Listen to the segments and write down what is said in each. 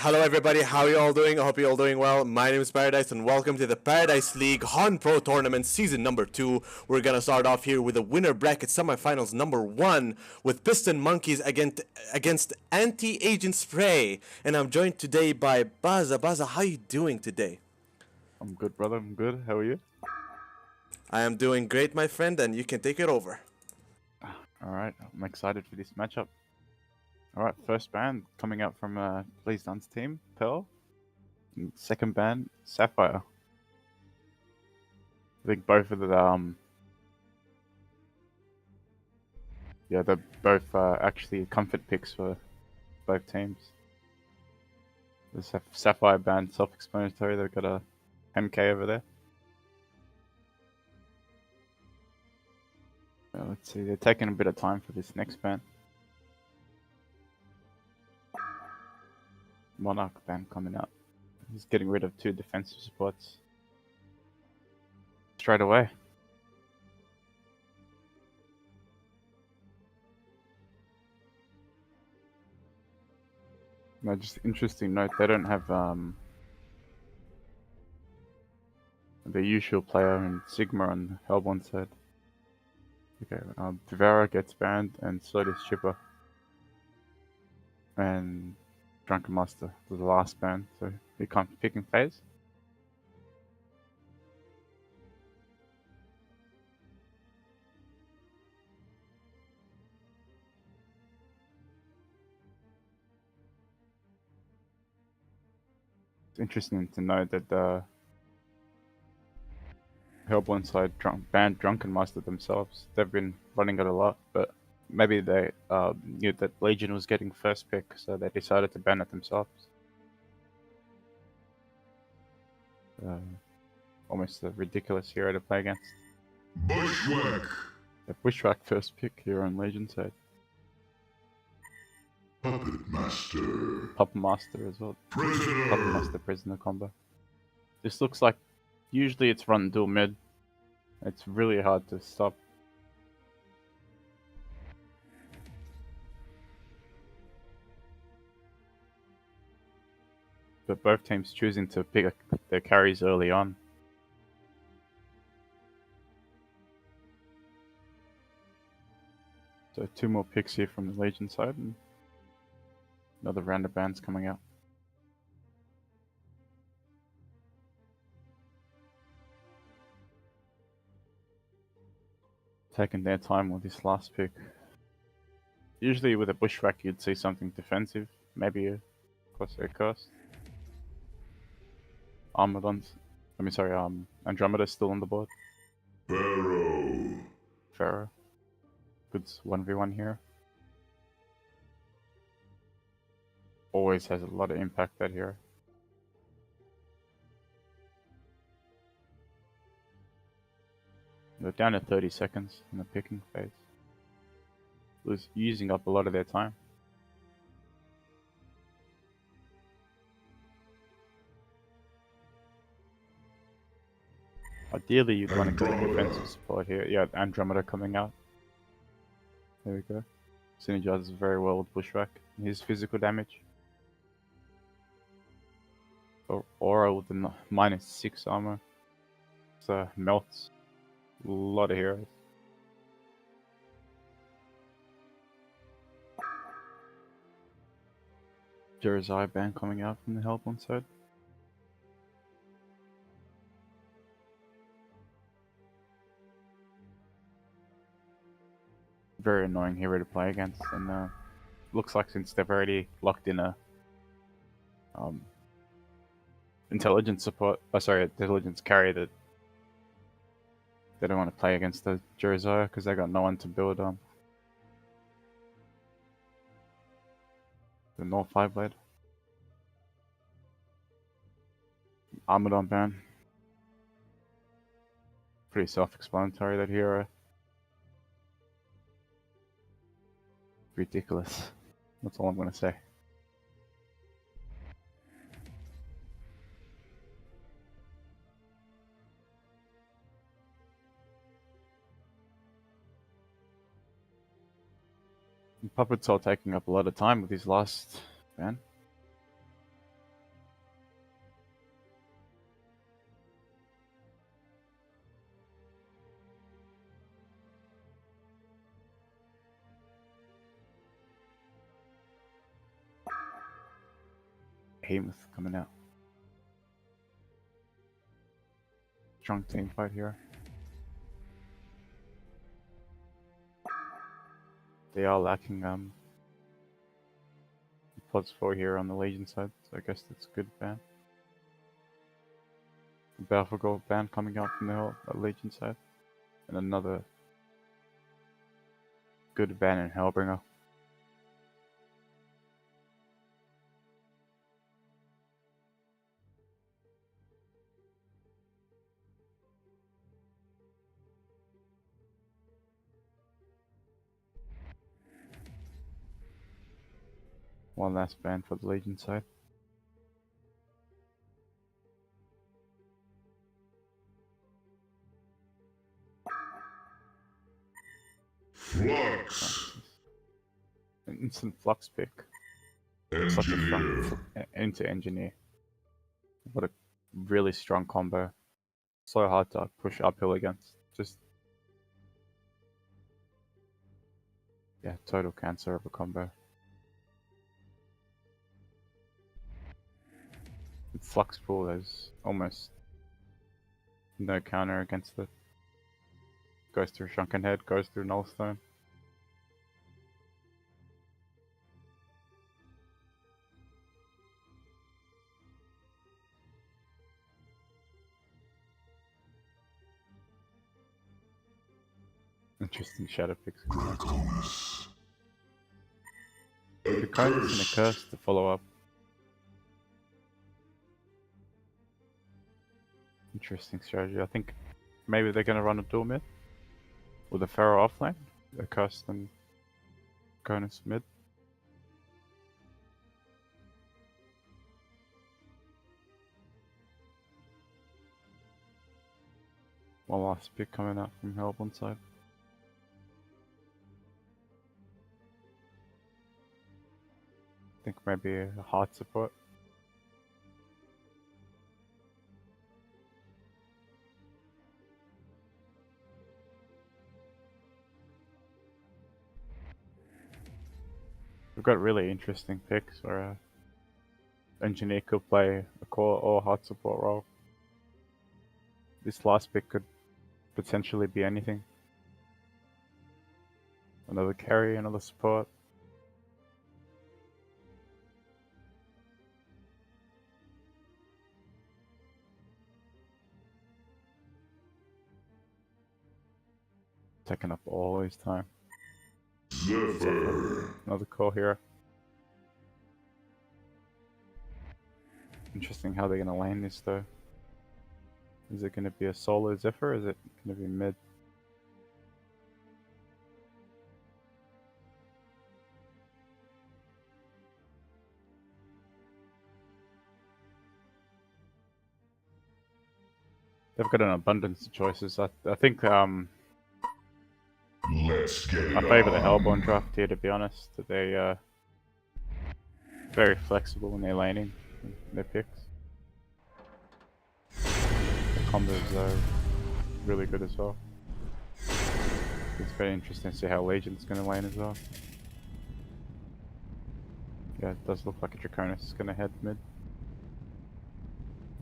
Hello everybody, how are you all doing? I hope you're all doing well. My name is Paradise and welcome to the Paradise League HoN Pro Tournament Season number 2. We're gonna start off here with the winner bracket semifinals number 1 with Piston Monkeys against Anti-Agent Spray. And I'm joined today by Baza. Baza, how you doing today? I'm good, brother. I'm good. How are you? I am doing great, my friend, and you can take it over. All right. I'm excited for this matchup. All right. First band coming out from Please Dunn's team, Pearl. And second band, Sapphire. I think both of the they're both actually comfort picks for both teams. The Sapphire band, self-explanatory. They've got a 10k over there. Let's see. They're taking a bit of time for this next band. Monarch band coming out. He's getting rid of 2 defensive supports straight away. No, just interesting note, they don't have the usual player in Sigma on Hellborn side. Okay, Devera gets banned and so does Chipper. And Drunken Master was the last ban, so he can't pick in phase. It's interesting to note that the Hellborn side banned Drunken Master themselves. They've been running it a lot, but maybe they knew that Legion was getting first pick, so they decided to ban it themselves. Almost a ridiculous hero to play against. Bushwhack! The Bushwhack first pick here on Legion side. Puppet Master. Puppet Master as well. Prisoner. Puppet Master Prisoner combo. This looks like usually it's run dual mid. It's really hard to stop. But both teams choosing to pick their carries early on. So 2 more picks here from the Legion side and another round of bans coming out. Taking their time with this last pick. Usually with a Bushwhack you'd see something defensive, maybe a Corsair Curse. Andromeda's still on the board. Pharaoh. Good 1v1 here. Always has a lot of impact, that hero. They're down to 30 seconds in the picking phase. Using up a lot of their time. Ideally, you'd want to get a defensive support here. Yeah, Andromeda coming out. There we go. Synergizes very well with Bushwhack. His physical damage. Aura with the -6 armor. So melts a lot of heroes. Jerizai ban coming out from the Hellborn side. Very annoying hero to play against, and looks like since they've already locked in a intelligence carry, that they don't want to play against the Jerizai because they got no one to build the North 5 blade. Armored on ban. Pretty self-explanatory, that hero. Ridiculous. That's all I'm gonna say. Puppet's all taking up a lot of time with his last ban. behemoth coming out. Strong team fight here. They are lacking pods 4 here on the Legion side, so I guess that's a good ban. Balfour Gold ban coming out from the Legion side. And another good ban in Hellbringer. One last ban for the Legion side. Flux. An instant flux pick. Such a strong into engineer. What a really strong combo. So hard to push uphill against. Just yeah, total cancer of a combo. With flux pool, there's almost no counter against it. Goes through Shrunken Head, goes through Nullstone. Interesting shadow picks. Draconis. The Draconis and a curse to follow up. Interesting strategy. I think maybe they're gonna run a dual mid with a Pharaoh offlane, a curse and Draconis mid. One last pick coming out from Hellborn side. I think maybe a hard support. We've got really interesting picks where Engineer could play a core or hard support role. This last pick could potentially be anything. Another carry, another support. Taking up all his time. Zephyr. Another core hero. Interesting how they're gonna lane this though. Is it gonna be a solo Zephyr or is it gonna be mid? They've got an abundance of choices. I think Let's get it I favour the on. Hellborn draft here, to be honest. They very flexible in their laning, their picks. The combos are really good as well. It's very interesting to see how Legion's going to lane as well. Yeah, it does look like a Draconis is going to head mid.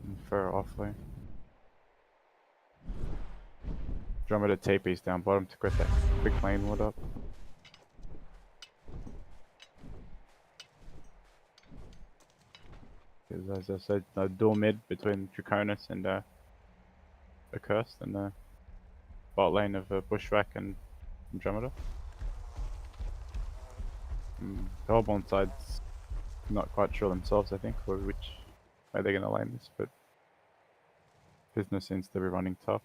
And Pharaoh off lane. Andromeda TP's down bottom to get that quick lane ward up. As I said, a dual mid between Draconis and Accursed, and the bot lane of Bushwhack and Andromeda. The Hellborn side's not quite sure themselves, I think, for which way they're going to lane this, but business seems to be running tough.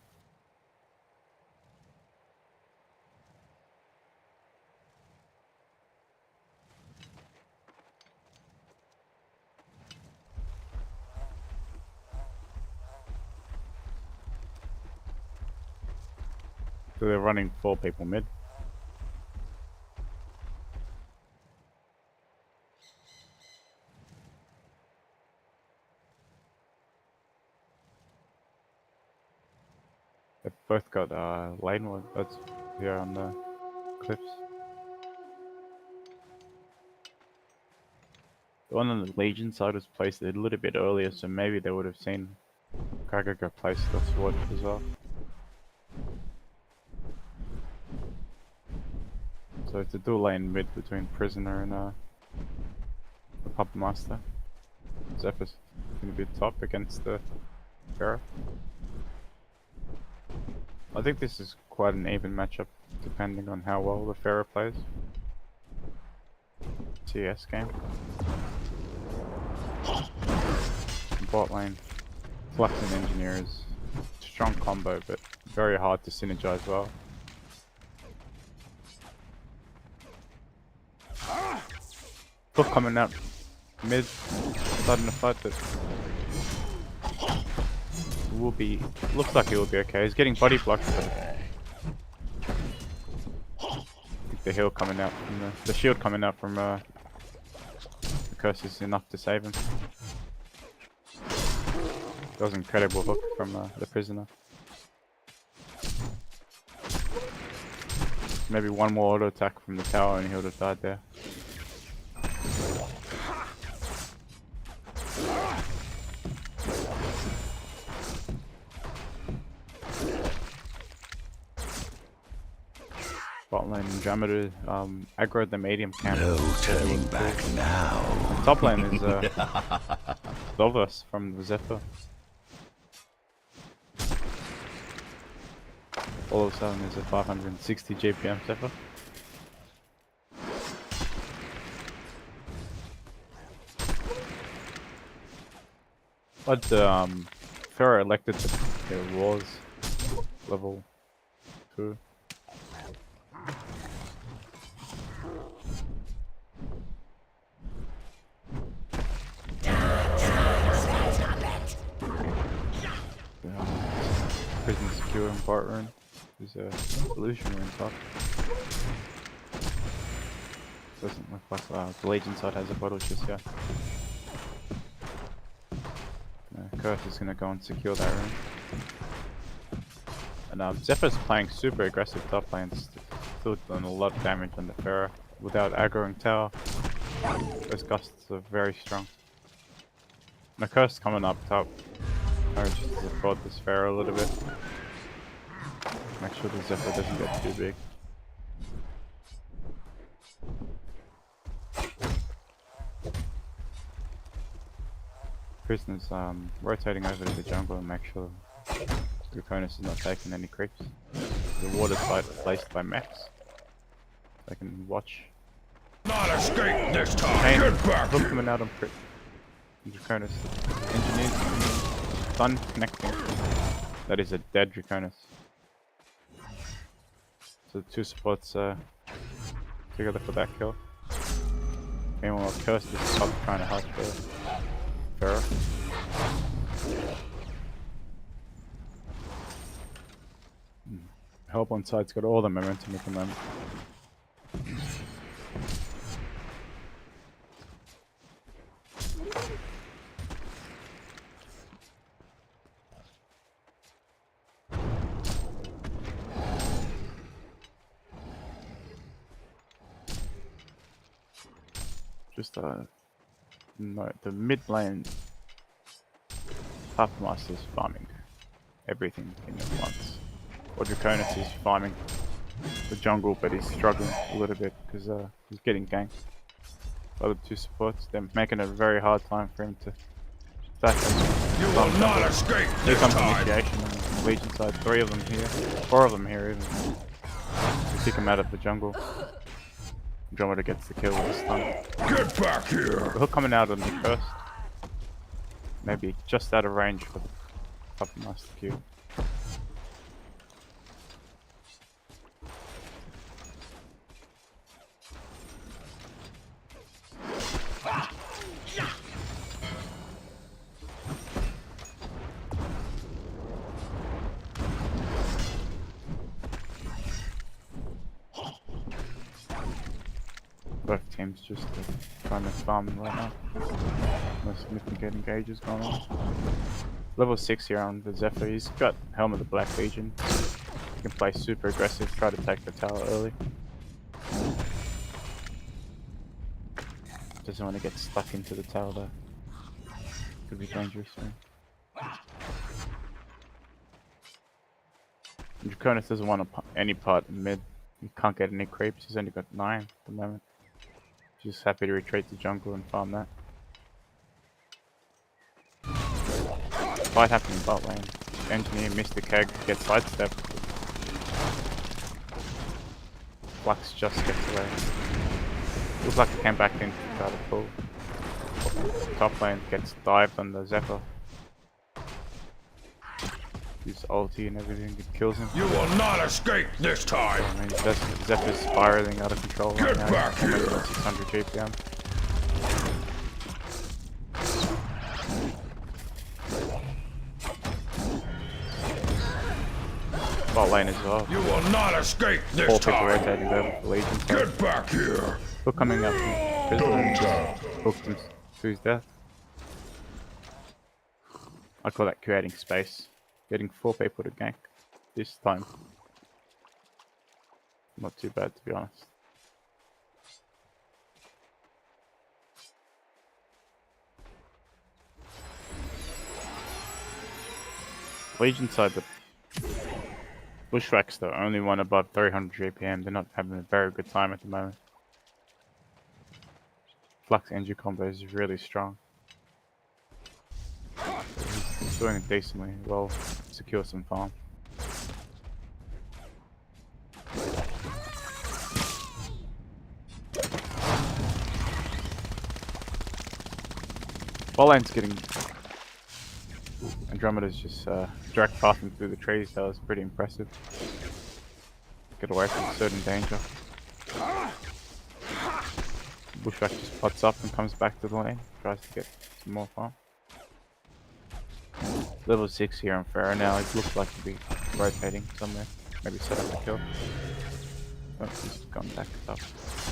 So they're running 4 people mid. They've both got lane ward that's here on the cliffs. The one on the Legion side was placed a little bit earlier, so maybe they would have seen Krager go place the sword as well. So it's a dual lane mid between Prisoner and the Puppet Master. Zephyr's gonna be top against the Pharaoh. I think this is quite an even matchup, depending on how well the Pharaoh plays. CS game. Bot lane. Flux and Engineer is strong combo, but very hard to synergize well. Flip coming up mid, starting to fight, but will be. Looks like he will be okay. He's getting body blocked, but I think the heal coming out from the shield coming out from the curse is enough to save him. That was an incredible hook from the Prisoner. Maybe one more auto attack from the tower and he would have died there. Bot lane Andromeda aggroed the medium camp. No turning back now. And top lane is Newerth from the Zephyr. All of a sudden there's a 560 GPM Zephyr. But Pharaoh elected the wars level 2. Prison secure in part rune. There's a illusion rune top. Doesn't look like the Legion side has a bottle just yet. Curse is gonna go and secure that rune. And Zephyr's playing super aggressive top lane, still doing a lot of damage on the Pharaoh without aggroing tower. Those gusts are very strong. And the curse coming up top. I just support this Pharaoh a little bit. Make sure the Zephyr doesn't get too big. Prisoner's rotating over to the jungle and make sure Draconis is not taking any creeps. The water fight placed by Max. They can watch. Not escape this time. Get back Hook here. coming out on Draconis. Engineers. Stun connecting. That is a dead Draconis. So the two supports together for that kill. Meanwhile, Curse is top trying to help the Pharaoh. Help on side's got all the momentum at the moment. Just no, the mid lane Puppet Master's farming everything in at once. Or Draconis is farming the jungle, but he's struggling a little bit because he's getting ganked by the two supports. They're making it a very hard time for him to stack them. You will not escape Here this comes time. initiation on the Legion side. 3 of them here, 4 of them here even. To kick him out of the jungle. Andromeda gets the kill with the stun. Get back here. The hook coming out on the first. Maybe just out of range for the Puppet Master Q. Both teams just trying to farm right now. No significant engages going on. Level 6 here on the Zephyr. He's got Helm of the Black Legion. He can play super aggressive, try to take the tower early. Doesn't want to get stuck into the tower though. Could be dangerous, man. Draconis doesn't want any part in mid. He can't get any creeps. He's only got 9 at the moment. Just happy to retreat to jungle and farm that. Fight happening bot lane. Engineer missed the keg, gets sidestepped. Flux just gets away. Looks like he came back in to try to pull. Top lane gets dived on the Zephyr. His ulti and everything, it kills him. You will not escape this time. I mean, Zephyr's spiraling out of control right Get now. back here. 600 GPM. Bot lane as well. You will not escape 4 this people time. rotating over for Legion. Get back here. Still coming up from prisoner and just hooked him to his death. I call that creating space. Getting 4 people to gank this time. Not too bad, to be honest. Legion side, the Bushwhacks though, only one above 300 GPM. They're not having a very good time at the moment. Flux Engie combo is really strong. He's doing it decently well. Secure some farm. Bot lane's getting... Andromeda's just direct passing through the trees. That was pretty impressive. Get away from certain danger. Bushwhack just pots up and comes back to the lane. Tries to get some more farm. Level 6 here on Pharah now. It looks like to be rotating somewhere. Maybe set up a kill. Oh, he's gone back up.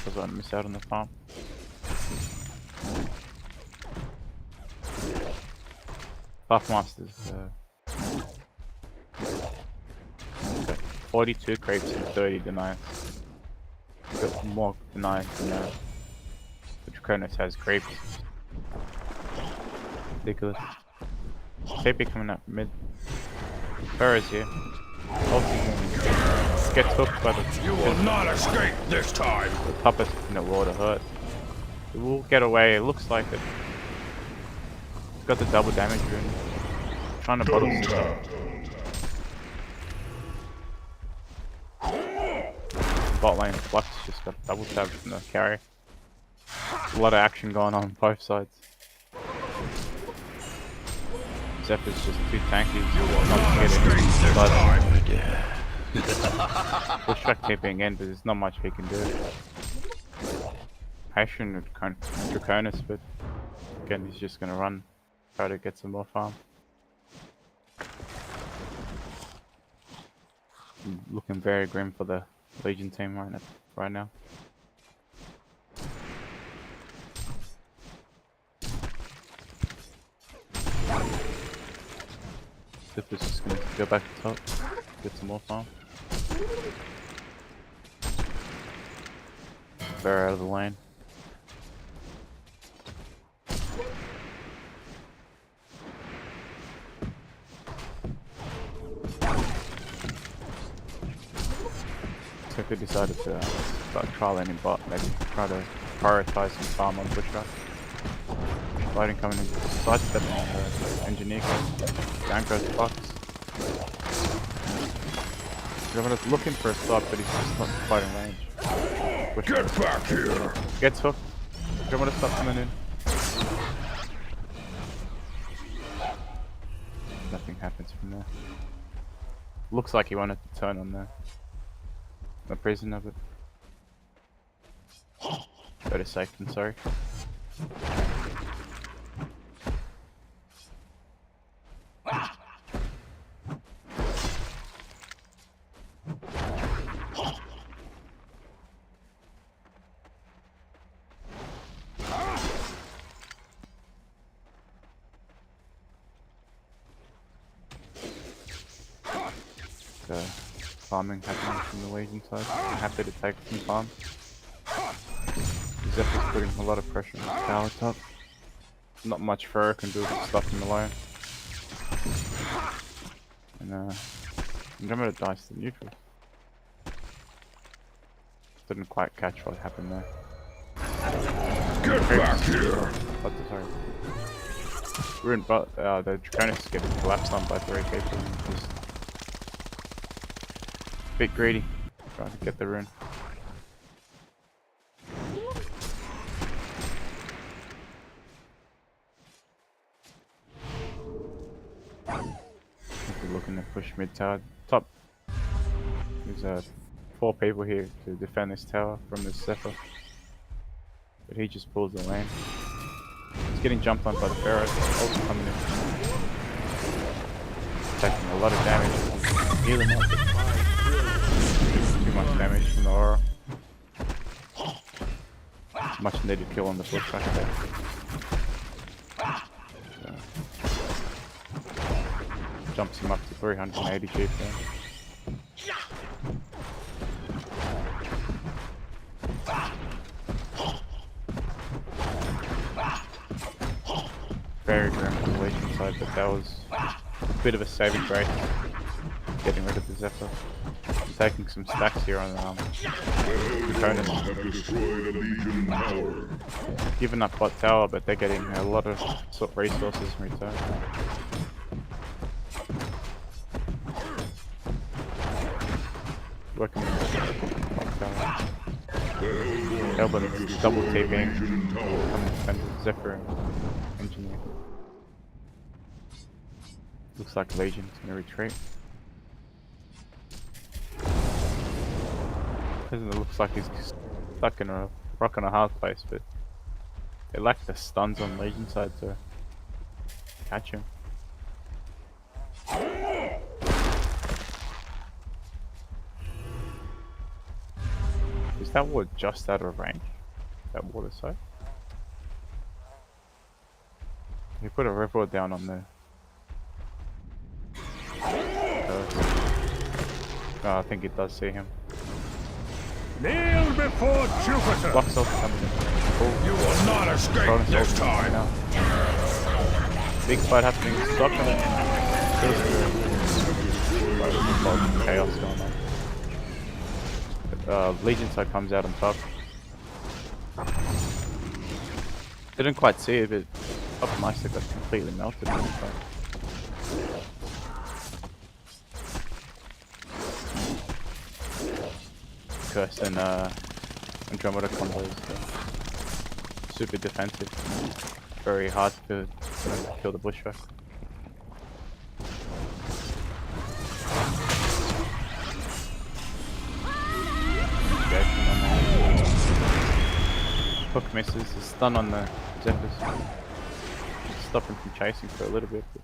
Doesn't want to miss out on the farm. Buffmaster's got 42 creeps and 30 denies. He's got more denies than the Draconis has creeps. Ridiculous. TP coming up mid. Pharah's here. Ulti gets hooked by the... You will not escape this time. The puppet in the water hurt. It will get away, it looks like it. It's got the double damage rune. Trying to bottle system. Bot lane Flux just got double tapped from the carry. A lot of action going on both sides. Zephyr's just too tanky. Not to get in. Bushwhack TPing in, but there's not much he can do. Haitian would kind of Draconis, but again he's just gonna run, try to get some more farm. Looking very grim for the Legion team right now. Zipper's just gonna go back to top, get some more farm. Very out of the lane. Zipper decided to start trialing bot, maybe try to prioritize some farm on Bushwhack. Lighting coming in, sidestepping on the engineer. Down goes Fox. Andromeda's looking for a stop, but he's just not quite in range. Get back here. Gets hooked. Andromeda stops coming in. Nothing happens from there. Looks like he wanted to turn on the prison of it. Better safe than sorry. Farming happening from the Legion side. I'm happy to take some farm. Zephyr's putting a lot of pressure on his tower top. Not much Pharaoh can do to stop him alone. And Andromeda dies to neutral. Didn't quite catch what happened there. Get back here! But sorry. Rune, but the Draconis is getting collapsed on by 3 people. Just a bit greedy, trying to get the rune. Looking to push mid tower. Top. There's 4 people here to defend this tower from this Zephyr. But he just pulls the lane. He's getting jumped on by the Pharaoh. Also coming in. Taking a lot of damage. Healing up. Too much damage from the aura. Much needed kill on the pushback there. Jumps him up to 380 GP. Very grim on the Legion side, but that was a bit of a saving grace. Getting rid of the Zephyr. I'm taking some stacks here on Conan. Giving up bot tower, but they're getting a lot of resources in return. Working with Elbin double TPing, coming to defend Zephyr and Engineer. Looks like Legion's gonna retreat. It looks like he's stuck in a rock and a hard place, but they lack the stuns on Legion side to catch him. Is that ward just out of range? That water side? He put a river down on there. Oh, I think it does see him. Kneel before Jupiter! Blocks also coming in. You will not escape this time! Now. Big fight happening. Stop him. Chaos going on. Legion side comes out on top. Didn't quite see it, but Top Meister got completely melted on the fight. Curse and Andromeda combos super defensive. Very hard to kill the bushwhack. Hook misses, a stun on the Zephyrs. Stop him from chasing for a little bit, but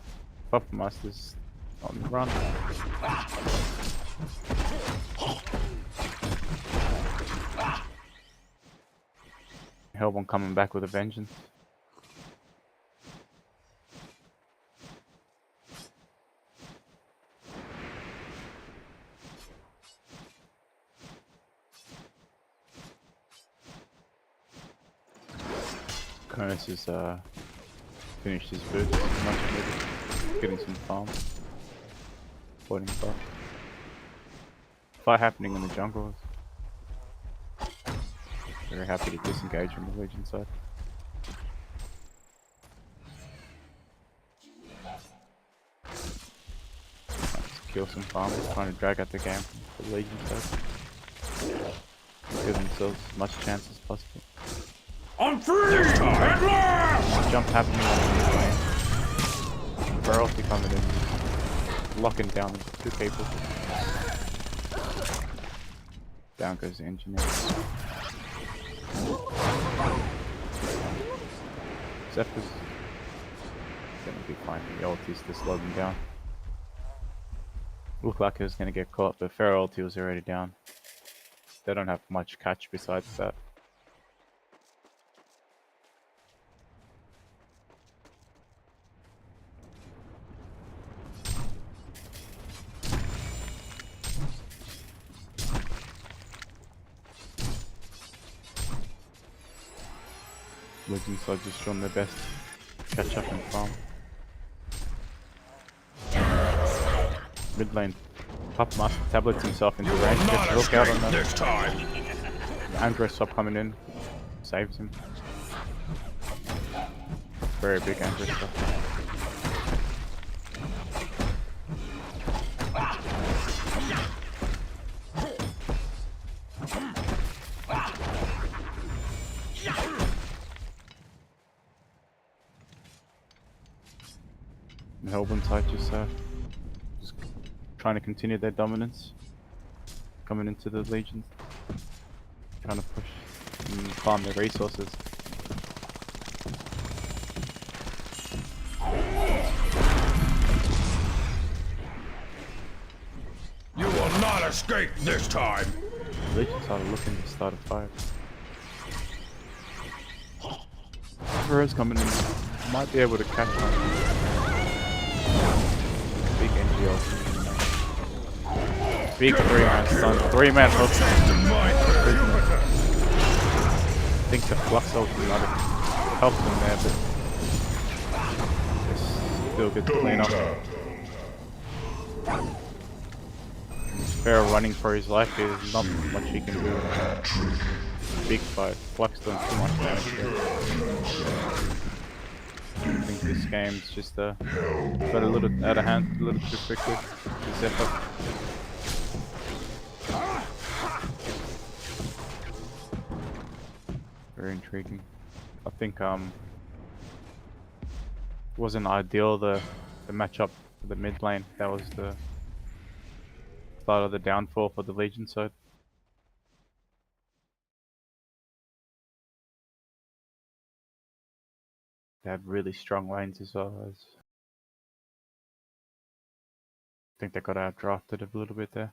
Puppet Master's on the run. Hellborn coming back with a vengeance. Cronus has finished his boots, getting some farm. Avoiding fight. Fight happening in the jungle. Very happy to disengage from the Legion side. Let's kill some farmers, trying to drag out the game from the Legion side. Give themselves as much chance as possible. I'm free! At last! Jump happening on the lane. Ferocity coming in, locking down 2 people. Down goes the engineer. Zephyr's gonna be fine. The ulti's to slow them down. Looked like it was gonna get caught, but Pharaoh ulti was already down. They don't have much catch besides that. Legends are just doing their best to catch up and farm. Mid lane, Pup Master tablets himself into range, gets a hook out on that. This time. Andros stop coming in, saves him. Very big Andros stop. Melbourne side just trying to continue their dominance. Coming into the Legions. Trying to push and farm their resources. You will not escape this time. Legions are looking to start a fight. Emperor's coming in. Might be able to catch one. Big NGL. Big 3-man stun. 3-man hook. I think the Flux ult might have helped them there, but it's still good to clean up. Sparrow running for his life, there's not much he can do. Big fight. Flux doing too much damage here. I think this game's just got a little out of hand, a little too quickly. Zip up. Very intriguing. I think wasn't ideal the matchup for the mid lane. That was the start of the downfall for the Legion side. They had really strong lanes as well. I think they got outdrafted a little bit there.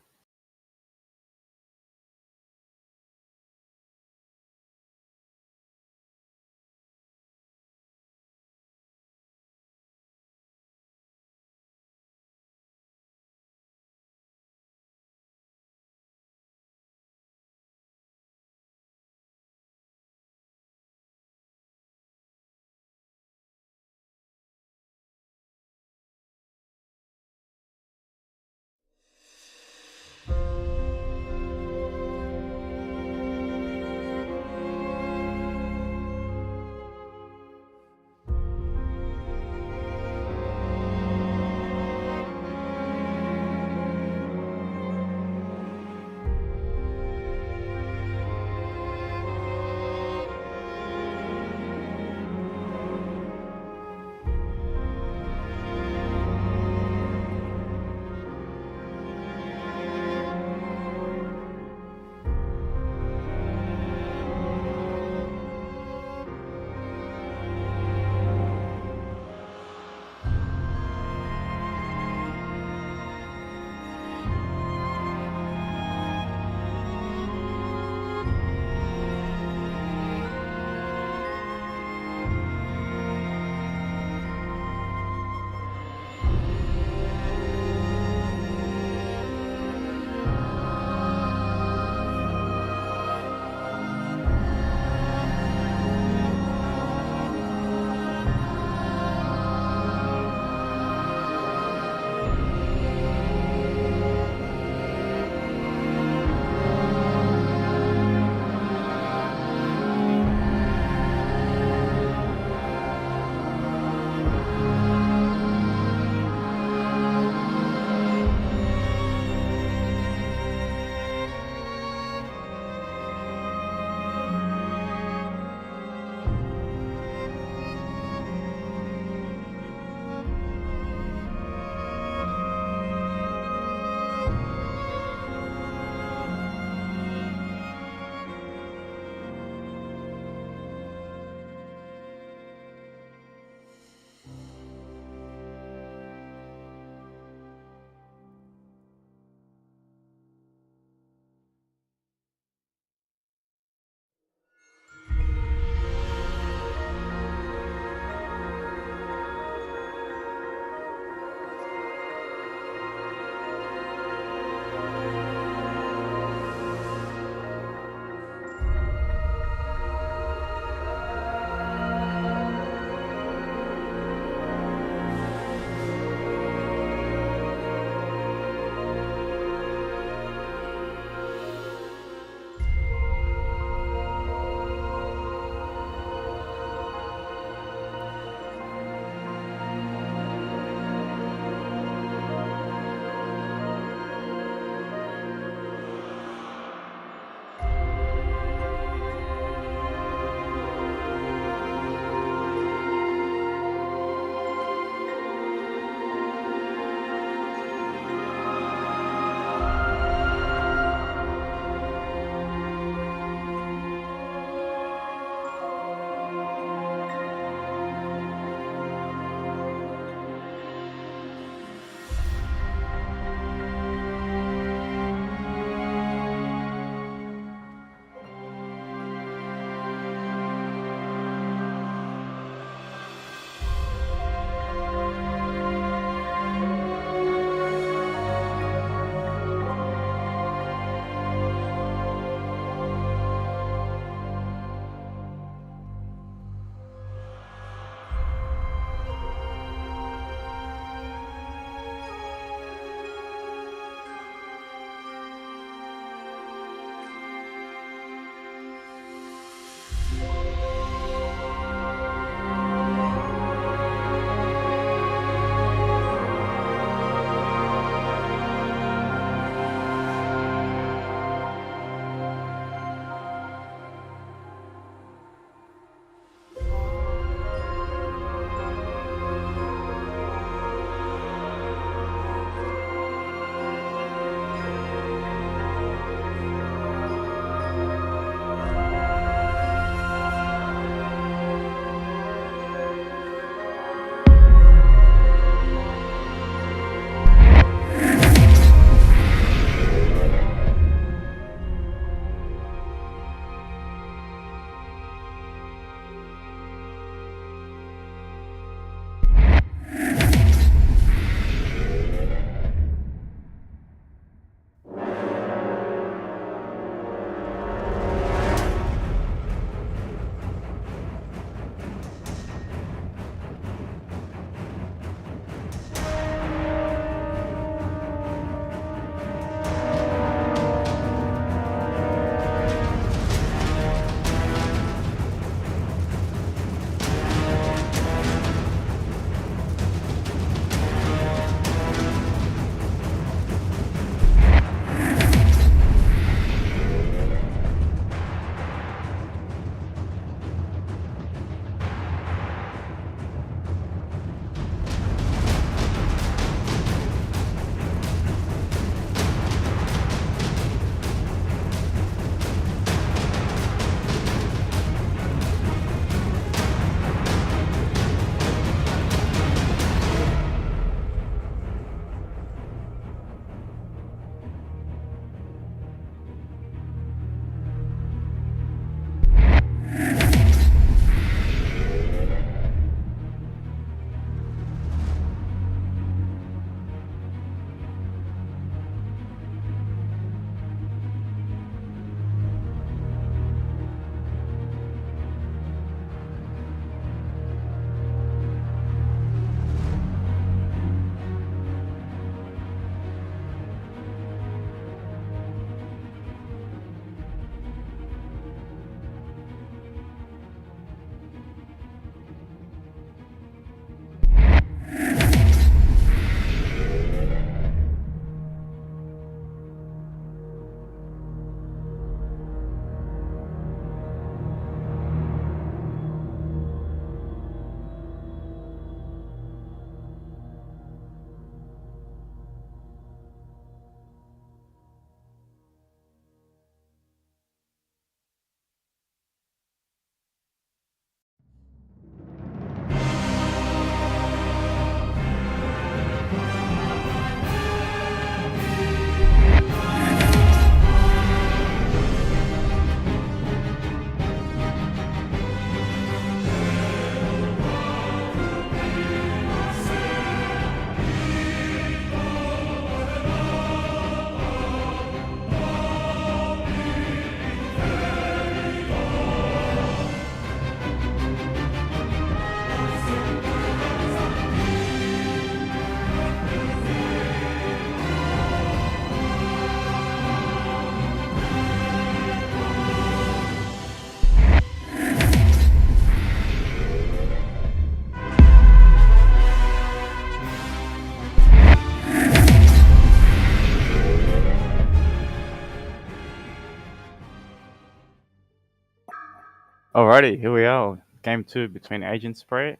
Alrighty, here we are. Game 2 between Agent Spray,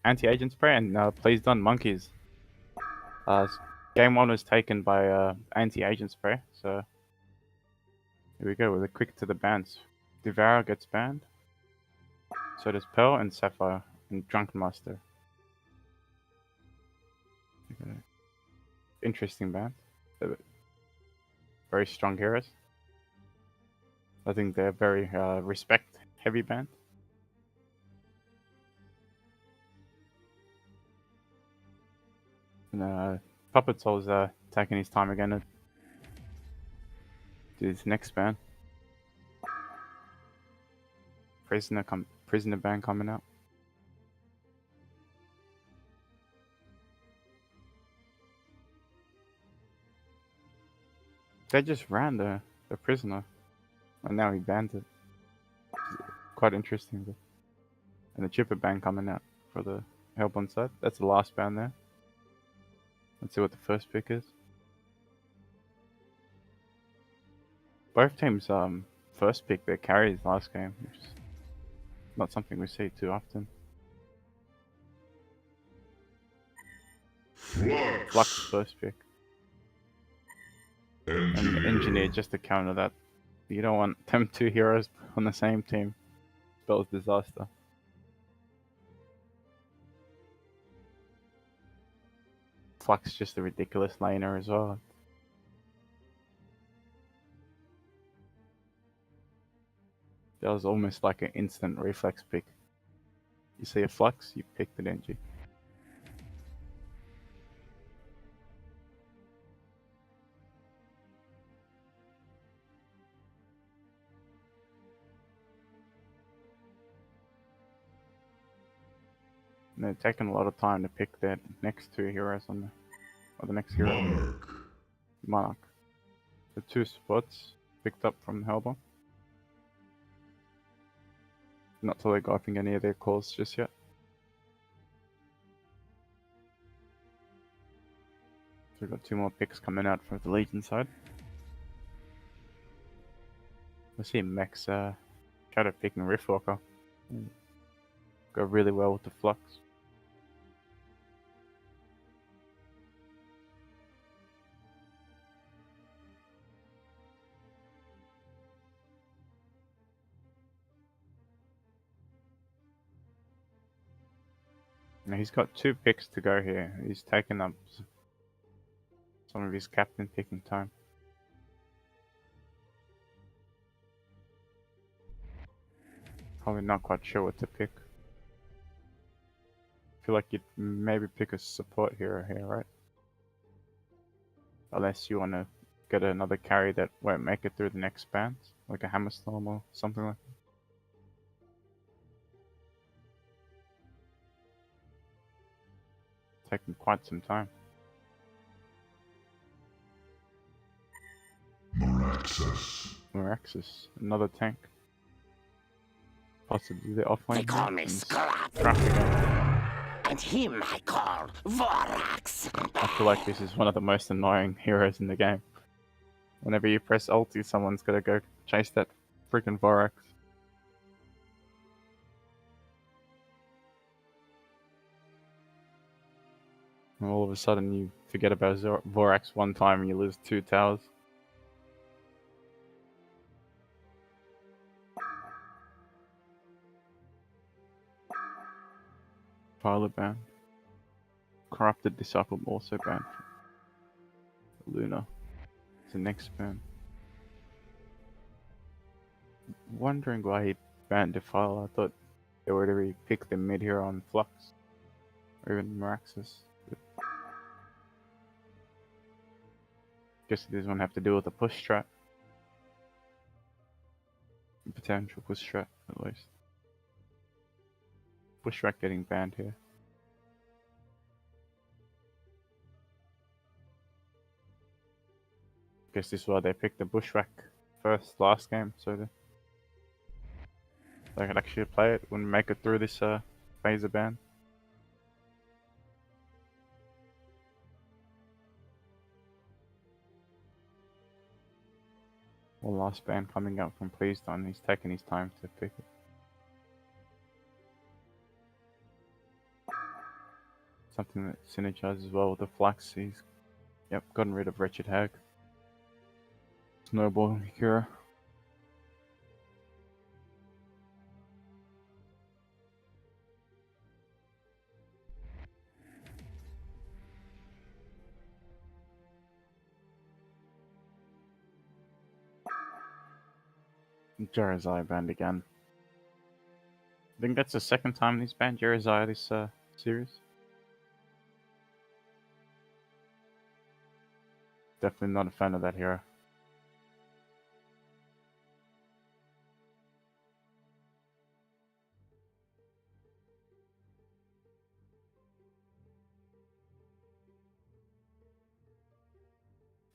Anti-Agent Spray, and Please Done Monkeys. Game 1 was taken by Anti-Agent Spray, so here we go with a quick to the bans. Devour gets banned, so does Pearl and Sapphire and Drunken Master. Okay. Interesting band. They're very strong heroes. I think they're very respect heavy band. And Puppet Soul's taking his time again to do his next ban. Prisoner ban coming out. They just ran the prisoner, and now he banned it. Quite interesting. And the chipper ban coming out for the help on side. That's the last ban there. Let's see what the first pick is. Both teams first pick their carries last game, which is not something we see too often. Flux first pick. And Engineer just to counter that. You don't want them two heroes on the same team. Spells disaster. Flux just a ridiculous laner as well. That was almost like an instant reflex pick. You see a Flux, you pick the Genji. And they're taking a lot of time to pick their next two heroes on the next hero. Monarch. The two spots picked up from Hellborn. Not telegraphing any of their calls just yet. So we've got two more picks coming out from the Legion side. We see Max Shadow picking Riftwalker. Go really well with the Flux. Now he's got two picks to go here. He's taken up some of his captain picking time. Probably not quite sure what to pick. Feel like you'd maybe pick a support hero here, right? Unless you want to get another carry that won't make it through the next bans, like a Hammerstorm or something like that. Taking quite some time. Moraxis, another tank. Possibly the offlane. They call me Scrap. And him I call Vorax. I feel like this is one of the most annoying heroes in the game. Whenever you press ulti, someone's gotta go chase that freaking Vorax. And all of a sudden you forget about Vorax one time and you lose 2 towers. Pilot ban. Corrupted Disciple also banned. Luna. It's the next ban. Wondering why he banned Defile. I thought they would already picked the mid hero on Flux. Or even Meraxis. Guess he doesn't have to deal with a push strat. Potential push strat, at least. Push strat getting banned here. Guess this is why they picked the Bushwhack first last game, so they could actually play it, wouldn't make it through this phaser ban. One last ban coming out from Please Done. He's taking his time to pick it. something that synergizes well with the Flux. He's gotten rid of Wretched Hag. Snowball Cure. Jerizai banned again. I think that's the second time he's banned Jerizai this series. Definitely not a fan of that hero.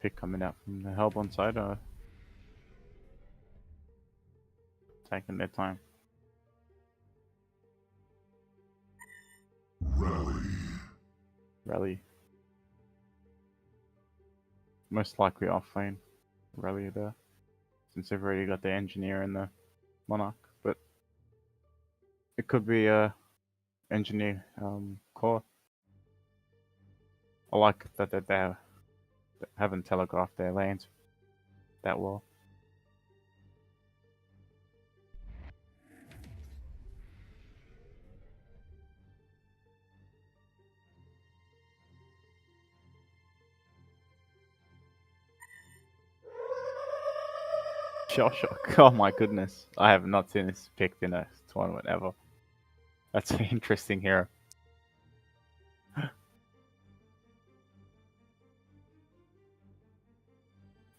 Pick coming out from the Hellborn side, taking their time. Rally. Most likely off lane. Rally there. Since they've already got the Engineer and the Monarch. But it could be Engineer core. I like that they haven't telegraphed their lanes that well. Shell Shock. Oh my goodness. I have not seen this picked in a tournament ever. That's an interesting hero.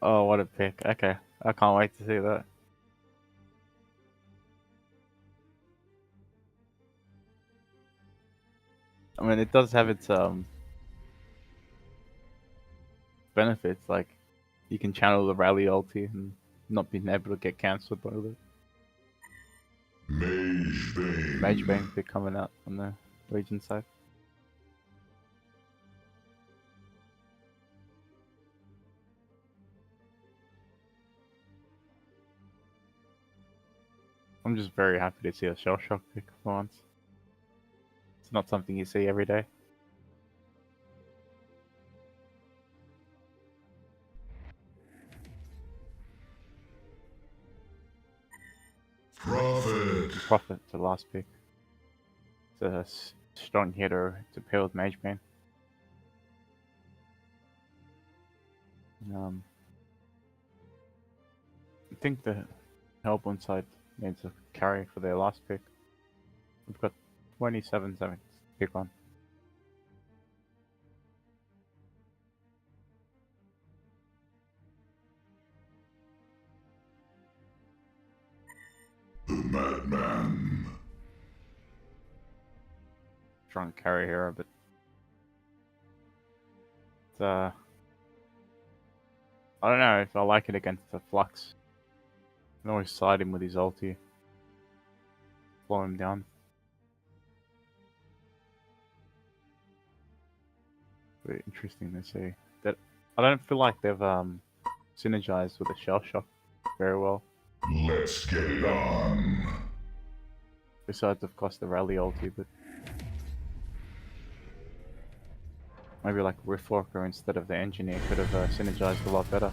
Oh, what a pick. Okay. I can't wait to see that. I mean, it does have its benefits, like you can channel the rally ulti and not being able to get cancelled by the Mage Bane pick coming out on the Legion side. I'm just very happy to see a Shell Shock pick for once. It's not something you see every day. Prophet, the last pick. It's a strong hitter to pair with Mage Bane. I think the Hellborn side needs a carry for their last pick. We've got 27 seconds to pick on. Madman. Strong carry hero, but I don't know if I like it against the Flux. I can always side him with his ulti. Slow him down. Very interesting to see. That I don't feel like they've synergized with the Shell Shock very well. Let's get it on. Besides, of course, the rally ulti, but maybe like Riftwalker instead of the Engineer could have synergized a lot better.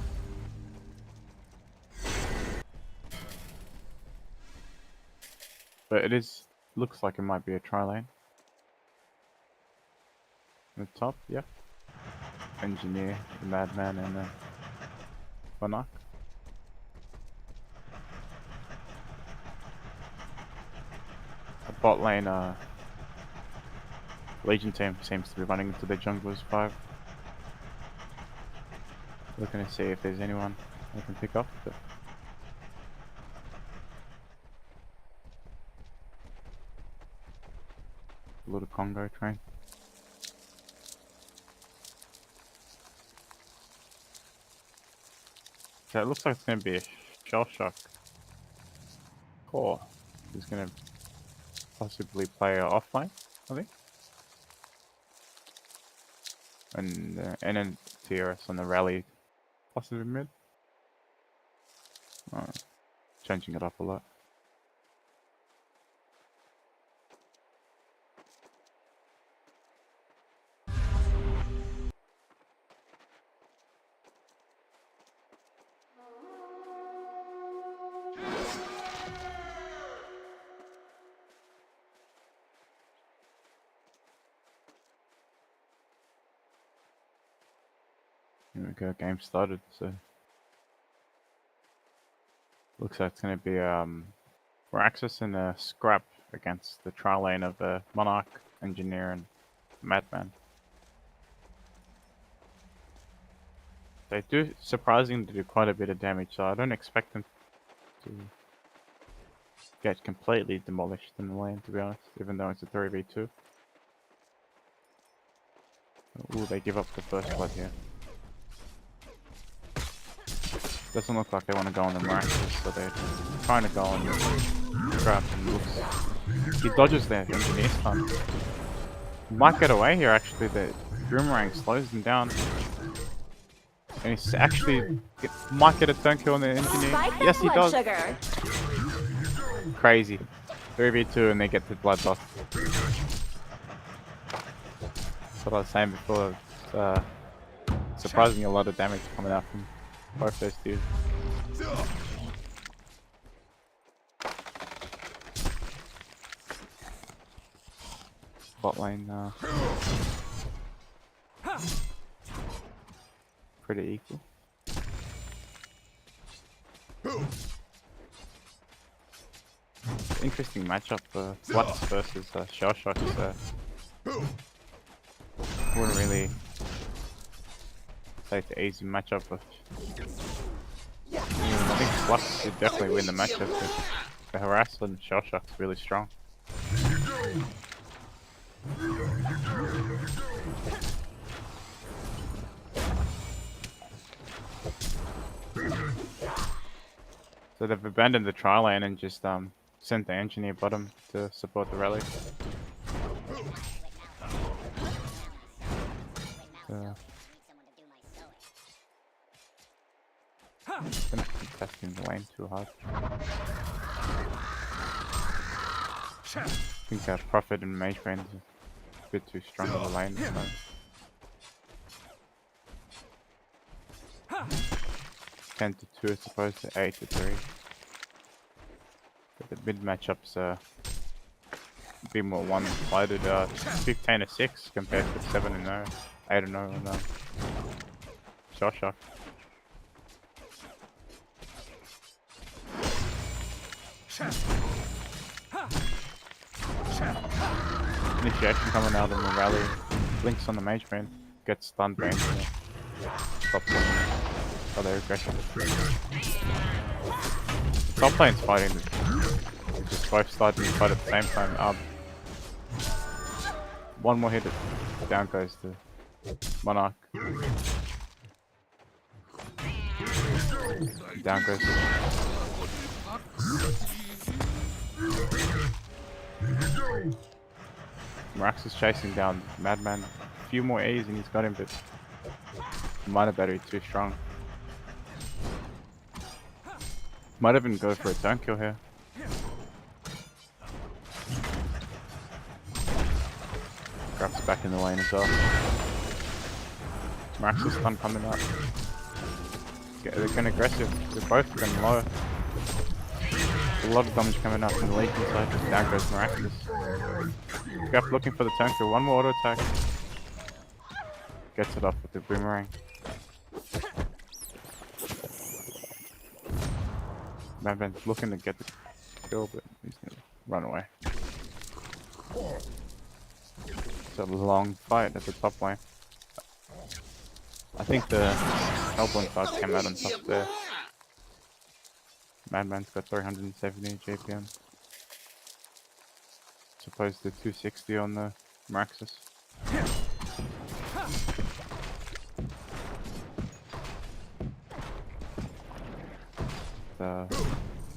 But it looks like it might be a tri-lane. On the top, yeah. Engineer, the Madman, and the Monarch. The bot lane, Legion team seems to be running into their junglers 5. Looking to see if there's anyone they can pick up, but a little Congo train. So it looks like it's going to be a Shell Shock core. He's going to possibly play offlane, I think. And then TRS on the rally, possibly mid. Oh, changing it up a lot. Here we go, game started, so looks like it's gonna be Raxus and a scrap against the trial lane of Monarch, Engineer and Madman. They do surprisingly do quite a bit of damage, so I don't expect them to get completely demolished in the lane, to be honest, even though it's a 3v2. Ooh, they give up the first blood here. Doesn't look like they want to go on the Miraculous, so they're trying to go on the Scrap and looks... He dodges their Engineer stun. He might get away here actually, the Boomerang slows him down. And he's actually might get a turn kill on the Engineer. Yes, he does! Sugar. Crazy. 3v2 and they get the blood loss. That's what I was saying before. Surprisingly a lot of damage coming out from both those dudes. Bot lane pretty equal. Interesting matchup for Flux versus Shell Shock. Wouldn't really say it's an easy matchup, but I think Flux should definitely win the matchup because the Harasser and Shell Shock's really strong. So they've abandoned the trial lane and just sent the Engineer bottom to support the rally. Gonna keep testing the lane too hard. I think Prophet and Mage Bane is a bit too strong in the lane. So. 10 to 2 as opposed to 8 to 3. But the mid matchups a bit more one-sided. 15 to 6 compared to 7 and 0, 8 and 0 and Shell Shock. Initiation coming out in the rally. Blinks on the Mage Bane. Gets stunned Bane. Stops on other aggression. The top lane's fighting. They're just both starting to fight at the same time. One more hit. Down goes to Monarch. Down goes to... Marax is chasing down Madman. A few more A's and he's got him, but Mana Battery too strong. Might even go for a turn kill here. Grabs back in the lane as well. Marax is stun coming up. They're going aggressive. They're both going low. A lot of damage coming up from the Legion side. Down goes Miraculous. Scrap looking for the turn kill. One more auto attack. Gets it off with the Boomerang. Madman's looking to get the kill, but he's gonna run away. It's a long fight at the top lane. I think the Hellborn side came out on top there. Madman's got 370 JPM. As opposed to 260 on the Maraxus. The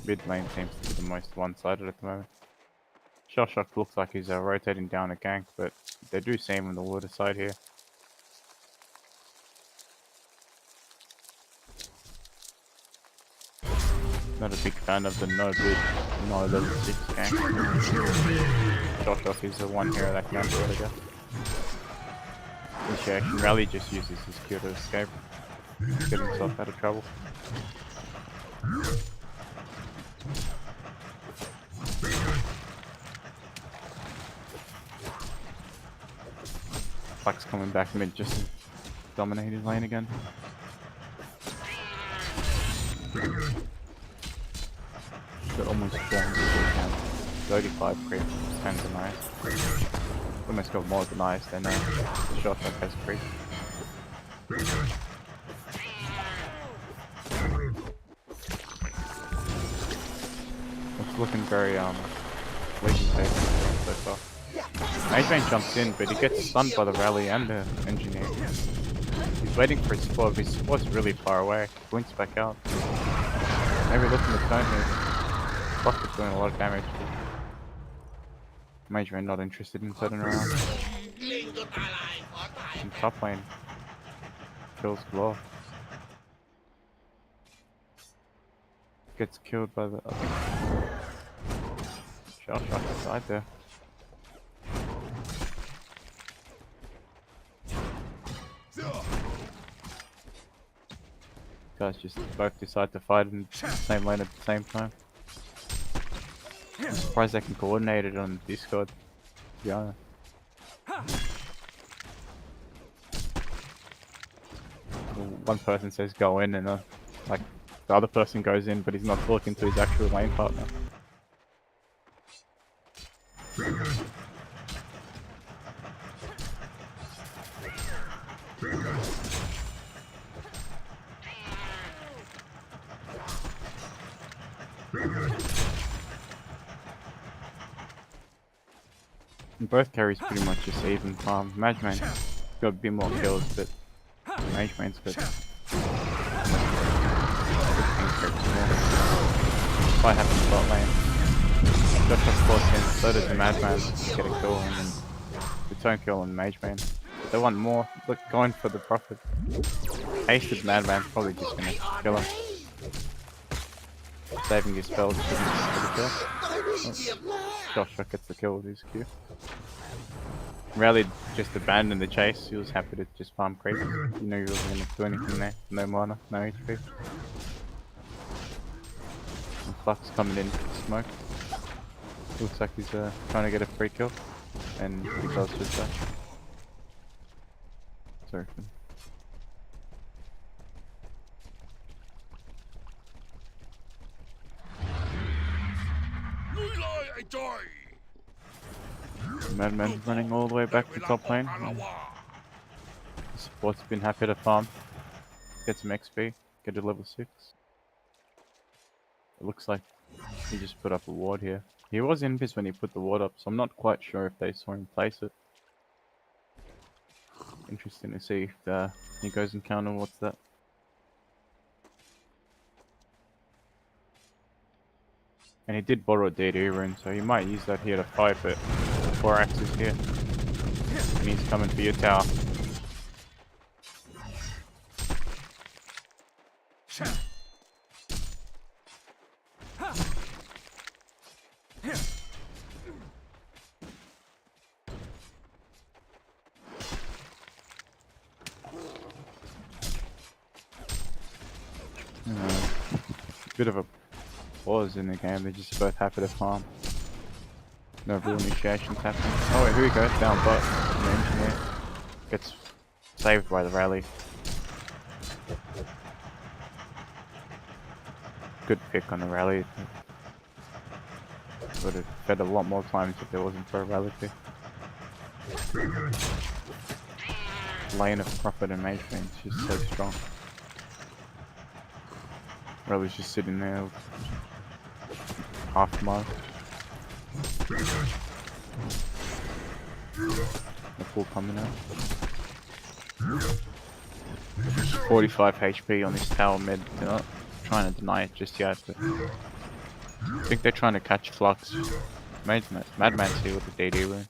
mid lane seems to be the most one-sided at the moment. Shell Shock looks like he's rotating down a gank, but they do see him on the water side here. Not a big fan of the no bid, no level 6 gank. Shell Shock is the one hero that can do it, I guess. Initiation Rally just uses his Q to escape, get himself out of trouble. Flux coming back mid just to dominate his lane again. only spawns if we can. 35 creep, 10 denies. Almost got more denies than shot that has creep. It's looking very leading pace so far. Mageman jumps in, but he gets stunned by the rally and the engineer. He's waiting for his spot, but his spot's really far away. Blinks back out. Maybe looking to turn here. Fuck, it's doing a lot of damage. Mageman not interested in turning around. In top lane. Kills Claw. Gets killed by the... Shell shot inside there. Guys just both decide to fight in the same lane at the same time. I'm surprised they can coordinate it on Discord, to be honest. One person says go in and like the other person goes in, but he's not talking to his actual lane partner. And both carries pretty much just even farm. Mageman got a bit more kills, but Mageman's got 15 creeps more. Fight happens bot lane. Just has 14, so does the Madman get a kill and then return kill on Mageman. But they want more. Look, going for the profit. Hasted Madman's probably just gonna kill him. Saving his spells for the kill. Josh gets the kill with his Q. Rally just abandoned the chase. He was happy to just farm creep. You know he wasn't going to do anything there. No mana, no HP. And Flux coming in for smoke. Looks like he's trying to get a free kill. And he does just that. Sorry. Madman running all the way back to top lane. The support's been happy to farm. Get some XP, get to level 6. It looks like he just put up a ward here. He was invis when he put the ward up, so I'm not quite sure if they saw him place it. Interesting to see if he goes and counter what's that. And he did borrow a DD rune, so he might use that here to fight, but 4-axe is here. And he's coming for your tower. Bit of a pause in the game, they're just both happy to farm. No real initiations happening. Oh wait, here we go, down bot. The engineer gets saved by the rally. Good pick on the rally. Would have fed a lot more times if there wasn't for a rally pick. Lane of Prophet and Mage Man's just so strong. Rally's just sitting there with half mile. The full coming out. 45 HP on this tower mid. They're not trying to deny it just yet, but I think they're trying to catch Flux. Madman's here with the DD rune.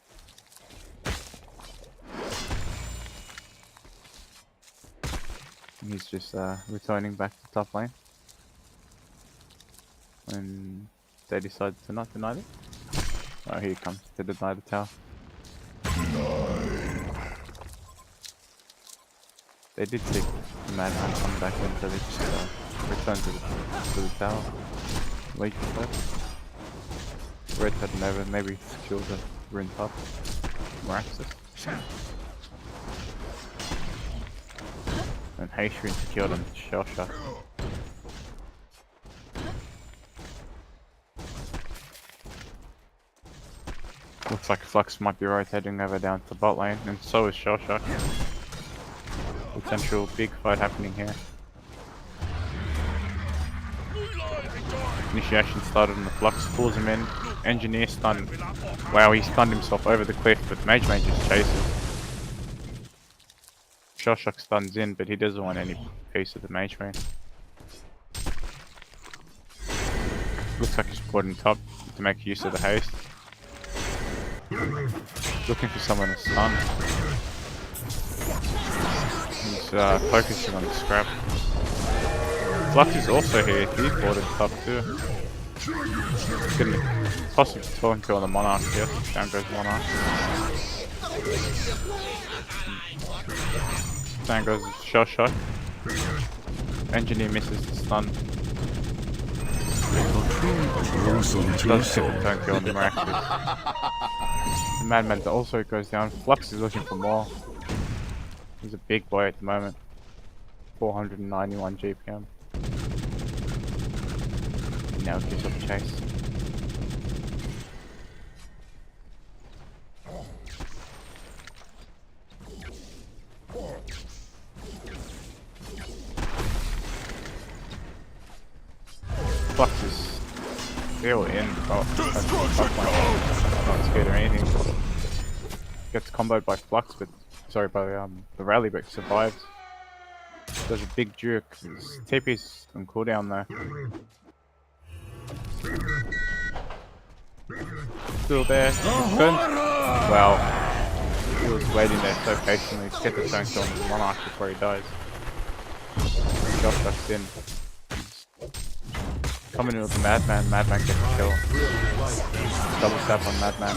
He's just returning back to top lane. And they decide to not deny it. Oh, here he comes to deny the tower. They did see the Madman come back in, so they just return to the tower. Wait for that. Red had never maybe secure the rune top. More access. And Haishrin secured him with shell shot. Looks like Flux might be rotating over down to the bot lane, and so is Shell Shock. Potential big fight happening here. Initiation started on the Flux, pulls him in. Engineer stunned. Wow, he stunned himself over the cliff, but Mage Mage just chases. Shell Shock stuns in, but he doesn't want any piece of the Mage Mage. Looks like he's supporting top to make use of the haste. Looking for someone to stun. He's focusing on the scrap. Flux is also here, he's boarded top too. He's getting possibly talking to on the Monarch, yes. Down goes Monarch. Down goes Shell Shock. Engineer misses the stun. Does get the turn kill on the Miraculous. The Madman also goes down. Flux is looking for more. He's a big boy at the moment. 491 GPM. Now gives up a chase. Flux is still in. Oh, that's not scared or anything. Gets comboed by Flux, but sorry, by the rally, but survives. Does a big juke. His TP's on cooldown though. Still there. Wow. He was waiting there so patiently to get the turn kill on the Monarch before he dies. Josh ducks in. Coming in with the Madman, Madman gets a kill. Double tap on Madman.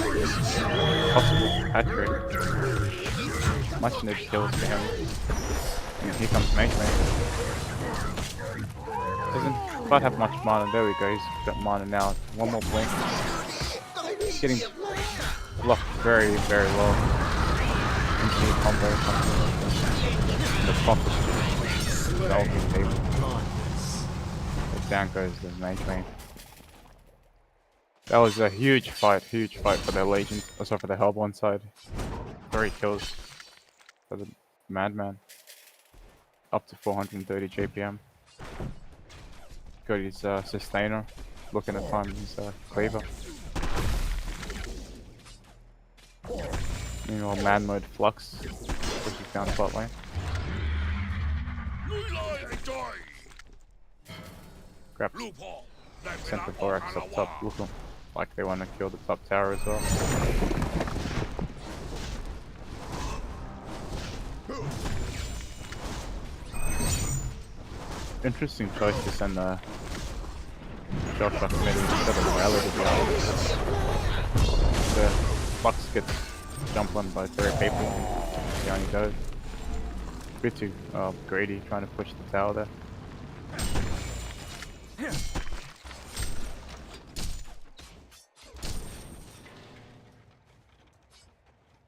Possible hat trick. Much needed kills for him. And here comes Mage Mage. Doesn't quite have much mana. There we go, he's got mana now. One more blink. Getting blocked very, very well. Into the combo. The pop is the ultimate table. Down goes the Mage Mage. That was a huge fight for the Legion. Also for the Hellborn side. 3 kills for the Madman. Up to 430 GPM. Got his sustainer. Looking at time his cleaver. Meanwhile, man mode Flux pushes down the bot lane. Grab sent the Thorax up top, looking like they want to kill the top tower as well. Interesting choice to send the Shell Shock mid instead of the rally, to be honest. The Flux gets jumped on by 3 people, down he goes. A bit too greedy trying to push the tower there.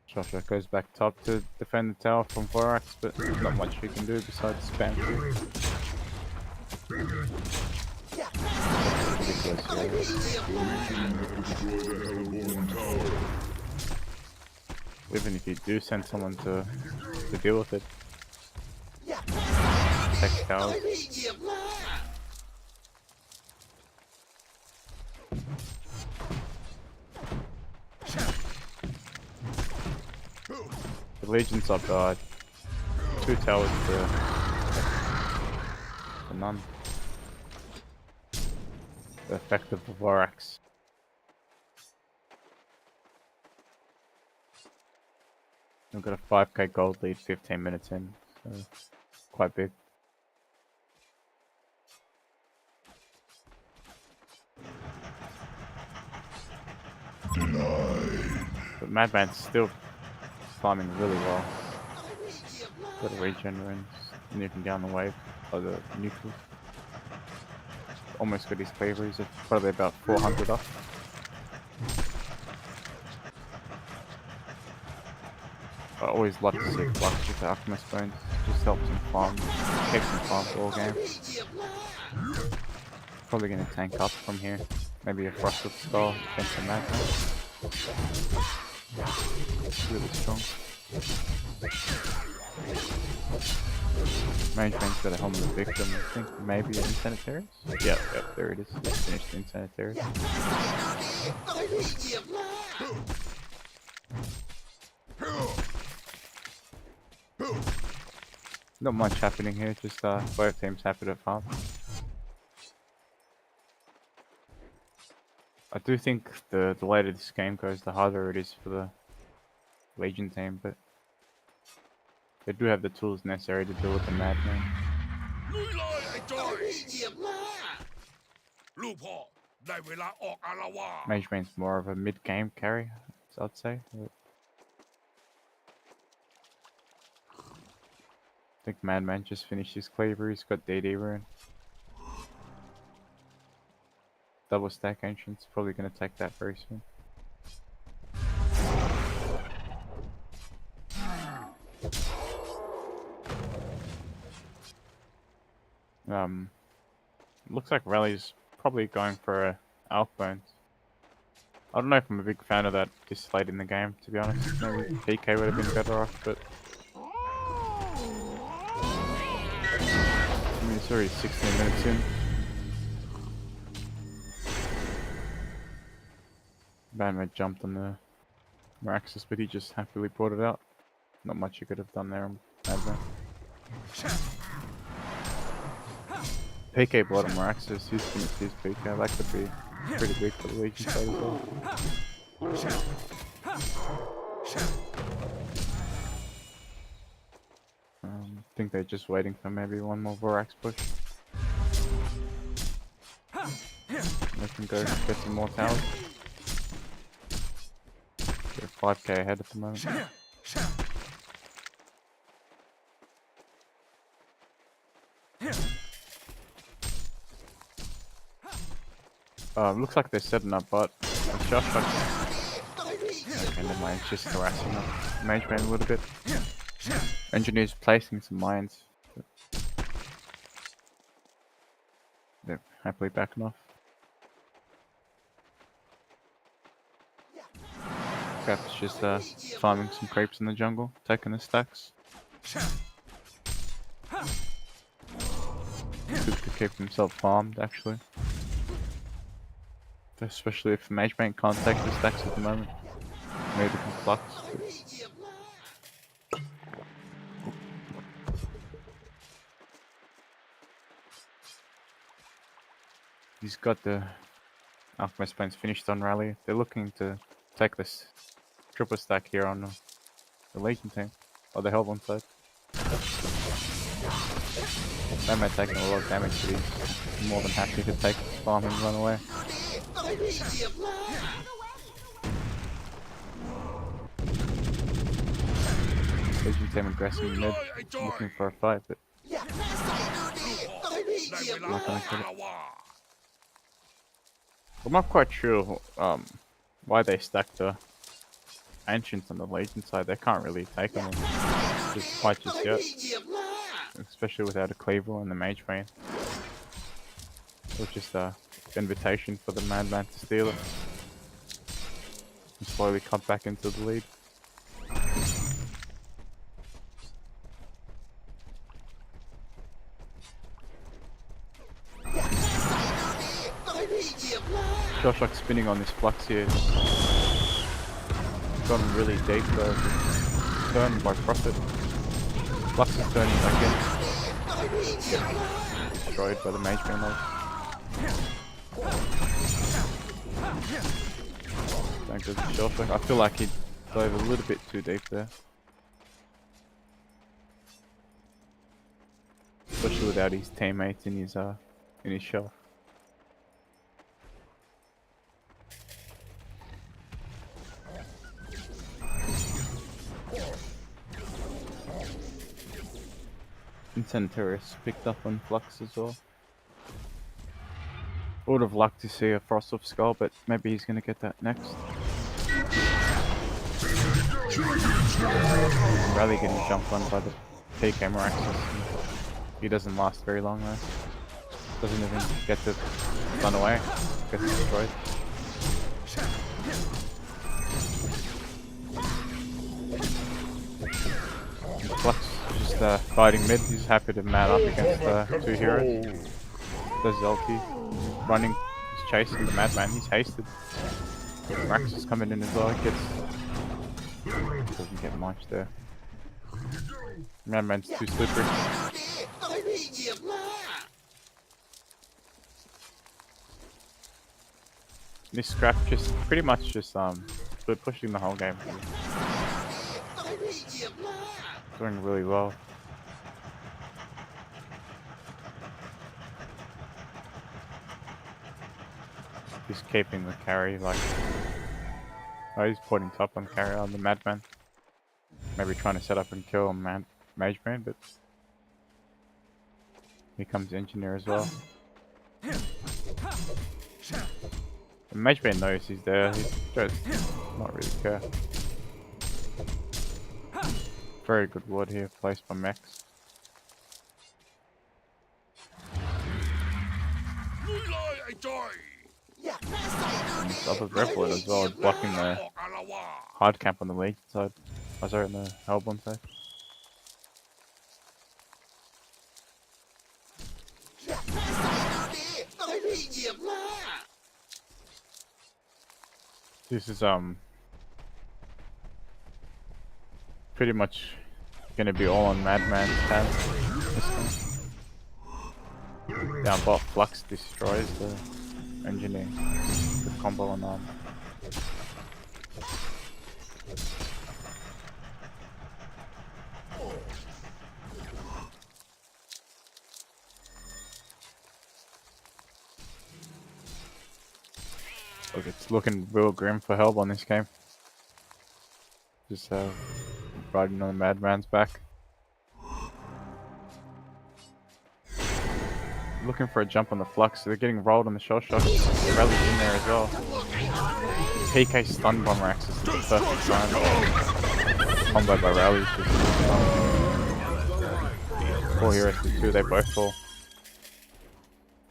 Shell Shock goes back top to defend the tower from Thorax, but not much he can do besides spam Q. Even if you do send someone to deal with it, protect towers. The Legion's up 2 towers to none. The effect of the Thorax. We've got a 5k gold lead 15 minutes in, so quite big. Denied. But Madman's still farming really well. Got a regen runes, nuking down the wave, or the neutrals. Almost got his cleaver, he's probably about 400 up. I always love to see Flux with the Alchemist Bones, just helps him farm, keeps him farm all game. Probably gonna tank up from here, maybe a Frosted Skull against the Madman. really strong. Management's got a helmet of victim, I think maybe in Sanitarius? Yep, there it is. It's finished in Sanitarius. Not much happening here, just both teams happy to farm. I do think the later this game goes, the harder it is for the Legion team, but they do have the tools necessary to deal with the Madman. Mageman's more of a mid-game carry, I'd say. I think Madman just finished his cleaver, he's got DD rune. Double stack entrance, probably going to take that very soon. Looks like Rally's probably going for a Alk Bones. I don't know if I'm a big fan of that this late in the game, to be honest. Maybe PK would have been better off, but I mean, it's already 16 minutes in. Bandmate jumped on the Meraxis, but he just happily brought it out. Not much you could have done there on Bandmate. PK blood on Meraxis, he's finished his PK. That could be pretty big for the Legion side as well. I think they're just waiting for maybe one more Vorax push. They can go get some more towers. They're 5k ahead at the moment. Looks like they're setting up, but okay, never mind, it's just harassing them. Mageman a little bit. Engineers placing some mines. They're happily backing off. Cap's just farming some creeps in the jungle, taking the stacks. Good to keep himself farmed, actually. Especially if Mageman can't take the stacks at the moment. Maybe they can flux. He's got the Alchemist Plains finished on Rally. They're looking to take this triple stack here on the Legion team. Or the Hellborn side. They may take a lot of damage, but he's more than happy to take this farm and run away. Legion team aggressive mid, looking for a fight, but not gonna get it. I'm not quite sure why they stacked the Ancients on the Legion side. They can't really take them just quite just yet, especially without a cleaver on the Mage Vein. It was just an invitation for the Madman to steal it and slowly cut back into the lead. Josh like spinning on this flux here. Gone really deep though. Turned by profit. Flux is turning back in. Destroyed by the Mage Beam load. Don't go to Josh like. I feel like he dove a little bit too deep there. Especially without his teammates in his shelf. Centurious picked up on Flux as well. Would have liked to see a Frost of Skull, but maybe he's gonna get that next. Rally getting jumped on by the PK Meraxis. He doesn't last very long though. Doesn't even get to run away. Gets destroyed. fighting mid. He's happy to man up against two heroes. There's Zelky running. He's chasing the madman. He's hasted. Rax is coming in as well. Doesn't get much there. Madman's too slippery. This scrap just pretty much just we're pushing the whole game. Doing really well. He's keeping the carry like. Oh, he's pointing top on carry on the madman. Maybe trying to set up and kill mage man, but here comes engineer as well. The mage man knows he's there. He just not really care. Very good ward here, placed by Max. And this other red ward as well, blocking the hard camp on the league side. Oh, sorry, on the Hellborn side. This is pretty much gonna be all on Madman's tab. Down bot Flux destroys the engineer. Good combo on Look, it's looking real grim for Helb on this game. Just riding on the madman's back. Looking for a jump on the Flux. They're getting rolled on the shell shock. Rally's in there as well. PK stun bomber access is the perfect time. Combo by Rally. Four heroes to two, they both fall.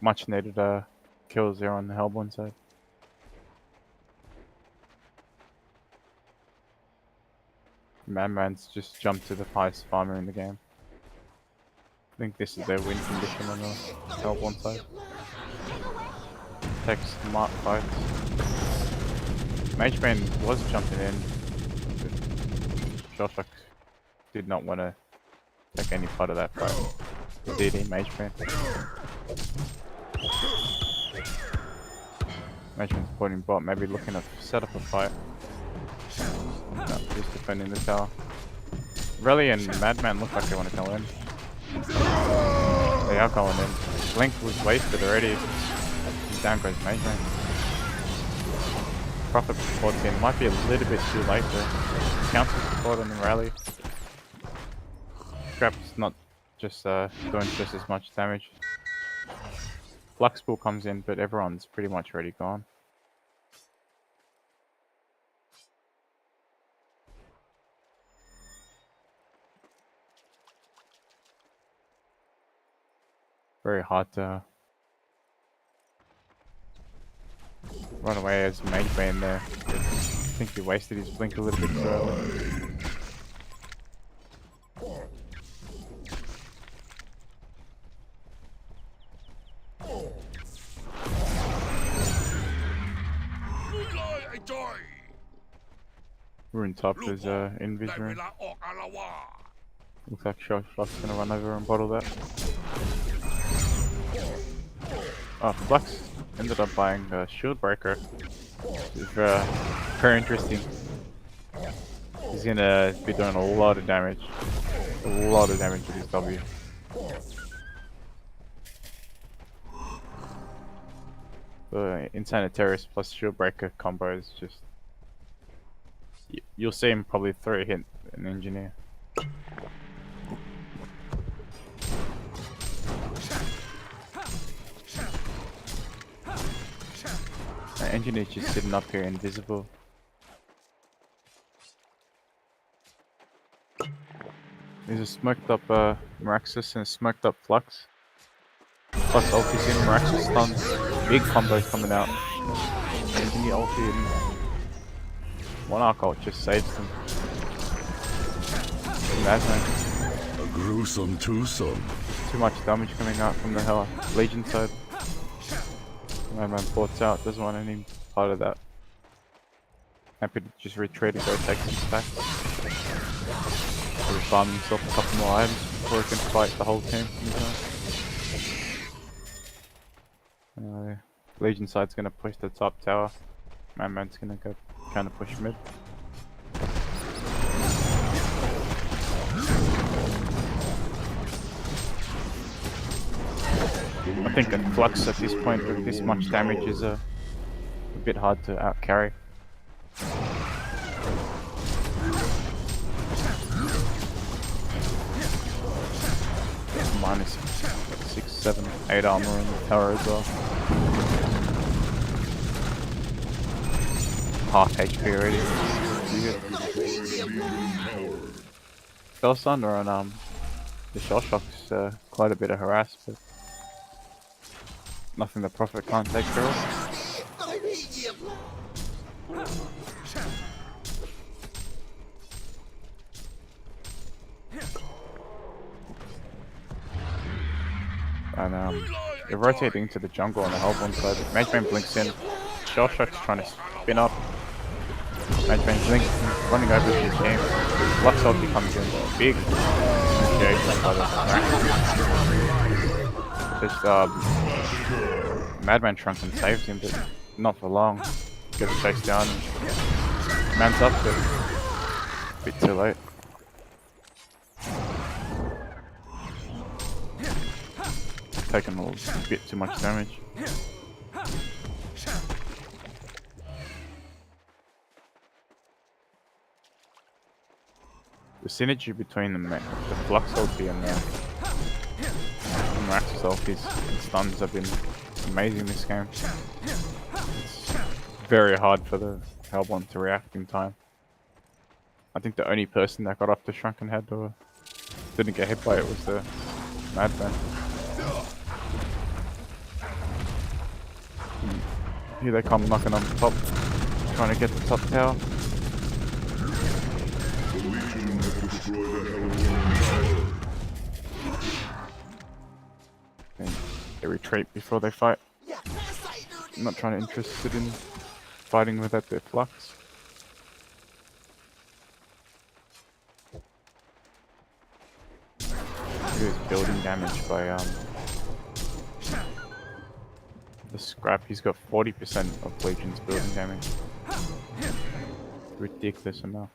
Much needed kills there on the Hellborn side. Madman's just jumped to the highest farmer in the game. I think this is their win condition on the Hellborn side. Takes smart fights. Mageman was jumping in. Shoshak did not want to take any part of that fight. DD Mageman. Mageman's pointing bot, maybe looking to set up a fight. No, just defending the tower. Rally and Madman look like they want to go in. They are going in. Blink was wasted already. Down goes Mageman. Prophet 14 might be a little bit too late there. Council support on the rally. Scrap's not just doing just as much damage. Flux pool comes in, but everyone's pretty much already gone. Very hard to run away as Mage Bane there. I think he wasted his blink a little bit too early. Rune top is Invis rune. Looks like Shot's gonna run over and bottle that. Oh, Flux ended up buying a shield breaker. It's very interesting. He's gonna be doing a lot of damage. A lot of damage with his W. The Insane Terrorist plus shield breaker combo is just... You'll see him probably throw a hit an engineer. Engineer's just sitting up here invisible. There's a smoked up Meraxis and a smoked up Flux. Plus ulti's in, Meraxis stuns. Big combos coming out. Engineer ulti and one arc ult just saves them. Madman. gruesome twosome. Too much damage coming out from the hell Legion side. Madman ports out, doesn't want any part of that. Happy to just retreat and go take some stacks. Maybe farm himself a couple more items before he can fight the whole team. Legion side's gonna push the top tower. Madman's gonna go kind of push mid. I think a Flux at this point with this much damage is a bit hard to out carry. Minus 6, 7, 8 armor in the tower as well. Half HP already. Spell Thunder on the Shell Shock's quite a bit of harass, but nothing the Prophet can't take care of. And they're rotating to the jungle on the Hellborn side. Magebane blinks in. Shell Shock's trying to spin up. Magebane blinks, running over to his game. Flux ulti comes in. Big initiation by the Just Madman Trunk and saves him, but not for long. Gets chased down. Man's up, but a bit too late. Taking a bit too much damage. The synergy between the Flux ulti and the Rax's ultis and stuns have been amazing this game. It's very hard for the Hellborn to react in time. I think the only person that got off the Shrunken Head or didn't get hit by it was the Madman. Here they come knocking on the top, trying to get the top tower. And they retreat before they fight. I'm not trying to interested in fighting without their Flux. Here's building damage by the scrap. He's got 40% of Legion's building damage. Ridiculous enough.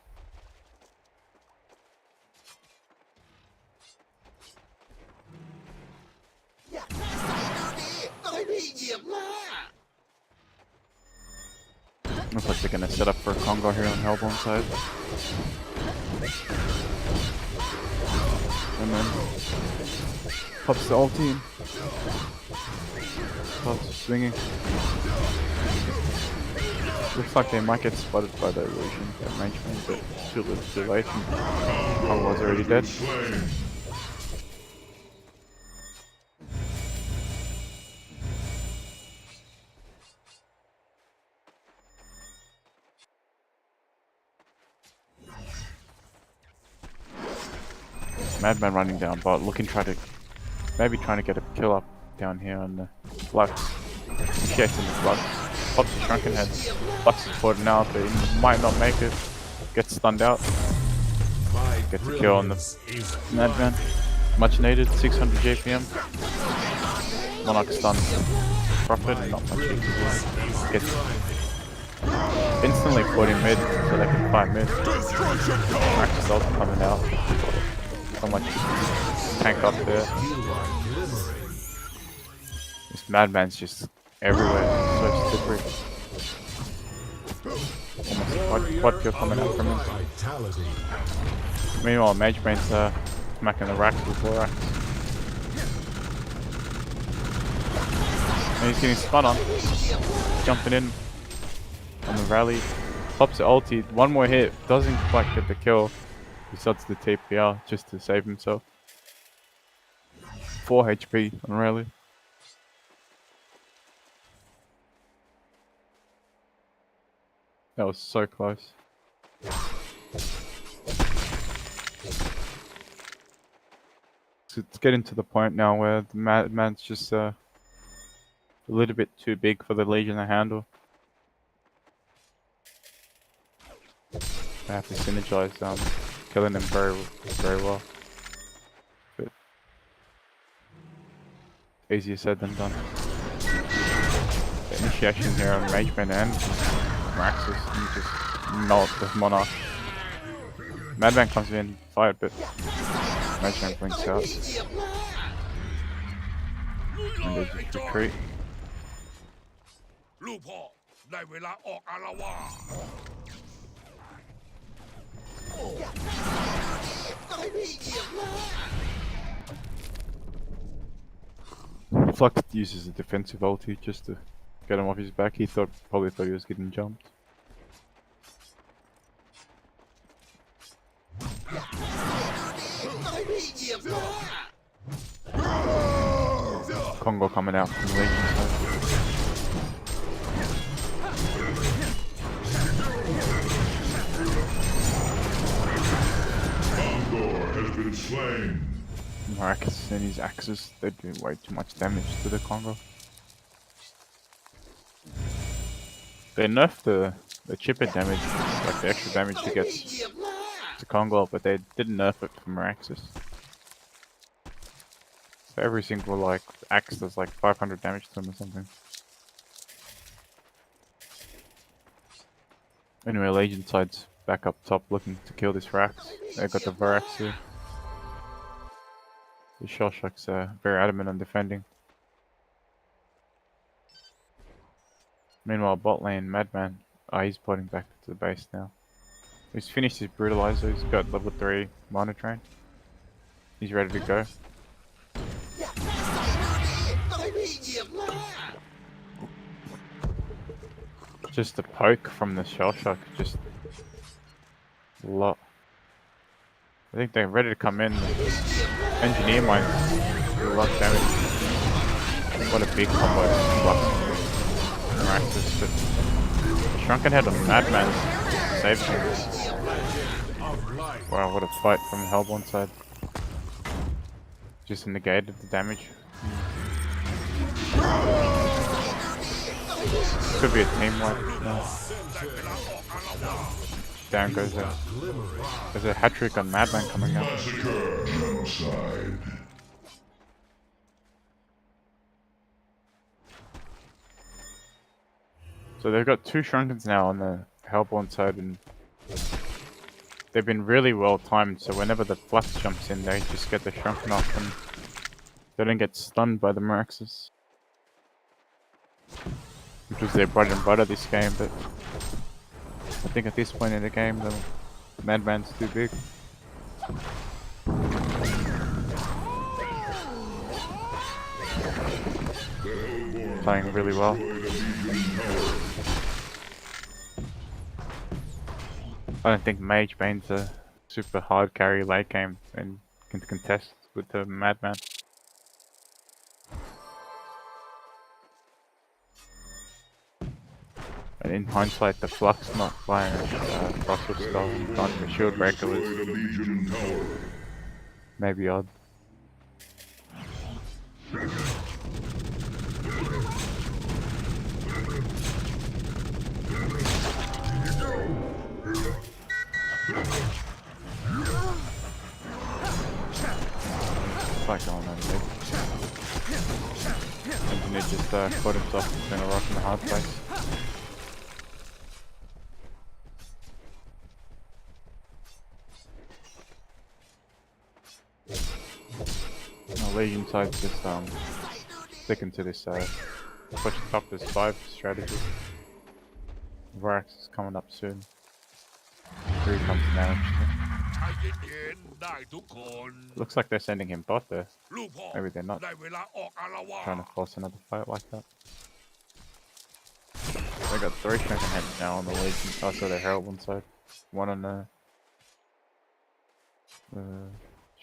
Looks like they're gonna set up for a Congo here on Hellborn side. And then pops the ulti in. Pops swinging. Looks like they might get spotted by the illusion arrangement, but too little too late. Congo's already dead. Madman running down bot, maybe trying to get a kill up down here on the Flux. Initiating the Flux. Pops the Shrunken Head. Flux is porting out, but he might not make it. Gets stunned out. Gets a kill on the Madman. Much needed, 600 JPM. Monarch stuns Prophet, not much HP. Gets instantly put in mid so they can fight mid. Rax ult coming out. So much tank up there. This Madman's just everywhere, so slippery. Almost a quad kill coming out from him. Meanwhile, Magebane's smacking the Rax with Borax. And he's getting spun on. Jumping in on the rally. Pops the ulti, one more hit, doesn't quite get the kill. He starts the TPR just to save himself. 4 HP on rally. That was so close. It's getting to the point now where the Madman's just a little bit too big for the Legion to handle. I have to synergize killing them very well. But easier said than done. The initiation here on Mageman and Maxis, and just null the Monarch. Madman comes in, fired, but Mageman blinks out. And they just retreat. ลูกพ่อได้เวลาออกอาละวาด Flux uses a defensive ulti just to get him off his back. He probably thought he was getting jumped. Congo coming out from the Legion side. Has been slain. Maracus and his axes, they do way too much damage to the Congo. They nerfed the chipper damage, like the extra damage he gets to Congo, but they didn't nerf it for Maraxis. So every single like axe does like 500 damage to him or something. Anyway, Legion side's back up top looking to kill this Rax. They got the Varax here. The Shellshock's very adamant on defending. Meanwhile, bot lane, Madman, he's pointing back to the base now. He's finished his Brutalizer, he's got level 3 Mana Train. He's ready to go. Just a poke from the Shellshock, just a lot. I think they're ready to come in. Engineer mine do a lot of damage. What a big combo from Maraxis, but the Shrunken Head of Madman saved him. Wow, what a fight from the Hellborn side. Just negated the damage. Could be a team wipe. No. Down goes there. There's a hat trick on Madman coming up. So they've got 2 Shrunkens now on the Hellborn side, and they've been really well timed, so whenever the Flux jumps in, they just get the Shrunken off and they don't get stunned by the Maraxis. Which was their bread and butter this game, but I think at this point in the game, the Madman's too big. Playing really well. I don't think Mage Bane's a super hard carry late game and can contest with the Madman. And in hindsight, the Flux not playing Frostwood Skull and going for Shield Breaker was maybe odd. Fight going on mid. Engineer just caught himself between a rock and a hard place. Legion side's just sticking to this push top this 5 strategy. Varax is coming up soon. Here he comes now. Looks like they're sending him bot there. Maybe they're not trying to force another fight like that. They got 3 Shrunken Heads now on the Legion. Also the Herald one side. One on the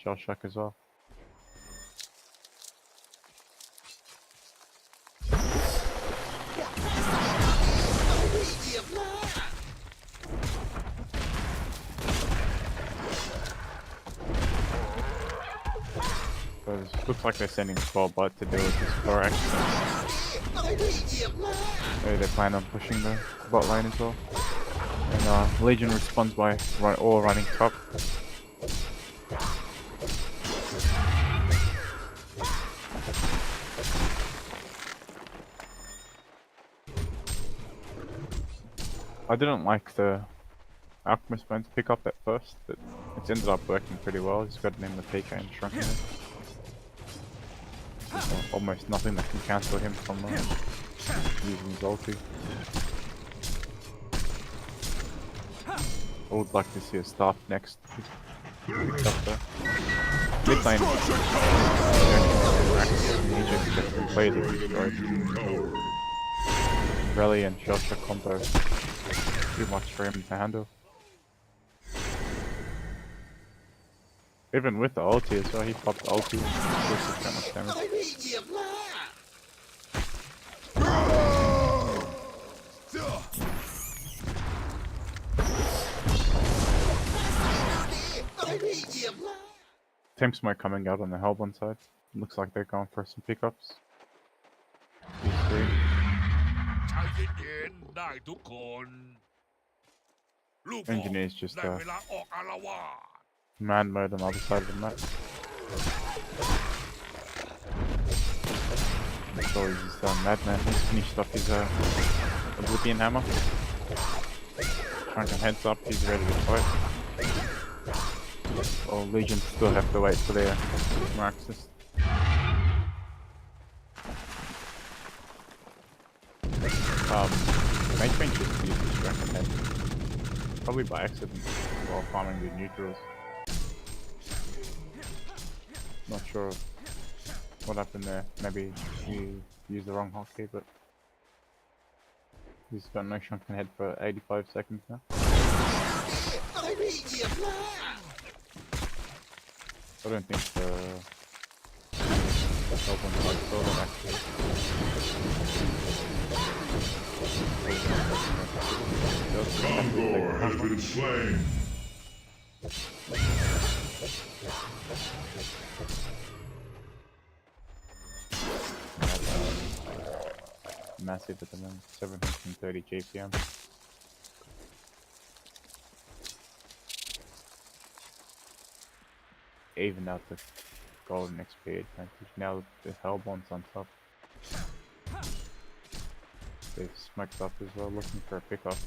Shellshock as well. Looks like they're sending 12 bot to deal with this Thorax. Maybe they plan on pushing the bot lane as well. And Legion responds by all running top. I didn't like the Alchemist plan to pick up at first, but it's ended up working pretty well. He's got an in the PK and shrunken it. Almost nothing that can cancel him from using his ulti. I would like to see a staff next. Mid lane. He just gets completely destroyed. Rally and Shosha combo. Too much for him to handle. Even with the ulti as well, he popped the ulti and still took that much damage. Team smoke coming out on the Hellborn side. Looks like they're going for some pickups. Three. ใจเย็นๆได้ทุกคนลูกพ่อ Engineer's just ได้เวลาออกอารวาส man mode on the other side of the map. So he's madman. He's finished off his Oblivion hammer. Shrunken heads up. He's ready to fight. Well, Legion still have to wait for their Maraxus. Mage Range just used his Shrunken head. Probably by accident while farming the neutrals. Not sure what happened there. Maybe he used the wrong hotkey, but he's got no Shrunken head for 85 seconds now. I don't think the Hellborn side saw that actually. Gondor has been slain. Massive at the moment, 730 GPM. Even out the golden XP advantage. Now the Hellborn's on top. They've smoked up as well, looking for a pickup.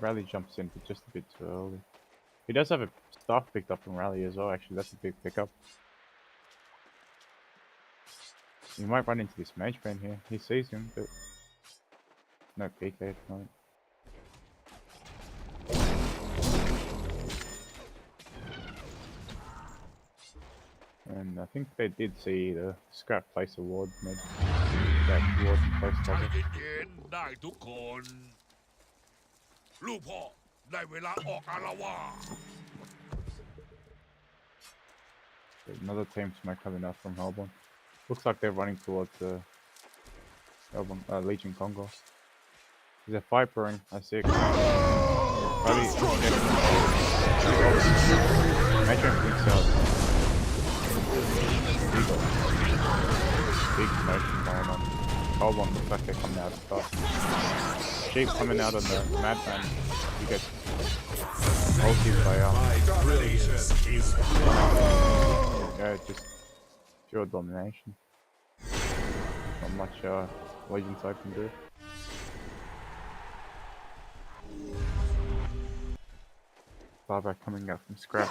Rally jumps in, but just a bit too early. He does have a staff picked up from Rally as well, actually. That's a big pickup. You might run into this mage man here. He sees him, but no PK at the moment. And I think they did see the scrap place award mid. That award in close ใจ cover. เย็นๆได้ทุกคนลูกพ่อได้เวลาออกอารวาส There's another team smoke coming out from Hellborn. Looks like they're running towards the Legion Congo. There's a fight brewing. I see it. Major thinks out. Big motion going on. Hellborn looks like they're coming out of stuff. Sheep coming out on the madman. You get ulti by yeah, just pure domination. Not much Legion side can do. Barbara coming out from scrap.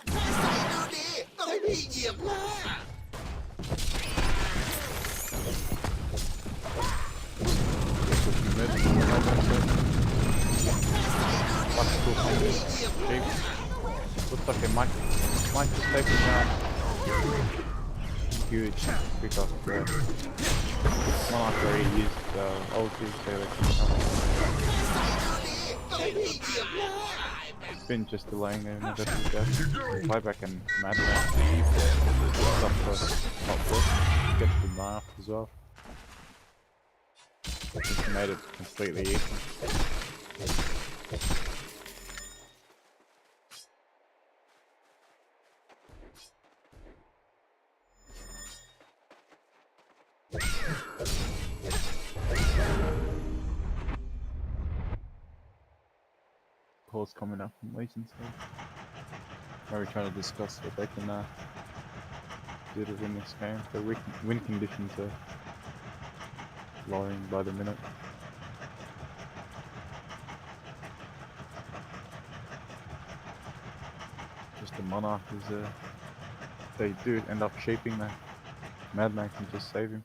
Looks like they might just take him down. Huge pick off there. Monarch already used ulti, so they can come. It's been just delaying their investment death. Flyback and Madman. Stuff for top foot. Gets the knife as well. Just made it completely easy. calls coming up from Legion side. Maybe trying to discuss what they can do to win this game. The win conditions are lowering by the minute. Just the Monarch is they do end up shaping that. Madman can just save him.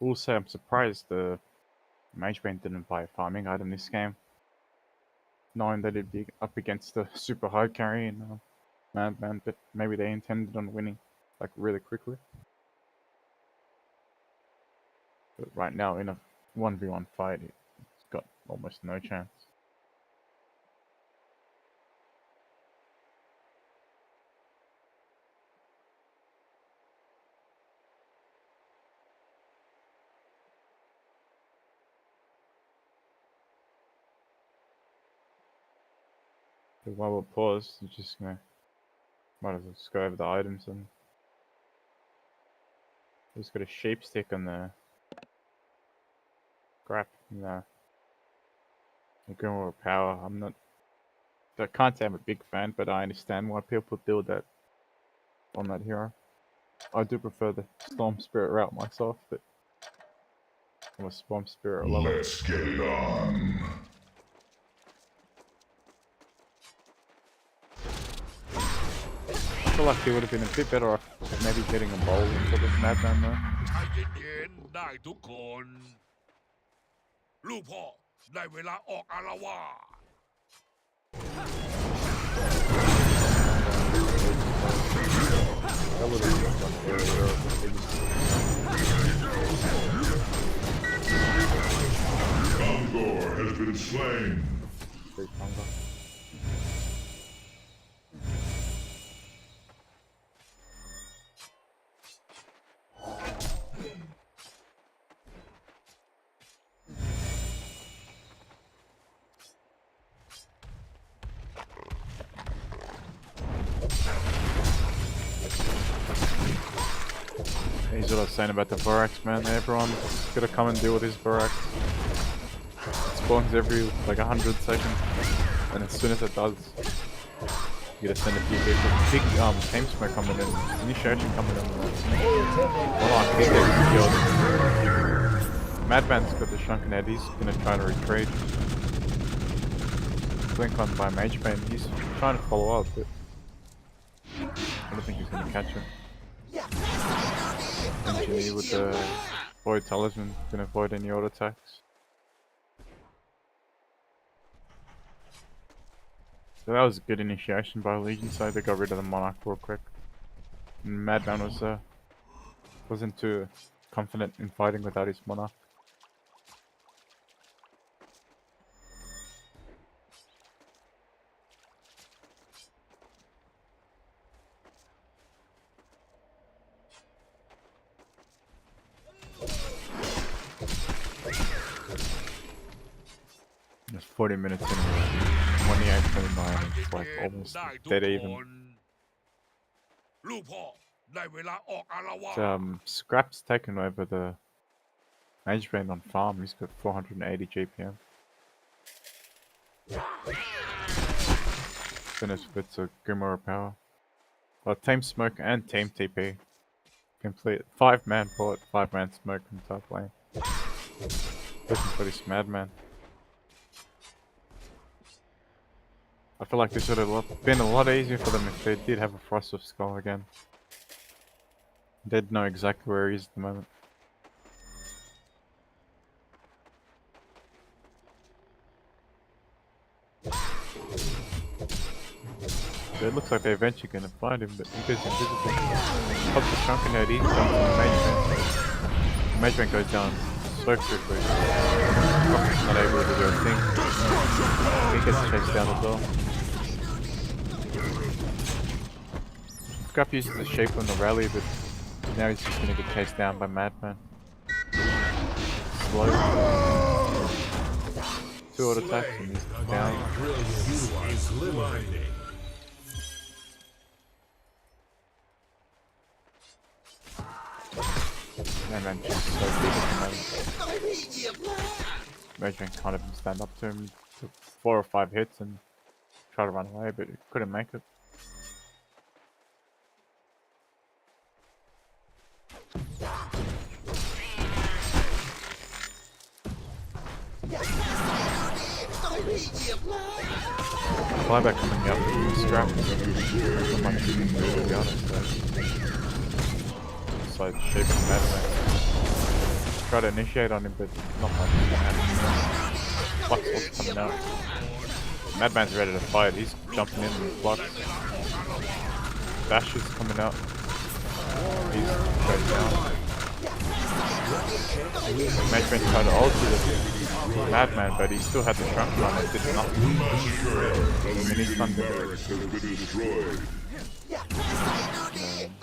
Also, I'm surprised the Mage Bane didn't buy a farming item this game, knowing that it'd be up against the super hard carry and Madman, but maybe they intended on winning like really quickly. But right now, in a 1v1 fight, it's got almost no chance. So while we're paused, we're just gonna might as well just go over the items and just got a shape stick on the scrap and the Grimwell power. I can't say I'm a big fan, but I understand why people build that on that hero. I do prefer the Storm Spirit route myself, but I'm a Storm Spirit lover. Let's get it on. I feel like he would have been a bit better off maybe getting a bowl into this Madman though. ใจเย็นๆได้ทุกคน ลูกพ่อได้เวลาออกอารวาส That would have been like very Gondor has been slain. big hunger. Here's what I was saying about the Vorax, man. Everyone's gotta come and deal with his Vorax. It spawns every like 100 seconds, and as soon as it does, you gotta send a few people. Big team smoke coming in, initiation coming in. Oh, he's getting killed. Madman's got the shrunken head. He's gonna try to retreat. Blink on by Mage Bane. He's trying to follow up, but I don't think he's gonna catch him. Engineer with the Void Talisman, gonna avoid any auto attacks. So that was a good initiation by Legion side. They got rid of the Monarch real quick. And Madman wasn't too confident in fighting without his Monarch. It's 40 minutes in, 28:29. It's like almost ได้ทุก dead ค even. น ลูกพ่อได้เวลาออกอารวาส Scrap's taken over the Mage Bane on farm. He's got 480 GPM. Finished bits of Grimoire power. Team Smoke and Team TP. Complete 5-man port, 5-man smoke from top lane. Looking for this Madman. I feel like this would have been a lot easier for them if they did have a Frost of Skull again. They'd know exactly where he is at the moment. So it looks like they're eventually going to find him, but he goes invisible. Pops the shrunken head, he jumps on the Mage Bane. The Mage Bane goes down so quickly. He's not able to do a thing. He gets chased down as well. Scrap uses the shape on the rally, but now he's just going to get chased down by Madman. Slow. 2 auto attacks and he's down. And then just so big at the moment. Measuring can't even stand up to him. Took 4 or 5 hits and tried to run away, but he couldn't make it. Buyback coming up from the scrap. Not much you can do, to be honest. It's like shaping Madman. Try to initiate on him, but not much is gonna happen. Flux was coming out. Madman's ready to fight. He's jumping in with Flux. Bash is coming out. He's straight down. Madman tried to ulti the Madman, but he still had the shrunk on it, did nothing. And he stunned him.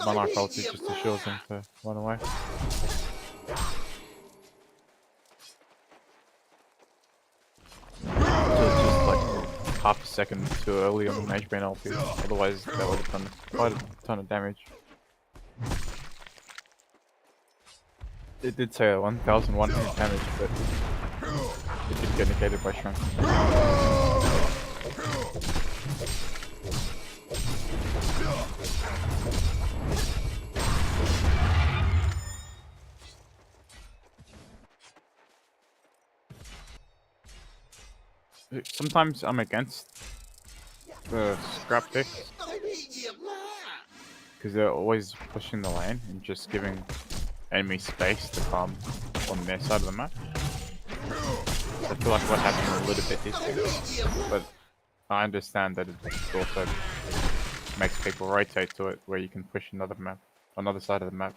Monarch ulti just assures him to run away. Just like half a second too early on the Mage Brain ulti, otherwise that would have done quite a ton of damage. It did say 1,100 damage, but it did get negated by Shrunk. Sometimes I'm against the scrap picks because they're always pushing the lane and just giving enemy space to come on their side of the map. I feel like what happened a little bit this year, but I understand that it also makes people rotate to it where you can push another side of the map.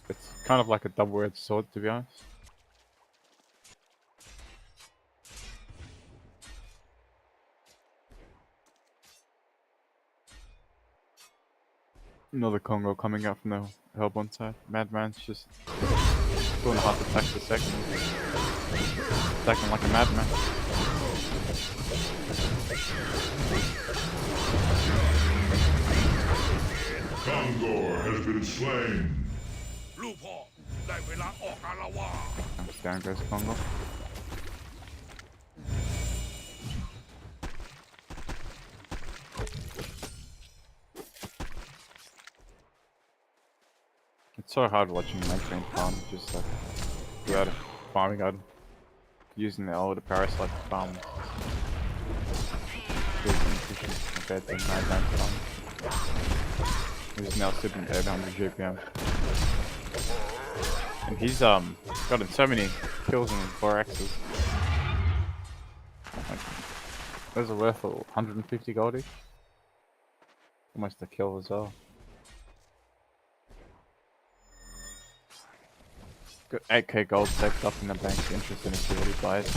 It's kind of like a double-edged sword, to be honest. Another Congo coming out from the Hellborn side. Madman's just 2.5 attacks per second. Attacking like a madman. Congo has been slain. Down goes Congo. It's so hard watching Mage Brain farm, just like without a farming item. Using the older parasite to farm. Compared to Madman farm. He's now sitting at 800 GPM. And he's gotten so many kills in 4 axes. Like, those are worth 150 gold each. Almost a kill as well. Got 8k gold saved up in the bank, interested to see what he buys.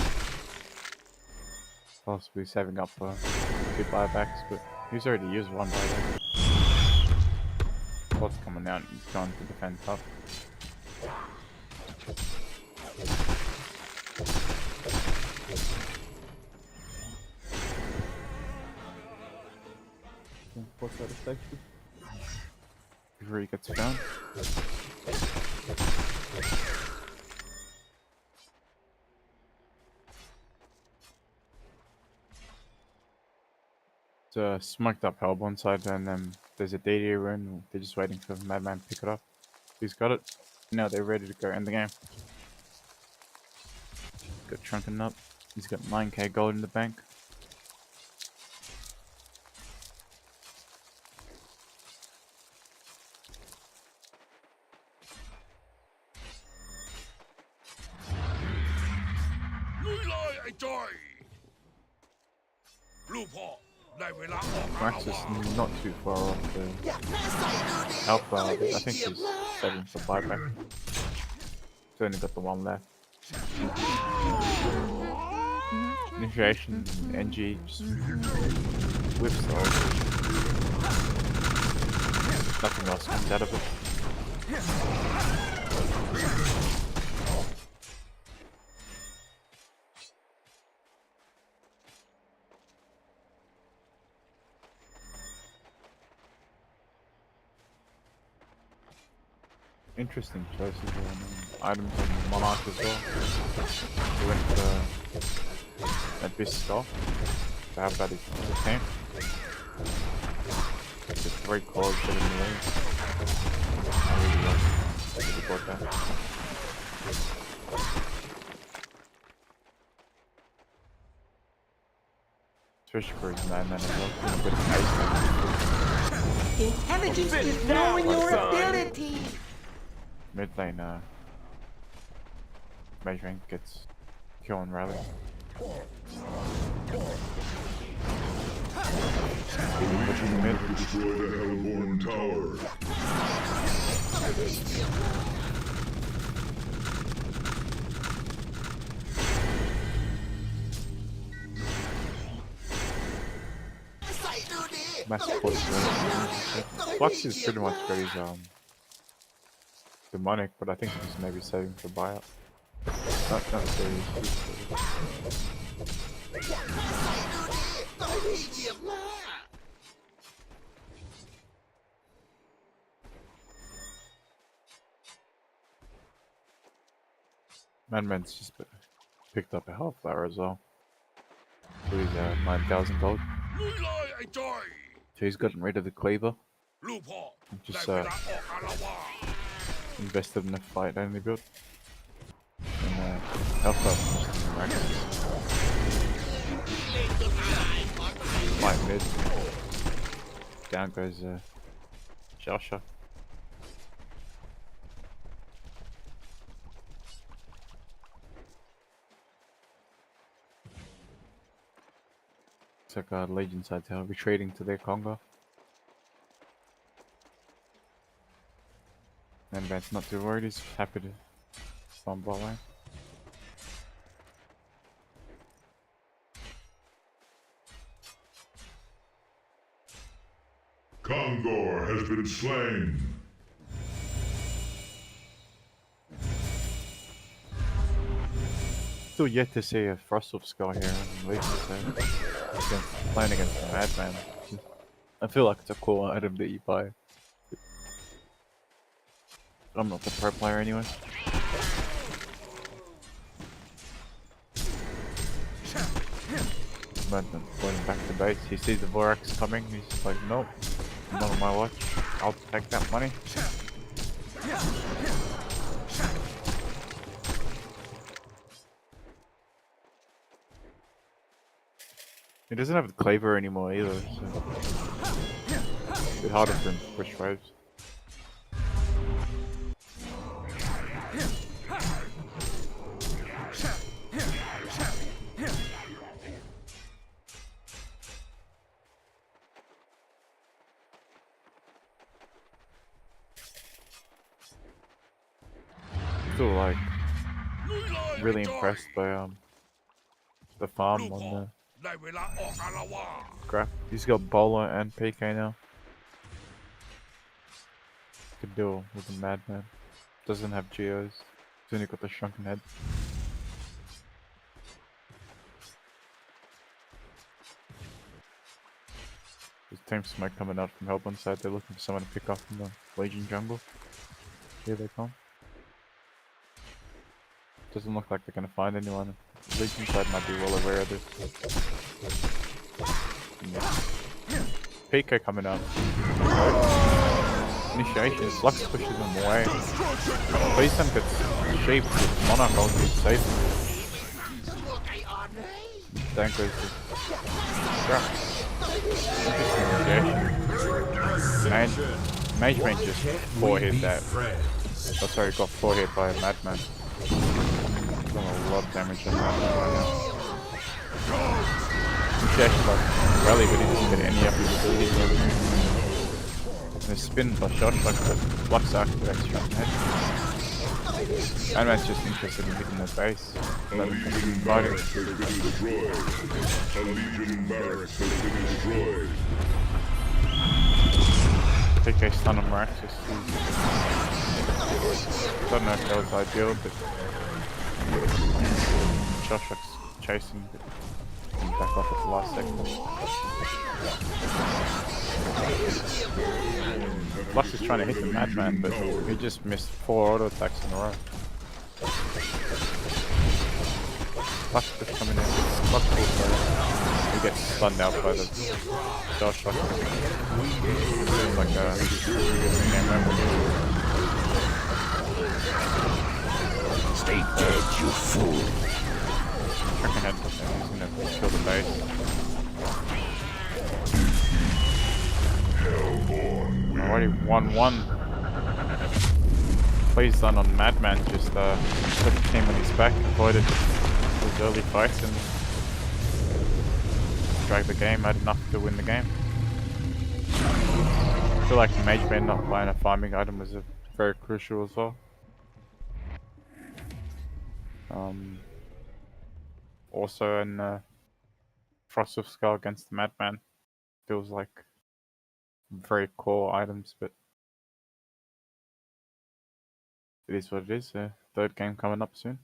Possibly saving up for 2 buybacks, but he's already used 1 buyback. What's coming out and he's going to defend top. What's that effect? Before he gets found. It's a smoked up Hellborn side, and then there's a DD rune. They're just waiting for Madman to pick it up. He's got it. Now they're ready to go end the game. Got Shrunken up. He's got 9k gold in the bank. Max is not too far off the Alpha. I think he's saving for buyback. He's only got the 1 left. Initiation, NG, just whips the ult. Nothing else comes out of it. interesting choices there. Items on Monarch as well. We went for Abyss Skull to have that as the team. Just 3 claws that in the way. I really bought that. Especially for his man as well. A bit of haste. Intelligence is knowing your ability. Mid lane, Mage rank gets kill and rally. Mid. Destroy the Hellborn Tower. Massive push. Flux is pretty much got his demonic, but I think he's maybe saving for buyout. Not serious. Madman's just picked up a Hellflower as well. So he's 9,000 gold. So he's gotten rid of the cleaver. Just invested in the fight only build. And Hellflower just fight mid. Down goes Joshua. Looks like Legion sides are retreating to their Congo. And Vance not too worried, he's happy to farm ball lane. Kongor has been slain. Still yet to see a Frostwolf Skull here in Legion side. Playing against the Madman. I feel like it's a cool item that you buy. I'm not the pro player anyway. Madman going back to base. He sees the Vorax coming. He's like, nope, not on my watch. I'll take that money. He doesn't have the Claver anymore either, so it's a bit harder for him to push waves. Still like really impressed by the farm on the graph. He's got bowler and PK now. Could deal with the Madman. Doesn't have geos. He's only got the shrunken head. There's team smoke coming out from Hellborn side. They're looking for someone to pick up from the Legion jungle. Here they come. Doesn't look like they're gonna find anyone. Legion side might be well aware of this. Yeah. PK coming up. Initiation. Flux pushes them away. Please don't get sheep with Monarch ulti safe. Don't go to Crap. Interesting initiation. Mage Man just 4 hit that. Oh sorry, got 4 hit by a Madman. Done a lot of damage on that right now. Initiation like rally, but he doesn't get any of his abilities really. And the spin by shot like the Flux Arc with extra head. And man's just interested in hitting the base. Let him continue fighting. A Legion barracks has been destroyed. PK stun on Miraxis. Don't know if that was ideal, but Shoshok's chasing. And back off at the last second. Flux is trying to hit the Madman, but he just missed 4 auto attacks in a row. Flux just coming in. Flux full throw. He gets stunned out by the shell shot. Seems like a game over here. Stay dead, you fool. Tracking ahead with him. He's gonna kill the base. Already 1-1. Plays done on Madman, just put the team on his back, avoided those early fights and dragged the game, had enough to win the game. I feel like Mage Bane not buying a farming item was very crucial as well. Also in Frost of Skull against the Madman feels like very core items, but it is what it is. Third game coming up soon.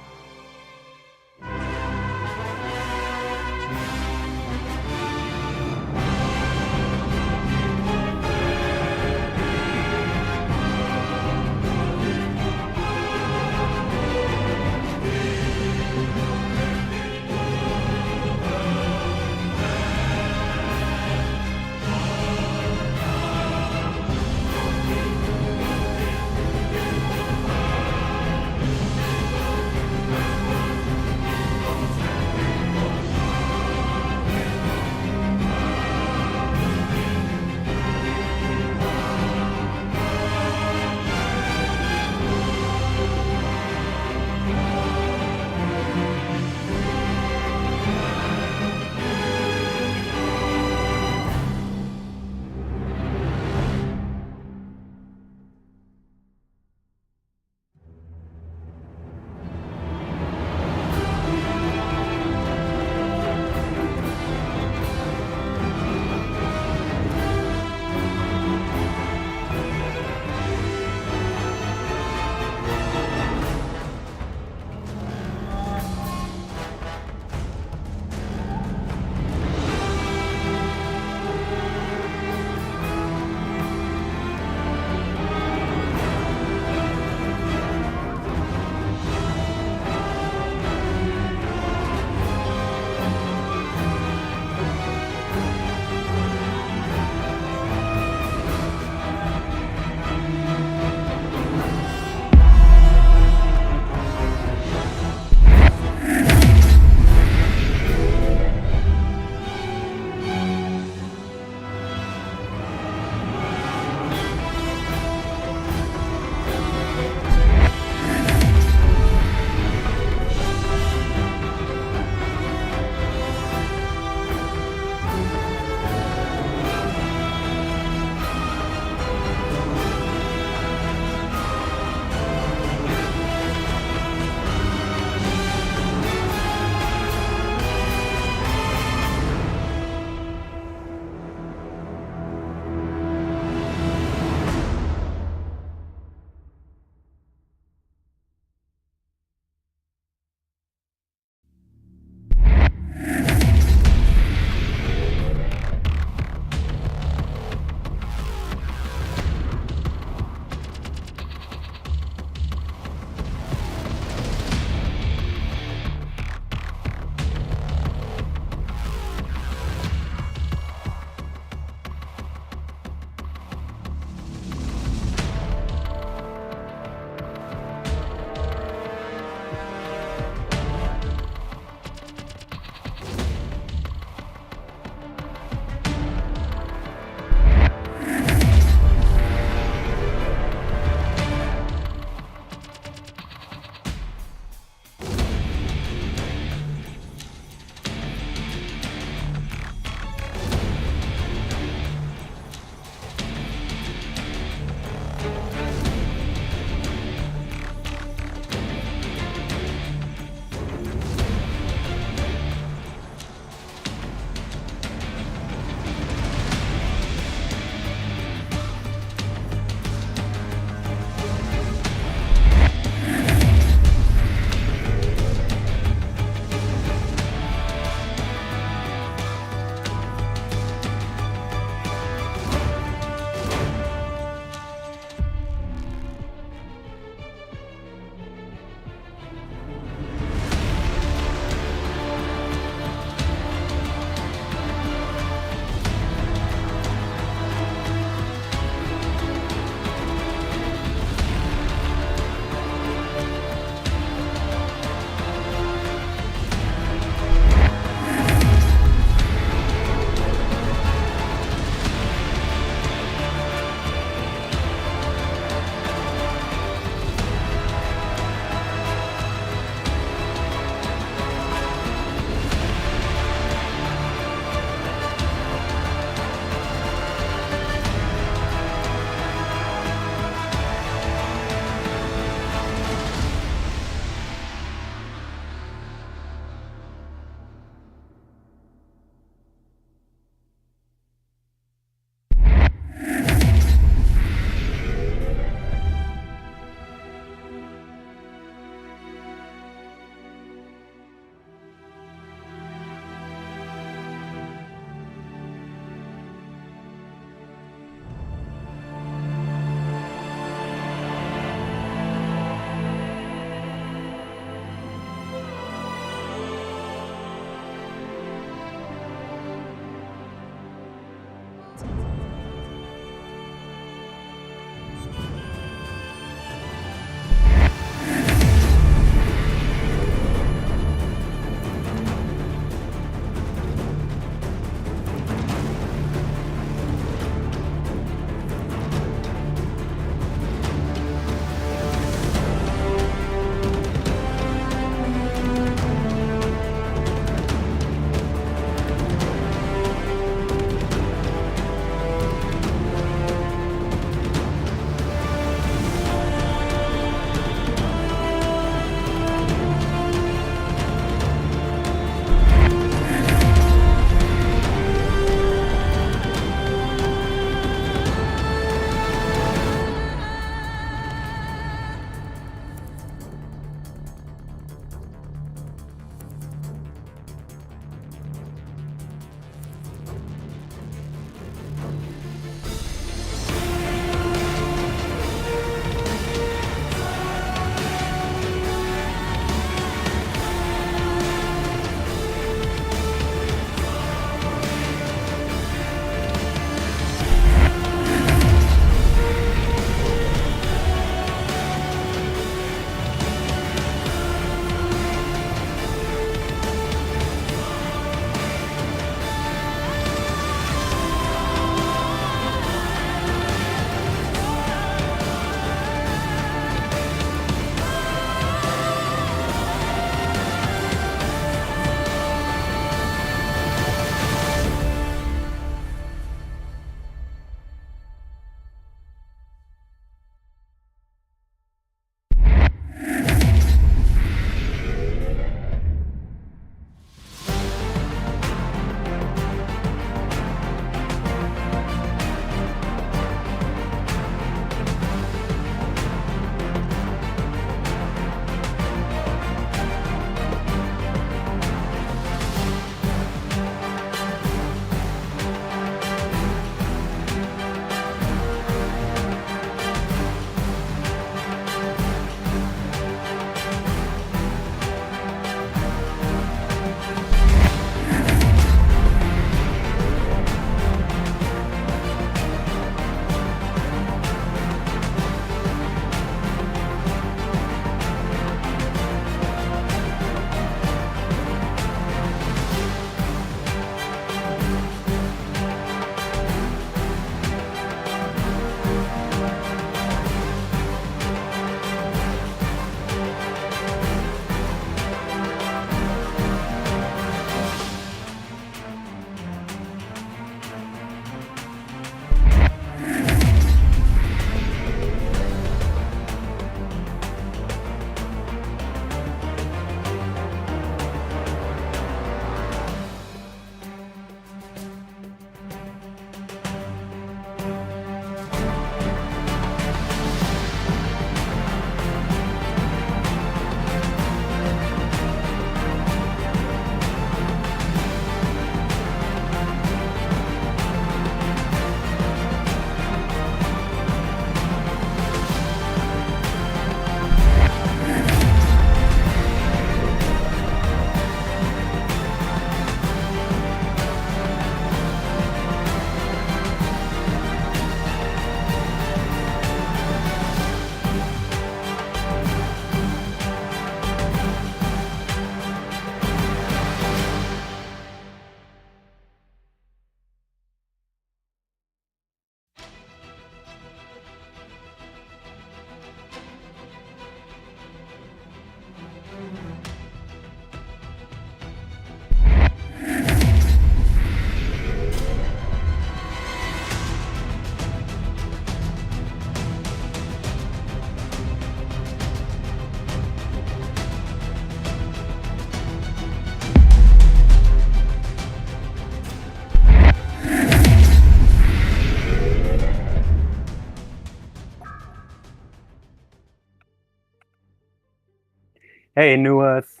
Hey, Newerth.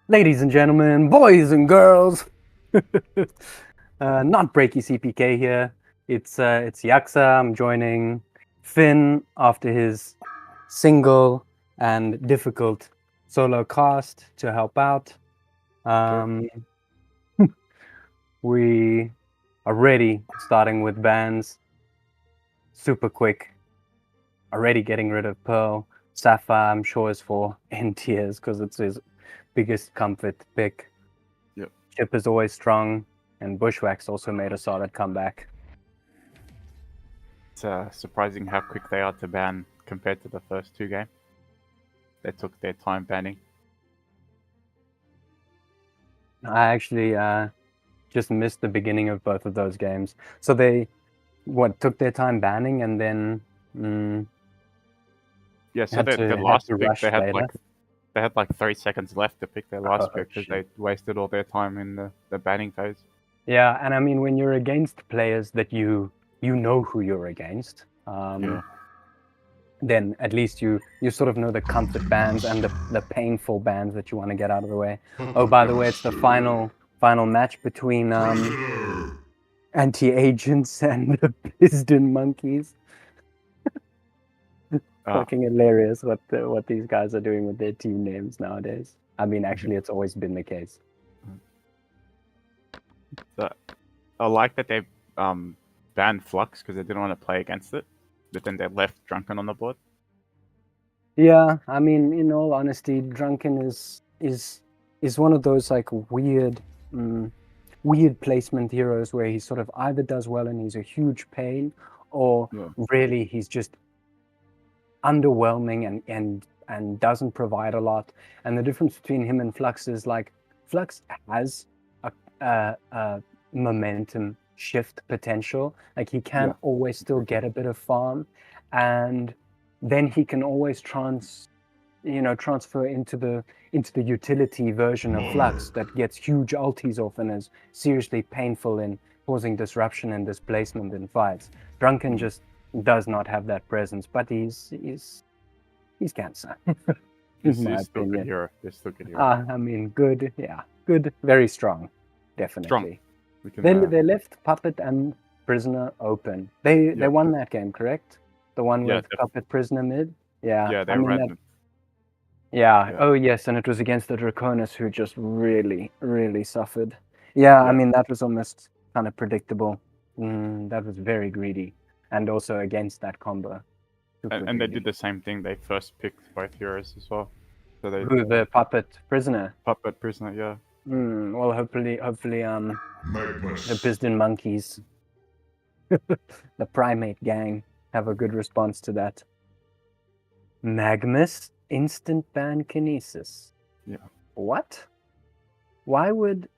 Ladies and gentlemen, boys and girls. Not Breaky CPK here. It's Yaksa. I'm joining Finn after his single and difficult solo cast to help out. We are ready, starting with bans. Super quick. Already getting rid of Pearl. Sapphire, I'm sure, is for N tiers because it's his biggest comfort pick. Yep. Chip is always strong, and Bushwhack's also made a solid comeback. It's surprising how quick they are to ban compared to the first two games. They took their time banning. I actually just missed the beginning of both of those games. So they took their time banning and then Yeah, so had the to last pick rush they had later. they had like 3 seconds left to pick their last Oh, pick because shit. they wasted all their time in the banning phase. Yeah, and I mean when you're against players that you know who you're against, Yeah. then at least you sort of know the comfort bands and the painful bands that you want to get out of the way. Oh, by the way, it's the final match between anti-agents and the piston monkeys. Fucking hilarious what these guys are doing with their team names nowadays. I mean, actually, it's always been the case. So, I like that they banned Flux because they didn't want to play against it, but then they left Drunken on the board. Yeah, I mean, in all honesty, Drunken is one of those like weird placement heroes where he sort of either does well and he's a huge pain, or really he's just underwhelming and doesn't provide a lot. And the difference between him and Flux is like Flux has a momentum shift potential. Like he can always still get a bit of farm, and then he can always transfer into the utility version of Flux that gets huge ultis off and is seriously painful in causing disruption and displacement in fights. Drunken just does not have that presence, but he's cancer. He's my still good opinion. hero. He's still good hero. I mean, good, yeah, good, very strong, definitely. Strong. We can, They left Puppet and Prisoner open. They won that game, correct? The one with Puppet Prisoner mid. Yeah. Yeah, they I mean, ran them. Yeah. Oh, yes, and it was against the Draconis who just really, really suffered. Yeah, I mean, that was almost kind of predictable. That was very greedy, and also against that combo. And they did the same thing. They first picked both heroes as well. So they the Puppet Prisoner. Puppet Prisoner, yeah. Well, hopefully, the Piston Monkeys, the Primate Gang, have a good response to that. Magmus instant ban Kinesis. Yeah. What? Why would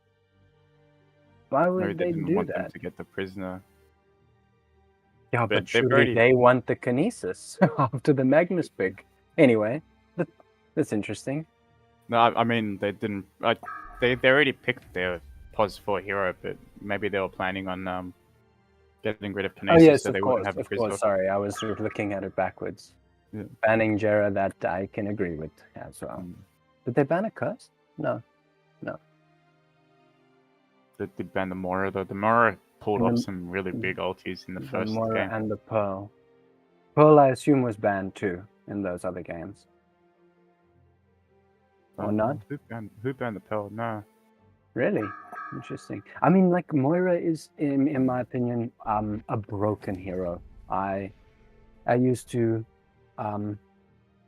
Maybe they didn't do want that? them to get the prisoner. Yeah, but they've surely they want the Kinesis after the Magnus pick. Anyway, that's interesting. No, I mean they didn't. They already picked their POS 4 hero, but maybe they were planning on getting rid of Kinesis, Oh yes, so they wouldn't have a of course. prisoner. Sorry, I was sort of looking at it backwards. Yeah. Banning Jera, that I can agree with as well. Did they ban a curse? No. They did ban the Mora though. The Mora pulled off some really big ultis in the first Mora game. and the Pearl. Pearl, I assume, was banned too in those other games. Or not? Who banned the Pearl? No. Really? Interesting. I mean, like, Moira is, in my opinion, a broken hero. I used to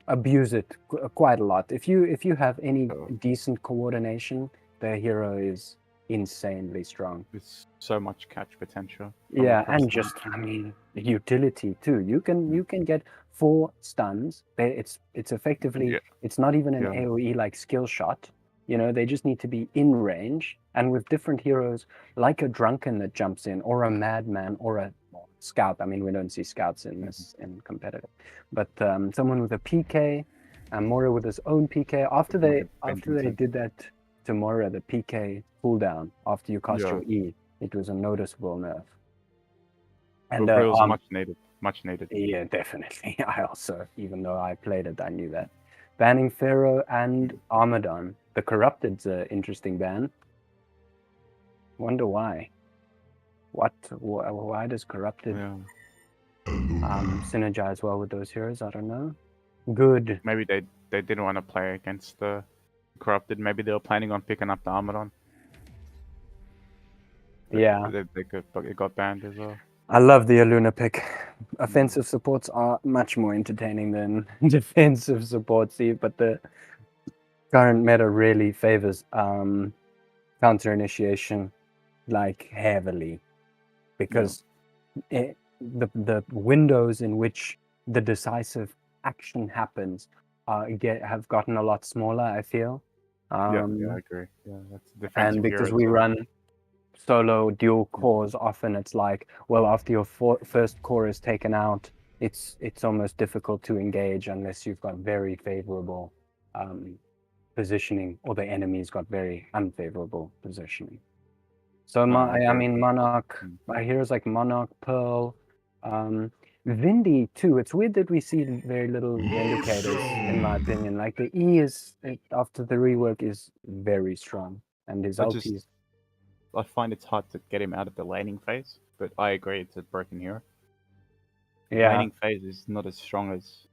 abuse it quite a lot. If you have any decent coordination, the hero is insanely strong. It's so much catch potential. Yeah, and just, I mean, utility too. You can get 4 stuns. It's effectively, it's not even an AoE like skill shot. You know, they just need to be in range, and with different heroes like a Drunken that jumps in, or a Madman, or a Scout. I mean, we don't see Scouts in this in competitive, but someone with a PK, and Mora with his own PK. After they did that to Mora, the PK cooldown after you cast your E, it was a noticeable nerf. And it was much needed. Yeah, definitely. I also, even though I played it, I knew that. banning Pharaoh and Armadon. The Corrupted's an interesting ban. Wonder why. Why does Corrupted synergize well with those heroes? I don't know. Good. Maybe they didn't want to play against the Corrupted. Maybe they were planning on picking up the Armadon. Yeah. But it got banned as well. I love the Aluna pick. Offensive supports are much more entertaining than defensive supports, but the current meta really favors counter initiation like heavily, because the windows in which the decisive action happens have gotten a lot smaller, I feel. I agree. Yeah, that's and because we run solo dual cores, often it's like, well, after your first core is taken out, it's almost difficult to engage unless you've got very favorable positioning, or the enemy's got very unfavorable positioning. So I mean, Monarch, my heroes like Monarch, Pearl, Vindy too. It's weird that we see very little Vindicators, in my opinion. Like the E is, after the rework, is very strong, and his ulti. I find it's hard to get him out of the laning phase, but I agree it's a broken hero. Yeah. Laning phase is not as strong as.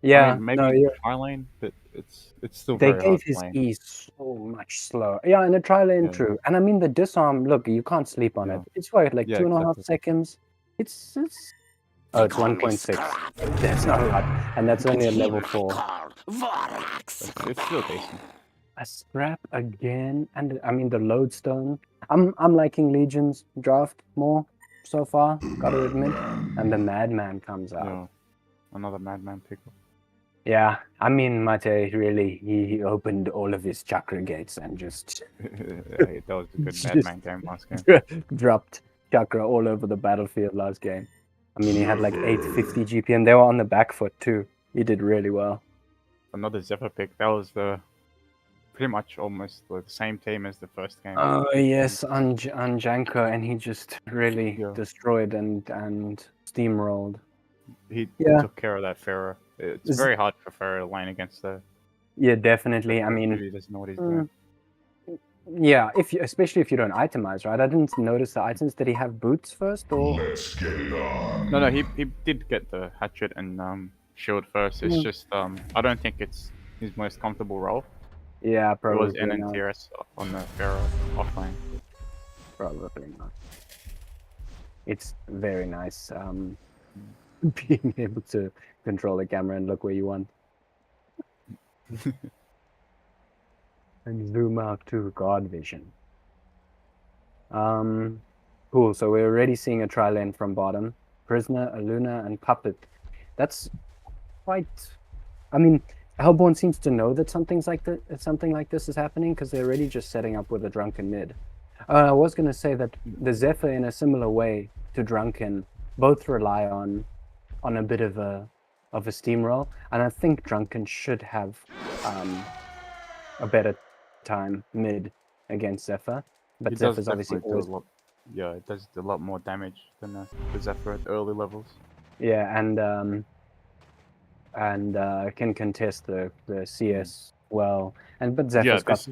Yeah, I mean, maybe tri-lane, but it's still they very hard gave his to lane. E so much slower. Yeah, in a tri-lane, true. And I mean, the disarm, look, you can't sleep on it. It's what, like 2.5 seconds? It's oh, it's 1.6. That's not a lot. And that's only at level 4. It's still decent. A scrap again, and I mean the lodestone. I'm liking Legion's draft more so far, gotta admit. And the Madman comes out. Yeah, another Madman pickle. Yeah, I mean Mate really he opened all of his chakra gates and just that was a good Madman game last game. Dropped chakra all over the battlefield last game. I mean he had like 850 GP, and they were on the back foot too. He did really well. Another Zephyr pick. That was pretty much almost the same team as the first game. Oh yes, on Janko, and he just really destroyed and steamrolled. He took care of that Pharaoh. It's very hard for Pharaoh to lane against the. Yeah, definitely. I mean, he doesn't know what he's doing. Yeah, especially if you don't itemize, right? I didn't notice the items. Did he have boots first, or? Let's get it on. No, he did get the hatchet and shield first. It's just I don't think it's his most comfortable role. Yeah, probably. It was N and TRS on the Pharaoh offlane. Probably not. It's very nice being able to control the camera and look where you want. And zoom out to God vision. Cool, so we're already seeing a tri-lane from bottom. Prisoner, Aluna, and Puppet. That's quite... I mean, Hellborn seems to know that something like this is happening, because they're already just setting up with a Drunken mid. I was going to say that the Zephyr, in a similar way to Drunken, both rely on a bit of a steamroll, and I think Drunken should have a better time mid against Zephyr, but it Zephyr's obviously always... it does a lot more damage than the Zephyr at early levels. Yeah, and can contest the CS well, but Zephyr's got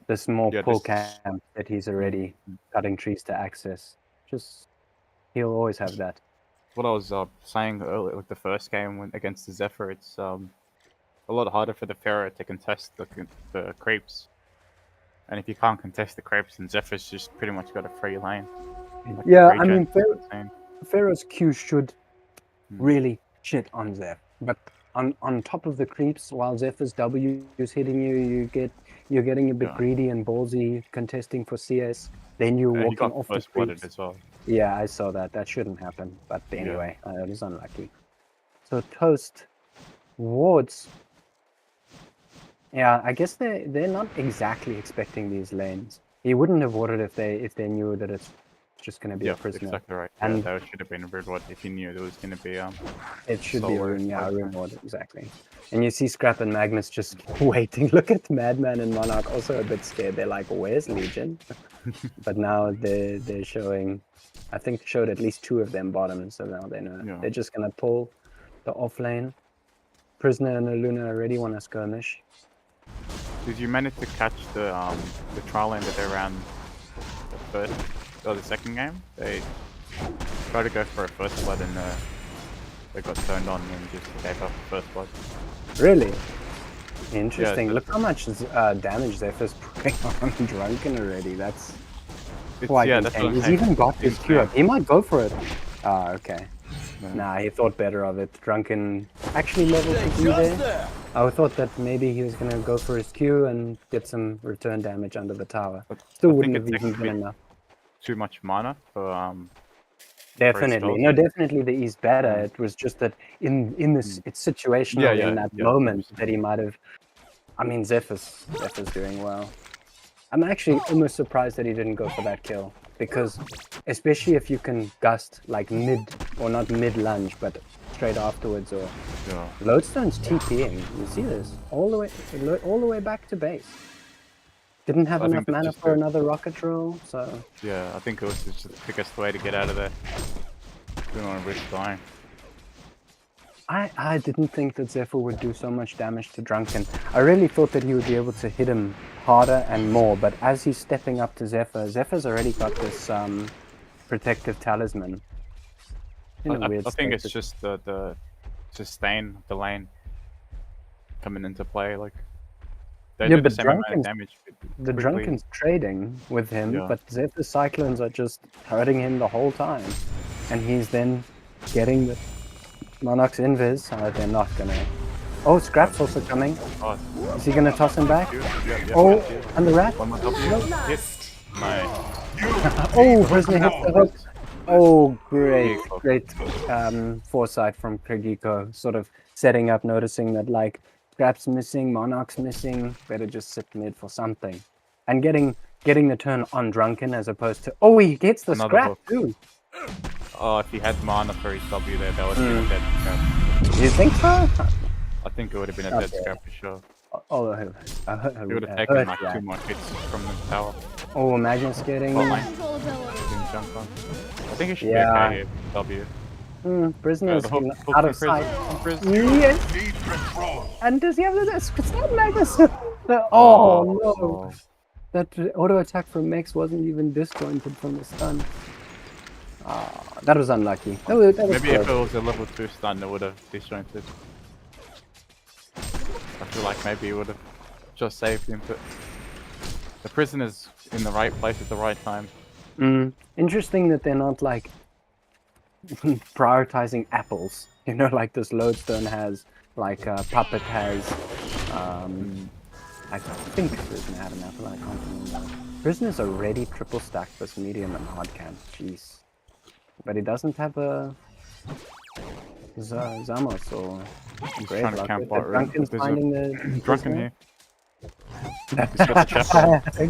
this small pull camp that he's already cutting trees to access. Just he'll always have that. What I was saying earlier with the first game against the Zephyr, it's a lot harder for the Pharaoh to contest the creeps. And if you can't contest the creeps, then Zephyr's just pretty much got a free lane. Like yeah, I mean, Pharaoh's Q should really shit on Zeph. But on top of the creeps, while Zephyr's W is hitting you, you're getting a bit greedy and ballsy contesting for CS. Then you're walking off the creeps. As well. Yeah, I saw that. That shouldn't happen. But anyway, it was unlucky. So Toast wards. Yeah, I guess they're not exactly expecting these lanes. He wouldn't have warded if they knew that it's just going to be a prisoner. Exactly right. And that should have been a reward if he knew there was going to be it should be a reward, exactly. And you see Scrap and Magnus just waiting. Look at Madman and Monarch, also a bit scared. They're like, "Where's Legion?" But now they're showing. I think showed at least 2 of them bottom, so now they know. Yeah. They're just gonna pull the off lane. Prisoner and Luna already want to skirmish. Did you manage to catch the trial lane that they ran the first or the second game? They tried to go for a first blood and they got turned on and just gave up the first blood. Really? Interesting. Yeah, Look how much damage Zephyr's putting on Drunken already. That's It's, quite yeah, that's insane. what I'm He's saying. even got his Q up. He might go for it. Ah, okay. Yeah. Nah, he thought better of it. Drunken actually leveled to be there. I thought that maybe he was going to go for his Q and get some return damage under the tower. But Still I wouldn't think have it even takes been a bit enough. too much mana for Definitely. spells. No, definitely the E's better. It was just that in this, it's situational in that moment that he might have. I mean, Zephyr's doing well. I'm actually almost surprised that he didn't go for that kill. Because, especially if you can gust like mid, or not mid lunge, but straight afterwards, or Lodestone's TPing. You see this all the way back to base. Didn't have enough mana for another rocket roll, so. Yeah, I think it was just the quickest way to get out of there. Didn't want to risk dying. I didn't think that Zephyr would do so much damage to Drunken. I really thought that he would be able to hit him harder and more, but as he's stepping up to Zephyr, Zephyr's already got this protective talisman. I think it's just the sustain of the lane coming into play. Like they do the same amount of damage. The Drunken's trading with him, but Zephyr's Cyclones are just hurting him the whole time, and he's then getting the Monarch's invis. They're not gonna. Oh, Scrap's also coming. Oh. Is he gonna toss him back? Oh, and the rat. Yes. Nice. Oh, Prisoner hits the hook. Oh, great foresight from Kregiko. Sort of setting up, noticing that like Scrap's missing, Monarch's missing. Better just sit mid for something, and getting the turn on Drunken as opposed to. Oh, he gets the Scrap too. Oh, if he had mana for his W there, that would have been a dead scrap. You think so? I think it would have been a dead scrap for sure. Oh, he would have taken like 2 more hits from the tower. Oh, Magnus getting... I think he should be okay here with W. Prisoner's out of sight. Yes! And does he have the stun, Magnus? Oh, no! That auto attack from Mex wasn't even disjointed from the stun. That was unlucky. That was Maybe good. if it was a level 2 stun, it would have disjointed. I feel like maybe it would have just saved him, but the Prisoner's in the right place at the right time. Interesting that they're not like prioritizing apples. You know, like this Lodestone has, like Puppet has. I think Prisoner had an apple. I can't remember. Prisoner's already triple stacked this medium and hard camp. Jeez. But he doesn't have a Zamos or Grave trying to Lock. camp Drunken's finding the Drunken here.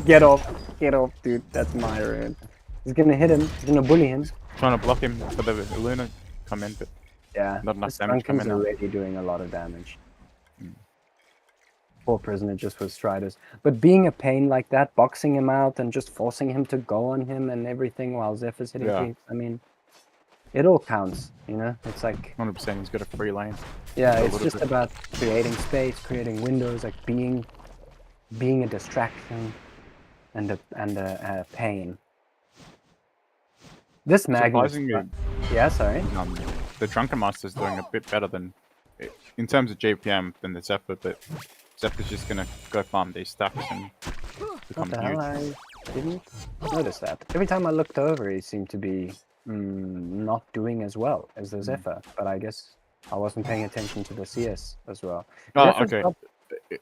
Get off, dude. That's my rune. He's gonna hit him. He's gonna bully him. Trying to block him for the Luna come in, but not enough damage coming in. Drunken's already doing a lot of damage. Poor Prisoner just with Striders. But being a pain like that, boxing him out and just forcing him to go on him and everything while Zephyr's hitting creeps, I mean, it all counts, you know? It's like... 100% he's got a free lane. Yeah, it's just about creating space, creating windows, like being a distraction and a pain. This Magnus... Yeah, sorry? The Drunken Master's doing a bit better than... In terms of JPM than the Zephyr, but... Zephyr's just gonna go farm these stacks and become What the huge. hell? I didn't notice that. Every time I looked over, he seemed to be not doing as well as the Zephyr, but I guess I wasn't paying attention to the CS as well. Oh, Zephyr's okay.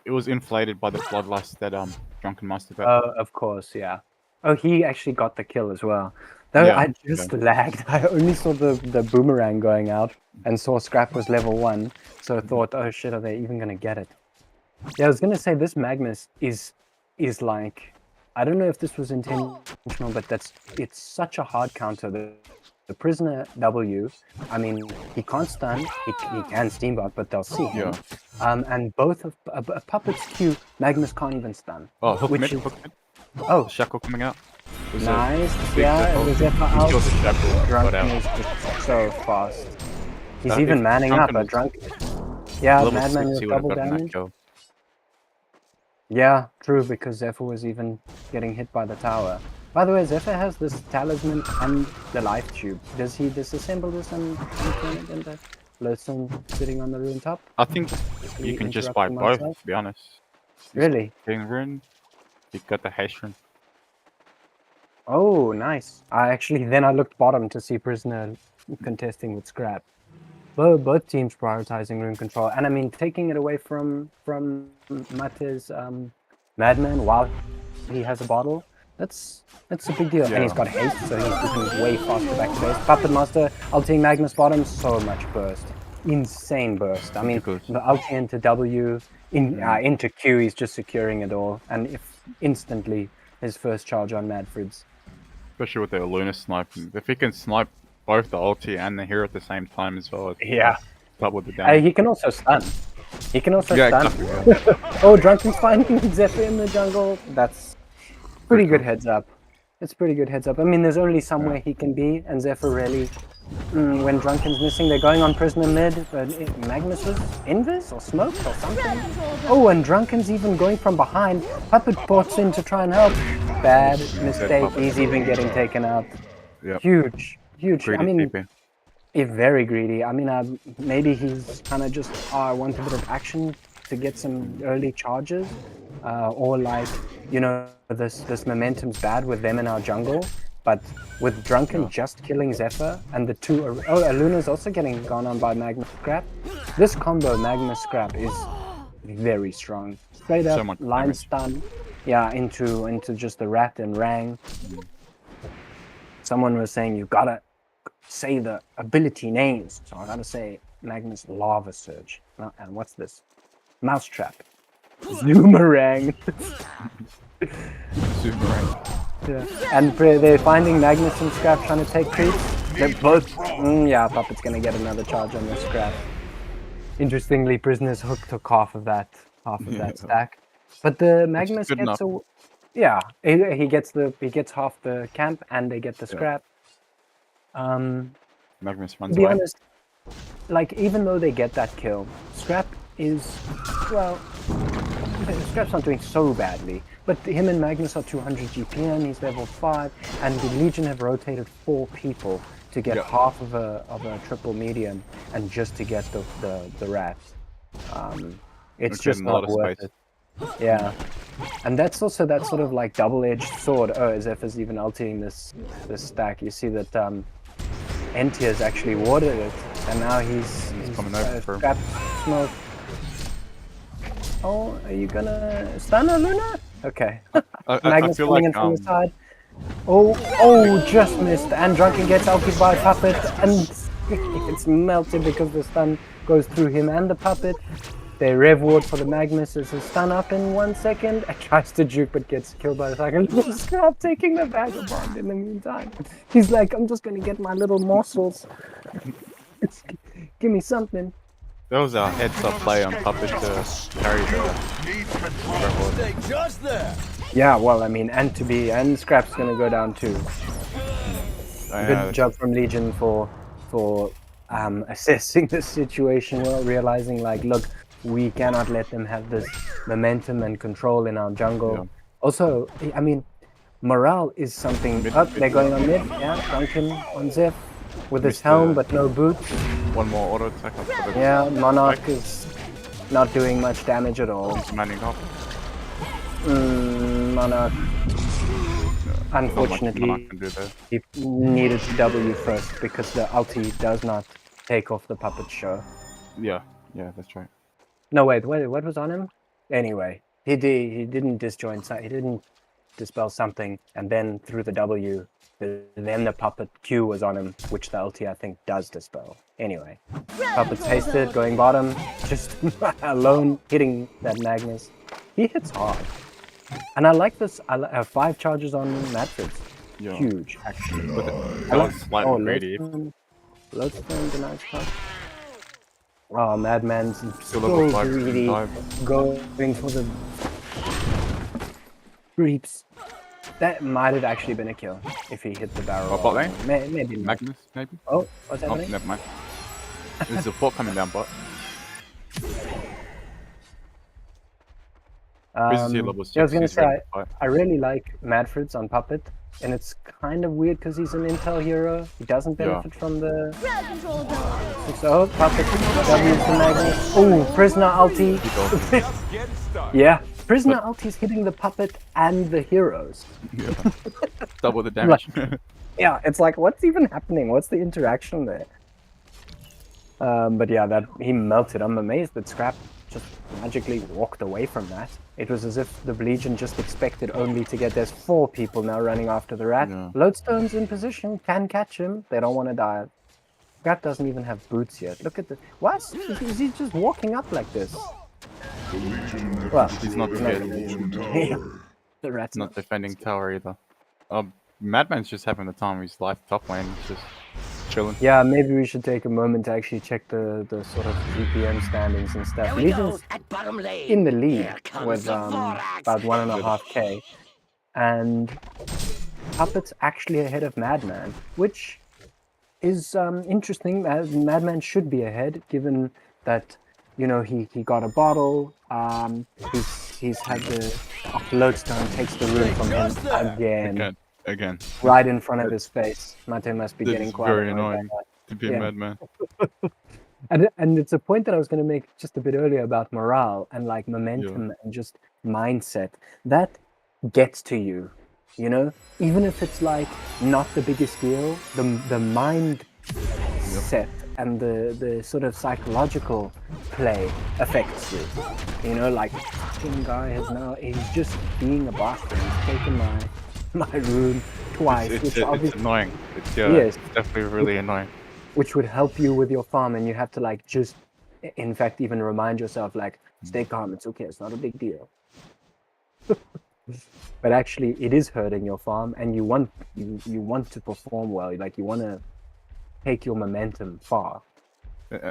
It was inflated by the bloodlust that Drunken Master got. Oh, of course, yeah. Oh, he actually got the kill as well. Though I just lagged. I only saw the boomerang going out and saw Scrap was level 1, so I thought, oh shit, are they even gonna get it? Yeah, I was gonna say this Magnus is like, I don't know if this was intentional, but it's such a hard counter. The Prisoner W, I mean, he can't stun, he can steambot, but they'll see him. And both of Puppet's Q, Magnus can't even stun. Oh, hook mid. Oh, Shackle coming out. Nice, yeah, it was Zephyr out. He the shackle, Drunken is just so fast. He's even manning up, a Drunken. Yeah, Level Madman 6, with he would have double gotten that damage. kill. Yeah, true, because Zephyr was even getting hit by the tower. By the way, Zephyr has this talisman and the life tube. Does he disassemble this and turn it into Lodestone sitting on the rune top? I think you He can just interrupts buy him both, outside? to be honest. Really? King rune, you got the haste rune. Oh, nice. Then I looked bottom to see Prisoner contesting with Scrap. Both teams prioritizing rune control, and I mean taking it away from Mate's Madman while he has a bottle. That's a big deal. And he's got haste, so he's even way faster back to base. Puppet Master ulting Magnus bottom, so much burst, insane burst. I mean the ulti into W, into Q, he's just securing it all, and if instantly his first charge on Madfrids. Especially with the Luna sniping. If he can snipe both the ulti and the hero at the same time as well, Yeah. double the damage. He can also stun. He can also Yeah, stun. exactly, yeah. Oh, Drunken's finding Zephyr in the jungle. That's pretty good heads up. It's pretty good heads up. I mean, there's only somewhere he can be, and Zephyr really, when Drunken's missing, they're going on Prisoner mid, but Magnus was invis or smoked or something. Oh, and Drunken's even going from behind. Puppet ports in to try and help. Bad mistake. He's even getting taken out. Yep. Huge. Greedy I mean, TP. very greedy. I mean, maybe he's kind of just wants a bit of action to get some early charges, or like, you know, this momentum's bad with them in our jungle, but with Drunken just killing Zephyr and the two, Luna's also getting gone on by Magnus Scrap. This combo Magnus Scrap is very strong. Straight up much line damage. stun, yeah, into just the rat and Rang. Someone was saying you gotta say the ability names, so I gotta say Magnus Lava Surge. And what's this? Mousetrap. Zoomerang. Zoomerang. Yeah. And they're finding Magnus and Scrap trying to take creeps. They're both. Yeah, Puppet's gonna get another charge on the Scrap. Interestingly, Prisoner's hook took half of that stack, but the Magnus gets a. Yeah, he gets half the camp, and they get the Scrap. Magnus runs To be away. honest, like, even though they get that kill, Scrap is, well, Scrap's not doing so badly, but him and Magnus are 200 GPM, he's level 5, and the Legion have rotated 4 people to get half of a triple medium, and just to get the rats. It's just not worth it. Yeah. And that's also that sort of like double-edged sword. Oh, Zephyr's even ulting this stack. You see that Entier's actually warded it, and now he's coming over for him. Scrap smoke. Oh, are you gonna stun her, Luna? Okay. Magnus feel coming like, in from the side. Oh, just missed. And Drunken gets ulted by Puppet, and it's melted because the stun goes through him and the Puppet. They rev ward for the Magnus as a stun up in 1 second. It tries to juke but gets killed by the second. Scrap taking the vagabond in the meantime. He's like, I'm just gonna get my little morsels. Give me something. That was our heads up play on Puppet to carry the Yeah, well, I mean, and Scrap's gonna go down too. Good job from Legion for assessing the situation well, realizing like, look, we cannot let them have this momentum and control in our jungle. Yeah. Also, I mean, morale is something. They're going on mid. Yeah, Duncan on Zeph with his helm but no boots. One more auto attack. Yeah, Monarch is not doing much damage at all. Manning up. Monarch. Unfortunately, he needed to W first because the ulti does not take off the Puppet show. Yeah, that's right. No, wait, what was on him? Anyway, he didn't disjoint, he didn't dispel something, and then through the W, then the Puppet Q was on him, which the ulti I think does dispel. Anyway, Puppet's hasted, going bottom, just alone, hitting that Magnus. He hits hard. And I like this, I have 5 charges on Madfrids. Yeah. Huge, actually. That was slightly greedy. Lodestone denies touch. Oh, Madman's so greedy, going for the creeps. That might have actually been a kill if he hit the barrel. Oh, bot lane? Maybe Magnus, maybe? Oh, what's happening? Never mind. There's a bot coming down bot. Prison level 6. Yeah, I was gonna He's say ready to fight. I really like Madfrid's on Puppet, and it's kind of weird because he's an intel hero. He doesn't benefit from the Crowd control ability. 6-0 Puppet. W's the Magnus. Oh, Prisoner ulti. Yeah, Prisoner ulti's hitting the Puppet and the heroes. Yeah. Double the damage. Yeah, it's like, what's even happening? What's the interaction there? But yeah, that he melted. I'm amazed that Scrap just magically walked away from that. It was as if the Legion just expected only to get. There's 4 people now running after the rat. Yeah. Lodestone's in position, can catch him. They don't want to die. Scrap doesn't even have boots yet. Look at the. What? Is he just walking up like this? The Legion have Well, destroyed not the defending. Hellborn Tower. The rat's Not defending tower either. Madman's just having the time of his life top lane, just chilling. Yeah, maybe we should take a moment to actually check the sort of GPM standings and stuff. There we Legion's go, at bottom lane. in the lead Here comes with the Vorax. about 1.5k, and Puppet's actually ahead of Madman, which is interesting. Madman should be ahead, given that he got a bottle. He's had the Lodestone takes the room from him Again. right in front of his face. Mate must be This getting is quite very annoyed by annoying that. to be Yeah. a madman. And it's a point that I was going to make just a bit earlier about morale and like momentum and just mindset that gets to you, even if it's like not the biggest deal, the mind set and the sort of psychological play affects you. Like fucking guy he's just being a bastard. He's taken my room twice, It's obviously annoying. It's Yes. definitely really annoying. which would help you with your farm, and you have to like just in fact even remind yourself like stay calm, it's okay, it's not a big deal. But actually it is hurting your farm, and you want to perform well, like you want to take your momentum far.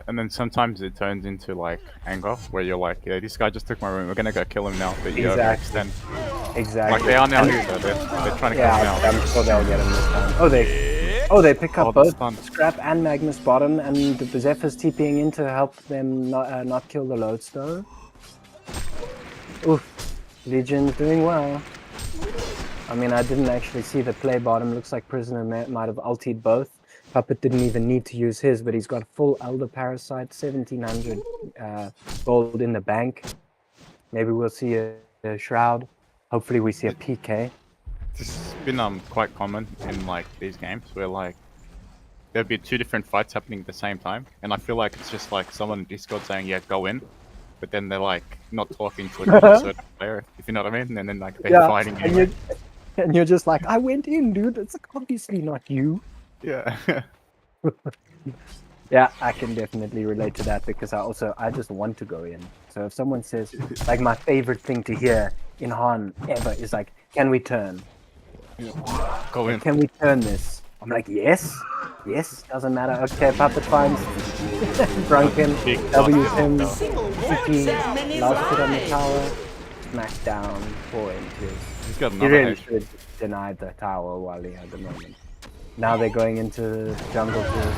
And then sometimes it turns into like anger, where you're like, yeah, this guy just took my room, we're gonna go kill him now. But you overextend. Exactly. Like they are now here, though. They're trying to kill him Yeah, now. I'm sure they'll get him this time. They pick up the both stun. Scrap and Magnus bottom, and the Zephyr's TPing in to help them not kill the Lodestone. Oof, Legion's doing well. I mean, I didn't actually see the play bottom. Looks like Prisoner might have ultied both. Puppet didn't even need to use his, but he's got full Elder Parasite, 1700 gold in the bank. Maybe we'll see a Shroud. Hopefully we see a PK. It's been quite common in like these games where like there'll be 2 different fights happening at the same time, and I feel like it's just like someone in Discord saying, yeah, go in, but then they're like not talking to a certain player, if you know what I mean, and then like they're fighting anyway. And you're just like, I went in, dude. It's like, obviously not you. Yeah. Yeah, I can definitely relate to that, because I just want to go in. So if someone says, like, my favorite thing to hear in HoN ever is like, can we turn? Go in. Can we turn this? I'm like, yes, doesn't matter. Okay, Puppet finds Drunken, W's him, City, last hit on the tower, smacked down, 4 inches. He's got He another really edge. should have denied the tower while he had the moment. Now they're going into the jungle to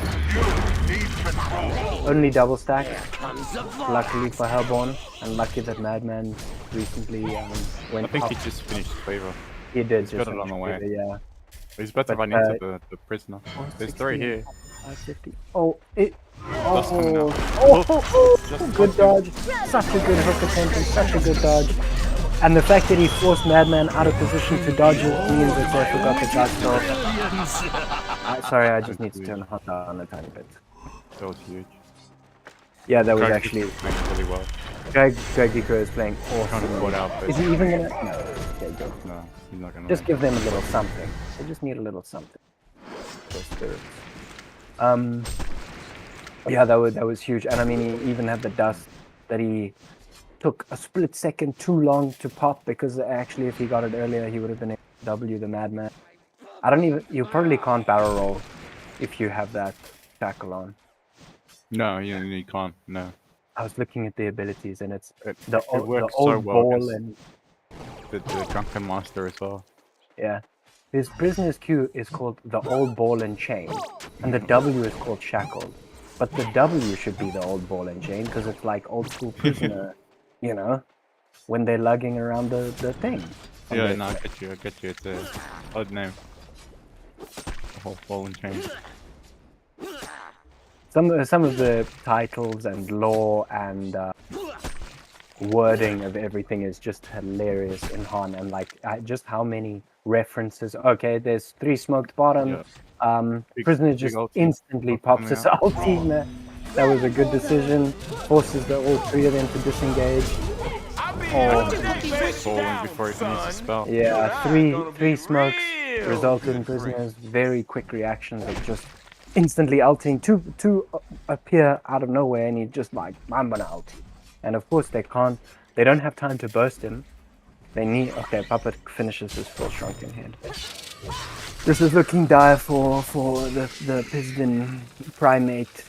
only double stack. Luckily for Hellborn, and lucky that Madman recently went I think up. he just finished Cleaver. He did he's just got it on the way. finish it, yeah. He's about to But, run into the prisoner. There's 3 here. 550. Oh, it. Dust coming now. Oh, good dodge. Such a good hook attempt and such a good dodge. And the fact that he forced Madman out of position to dodge it means that they forgot the dodge off. Sorry, I just need to turn hot on a tiny bit. That was huge. Yeah, that was Greg actually. is playing really well. Greg Geeko is playing Trying to awesome. put out, but Is he even gonna? No. Okay, good. no, he's not gonna. Just win. give them a little something. They just need a little something. Those spirits. Yeah, that was huge, and I mean, he even had the dust that he took a split second too long to pop, because actually, if he got it earlier, he would have been able to W the Madman. You probably can't barrel roll if you have that tackle on. No, you can't. No. I was looking at the abilities, and it's It the works old so well ball against and the Drunken Master as well. yeah. His prisoner's Q is called the old ball and chain, and the W is called shackled. But the W should be the old ball and chain, because it's like old school prisoner, you know? when they're lugging around the thing. Yeah, no, I get you. It's a odd name. The whole ball and chain. Some of the titles and lore and wording of everything is just hilarious in HoN, and like just how many references. Okay, there's 3 smoked bottom. Prisoner just instantly pops his ulti. That was a good decision. Forces all 3 of them to disengage. Falling before he finishes the spell. Yeah, three smokes result in Prisoners very quick reactions of just instantly ulting. Two appear out of nowhere, and he's just like, I'm gonna ulti. And of course they don't have time to burst him. They need, okay, Puppet finishes his full shrunken head. This is looking dire for the Piston Primate.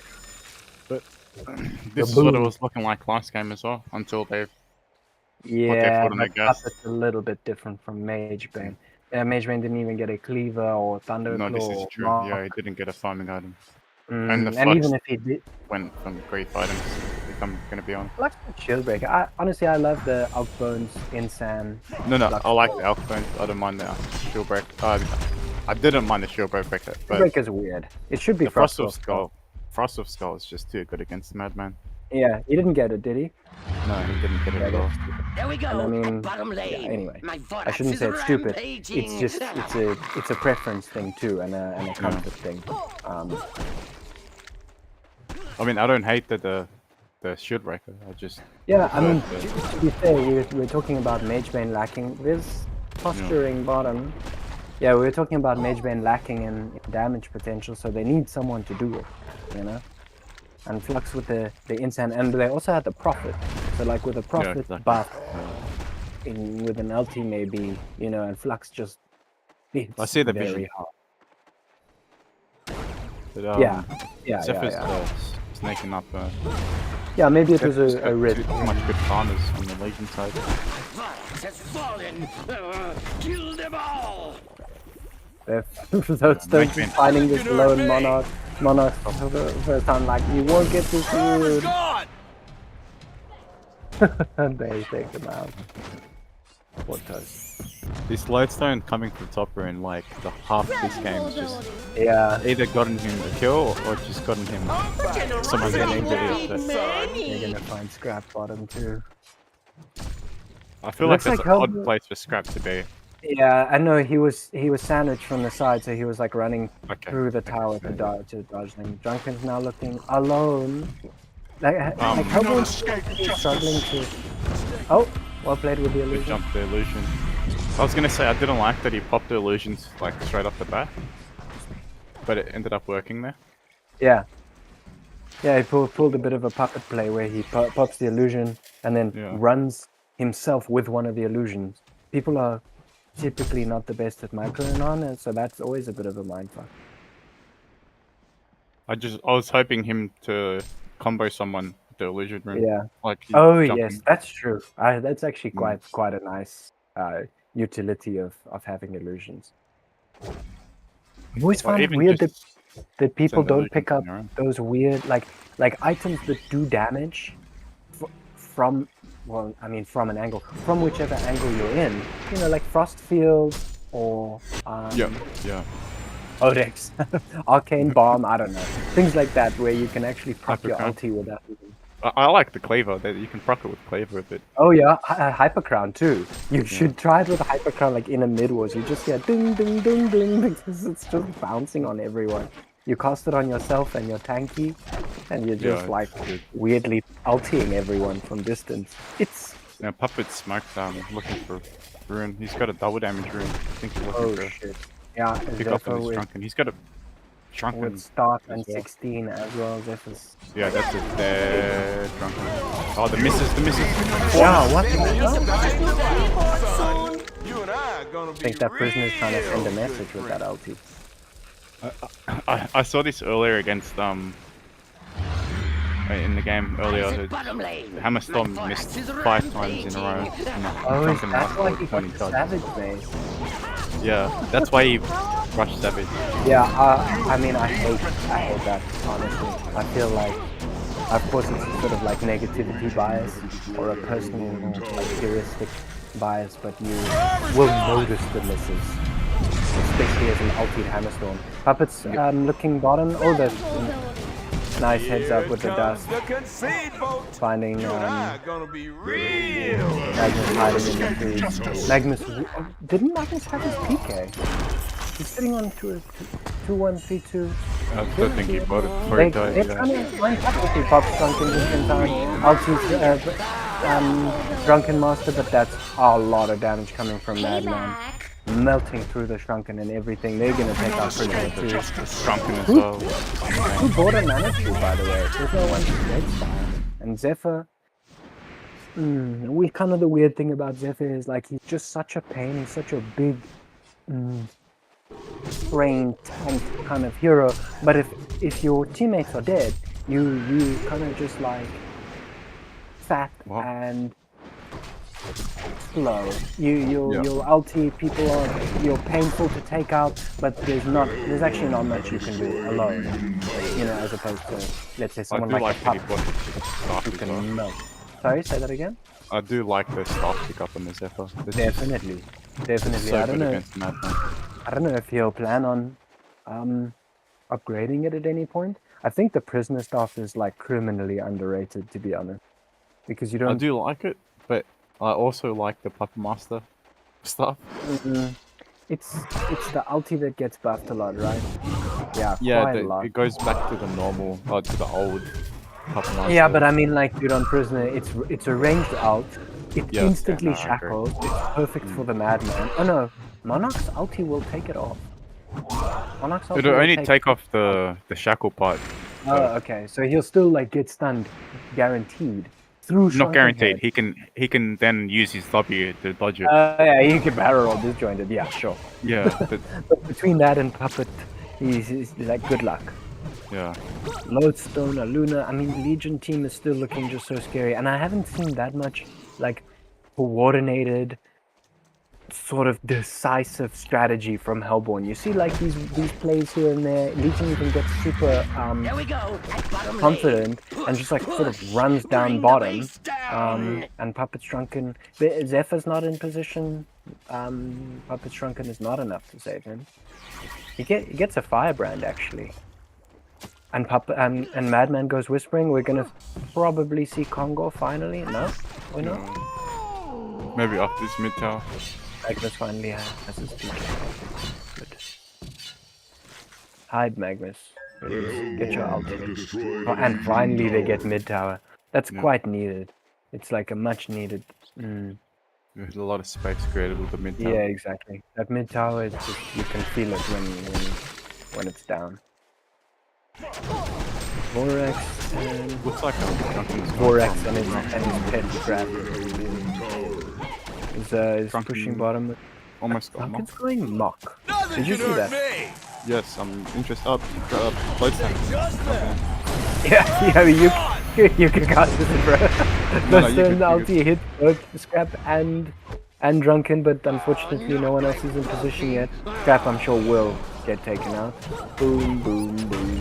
But this is what it was looking like last game as well, until they put their foot on the gas. Puppet's a little bit different from Magebane. Magebane didn't even get a cleaver or thunderclaw. No, this is true. Mark. Yeah, he didn't get a farming item. And even if he did, went from grief items, if I'm gonna be honest. I like the Shieldbreaker. Honestly, I love the Alkbones, Insan. No, I like the Alkbones. I don't mind the Shieldbreaker. I didn't mind the Shieldbreaker, but Shieldbreaker's weird. It should be the Frost of Skull. Frost of Skull is just too good against the Madman. Yeah, he didn't get it, did he? No, he didn't get it at all. There we go. And I mean, bottom lane. yeah, anyway, My I shouldn't say it's stupid. rampaging. It's just it's a preference thing too, and a comfort thing. I mean, I don't hate the Shieldbreaker. I just I mean, to be fair, we're talking about Magebane lacking. There's posturing bottom. Yeah, we were talking about Magebane lacking in damage potential, so they need someone to do it, you know. And Flux with the Insan, and they also had the Prophet. So like with a Prophet buff, with an ulti maybe, you know, and Flux just hits I see the very vision. hard. But, Yeah. Snaking up. Yeah, maybe it was a risk. Too much good farmers on the Legion side. Vorax has fallen. Kill them all. Those stones finding this lone Monarch for the first time, like, you won't get this food. And they take him out. What does? This Lodestone coming to the top rune, like the half of this game is just either gotten him the kill or just gotten him someone getting really upset. You're gonna find Scrap bottom too. I feel like that's an odd place for Scrap to be. Yeah, I know he was sandwiched from the side, so he was like running through the tower to dodge them. Drunken's now looking alone. Like Hellbourne's struggling to. Oh, well played with the illusion. Good jump the illusion. I was gonna say I didn't like that he popped the illusions like straight off the bat, but it ended up working there. Yeah. Yeah, he pulled a bit of a puppet play where he pops the illusion and then runs himself with one of the illusions. People are typically not the best at microing on, and so that's always a bit of a mindfuck. I was hoping him to combo someone with the illusion room. Yeah. Like yes, that's true. That's actually quite a nice utility of having illusions. I always find it weird that people don't pick up those weird like items that do damage from. Well, I mean, from an angle, from whichever angle you're in, you know, like Frost Field or Odex, Arcane Bomb, I don't know, things like that, where you can actually proc your ulti without even... I like the Cleaver, that you can proc it with Cleaver a bit. Oh yeah, Hypercrown too. You should try it with a Hypercrown, like in a mid-wars, you just hear ding ding ding ding, because it's just bouncing on everyone. You cast it on yourself and your tanky, and you're just like weirdly ulting everyone from distance. It's Puppet smoked looking for rune. He's got a double damage rune. I think he's looking for shit. Yeah, pick up on his Shrunken. He's got a Shrunken with start and 16 as well. Zephyrs. Yeah, that's it. There, Shrunken. Oh, the misses. Yeah, what? I think that prisoner's trying to send a message with that ulti. I saw this earlier against in the game earlier. Hammer Storm missed 5 times in a row. That's why he got Savage base. Yeah, that's why he rushed Savage. Yeah, I mean, I hate that, honestly. I feel like Of course, it's a sort of like negativity bias or a personal, like heuristic bias, but you will notice the misses, especially as an ulted Hammerstorm. Puppets looking bottom. Oh, that's nice heads up with the dust. Finding Magnus hiding in the trees. Magnus, didn't Magnus have his PK? He's sitting on 2-1-3-2. I don't think he bought it before They're he died. trying to line up with the Pop Drunken this time. Ulti's Drunken Master, but that's a lot of damage coming from Madman. Melting through the Shrunken and everything. They're gonna take out Prisoner too. Shrunken as well. Who bought a Mana Tree, by the way? There's no one to Red Star. And Zephyr. Kind of the weird thing about Zephyr is like he's just such a pain. He's such a big brain tank kind of hero. But if your teammates are dead, you kind of just like fat and slow. Your ulti people you're painful to take out, but there's actually not much you can do alone. You know, as opposed to let's say someone like a Pup who can melt. Sorry, say that again. I do like the staff pick up on the Zephyr. Definitely. So I don't know. I don't know if he'll plan on upgrading it at any point. I think the prisoner staff is like criminally underrated, to be honest, because you don't. I do like it, but I also like the Puppet Master stuff. It's the ulti that gets buffed a lot, right? Yeah, quite a lot. It goes back to the normal, to the old Puppet Master. Yeah, but I mean, like, dude, on prisoner, it's a ranged ult. It instantly shackles. It's perfect for the Madman. Oh no, Monarch's ulti will take it off. Monarch's ulti It'll only take off the shackle part. Oh, okay. So he'll still like get stunned, guaranteed. Through not guaranteed. Head. He can then use his W to dodge it. Yeah, he can barrel roll disjointed. Yeah, sure. Yeah, but between that and Puppet, he's like good luck. Yeah. Lodestone, Luna. I mean, the Legion team is still looking just so scary, and I haven't seen that much like coordinated, sort of decisive strategy from Hellborn. You see like these plays here and there. Legion even gets super confident and just like sort of runs down bottom. And Puppet's Drunken. Zephyr's not in position. Puppet's Drunken is not enough to save him. He gets a Firebrand actually. And and Madman goes whispering. We're gonna probably see Congo finally. No, or no? Maybe off this mid tower. Magnus finally has his PK. Good. Hide Magnus. Get your ultimate. Oh, and finally they get mid tower. That's quite needed. It's like a much needed. There's a lot of space created with the mid tower. Yeah, exactly. That mid tower is just, you can feel it when it's down. Vorax and looks like Vorax and his pet grab. Is pushing bottom. Almost got Drunken's going mock. Did you see that? Yes, I'm interested. Both times. Yeah, you can cast this, bro. Lodestone ulti hit both Scrap and Drunken, but unfortunately no one else is in position yet. Scrap, I'm sure, will get taken out. Boom, boom, boom.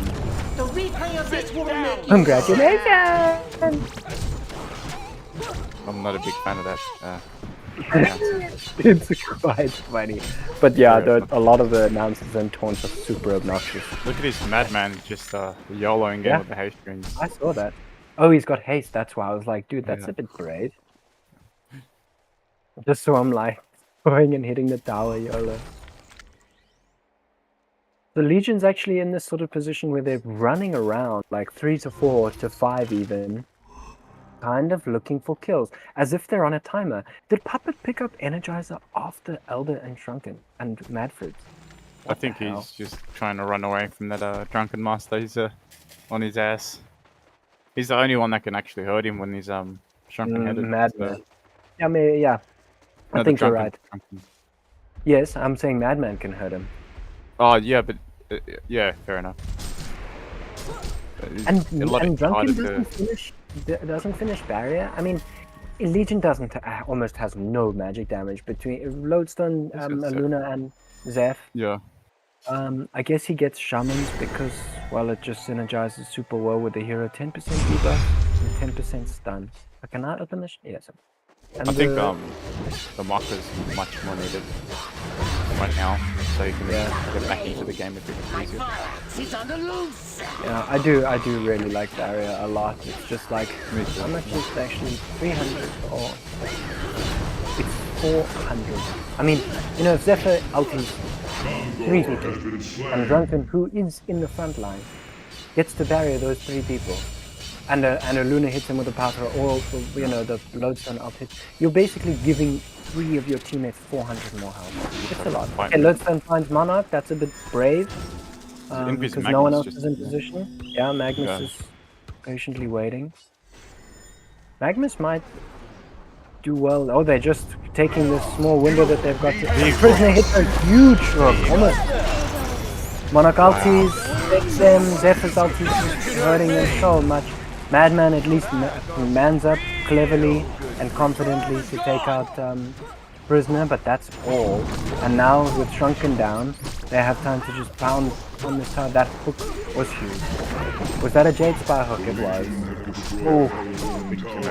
The replay of this will make you Congratulations! I'm not a big fan of that. It's quite funny. But yeah, a lot of the announcers and taunts are super obnoxious. Look at this Madman just YOLOing in with the haste strings. I saw that. Oh, he's got haste, that's why I was like, dude, that's a bit great. Just so I'm like going and hitting the tower, YOLO. The Legion's actually in this sort of position where they're running around like 3 to 4 to 5 even, kind of looking for kills, as if they're on a timer. Did Puppet pick up Energizer after Elder and Shrunken and Madford? I think he's just trying to run away from that Drunken Master. He's on his ass. He's the only one that can actually hurt him when he's Shrunken headed. Madman. Yeah, I think you're right. Yes, I'm saying Madman can hurt him. Oh yeah, but yeah, fair enough. And Drunken doesn't finish barrier. I mean, Legion almost has no magic damage between Lodestone, Luna, and Zeph. Yeah. I guess he gets shamans because, well, it just synergizes super well with the hero. 10% debuff and 10% stun. Can I open this? Yes. And I think the marker is much more needed right now, so you can get back into the game a bit easier. He's on the loose. Yeah, I do really like the area a lot. It's just like, how much is it actually? 300 or it's 400. I mean, you know, if Zephyr ultis 3 meters and Drunken, who is in the front line, gets to barrier those 3 people, and a Luna hits him with a power or you know the Lodestone up hits, you're basically giving 3 of your teammates 400 more health. It's a lot. Okay, Lodestone finds Monarch. That's a bit brave because no one else is in position. Yeah, Magnus is patiently waiting. Magnus might do well. Oh, they're just taking this small window that they've got. Prisoner hits a huge hook. Almost. Monarch ultis, takes them. Zephyr's ultis is hurting them so much. Madman at least mans up cleverly and confidently to take out Prisoner, but that's all. And now with Shrunken down, they have time to just pound on this side. That hook was huge. Was that a Jade Spire hook? It was. Oh,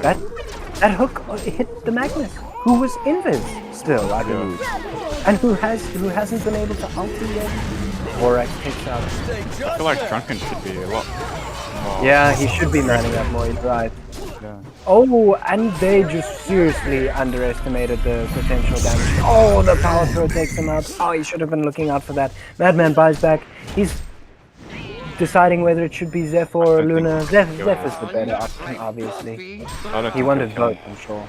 that hook hit the Magnus, who was invis still, I believe, and who hasn't been able to ulti yet. Vorax takes out. I feel like Drunken should be a lot more. Yeah, he should be manning up more. He's right. Yeah. Oh, and they just seriously underestimated the potential damage. Oh, the power throw takes him out. Oh, he should have been looking out for that. Madman buys back. He's deciding whether it should be Zephyr or Luna. Zephyr's the better option, obviously. He wanted both, I'm sure.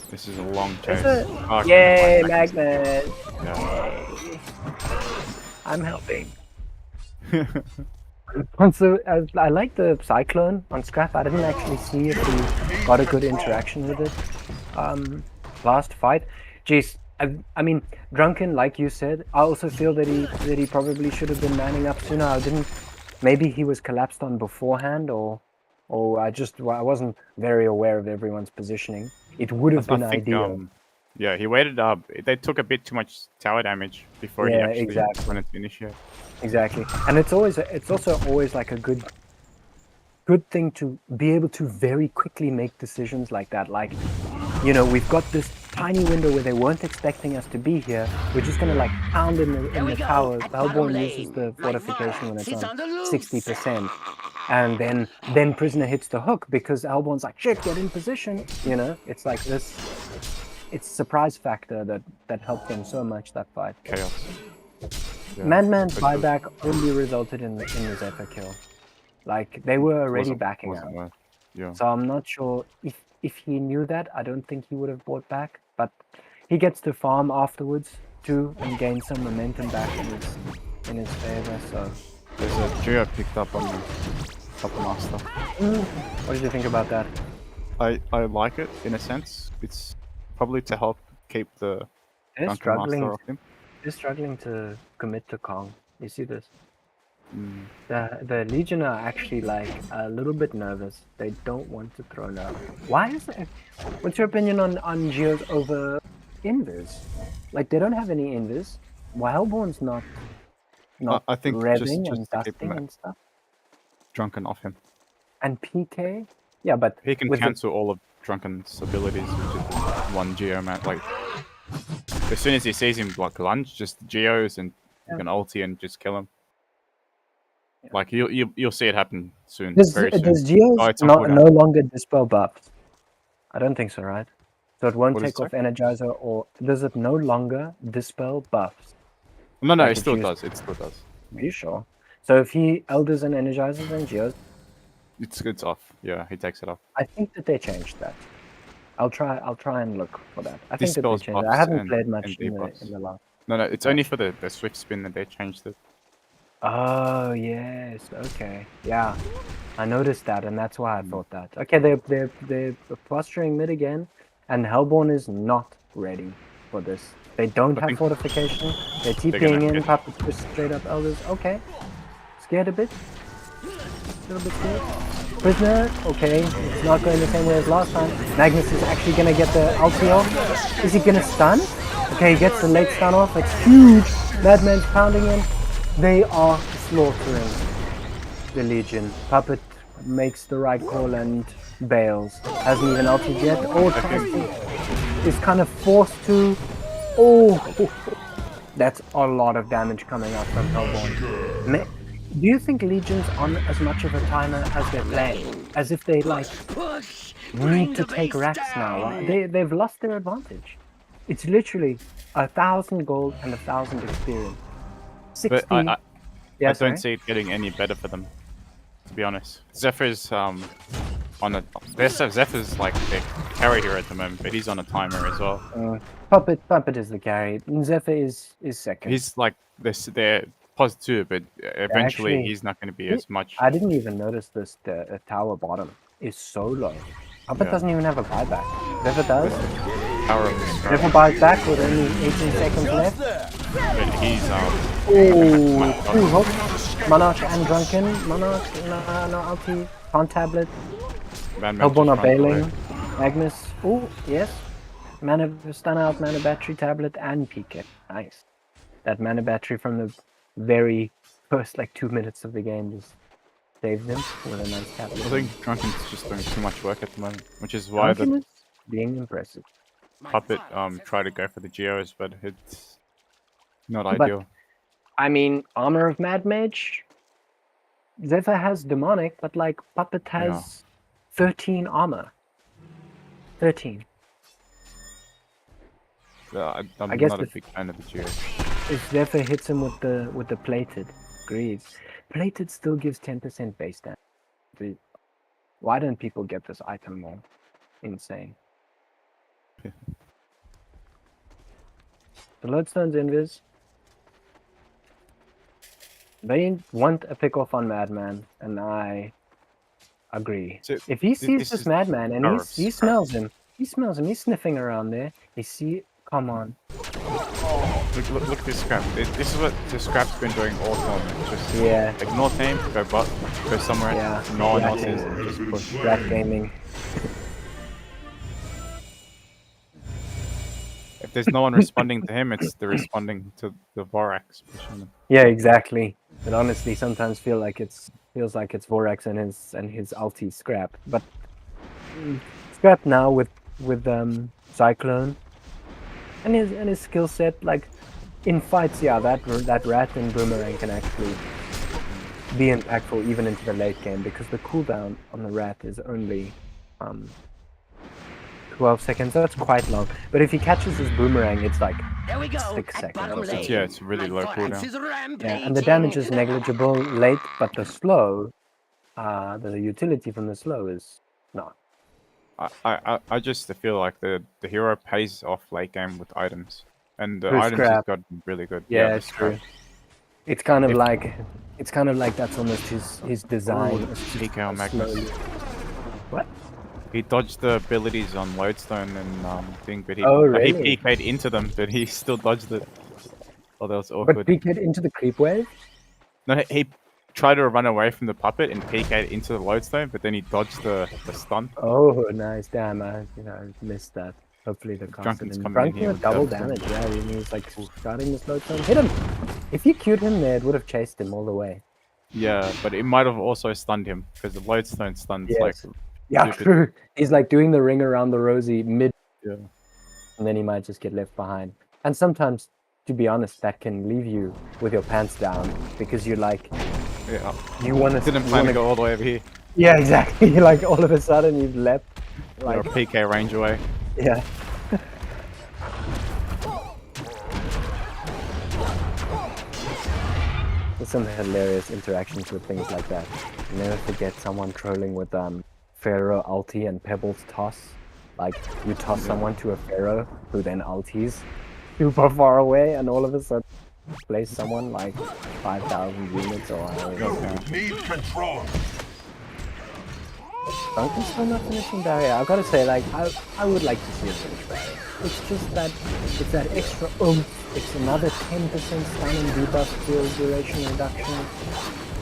This is a long chase. Yay, Magnus! Yeah. I'm helping. Also, I like the Cyclone on Scrap. I didn't actually see if he got a good interaction with it last fight. Jeez, I mean, Drunken, like you said, I also feel that he probably should have been manning up sooner. Maybe he was collapsed on beforehand, or I wasn't very aware of everyone's positioning. It would have been ideal. Yeah, he waited up. They took a bit too much tower damage before he actually wanted to initiate. Exactly, and it's also always like a good thing to be able to very quickly make decisions like that. Like, you know, we've got this tiny window where they weren't expecting us to be here. We're just gonna like pound in the towers. Hellborn uses the fortification when it's on 60%, and then Prisoner hits the hook because Hellborn's like, shit, get in position. You know, it's like this. It's surprise factor that helped them so much that fight. Chaos. Yeah, Madman's buyback only resulted in the Zephyr kill. Like, they were already backing out. Yeah. So I'm not sure if he knew that. I don't think he would have bought back. But he gets to farm afterwards too and gain some momentum back in his favor. So there's a Geo picked up on the Upper Master. What did you think about that? I like it in a sense. It's probably to help keep the They're Master off him. They're struggling to commit to Kong. You see this? The Legion are actually like a little bit nervous. They don't want to throw now. Why is that? What's your opinion on Geos over Invis? Like, they don't have any Invis. Hellborn's not I think revving just and dusting and stuff. Drunken off him. And PK? Yeah, but he can cancel all of Drunken's abilities with just one Geo man. Like, as soon as he sees him like lunge, just Geos and you can ulti and just kill him. Yeah. Like you'll see it happen soon. Very soon. Does Geos no longer dispel buffs? I don't think so, right? So it won't take off Energizer, or does it no longer dispel buffs? No, like it still does. It still does. Are you sure? So if he elders and energizes and Geos, it's off. Yeah, he takes it off. I think that they changed that. I'll try and look for that. I think that they changed it. I haven't played much in the last. No, it's only for the swift spin that they changed it. Oh yes, okay, yeah, I noticed that, and that's why I thought that. Okay, they're posturing mid again, and Hellborn is not ready for this. They don't have fortification. They're TPing in, puppets just straight up elders. Okay, scared a bit, a little bit scared. Prisoner, okay, it's not going the same way as last time. Magnus is actually gonna get the ulti off. Is he gonna stun? Okay, he gets the late stun off. It's huge. Madman's pounding in. They are slaughtering the Legion. Puppet makes the right call and bails. Hasn't even ulted yet. Or tries to. Is kind of forced to. Oh, that's a lot of damage coming out from Hellborn. Do you think Legion's on as much of a timer as they're playing? As if they like need to take racks now, right? They've lost their advantage. It's literally 1,000 gold and 1,000 experience. 60. But I Yeah, don't see it getting any better for them, to be honest. Zephyr's on a Zephyr's like the carry here at the moment, but he's on a timer as well. Puppet is the carry. Zephyr is second. He's like they're +2, but eventually Actually, he's not going to be as much. I didn't even notice this. The tower bottom is so low. Puppet doesn't even have a buyback. Zephyr does. Power of the strike. Zephyr buys back with only 18 seconds left. But he's Ooh, hook. Monarch and Drunken. Monarch, no ulti. On tablet. Hellborn are bailing. Agnes. Oh, yes. Mana stun out, mana battery tablet, and PK. Nice. That mana battery from the very first like 2 minutes of the game just saved them with a nice tablet. I think Drunken's just doing too much work at the moment, which is why Drunken the is being impressive. Puppet try to go for the geos, but it's not ideal. I mean, Armor of Mad Mage. Zephyr has demonic, but like Puppet has 13 armor. 13. I'm I guess not a big fan of the geos. If Zephyr hits him with the plated, agreed. Plated still gives 10% base damage. Why don't people get this item more? Insane. The Lodestone's invis. They want a pick off on Madman, and I agree. So if he sees this this Madman and he smells him, he's sniffing around there. Come on. Look at this scrap. This is what the scrap's been doing all tournament. Just ignore team, go bot, go somewhere. Yeah. No one else is. Just push. Rat gaming. If there's no one responding to him, it's the responding to the Vorax pushing them. Yeah, exactly. But honestly, sometimes feels like it's Vorax and his ulti scrap. But scrap now with Cyclone and his skill set, like in fights, that rat and boomerang can actually be impactful even into the late game because the cooldown on the rat is only 12 seconds. That's quite long. But if he catches his boomerang, it's like 6 seconds. It's really low cooldown. Yeah, and the damage is negligible late, but the slow, the utility from the slow is not. I just feel like the hero pays off late game with items, and the Through items scrap. have got really good. Yeah, the it's scrap. true. It's kind of like that's almost his design. Ooh, PK on Magnus. Slowly. What? He dodged the abilities on Lodestone and thing, but he really? he PK'd into them, but he still dodged it. Oh, that was awkward. But PK'd into the creep wave? No, he tried to run away from the puppet and PK'd into the Lodestone, but then he dodged the stun. Oh, nice. Damn, I missed that. Hopefully the Drunken's coming in Drunken here with with double double damage. Yeah, he was like starting the slow turn. Hit him! If you queued him there, it would have chased him all the way. Yeah, but it might have also stunned him because the Lodestone stuns Yes. like. Yeah, stupid. true. He's like doing the ring around the Rosie mid, Yeah. and then he might just get left behind. And sometimes, to be honest, that can leave you with your pants down because you're like, Yeah. you want to. Didn't plan to go all the way over here. Yeah, exactly. Like all of a sudden you've leapt. You're Like, a PK range away. yeah. There's some hilarious interactions with things like that. You never forget someone trolling with Pharaoh ulti and Pebbles toss. Like you toss someone to a Pharaoh who then ultis super far away, and all of a sudden place someone like 5,000 units or Need control. Duncan's still not finishing barrier. I've got to say, like, I would like to see a finish barrier. It's just that it's that extra oomph. It's another 10% stun and debuff field duration reduction.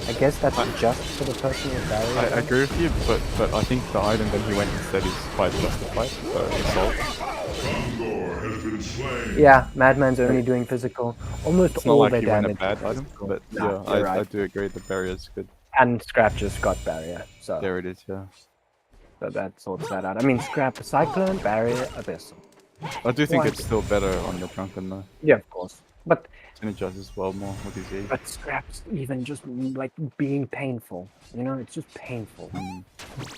I guess that's just for the person with barrier. I agree with you, but I think the item that he went instead is quite justified. So assault. Yeah, Madman's only doing physical. Almost It's not all like their he went a damage. bad is item, physical. but Nah, yeah, you're I right. do agree the barrier's good. And Scrap just got barrier, so, There it is, yeah. so that sorts that out. I mean, Scrap, Cyclone, barrier, Abyssal. I do think Why? it's still better on the Drunken though. Yeah, of course. But Synergizes well more with his E. Scrap's even just like being painful. You know, it's just painful.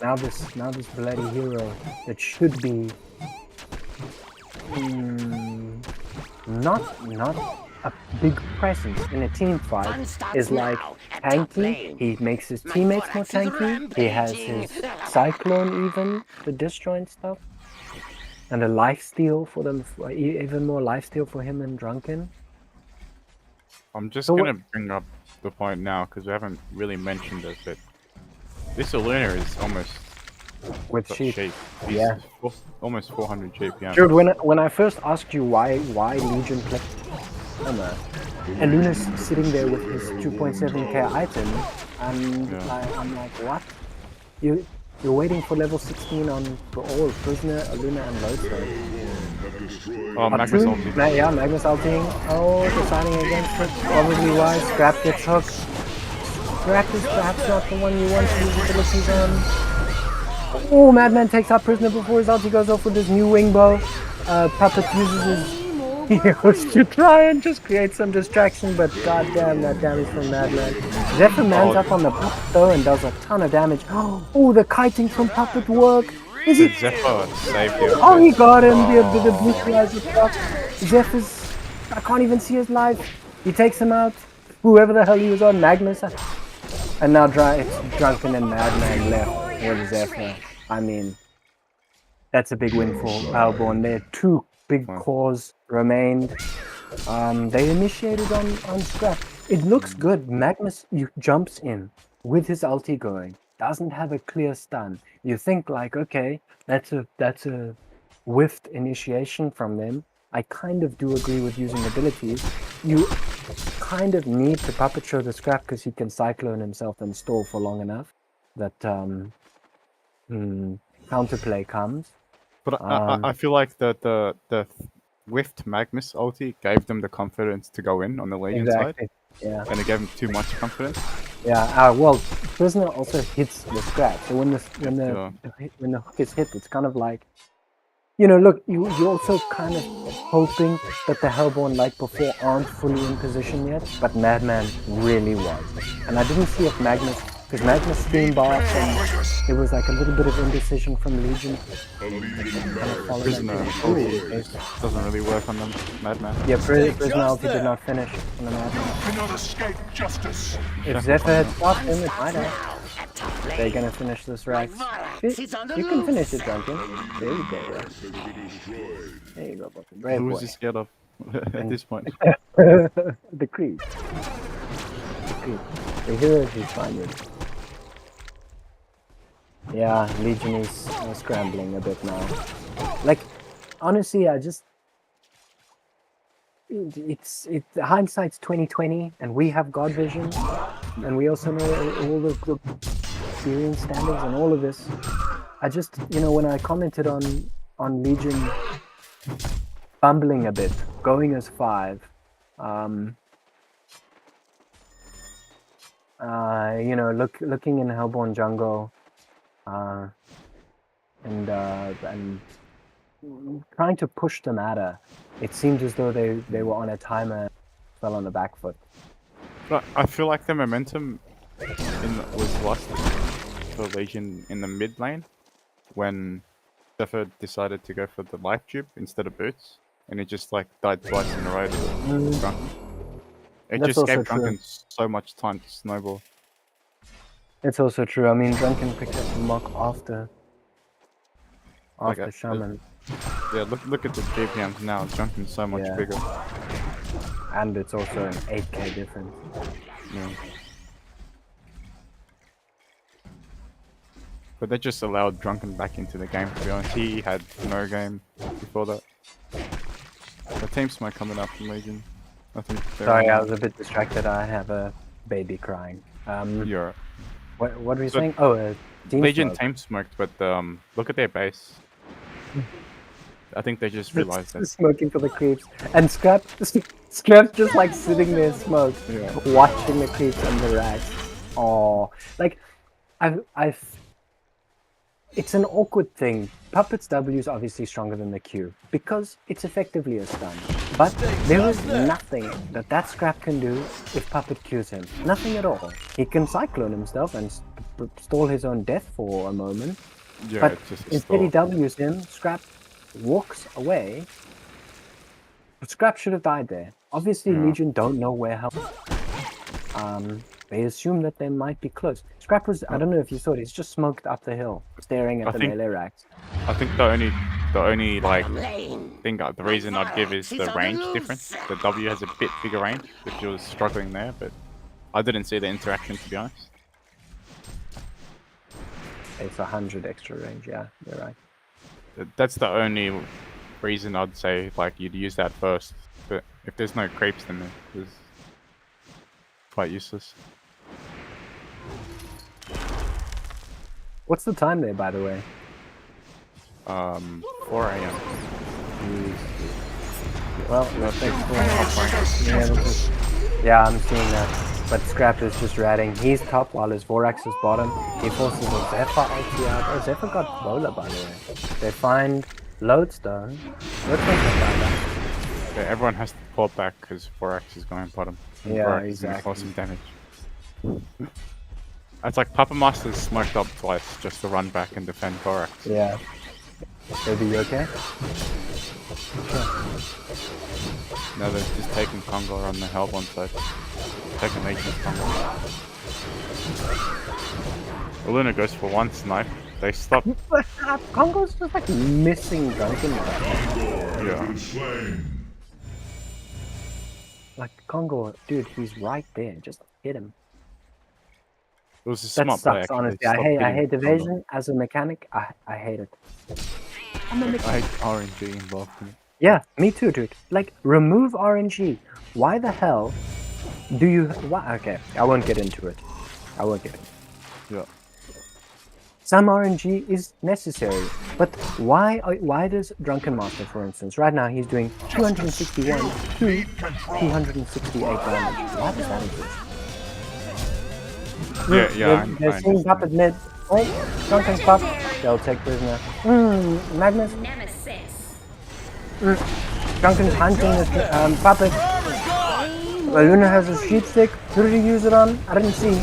Now this bloody hero that should be not a big presence in a team fight is like tanky. He makes his teammates more tanky. He has his Cyclone even, the disjoint stuff. And a lifesteal for them, even more lifesteal for him and Drunken. I'm just So gonna bring up the point now because we haven't really mentioned it, but this Luna is almost With got sheep. shape. He's Yeah. Almost 400 GPM. Dude, when I first asked you why Legion play Armor, and Luna's sitting there with his 2.7k item, and I'm like, what? You're waiting for level 16 for all Prisoner, Luna, and Lodestone. Oh, Magnus ulti. Yeah, Magnus ulting. Oh, deciding against it. Probably why Scrap gets hooked. Scrap is perhaps not the one you want to use abilities on. Oh, Madman takes out Prisoner before his ulti goes off with his new wing bow. Puppet uses his heroes to try and just create some distraction, but goddamn that damage from Madman. Zephyr mans up on the Puppet though and does a ton of damage. Oh, the kiting from Puppet work. Is it? Zephyr saved him. Oh, he got him. The blue flies the truck. Zephyr's. I can't even see his life. He takes him out. Whoever the hell he was on, Magnus. And now it's Drunken and Madman left with Zephyr. I mean, that's a big win for Powerborn. There 2 big cores remained. They initiated on Scrap. It looks good. Magnus jumps in with his ulti going. Doesn't have a clear stun. You think like, okay, that's a whiffed initiation from them. I kind of do agree with using abilities. You kind of need to puppet show the Scrap because he can cyclone himself and stall for long enough that counterplay comes. But I feel like the whiffed Magnus ulti gave them the confidence to go in on the Legion side. Yeah. And it gave them too much confidence. Yeah. Well, Prisoner also hits the Scrap. So when the hook is hit, it's kind of like, you know, look, you're also kind of hoping that the Hellborn, like before, aren't fully in position yet, but Madman really was. And I didn't see if Magnus, because Magnus steam boss, and there was like a little bit of indecision from Legion. Prisoner doesn't really work on them, Madman. Yeah, Prisoner ulti did not finish on the Madman. Cannot escape justice. If Zephyr had stopped him, it might have. They're gonna finish this rack. You can finish it, Duncan. There you go. There you go, Bucky. Brave Who boy. is he scared of at this point? The Creed. The hero he's fine with. Yeah, Legion is scrambling a bit now. Like, honestly, hindsight's 2020, and we have God vision, and we also know all the experience standings and all of this. I just, you know, when I commented on Legion bumbling a bit, going as 5, you know, looking in Hellborn jungle, and trying to push the matter, it seemed as though they were on a timer and fell on the back foot. But I feel like the momentum was lost for Legion in the mid lane when Zephyr decided to go for the life tube instead of boots, and it just like died twice in a row to Drunken. It That's just gave also Drunken so much time to snowball. It's also true. I mean, Drunken picked up the mock after Shaman. Yeah, look at the GPMs now. Drunken's so much bigger. And it's also an 8k difference. Yeah. But that just allowed Drunken back into the game, to be honest. He had no game before that. The team smoke coming up from Legion. Sorry, I was a bit distracted. I have a baby crying. You're What were you saying? Oh, team Legion smoke. team smoked, but look at their base. I think they just realized that. Smoking for the creeps. And Scrap's just like sitting there smoke, watching the creeps and the racks. Oh, like, it's an awkward thing. Puppet's W is obviously stronger than the Q because it's effectively a stun. But there is nothing that Scrap can do if Puppet Qs him. Nothing at all. He can Cyclone himself and stall his own death for a moment. Yeah, But it's just a instead he stall. Ws him, Scrap walks away. But Scrap should have died there. Obviously, Yeah. Legion don't know where help. They assume that they might be close. Scrap was, I don't know if you saw it, he's just smoked up the hill, staring at the melee racks. I think the only like Lane. thing, the reason I'd give is the range difference. The W has a bit bigger range, which was struggling there, but I didn't see the interaction, to be honest. It's 100 extra range, yeah, you're right. That's the only reason I'd say like you'd use that first. But if there's no creeps, then it's quite useless. What's the time there, by the way? 4 a.m. Well, thanks for yeah, I'm seeing that. But Scrap is just ratting. He's top while his Vorax is bottom. He forces a Zephyr ulti out. Oh, Zephyr got Bowler, by the way. They find Lodestone. Lodestone can find that. Yeah, everyone has to pull back because Vorax is going bottom. And Yeah, Vorax is exactly. gonna cause some damage. It's like Papa Master's smoked up twice just to run back and defend Vorax. Yeah. Baby, you okay? Now they're just taking Congo on the Hellborn side. Taking Legion's Congo. Luna goes for one snipe. They stop. Congo's just like missing Duncan. Yeah. Like Congo, dude, he's right there. Just hit him. It was a That smart play, sucks, actually. honestly. Stop I hitting hate Congo. evasion as a mechanic. I hate it. I hate RNG involved in it. Yeah, me too, dude. Like, remove RNG. Why the hell do you... Why? Okay, I won't get into it. I won't get into it. Yeah. Some RNG is necessary, but why does Drunken Master, for instance, right now he's doing 261 to 268 damage. Why does that exist? Yeah, They're seeing Puppet mid. Oh, Drunken Pup. They'll take prisoner. Magnus. Drunken's hunting the Puppet. Luna has a sheep stick. Who did he use it on? I didn't see.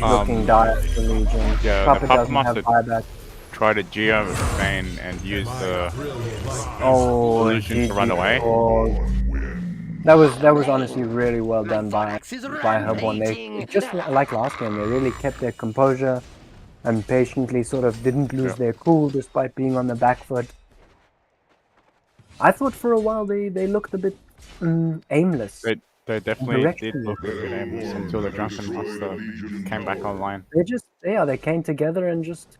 Looking dire for Legion. Yeah, Puppet the Puppet doesn't have Master buyback. tried to Geo Bane and use the illusion to run GG away. Frog. That was honestly really well done by Hellborn. They just like last game, they really kept their composure and patiently sort of didn't lose their cool despite being on the back foot. I thought for a while they looked a bit aimless. They definitely did look a bit aimless until the Drunken Master came back online. They came together and just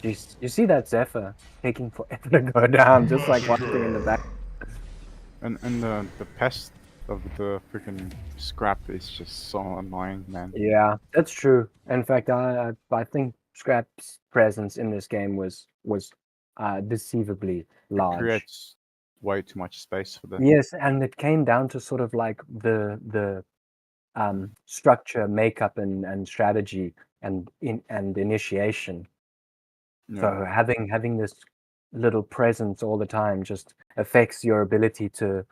jeez, you see that Zephyr taking forever to go down, just like watching in the back. And the pest of the freaking Scrap is just so annoying, man. Yeah, that's true. In fact, I think Scrap's presence in this game was deceivably large. It creates way too much space for them. Yes, and it came down to sort of like the structure, makeup, and strategy and initiation. Yeah. So having this little presence all the time just affects your ability to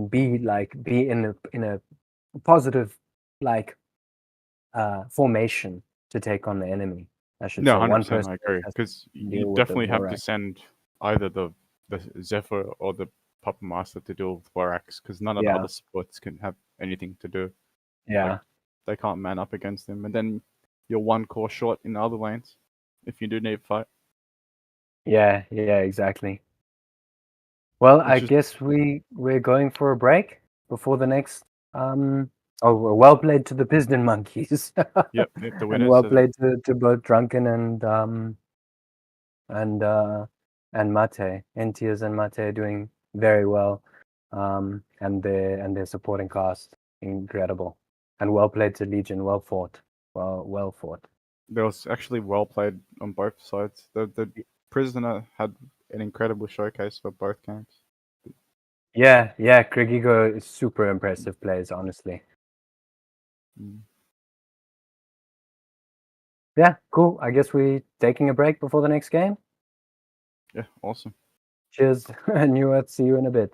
be in a positive formation to take on the enemy. I should say 100%, one person. I agree, because deal you with the definitely have to Vorax. send either the Zephyr or the Puppet Master to deal with Vorax, because none of the other supports can have anything to do. Yeah. Like, they can't man up against them, and then you're one core short in the other lanes if you do need to fight. Yeah, exactly. Well, I guess we're going for a break before the next. Well played to the Piston Monkeys. Yep, the and winners. well played to both Drunken and Mate. Entias and Mate are doing very well. And their supporting cast incredible. And well played to Legion. Well fought. Well fought. There was actually well played on both sides. The prisoner had an incredible showcase for both games. Yeah, Krigigo is super impressive plays, honestly. Mm. Yeah, cool. I guess we taking a break before the next game. Yeah, awesome. Cheers, Newerth. See you in a bit.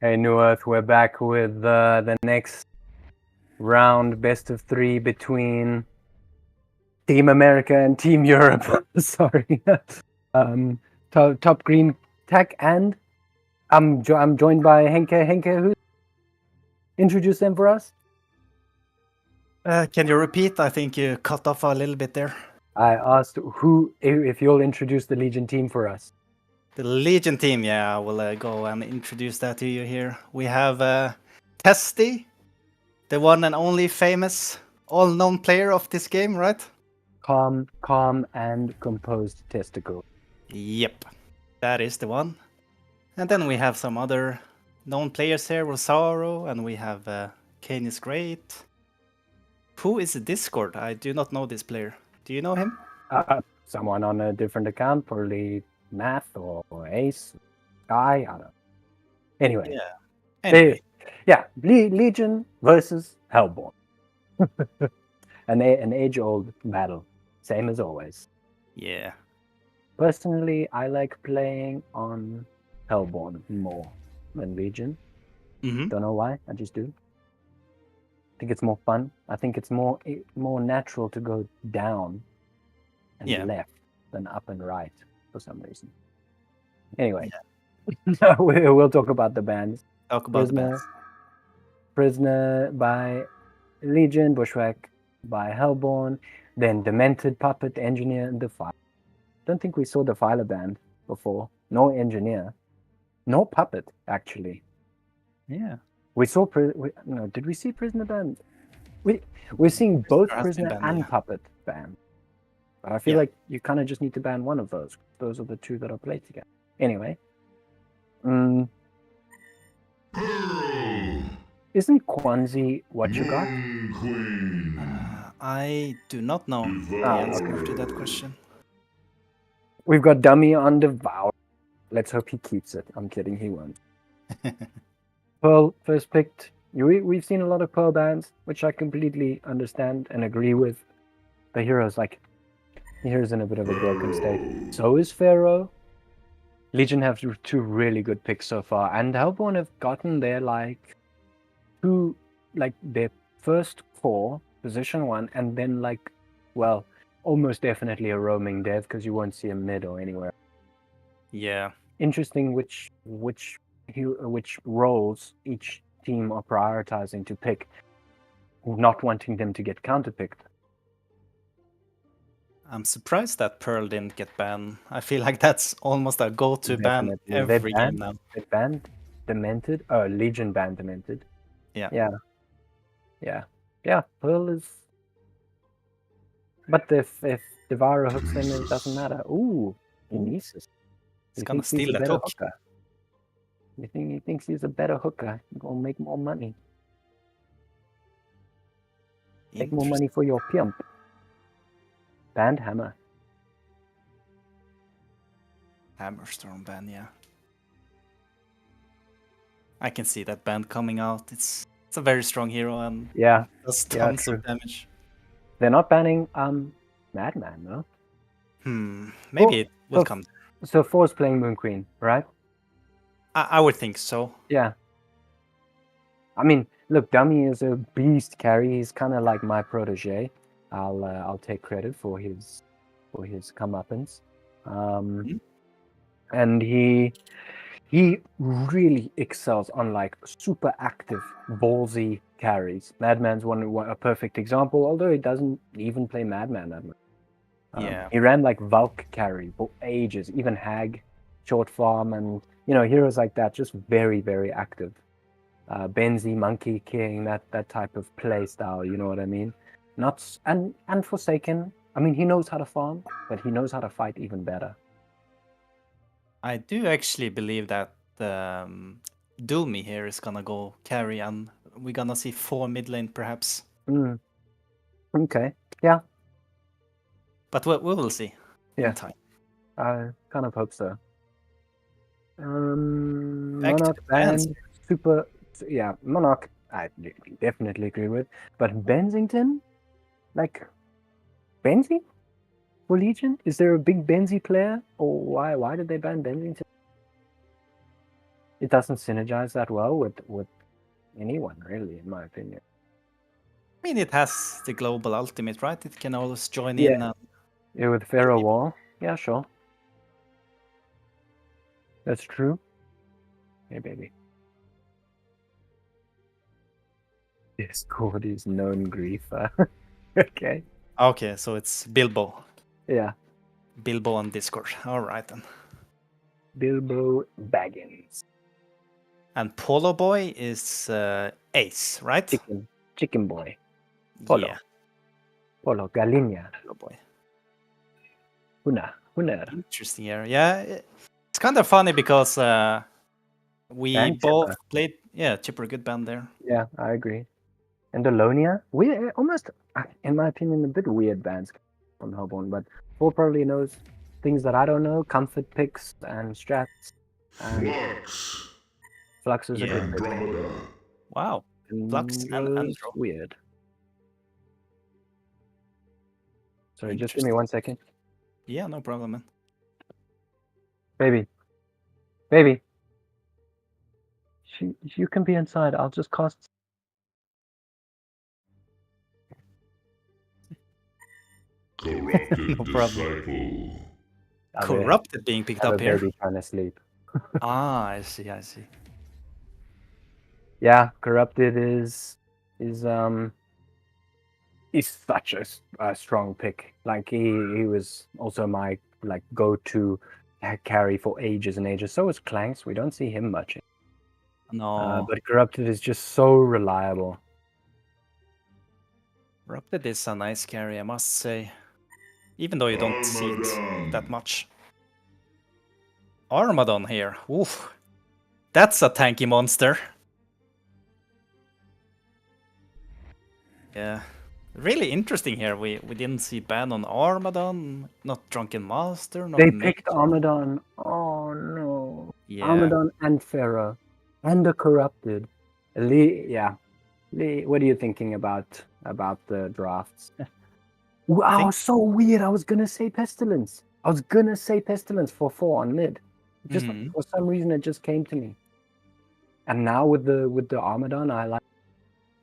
Hey, Newerth, we're back with the next round, best of 3 between Team America and Team Europe. Sorry. Top Green Tech, and I'm joined by Henke. Henke, who introduce them for us? Can you repeat? I think you cut off a little bit there. I asked who, if you'll introduce the Legion team for us. The Legion team, yeah, I will go and introduce that to you here. We have Testy, the one and only famous, all-known player of this game, right? Calm, and composed testicle. Yep, that is the one. And then we have some other known players here, Rosario, and we have Kane is great. Who is Discord? I do not know this player. Do you know him? Someone on a different account, probably Math or Ace, Sky, I don't know. Anyway. Yeah. Anyway. Legion versus Hellborn. An age-old battle, same as always. Yeah. Personally, I like playing on Hellborn more than Legion. Don't know why, I just do. I think it's more fun. I think it's more natural to go down and left than up and right for some reason. Anyway, we'll talk about the bands. Talk about the bands. Prisoner by Legion, Bushwhack by Hellborn, then Demented, Puppet, Engineer, and Defiler. Don't think we saw Defiler band before. No Engineer. No Puppet, actually. Yeah. We saw... did we see Prisoner band? We're seeing both Prisoner and Puppet band. But I feel like you kind of just need to ban one of those. Those are the two that are played together. Anyway. Isn't Kwanzi what you got? I do not know the answer to that question. We've got Dummy on Devour. Let's hope he keeps it. I'm kidding, he won't. Pearl, first picked. We've seen a lot of Pearl bans, which I completely understand and agree with. The hero's in a bit of a broken state. So is Pharaoh. Legion have two really good picks so far, and Hellborn have gotten their their first core, position 1, and then almost definitely a roaming dev because you won't see a mid or anywhere. Yeah. Interesting which roles each team are prioritizing to pick, not wanting them to get counterpicked. I'm surprised that Pearl didn't get banned. I feel like that's almost a go-to ban every game now. They banned Demented. Legion banned Demented. Yeah. Pearl is... But if Devara hooks him, it doesn't matter. Ooh, Kinesis. He's gonna steal that hook. He thinks he's a better hooker. He's gonna make more money. Make more money for your pimp. Band Hammer. Hammerstorm band, yeah. I can see that band coming out. It's a very strong hero and does tons of damage. They're not banning Madman, no? Maybe it will come. So Force playing Moon Queen, right? I would think so. Yeah. I mean, look, Dummy is a beast carry. He's kind of like my protege. I'll take credit for his comeuppance. And he really excels on super active, ballsy carries. Madman's a perfect example, although he doesn't even play Madman that much. He ran Valk carry for ages, even Hag, short farm, and heroes like that, just very, very active. Benzi, Monkey King, that type of play style, you know what I mean? And Forsaken, I mean, he knows how to farm, but he knows how to fight even better. I do actually believe that Doomy here is gonna go carry, and we're gonna see 4 mid lane perhaps. Okay, yeah. But we will see in time. I kind of hope so. Back to Monarch the bands. super... Yeah, Monarch, I definitely agree with. But Benzington? Benzi? For Legion? Is there a big Benzi player? Or why did they ban Benzington? it doesn't synergize that well with anyone, really, in my opinion. I mean, it has the global ultimate, right? It can always join Yeah. in. And Yeah, with Pharaoh Wall, yeah, sure. That's true. Hey, baby. Discord is known griefer. Okay. okay, so it's Bilbo. Yeah. Bilbo on Discord. All right then. Bilbo Baggins. And Polo Boy is Ace, right? Chicken boy. Polo. Yeah, Polo. Galinia. Polo Boy. Huner. Interesting here. Yeah, it's kind of funny because we And both Chipper. played. Yeah, Chipper, good band there. Yeah, I agree. And Alonia, almost, in my opinion, a bit weird bands from HoN, but Paul probably knows things that I don't know, comfort picks and strats. And Flux is a good pick. Wow. Flux and Andro's Andro. weird. Sorry, just give me 1 second. Yeah, no problem, man. Baby. You can be inside. I'll just cast. No problem. Corrupted being picked up here. Baby trying to sleep. I see. Yeah, corrupted is such a strong pick. Like he was also my like go-to carry for ages and ages. So is Clanks. We don't see him much. No. But corrupted is just so reliable. Corrupted is a nice carry, I must say. Even though you don't see it that much. Armadon here. Oof. That's a tanky monster. Yeah. Really interesting here. We didn't see ban on Armadon, not Drunken Master, not They Mage. picked Armadon. Oh no. Yeah. Armadon and Pharaoh. And the corrupted. Lee, what are you thinking about the drafts? Wow, so weird. I was gonna say Pestilence. For 4 on mid. Just for some reason it just came to me. And now with the Armadon, I like.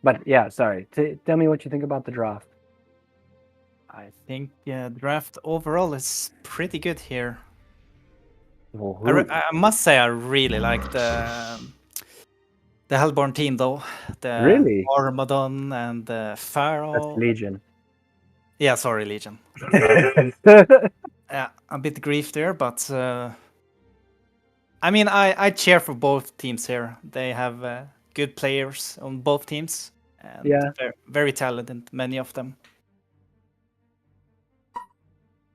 But yeah, sorry. Tell me what you think about the draft. I think draft overall is pretty good here. Well, I must say I really like the Hellborn team though. The Really? Armadon and the Pharaoh. That's Legion. Yeah, sorry, Legion. Yeah, a bit grief there, but I mean, I cheer for both teams here. They have good players on both teams, and very, very talented, many of them.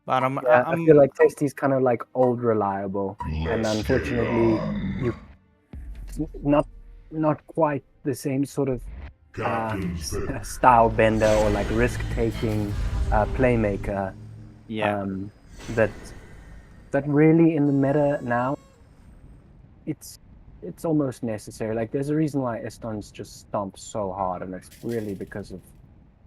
But I feel like Tasty's kind of like old reliable, and unfortunately, you not quite the same sort of style bender or like risk taking playmaker. Yeah. That really in the meta now, it's almost necessary. Like there's a reason why Eston's just stomps so hard, and it's really because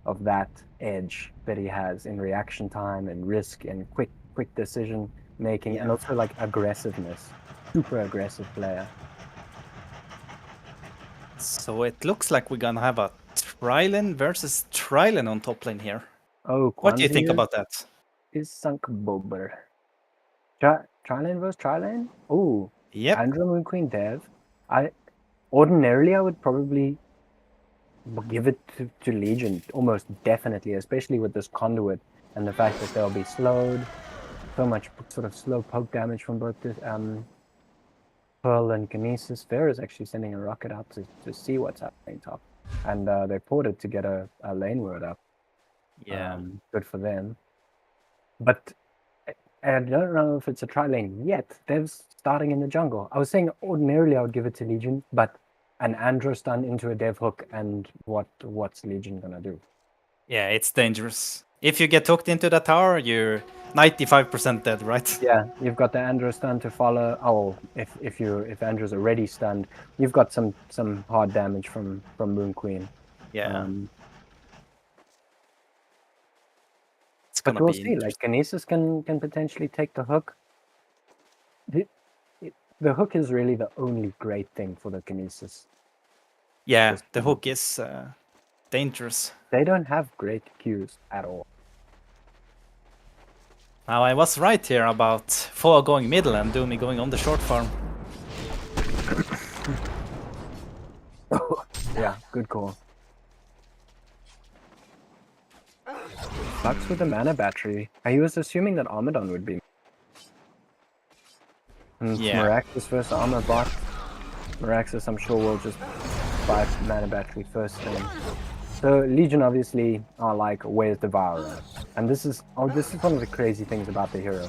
of that edge that he has in reaction time and risk and quick decision making, and also like aggressiveness. Super aggressive player. So it looks like we're gonna have a Trilin versus Trilin on top lane here. Oh, what do you think about that? Is sunk bobber. Trilin versus Trilin? Oh, yep. Andrew Moon Queen Dev. Ordinarily I would probably give it to Legion, almost definitely, especially with this conduit and the fact that they'll be slowed. So much sort of slow poke damage from both this Pearl and Kinesis. Fair is actually sending a rocket out to see what's happening top. And they ported to get a lane word up. Yeah. Good for them. But I don't know if it's a tri-lane yet. Dev's starting in the jungle. I was saying ordinarily I would give it to Legion, but an Andro stun into a Dev hook, and what's Legion gonna do? Yeah, it's dangerous. If you get hooked into the tower, you're 95% dead, right? Yeah, you've got the Andro stun to follow. Oh, if Andro's already stunned, you've got some hard damage from Moon Queen. Yeah. But we'll see. Like Kinesis can potentially take the hook. The hook is really the only great thing for the Kinesis. Yeah, Just- the hook is dangerous. They don't have great Qs at all. Now I was right here about 4 going middle and Doomy going on the short farm. Yeah, good call. Sucks with the mana battery. I was assuming that Armadon would be. And Yeah. Miraxus versus Armor bot. Miraxus, I'm sure, will just buy mana battery first thing. So Legion obviously are like, where's Devourer? And this is one of the crazy things about the hero.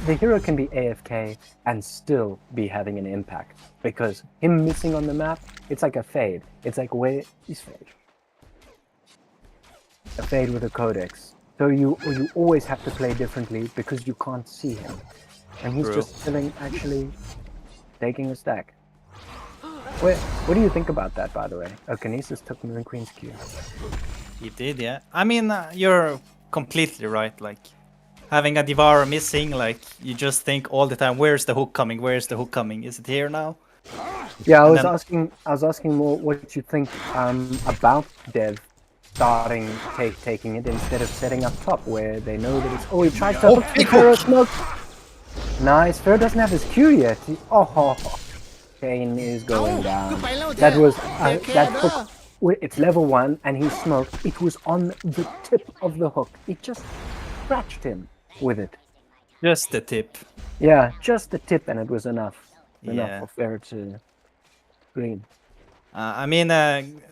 The hero can be AFK and still be having an impact, because him missing on the map, it's like a fade. It's like, where is Fade? A fade with a codex. So you always have to play differently because you can't see him. And he's True. just chilling, actually taking a stack. What do you think about that, by the way? Oh, Kinesis took Moon Queen's Q. He did, yeah. I mean, you're completely right. Like, having a Devourer missing, like, you just think all the time, where's the hook coming? Where's the hook coming? Is it here now? Yeah, I And was asking more what you think about Dev starting taking it instead of setting up top where they know that it's. Oh, he tried to hook the Pharaoh smoke. Nice. Pharaoh doesn't have his Q yet. Kane is going down. That was that hook. It's level 1 and he smoked. It was on the tip of the hook. It just scratched him with it. Just the tip. Yeah, just the tip, and it was enough. Enough Yeah. for Pharaoh to green. I mean,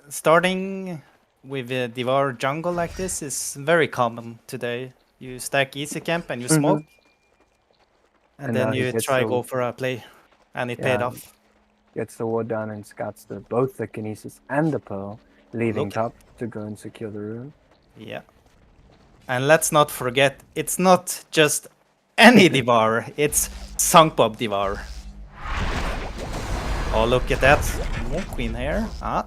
starting with a Devour jungle like this is very common today. You stack easy camp and you smoke, and And then now he you gets try the- go for a play, and it paid Yeah. off. Gets the ward down and scouts both the Kinesis and the Pearl, leaving Look. top to go and secure the room. Yeah. And let's not forget, it's not just any Devourer, it's Sunkbob Devourer. Oh, look at that. Moon Queen here. Ah.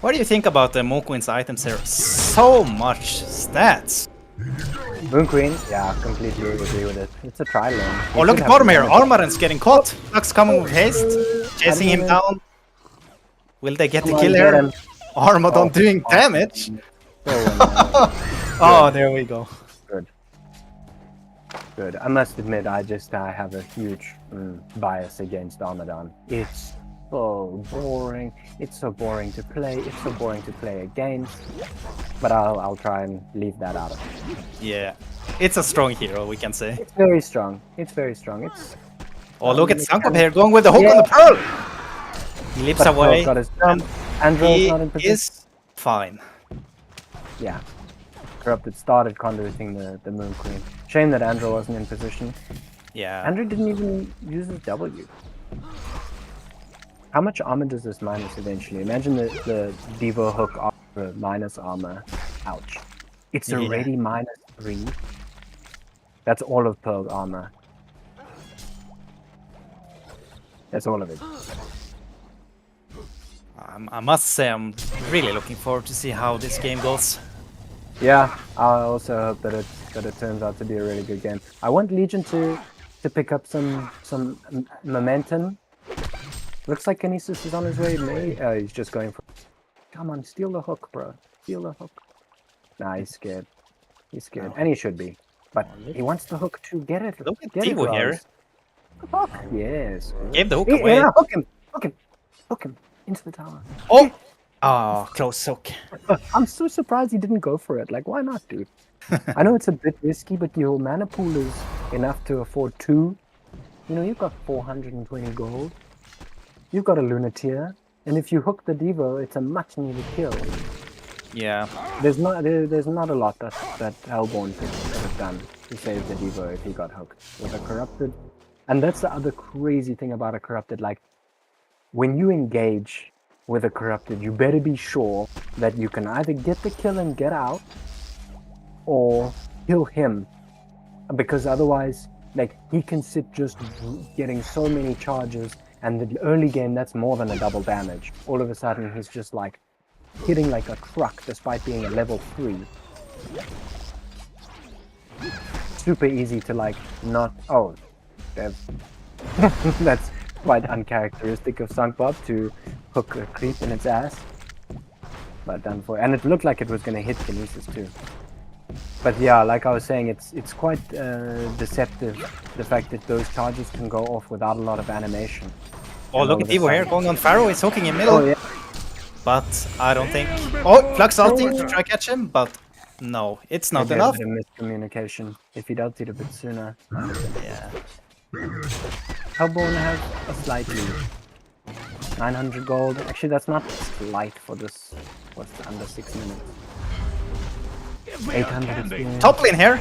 What do you think about the Moon Queen's items here? So much stats. Moon Queen, yeah, completely agree with it. It's a try lane. Oh, look at bottom here. Armoran's getting caught. Lux coming with haste. Chasing him down. Will they get the Come on, kill get here? him. Armadon Oh, doing awesome. damage. Oh, Oh, there we go. good. I must admit, I have a huge bias against Armadon. It's so boring. It's so boring to play. It's so boring to play against. But I'll try and leave that out of it. Yeah. It's a strong hero, we can say. It's very strong. It's very strong. It's Oh, look at Sunkbob here going with the hook on the Pearl. He leaps but away. Pearl's got his jump. Andrew's He not in position. is fine. Yeah. Corrupted started conduiting the Moon Queen. Shame that Andrew wasn't in position. Yeah. Andrew didn't even use his W. How much armor does this minus eventually? Imagine the Devo hook armor minus armor. Ouch. It's Yeah. already -3. That's all of Pearl armor. That's all of it. I must say I'm really looking forward to see how this game goes. Yeah, I also hope that it turns out to be a really good game. I want Legion to pick up some momentum. Looks like Kinesis is on his way. He's just going for. Come on, steal the hook, bro. Steal the hook. Nah, he's scared. He's scared, and he should be. But he wants the hook to get it. Look at get it, Devo here. Roz. Hook. Yes. Gave the hook Yeah, away. hook him. Hook him. Hook him into the tower. Oh! Oh, close hook. I'm so surprised he didn't go for it. Like, why not, dude? I know it's a bit risky, but your mana pool is enough to afford 2. You know, you've got 420 gold. You've got a Lunateer, and if you hook the Devo, it's a much-needed kill. Yeah. There's not a lot that Hellborn could have done to save the Devo if he got hooked with a Corrupted. And that's the other crazy thing about a Corrupted. Like, when you engage with a Corrupted, you better be sure that you can either get the kill and get out, or kill him. Because otherwise, like, he can sit just getting so many charges, and the early game, that's more than a double damage. All of a sudden, he's just like, hitting like a truck despite being a level 3. Super easy to like not. Oh, That's quite uncharacteristic of Sunkbob to hook a creep in its ass. But done for, and it looked like it was going to hit Kinesis too. But yeah, like I was saying, it's quite deceptive, the fact that those charges can go off without a lot of animation. Oh, And look all at of a Devo here sudden- going on Pharaoh. He's hooking in middle. Oh yeah, But I don't think... Oh, Flux ulting to try catch him, but no, it's not maybe enough. a bit of miscommunication. If he'd ulted a bit sooner, might have been. Yeah. Hellborn has a slight lead. 900 gold. Actually, that's not slight for this. What's under 6 minutes? 800 experience. Top lane here.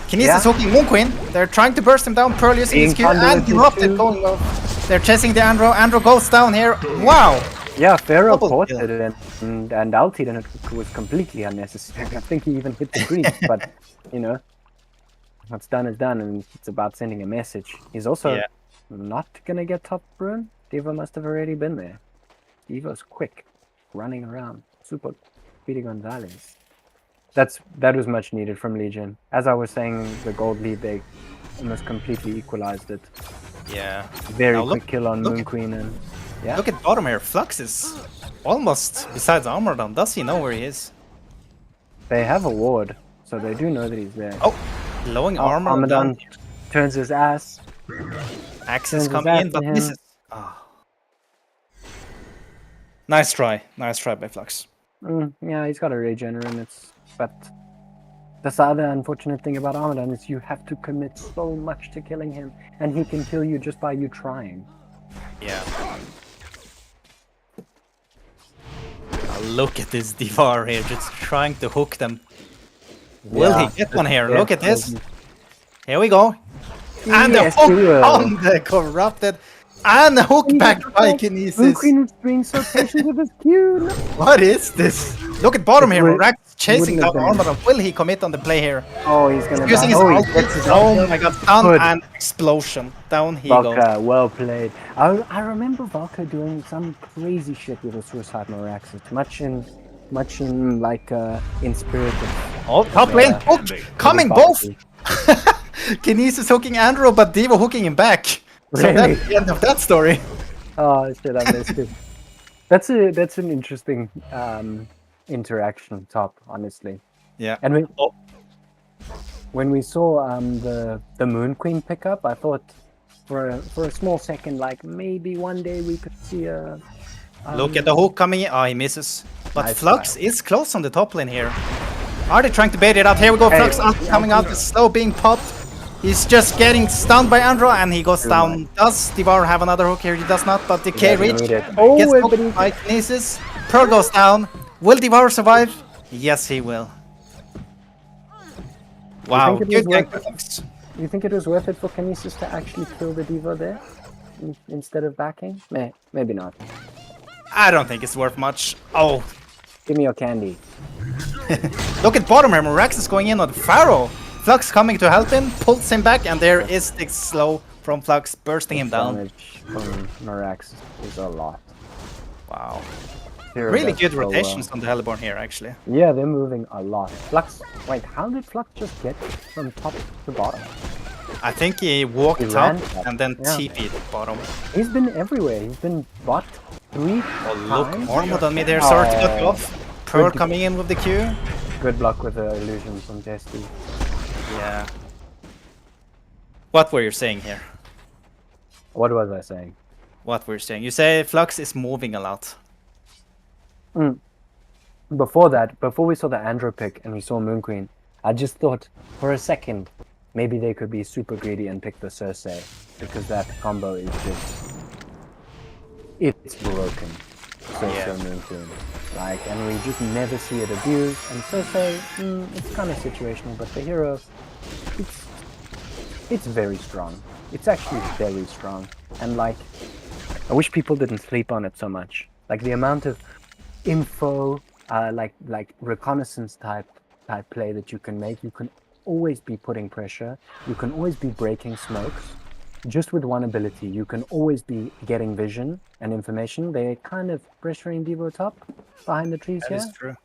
Kinesis Yeah. hooking Moon Queen. They're trying to burst him down. Pearl using his Q Being and conduited Erupted too. going off. They're chasing the Andro. Andro goes down here. Wow. Yeah, Pharaoh Double caught kill. it and ulted, and it was completely unnecessary. I think he even hit the creep, but you know, what's done is done, and it's about sending a message. He's also Yeah. not gonna get top rune. Devo must have already been there. Devo's quick, running around, super Peter Gonzalez. That was much needed from Legion. As I was saying, the gold lead, they almost completely equalized it. Yeah. Very Now quick kill on look Moon at- Queen, and yeah. Look at bottom here. Flux is almost besides armor down. Does he know where he is? They have a ward, so they do know that he's there. Oh, lowing armor Armadan down. turns his ass. Axis turns coming in, his but ass to misses. him. Ah. Nice try. Nice try by Flux. Yeah, he's got a regenerate, but that's the other unfortunate thing about Armadan is you have to commit so much to killing him, and he can kill you just by you trying. Yeah. Look at this Divar here, just trying to hook them. Will Yeah, he get one here? yeah, Look at this. doesn't- Here we go. And Yes, the hook he will. on the corrupted. And the hook back by Moon Kinesis. Queen is being so patient with his Q. No. What is this? Look at bottom It here. would- Rax chasing wouldn't have down been- armor. Will he commit on the play here? Oh, he's gonna Using die. his Oh, he ulti. gets his Oh ulti. my god. Down Good. and explosion. Down he goes. Valka, well played. I remember Valka doing some crazy shit with a suicide Moraxis. Much in like in spirit of Oh, top lane hooked. Coming both. Valky. Kinesis hooking Andrew, but Devo hooking him back. So Really? that's the end of that story. Oh shit, I missed it. That's an interesting interaction, top, honestly. Yeah. And Oh. when we saw the Moon Queen pick up, I thought for a small second, like maybe one day we could see a. Look at the hook coming in. Oh, he misses. But Nice Flux try. is close on the top lane here. Are they trying to bait it out? Here we go. Hey, Flux coming out. Is slow being popped. He's just getting stunned by Andro and he goes down. Does Devour have another hook here? He does not, but Decay doesn't Reach need it. Oh, gets but he- hooked by Kinesis. Pearl goes down. Will Devour survive? Yes, he will. Wow, think it was good gank worth by Flux. You think it was worth it for Kinesis to actually kill the Diva there instead of backing? Maybe not. I don't think it's worth much. Oh, Give me your candy. look at bottom here. Morax is going in on Pharaoh. Flux coming to help him, pulls him back, and there is the slow from Flux, bursting him down. Damage from Morax is a lot. Wow. Hero Really does good so well. rotations on the Hellborn here, actually. Yeah, they're moving a lot. Flux. Wait, how did Flux just get from top to bottom? I think he walked He up ran top, and then yeah. TP'd bottom. He's been everywhere. He's been bot 3 Oh, look, times. Ormod on mid here, sorry to cut you Oh. off. Pearl Good. coming in with the Q. Good luck with the illusion from Jesse. Yeah. What were you saying here? What was I saying? What were you saying? You say Flux is moving a lot. Before that, before we saw the Andro pick and we saw Moon Queen, I just thought for a second maybe they could be super greedy and pick the Cersei because that combo is just it's broken. Cersei Yeah. Moon Queen, like, and we just never see it abused. And Cersei, it's kind of situational, but the hero, it's very strong. It's actually very strong, and like, I wish people didn't sleep on it so much. Like the amount of info, like reconnaissance type play that you can make. You can always be putting pressure. You can always be breaking smokes. Just with one ability, you can always be getting vision and information. They're kind of pressuring Devo top behind the trees That here. is true.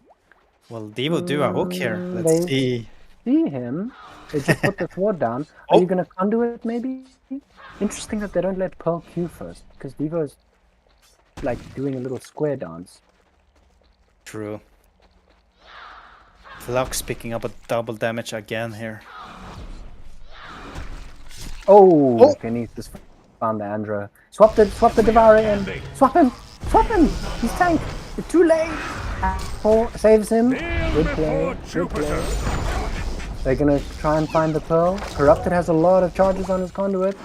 Well, Devo do a hook here. Let's they- see. see him. They just put the sword down. Are you gonna conduit maybe? Interesting that they don't let Pearl Q first, because Devo's like doing a little square dance. True. Flux picking up a double damage again here. Oh, Kinesis found the Andro. Swap the Devourer in. Swap him! He's tank. It's too late. Paul saves him. Good play. They're gonna try and find the Pearl. Corrupted has a lot of charges on his conduit.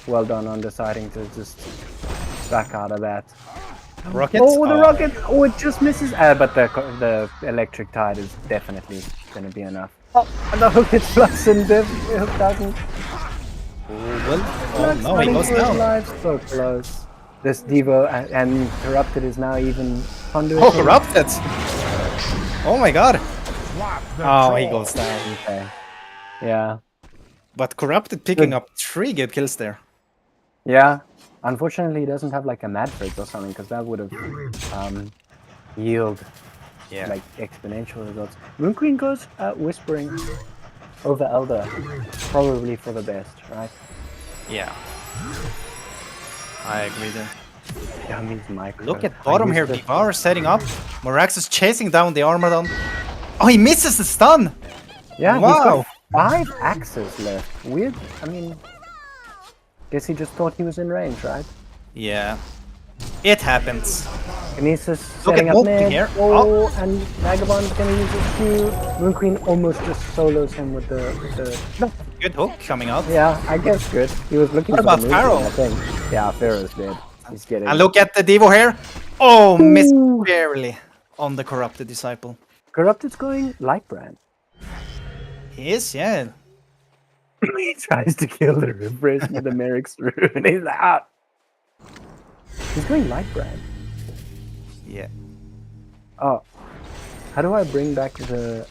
Well done on deciding to just back out of that. Rockets? Oh, the rocket! Oh, it just misses. But the electric tide is definitely gonna be enough. Oh, and the hook hits Flux and the hook doesn't. Oh no, he goes down. So close. This Devo and Corrupted is now even conduit. Oh, Corrupted! Oh my god! Oh, he goes down. Okay. Yeah. But Corrupted picking up 3 good kills there. Yeah. Unfortunately, he doesn't have like a Mad Fritz or something, because that would have yield like exponential results. Moon Queen goes Whispering over Elder, probably for the best, right? Yeah. I agree there. Yeah, means micro. Look at bottom here, Devar setting up. Morax is chasing down the Armadon. Oh, he misses the stun! Yeah, wow. He's got 5 axes left. Weird. I mean, guess he just thought he was in range, right? Yeah. It happens. Kinesis Look setting at up Moon mid. here. Oh, and Vagabond's gonna use his Q. Moon Queen almost just solos him with the no. Good hook coming out. Yeah, I guess good. He was looking What for about the Pharaoh? I think. Yeah, Pharaoh's dead. He's getting. And look at the Devo here. Oh, missed barely on the Corrupted Disciple. Corrupted's going Lightbrand. He is, yeah. He tries to kill the refresh with the Merrick's Rune and he's out. He's going Lightbrand. Yeah. Oh. How do I bring back the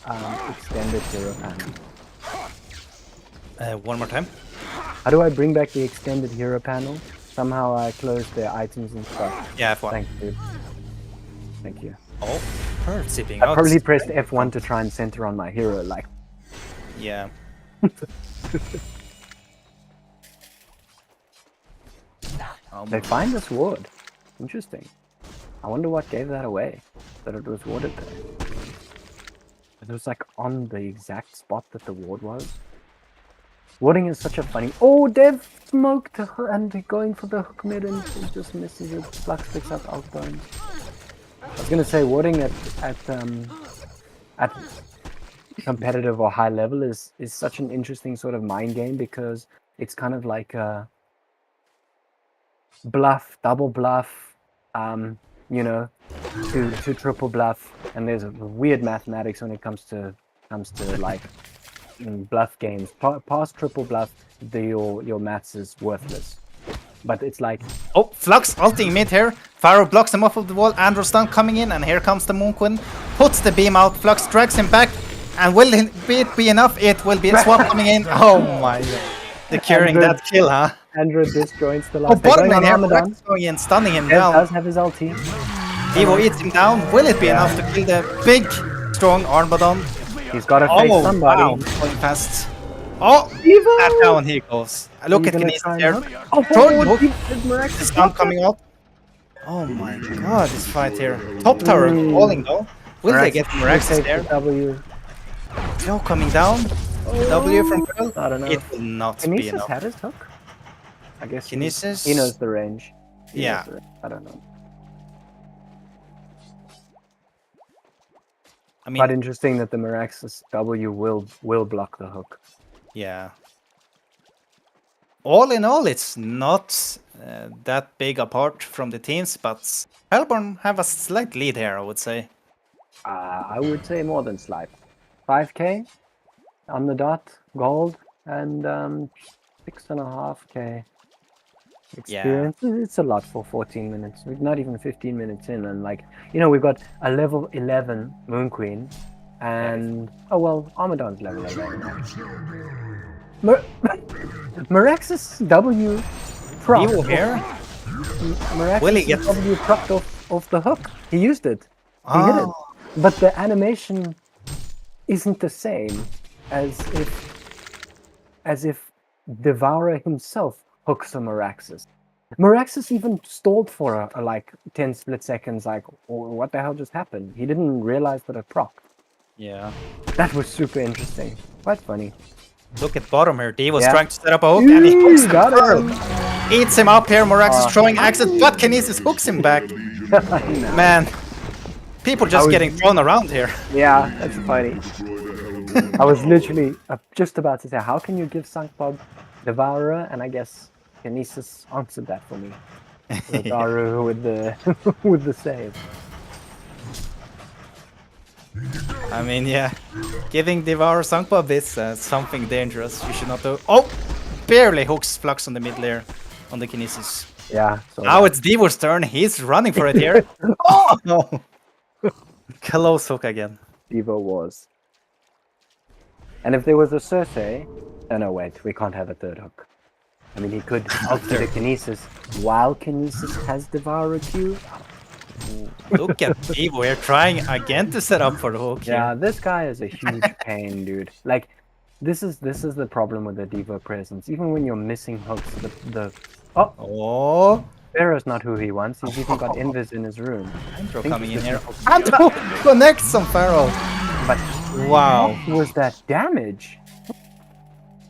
extended hero panel? One more time. How do I bring back the extended hero panel? Somehow I closed the items and stuff. Yeah, F1. Thank you. Thank you. Oh, Pearl zipping I out. probably pressed F1 to try and center on my hero, like. Yeah. They find the sword. Interesting. I wonder what gave that away. That it was warded there. It was like on the exact spot that the ward was. Warding is such a funny. Oh, Dev smoked and going for the hook mid and he just misses it. Flux picks up outbound. I was gonna say warding at competitive or high level is such an interesting sort of mind game, because it's kind of like a bluff, double bluff, you know, to triple bluff, and there's a weird mathematics when it comes to like bluff games. Past triple bluff, your maths is worthless. But it's like, oh, Flux ulting mid here. Pharaoh blocks him off of the wall. Andrew stun coming in, and here comes the Moon Queen. Puts the beam out. Flux drags him back, and will it be enough? It will be. Swap coming in. Oh my god. Securing that kill, huh? Andrew disjoints the last. Oh, bottom lane here. Armadon. Flux going in, stunning him Dev down. does have his ulti. Devo eats him down. Will it be enough to kill the big, strong Armadon? He's got to face somebody. Wow. Going fast. Oh, Devo! and down he goes. Look at Kinesis here. Oh, Throw the Mirax stun coming out. Oh my god, this fight here. Top tower falling though. Will they get Mirax there? W. Slow coming down. W from Pearl. I don't know. It will not be Kinesis enough. had his hook. I guess Kinesis. he knows the range. He Yeah. knows the range. I don't know. I mean, Quite interesting that the Mirax's W will block the hook. yeah. All in all, it's not that big apart from the teams, but Hellborn have a slight lead here, I would say. I would say more than slight. 5k on the dot, gold, and 6.5k experience. It's a lot for 14 minutes. We're not even 15 minutes in, and like, you know, we've got a level 11 Moon Queen, and oh well, Armadon's level 11. Mirax's W proc. Evo here. Will he get W propped off the hook. He used it. He hit it. But the animation isn't the same. as if Devourer himself hooks a Meraxes. Meraxes even stalled for a like 10 split seconds, like, what the hell just happened? He didn't realize that it proc. Yeah. That was super interesting. Quite funny. Look at bottom here. D was Yeah. trying to set up a hook and he hooks the Got pearl. him. Eats him up here. Moraxis throwing axes, but Kinesis hooks him back. No. Man, people just was- getting thrown around here. Yeah, that's funny. I was literally just about to say, how can you give Sankbob Devourer? And I guess Kinesis answered that for me. Devourer with the with the save. I mean, yeah, giving Devour Sankbob is something dangerous. You should not do. Oh, barely hooks Flux on the mid layer on the Kinesis. Yeah. So Now it's Devor's turn. He's running for it here. Oh no! Close hook again. Devo was. And if there was a Cersei, oh no, wait, we can't have a third hook. I mean, he could alter the Kinesis while Kinesis has Devourer Q. Look at Devo here trying again to set up for the hook. Yeah, Here. this guy is a huge pain, dude. Like, this is the problem with the Devo presence. Even when you're missing hooks, Oh, Pharaoh's not who he wants. He's even got Invis in his room. Andro think coming in this here. is- Andro connects on Pharaoh. But Wow. what was that damage?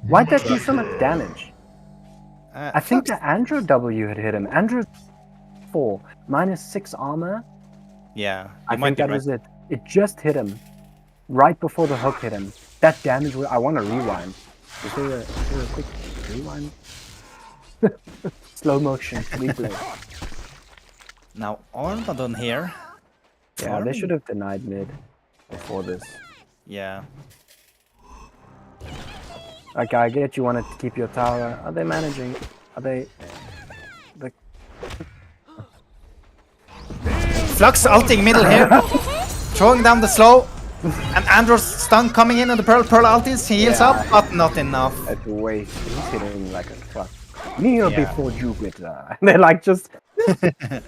Why'd that do so much damage? I think the Andro W had hit him. Andro 4 minus 6 armor. Yeah, I you might think be that right. was it. It just hit him right before the hook hit him. That damage. I want to rewind. Is there a quick rewind? Slow motion replay. Now Armadon here. Yeah, they should have denied mid before this. Yeah. Like, I get you wanted to keep your tower. Are they managing? Are they? Flux ulting middle here. Throwing down the slow. And Andro's stun coming in on the Pearl. Pearl ultis. He heals Yeah. up, but not enough. At waste. He's hitting like a fuck. Kneel Yeah. before Jupiter. They're like just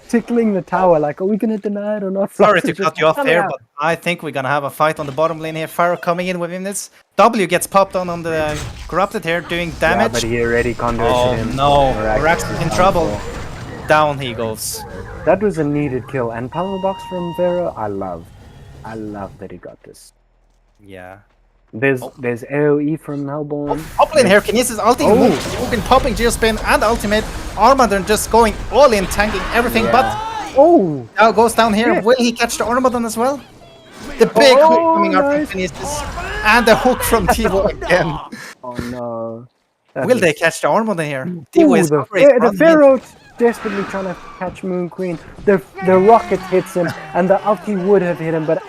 tickling the tower. Like, are we gonna deny it or not? Sorry Flux to is just cut you off coming here, out. but I think we're gonna have a fight on the bottom lane here. Fire coming in within this. W gets popped on the Corrupted here, doing Yeah, damage. but he already converted Oh him. no, Mirax Rax is in done trouble. for. Down he goes. That was a needed kill. And Power Box from Vera, I love that he got this. Yeah. There's AoE from Hellborn. Top lane here, Kinesis ulting, Mugen popping Geospin and ultimate. Armadon just going all in, tanking everything, but Oh! now goes down here. Yeah. Will he catch the Armadon as well? The big hook coming out nice. from Kinesis. And the hook from Tivo again. Oh no. That Will was- they catch the Armadon here? Tivo Ooh, is the great run mid. Pharaoh desperately trying to catch Moon Queen. The rocket hits him, and the ulti would have hit him, but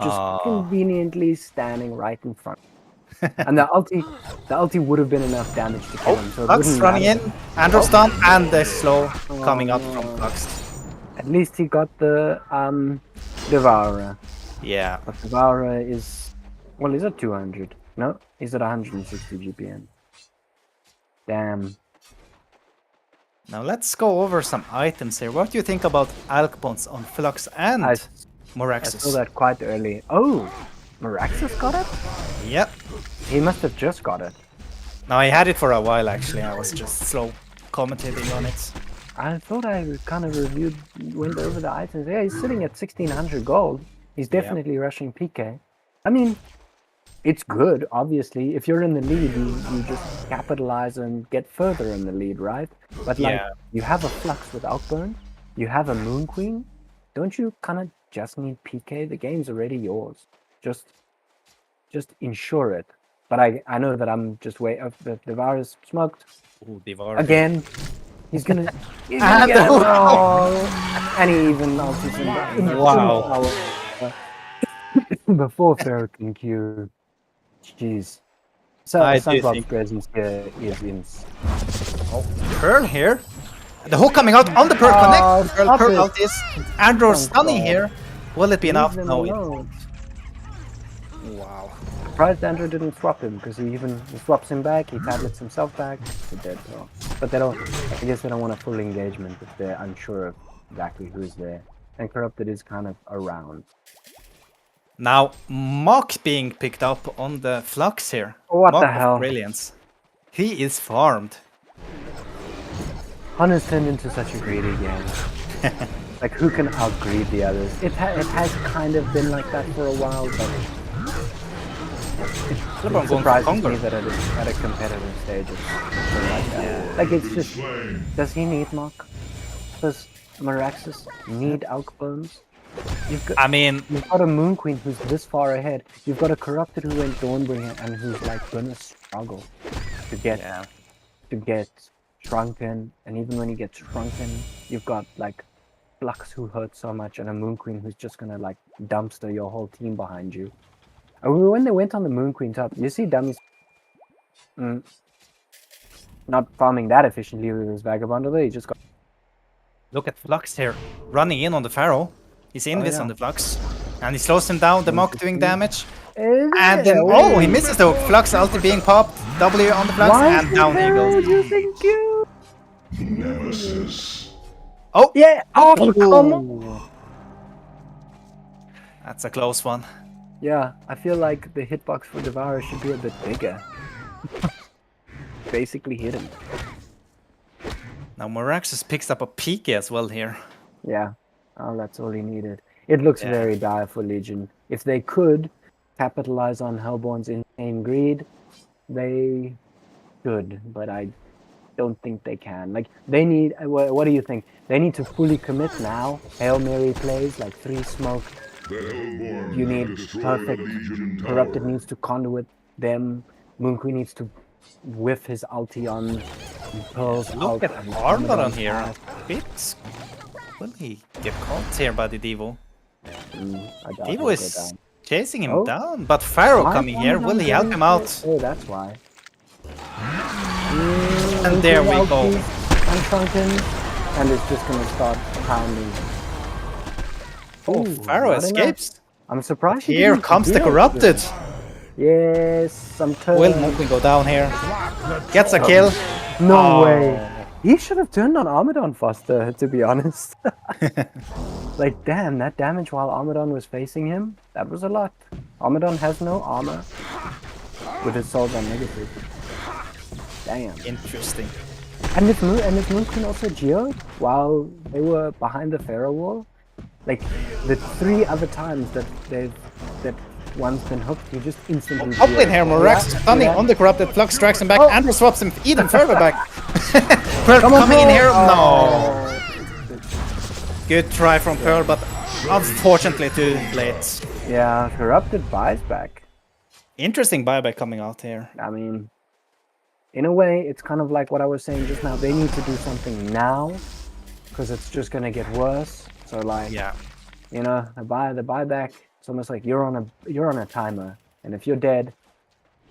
just conveniently standing right in front. And the ulti would have been enough damage to kill him. So it Flux wouldn't running matter. in, Andro stun, and the slow coming up from Flux. At least he got the Devourer. Yeah. But Devourer is, well, he's at 200. No, he's at 160 GPM. Damn. Now let's go over some items here. What do you think about Alkbons on Flux and I Moraxis? saw that quite early. Oh, Meraxis got it? Yep. He must have just got it. No, I had it for a while actually. I was just slow commentating on it. I thought I kind of went over the items. Yeah, he's sitting at 1600 gold. He's definitely rushing PK. I mean, it's good, obviously. If you're in the lead, you just capitalize and get further in the lead, right? But like, Yeah. you have a Flux with Outburn, you have a Moon Queen. Don't you kind of just need PK? The game's already yours. Just ensure it. But I know that I'm just the Devour is smoked Ooh, Devour. again. He's gonna And get it. the- Oh, and he even ultis him. Wow. Before Pharaoh can Q. Jeez. So I do Sunblock's think- presence here is in. Pearl here. The hook coming out on the Pearl connect. stop Pearl it. ultis. Andro stunning God. here. Will it be enough? Leave them No. alone. Wow. Surprised Andrew didn't swap him because he swaps him back. He tablets himself back. He's dead. So. But they don't. I guess they don't want a full engagement if they're unsure of exactly who's there. And Corrupted is kind of around. Now, Mock being picked up on the Flux here. What Mock the of hell? Brilliance. He is farmed. HoN has turned into such a greedy game. Like, who can outgreed the others? It has kind of been like that for a while, but LeBron it going for surprises Conquer. me that at a competitive stage it's been like that. Like, it's just, does he need Mock? Does Meraxis need Alkbones? I mean, You've got a Moon Queen who's this far ahead. You've got a Corrupted who went Dawnbringer and who's like gonna struggle to get shrunken. And even when he gets shrunken, you've got like Flux who hurts so much and a Moon Queen who's just gonna like dumpster your whole team behind you. And when they went on the Moon Queen top, you see dummies not farming that efficiently with his Vagabond, although he just got. look at Flux here, running in on the Pharaoh. He's invis yeah. on the Flux. And he slows him down, the Mock doing damage. And And then, oh, he misses the Flux ulti being popped. W on the Flux, and down he goes. Using Q. Nemesis. Oh, Yeah. Oh, come on. that's a close one. Yeah, I feel like the hitbox for Devourer should be a bit bigger. Basically hit him. Now Meraxis picks up a PK as well here. Yeah. Oh, that's all he needed. It looks Yeah. very dire for Legion. If they could capitalize on Hellborn's insane greed, they should, but I don't think they can. Like, they need, what do you think? They need to fully commit now. Hail Mary plays, like 3 smoke. You need perfect. Corrupted needs to conduit them. Moon Queen needs to whiff his ulti on Pearl's Look out at and Armor on Ramadan's here. pass. Bits. Will he get caught here by the Devo? I doubt Devo he'll go is down. chasing him Oh. down, but Pharaoh Why coming is here, Ramadan will he help going him for out? it? Oh, that's why. And there we go. Unshrunken, and it's just gonna start pounding. Oh, Ooh, Pharaoh not enough. escapes. I'm surprised. he Here didn't comes the deal Corrupted. with it. Yes, some turn. Will Moonqueen go down here? Gets a kill. No Oh. way. He should have turned on Armadon faster, to be honest. Like, damn, that damage while Armadon was facing him, that was a lot. Armadon has no armor with his souls on negative. Damn. Interesting. And if Moon Queen also geoed while they were behind the Pharaoh wall, like the 3 other times that one's been hooked, he just instantly. Up in here, Morax Yeah, stunning yeah. on the Corrupted. Flux strikes him back. Oh. Andrew swaps him even further back. Pearl Come on, coming in Pearl. here. No. Oh. Good try from Pearl, but unfortunately too late. Yeah, Corrupted buys back. Interesting buyback coming out here. I mean, in a way, it's kind of like what I was saying just now. They need to do something now, because it's just gonna get worse. So like, Yeah. you know, the buyback. It's almost like you're on a timer, and if you're dead,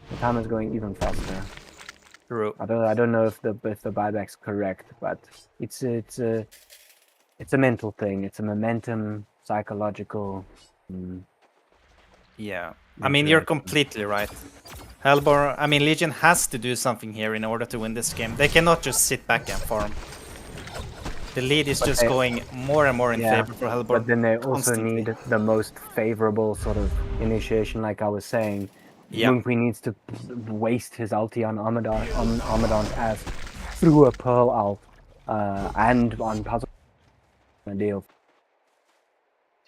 the timer's going even faster. True. I don't know if the buyback's correct, but it's a mental thing. It's a momentum, psychological. Yeah. I mean, you're completely right. Hellborn, I mean, Legion has to do something here in order to win this game. They cannot just sit back and farm. The lead is just going more and more in favor for Hellborn. But then they also constantly. need the most favorable sort of initiation, like I was saying. Yeah. Moon Queen needs to waste his ulti on Armadon's ass through a Pearl ult and on Puzzle deal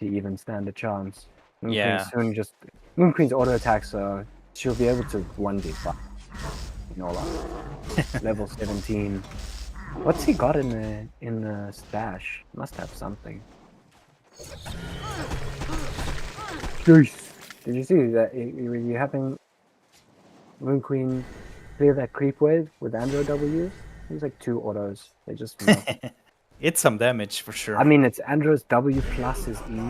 to even stand a chance. Yeah. Moon Queen's auto attack, so she'll be able to 1v5. You know, like level 17. What's he got in the stash? Must have something. Jeez. Did you see that? You having Moon Queen clear that creep wave with Andro W's? It was like 2 autos. They just. It's some damage for sure. I mean, it's Andro's W plus his E.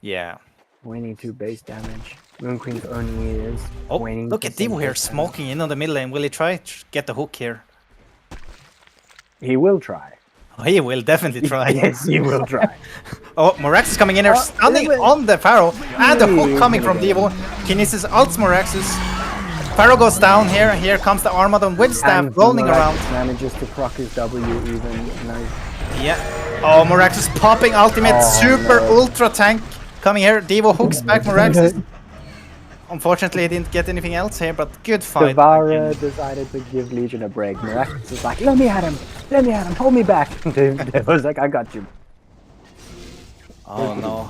Yeah. 22 base damage. Moon Queen's only is. Oh, 20% look at Devo here base smoking in on the mid lane. Will he try to get the hook here? He will try. Oh, he will definitely try. Yes, he will try. Oh, Morax is coming in here, stunning wait. on the Pharaoh, and the hook coming from Devo. Kinesis ults Moraxus. Pharaoh goes down here. Here comes the Armadon with staff And rolling Morax around. manages to proc his W even. Nice. Yeah. Oh, Moraxus popping ultimate, super ultra tank. coming here. Devo hooks back Moraxis. Unfortunately, he didn't get anything else here, but good fight. Devourer decided to give Legion a break. Miraculous is like, let me at him, hold me back. Devo was like, I got you. Oh no.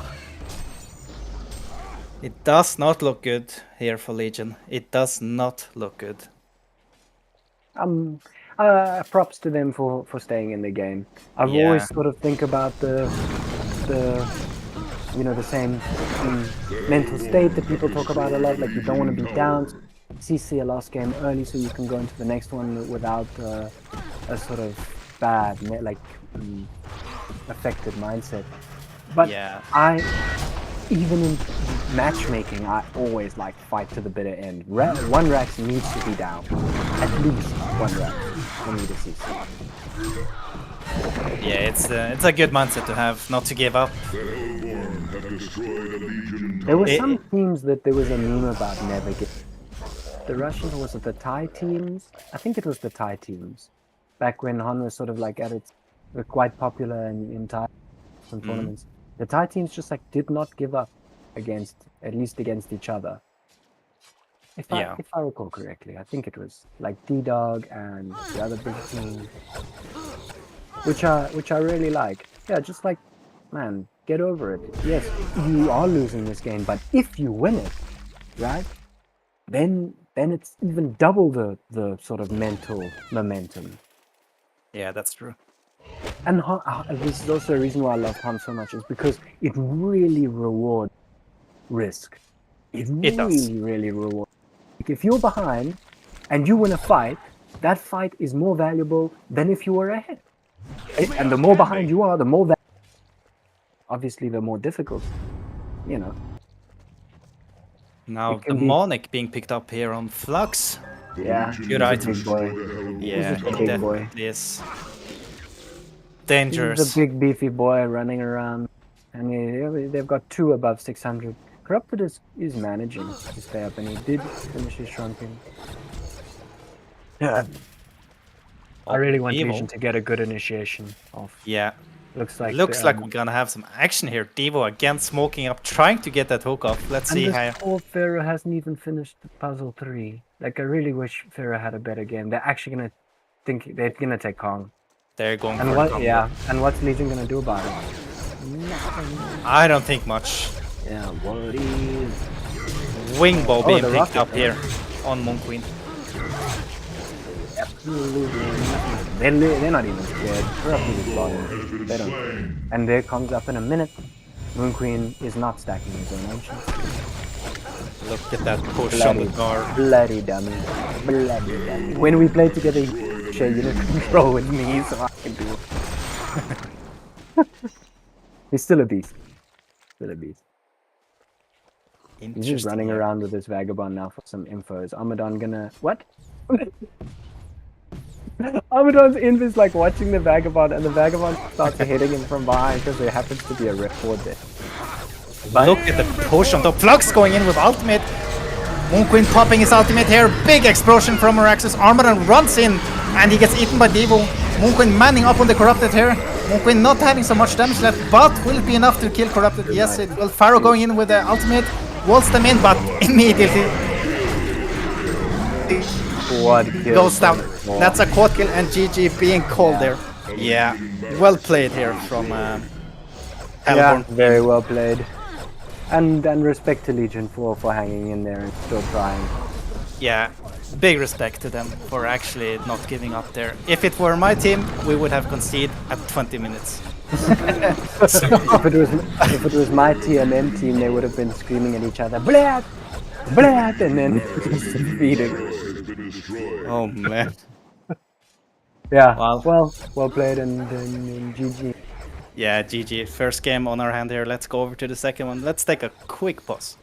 It does not look good here for Legion. It does not look good. Props to them for staying in the game. I've Yeah. always sort of think about the the same mental state that people talk about a lot. Like, you don't want to be down. CC a last game early so you can go into the next one without a sort of bad, affected mindset. But Yeah. even in matchmaking, I always like fight to the bitter end. One Rax needs to be down. At least one Rax for me to see. Yeah, it's a good mindset to have, not to give up. There were some teams that there was a meme about never get. The Russians, was it the Thai teams? I think it was the Thai teams. Back when HoN was sort of like were quite popular in Thai tournaments. The Thai teams just like did not give up at least against each other. If I recall correctly, I think it was like D-Dog and the other big team, which I really like. Yeah, just like, man, get over it. Yes, you are losing this game, but if you win it, right, then it's even double the sort of mental momentum. Yeah, that's true. And this is also a reason why I love HoN so much, is because it really rewards risk. It really rewards. Like, if you're behind and you win a fight, that fight is more valuable than if you were ahead. And the more behind you are, the more obviously the more difficult, Now Demonic being picked up here on Flux. Yeah, good item. Big boy. Yeah, He's a he big boy. definitely is dangerous. He's a big beefy boy running around, and they've got 2 above 600. Corrupted is managing to stay up, and he did finish his shrunken. Yeah. I really want Legion to get a good initiation off. Yeah. Looks like we're gonna have some action here. Devo again smoking up, trying to get that hook off. Let's see how. Poor Pharaoh hasn't even finished puzzle 3. Like, I really wish Pharaoh had a better game. They're actually they're gonna take Kong. They're going and for what? combo. Yeah, and what's Legion gonna do about it? Nothing. I don't think much. Yeah, what is Wingbow being the picked rocket, up here on Moon Queen. Absolutely nothing. They're not even scared. Corrupted is blocking. They don't. And there comes up in a minute. Moon Queen is not stacking his own ancient. Look at that push on the guard. Bloody dummy. Bloody dummy. When we play together, you share unit control with me, so I can do it. He's still a beast. Still a beast. He's just running around with this vagabond now for some info. Is Amadon gonna... What? Amadon's invis like watching the vagabond, and the vagabond starts hitting him from behind because there happens to be a record there. But look at the push on the Flux going in with ultimate. Moon Queen popping his ultimate here. Big explosion from Araxis. Armadon runs in and he gets eaten by Devo. Moon Queen manning up on the Corrupted here. Moon Queen not having so much damage left, but will it be enough to kill Corrupted? Yes, it will. Pharaoh going in with the ultimate. Waltz them in, but immediately Quad kill. goes down. That's a quad kill, and GG being called there. Yeah, well played here from Hellborn. Very well played. And respect to Legion for hanging in there and still trying. Yeah, big respect to them for actually not giving up there. If it were my team, we would have conceded at 20 minutes. If it was my TMM team, they would have been screaming at each other, "Blat! Blat!" and then just defeated. Oh man. Yeah. Wow. Well played and GG. Yeah, GG. First game on our hand here. Let's go over to the second one. Let's take a quick pause.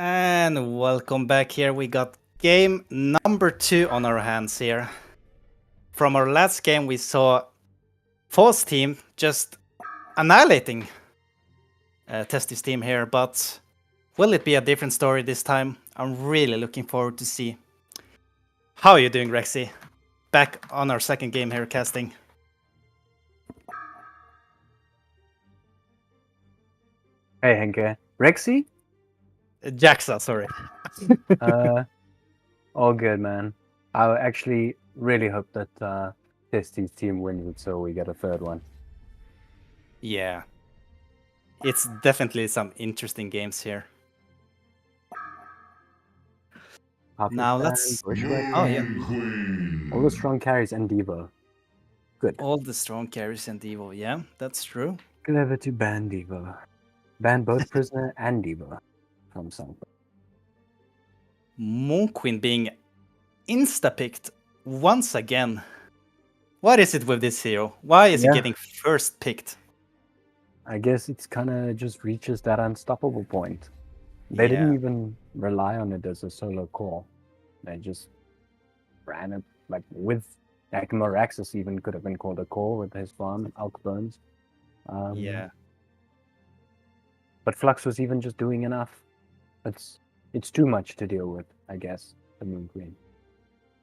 And welcome back here. We got game number 2 on our hands here. From our last game, we saw Fo's team just annihilating Testy's team here, but will it be a different story this time? I'm really looking forward to see. How are you doing, Rexy? Back on our second game here, casting. Hey, Henke. Rexy? Jaxa, sorry. All good, man. I actually really hope that Testy's team wins it so we get a third one. Yeah. It's definitely some interesting games here. Now let's... Oh, yeah. All the strong carries and Devo. Good. All the strong carries and Devo. Yeah, that's true. Clever to ban Devo. Ban both Prisoner and Devo from something. Moonqueen being insta-picked once again. What is it with this hero? Why is he getting first picked? I guess it's kind of just reaches that unstoppable point. They didn't even rely on it as a solo core. They just ran it like with Moraxis even could have been called a core with his farm, Alk Bones. But Flux was even just doing enough. It's too much to deal with, I guess, the Moon Queen.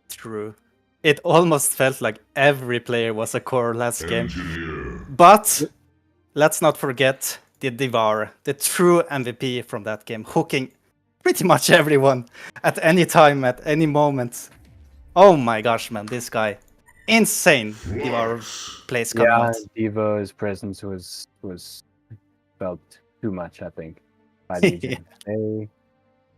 True. It almost felt like every player was a core last game. But let's not forget the Devour, the true MVP from that game, hooking pretty much everyone at any time, at any moment. Oh my gosh, man, this guy. Insane Devour plays coming out. Devo's presence was felt too much, I think, by Legion.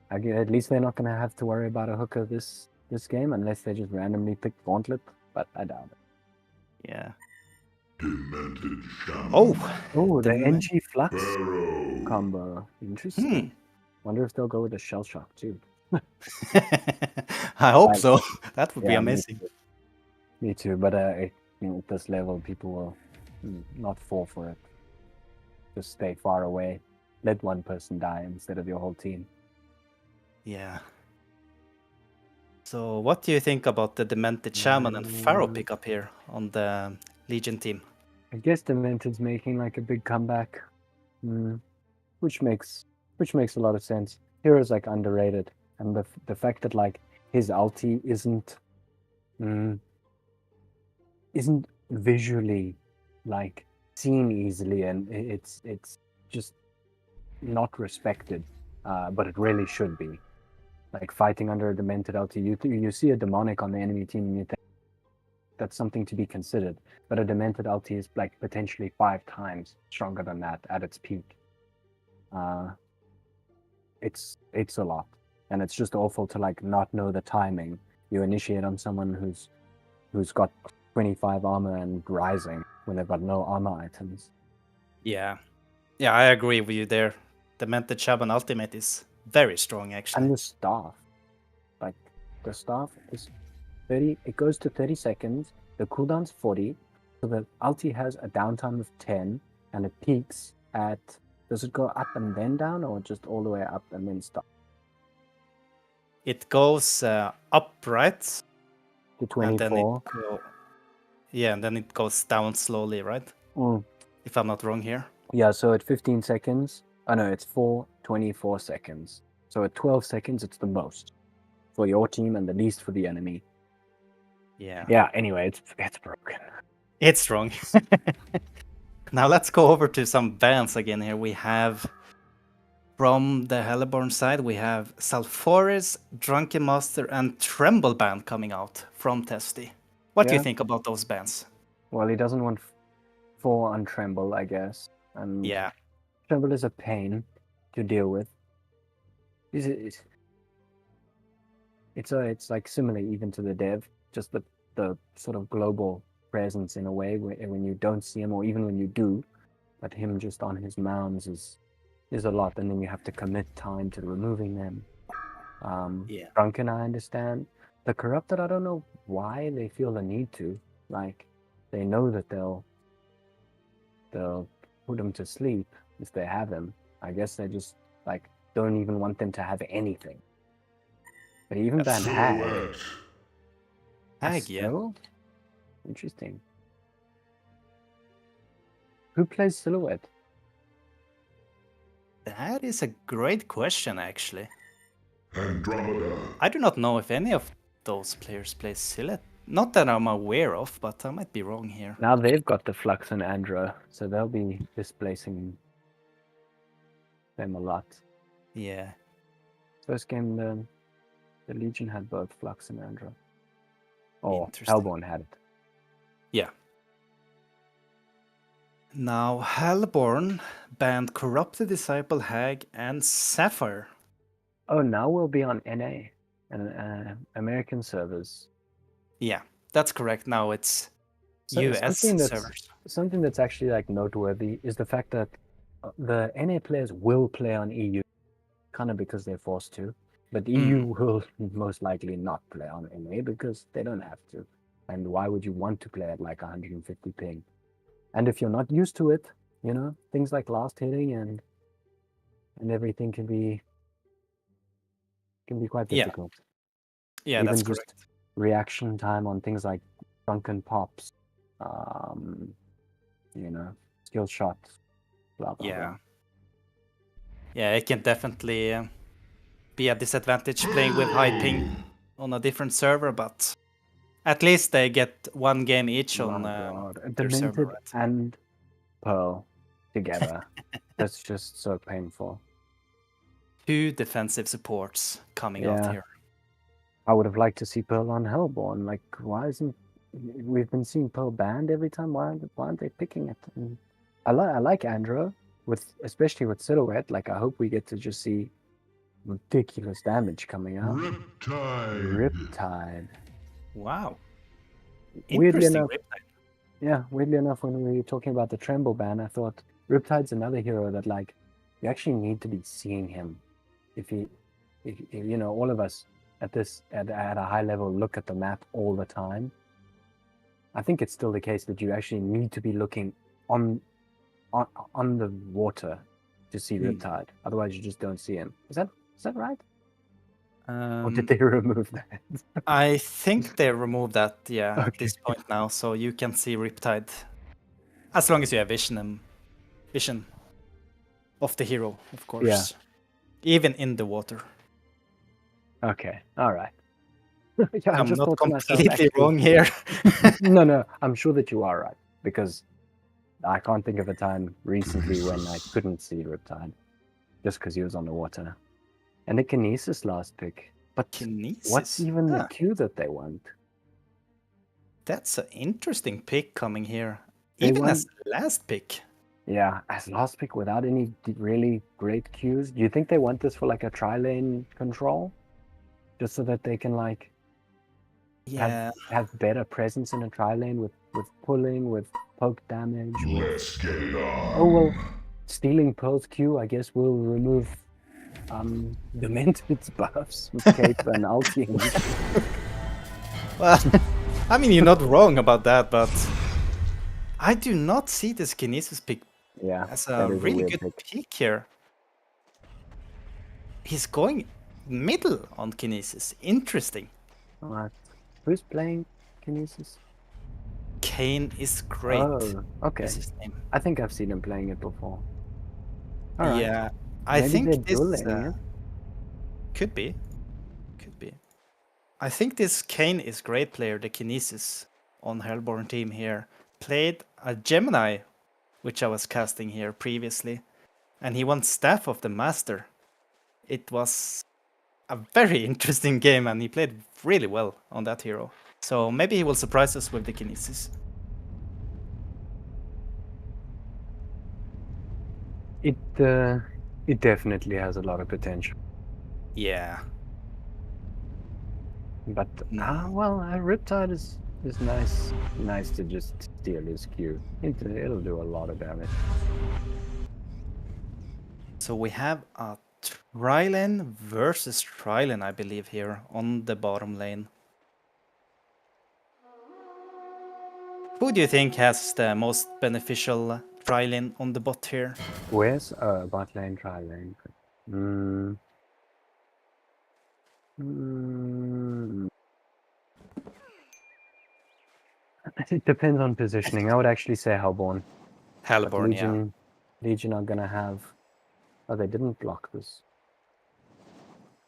At least they're not going to have to worry about a hooker this game unless they just randomly pick Gauntlet, but I doubt it. Yeah. The NG Flux combo. Interesting. Wonder if they'll go with a Shell Shock too. I hope so. That would be amazing. Me too, but at this level, people will not fall for it. Just stay far away. Let one person die instead of your whole team. Yeah. So what do you think about the Demented Shaman and Pharaoh pickup here on the Legion team? I guess Demented's making like a big comeback, which makes a lot of sense. Hero's like underrated, and the fact that like his ulti isn't visually like seen easily, and it's just not respected, but it really should be. Like fighting under a Demented ulti, you see a demonic on the enemy team and you think that's something to be considered, but a Demented ulti is like potentially 5 times stronger than that at its peak. It's a lot, and it's just awful to like not know the timing. You initiate on someone who's got 25 armor and rising when they've got no armor items. Yeah, I agree with you there. Demented Shaman ultimate is very strong, actually. And the staff, like the staff is 30. It goes to 30 seconds. The cooldown's 40, so the ulti has a downtime of 10, and it peaks at. Does it go up and then down, or just all the way up and then stop? It goes up, right? To 24. And then it goes down slowly, right? If I'm not wrong here. Yeah, so at 15 seconds. Oh no, it's 24 seconds. So at 12 seconds, it's the most for your team and the least for the enemy. Yeah. Yeah, anyway, it's broken. It's strong. Now let's go over to some bans again here. We have, from the Hellborn side, we have Salforis, Drunken Master, and Tremble ban coming out from Testy. What do you think about those bans? Well, he doesn't want 4 on Tremble, I guess. And yeah. Tremble is a pain to deal with. It's like similar even to the dev, just the sort of global presence in a way when you don't see him, or even when you do, but him just on his mounds is a lot, and then you have to commit time to removing them. Drunken, I understand. The Corrupted, I don't know why they feel the need to. Like, they know that they'll put him to sleep if they have him. I guess they just like don't even want them to have anything. But even banned Hag. Silhouette. Hag, yeah. Still? Interesting. Who plays Silhouette? That is a great question, actually. Andromeda. I do not know if any of those players play Silhouette. Not that I'm aware of, but I might be wrong here. Now they've got the Flux and Andro, so they'll be displacing them a lot. Yeah. First game, the Legion had both Flux and Andro. Or Interesting. Hellborn had it. Yeah. Now, Hellborn banned Corrupted Disciple, Hag, and Sapphire. Oh, now we'll be on NA and American servers. Yeah, that's correct. Now it's So US servers. Something that's actually like noteworthy is the fact that the NA players will play on EU, kind of because they're forced to, but EU will most likely not play on NA because they don't have to. And why would you want to play at like 150 ping? And if you're not used to it, you know, things like last hitting and everything can be quite Yeah. difficult. Yeah, Even that's just correct. reaction time on things like drunken pops, you know, skill shots, blah blah Yeah. blah. Yeah, it can definitely be a disadvantage playing with high ping on a different server, but at least they get one game each on God. their server, Demented right? and Pearl together. That's just so painful. 2 defensive supports coming out Yeah. here. I would have liked to see Pearl on Hellborn. Like, why isn't we've been seeing Pearl banned every time? Why aren't they picking it? And I like Andro, especially with Silhouette. Like, I hope we get to just see ridiculous damage coming out. Riptide. Riptide. Wow. Weirdly Interesting enough, Riptide. weirdly enough, when we were talking about the Tremble ban, I thought Riptide's another hero that, like, you actually need to be seeing him. If you know, all of us at a high level look at the map all the time. I think it's still the case that you actually need to be looking on the water to see Riptide. Otherwise, you just don't see him. Is that right? Or did they remove that? I think they removed that, yeah, at Okay. this point now, so you can see Riptide as long as you have vision of the hero, of course. Yeah. Even in the water. Okay, all right. Yeah, I I'm just not thought to myself, completely actually- wrong here. No, I'm sure that you are right, because I can't think of a time recently when I couldn't see Riptide just because he was on the water. And the Kinesis last pick. But Kinesis? what's even the Ah, queue that they want? that's an interesting pick coming here. They Even want- as last pick. Yeah, as last pick without any really great queues. Do you think they want this for like a tri-lane control? Just so that they can like Yeah. have better presence in a tri-lane with pulling, with poke damage, with... Let's get it on. Oh, well, stealing Pearl's Q, I guess, will remove Demented's buffs with Cape and ulti. Well, I mean, you're not wrong about that, but I do not see this Kinesis pick Yeah, as that a is really weird good pick. pick here. He's going middle on Kinesis. Interesting. Alright. Who's playing Kinesis? Kane is great. Oh, okay. Is his name. I think I've seen him playing it before. Alright. Yeah, I Maybe think they're this dueling it. could be. I think this Kane is great player, the Kinesis on Hellborn team here. Played a Gemini, which I was casting here previously, and he won Staff of the Master. It was a very interesting game, and he played really well on that hero. So maybe he will surprise us with the Kinesis. It definitely has a lot of potential. Yeah. But Riptide is nice to just steal his Q. It'll do a lot of damage. So we have a Trilane versus Trilane, I believe, here on the bottom lane. Who do you think has the most beneficial Trilane on the bot here? Where's bot lane, tri lane? Mm. Mm. It depends on positioning. I would actually say Hellborn. But Hellborn, yeah. Legion are gonna have. Oh, they didn't block this.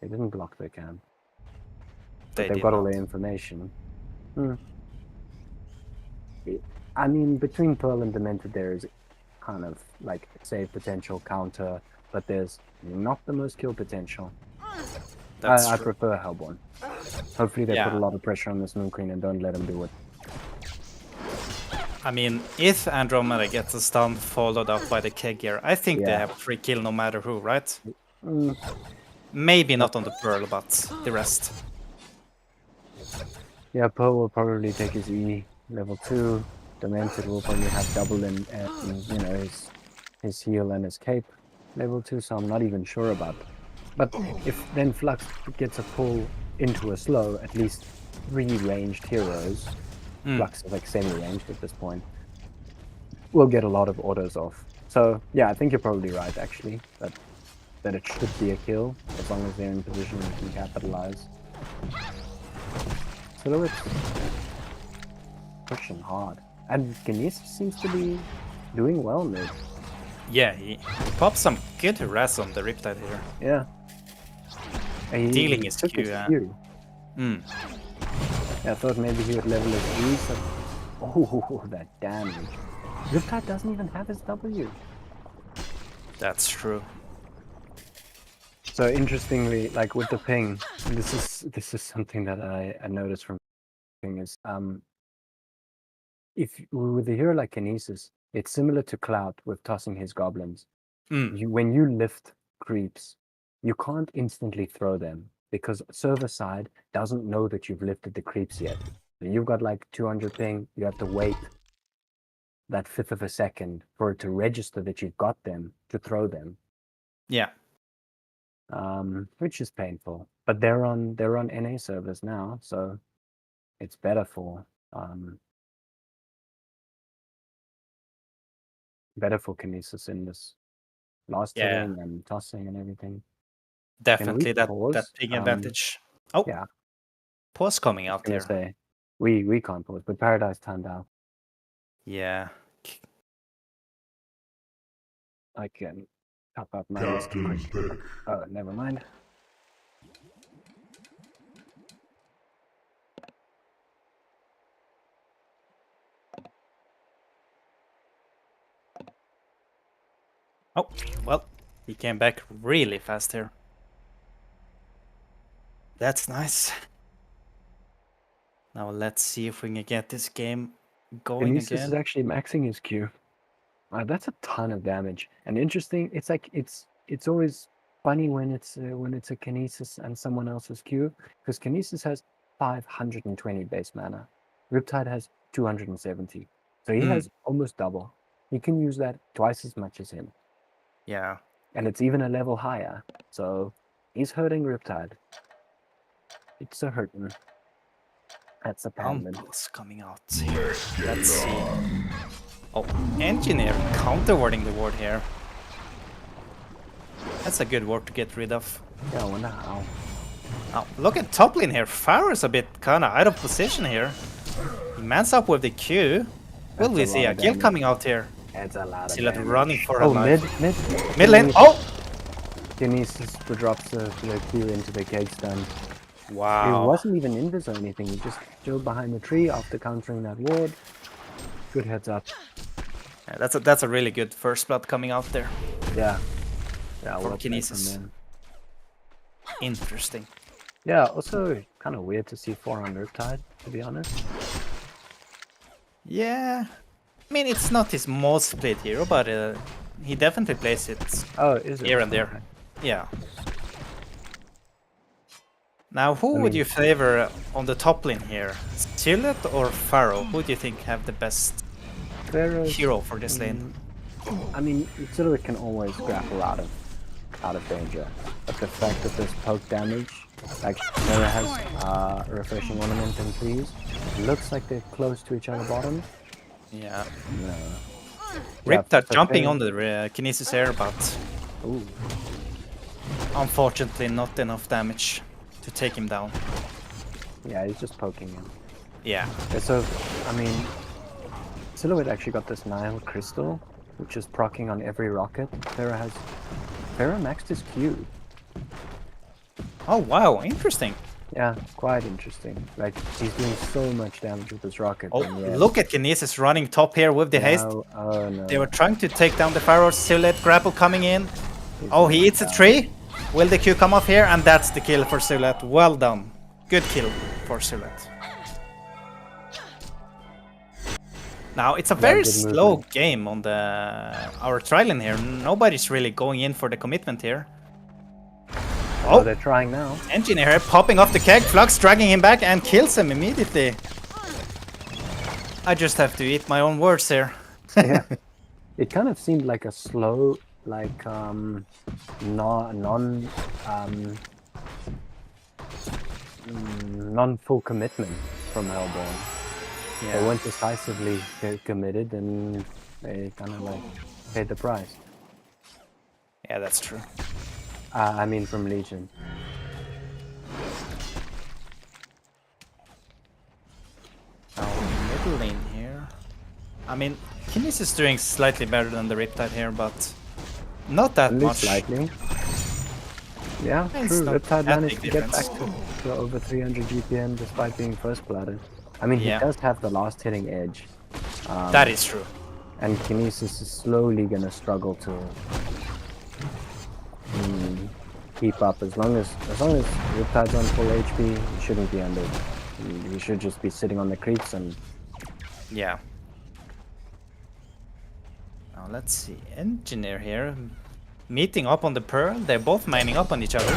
They didn't block their camp. But They they've did got all not. the information. I mean, between Pearl and Demented, there is kind of like save potential counter, but there's not the most kill potential. That's I true. prefer Hellborn. Hopefully, they put a Yeah. lot of pressure on this Moon Queen and don't let him do it. I mean, if Andromeda gets a stun followed up by the keg here, I think they Yeah. have free kill no matter who, right? Mm. Maybe not on the Pearl, but the rest. Yeah, Pearl will probably take his E level 2. Demented will probably have double in you know, his heal and his cape level 2, so I'm not even sure about. But if then Flux gets a pull into a slow, at least 3 ranged heroes, Flux is like semi-ranged at this point, we'll get a lot of autos off. So yeah, I think you're probably right actually, that it should be a kill as long as they're in position and can capitalize. So it's pushing hard. And Kinesis seems to be doing well mid. Yeah, he popped some good harass on the Riptide here. Yeah. And Dealing his took Q, his yeah. Q. Mm. Yeah, I thought maybe he would level his E. So... Oh, that damage. Riptide doesn't even have his W. That's true. So interestingly, like with the ping, this is something that I noticed from ping is if with a hero like Kinesis, it's similar to Cloud with tossing his goblins. When you lift creeps, you can't instantly throw them because server side doesn't know that you've lifted the creeps yet. So you've got like 200 ping, you have to wait that 1/5 of a second for it to register that you've got them to throw them. Yeah. Which is painful. But they're on NA servers now, so it's better for Kinesis in this last hitting and tossing and everything. Definitely that pause? big advantage. Oh, Yeah. pause coming out Gonna here. say we can't pause, but Paradise turned out. Yeah. I can top up my list Captain's quick. pick. Oh, never mind. Oh, well, he came back really fast here. That's nice. Now let's see if we can get this game going Kinesis again. is actually maxing his Q. That's a ton of damage. And interesting, it's like it's always funny when it's a Kinesis and someone else's Q, because Kinesis has 520 base mana. Riptide has 270. So he has almost double. He can use that twice as much as him. Yeah. And it's even a level higher. So he's hurting Riptide. It's a hurting. That's a pounding. Pulse coming out here. Let's see. Oh, Engineer counterwarding the ward here. That's a good ward to get rid of. Yeah, I wonder how. Oh, look at top lane here. Pharaoh's a bit kind of out of position here. He mans up with the Q. Will we see a kill coming out here? It's a lot of Silat damage. running for her life. Mid lane. Oh! Kinesis drops the Q into the cage stun. Wow. He wasn't even invis or anything. He just chilled behind the tree after countering that ward. Good heads up. Yeah, that's a really good first blood coming out there. Yeah. From well played Kinesis. from them. Interesting. Yeah, also kind of weird to see 4 on Riptide, to be honest. Yeah. I mean, it's not his most played hero, but he definitely plays it here and there. Okay. Yeah. Now, who would you favor on the top lane here? Silat or Pharaoh? Who do you think have the best hero for this lane? I mean, Silhouette can always grapple out of danger, but the fact that there's poke damage, like Mera has refreshing ornament and freeze, it looks like they're close to each other bottom. Yeah. No. Riptide for jumping Fang- on the Kinesis air, but Ooh. unfortunately not enough damage to take him down. Yeah, he's just poking him. Yeah. Yeah, so, I mean, Silhouette actually got this Nile Crystal, which is proccing on every rocket. Pharaoh maxed his Q. Oh wow, interesting. Yeah, quite interesting. Like, he's doing so much damage with this rocket. Oh, and yet- look at Kinesis running top here with the haste. Oh no. They were trying to take down the Pharaoh. Silhouette grapple coming in. He's Oh, he going eats a down. tree. Will the Q come off here? And that's the kill for Silhouette. Well done. Good kill for Silhouette. Now, it's a very good slow movement. game on our trial here. Nobody's really going in for the commitment here. Oh, they're trying now. Engineer here popping off the keg. Flux dragging him back and kills him immediately. I just have to eat my own words here. Yeah. It kind of seemed like a slow, like non-full commitment from Hellborn. They weren't decisively committed, and they kind of like paid the price. Yeah, that's true. I mean, from Legion. Middle lane here. I mean, Kinesis is doing slightly better than the Riptide here, but not that At least much. slightly. Yeah, It's true. not Riptide that managed to big get back difference. to over 300 GPM despite being first blooded. I mean, Yeah. he does have the last hitting edge. That is true. And Kinesis is slowly gonna struggle to keep up. As long as Riptide's on full HP, he shouldn't be under. He should just be sitting on the creeps and Yeah. Now let's see. Engineer here. Meeting up on the Pearl. They're both mining up on each other.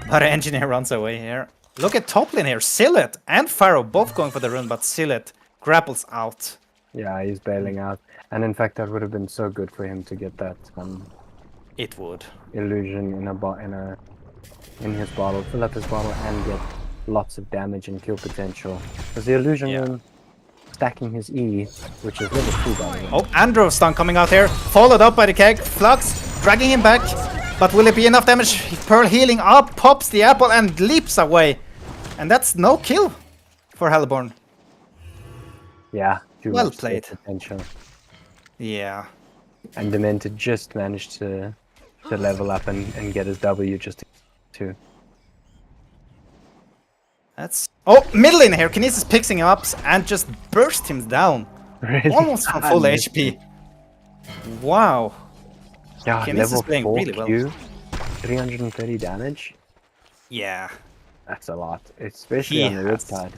But Engineer runs away here. Look at top lane here. Silhouette and Pharaoh both going for the rune, but Silhouette grapples out. yeah, he's bailing out. And in fact, that would have been so good for him to get that It would. illusion in his bottle, fill up his bottle, and get lots of damage and kill potential. Because the illusion Yeah. rune stacking his E, which is level 2 by the way. Oh, Andro stun coming out here. Followed up by the keg. Flux dragging him back. But will it be enough damage? Pearl healing up, pops the apple and leaps away. And that's no kill for Hellborn. Yeah, too Well much played. potential. Yeah. And Demented just managed to level up and get his W just to. That's... Oh, middle in here. Kinesis picks him up and just burst him down. Really? Almost from full Nice. HP. Wow. Yeah, Kinesis level is playing 4 really well. Q, 330 damage. Yeah, That's a lot, especially He on the has- Riptide.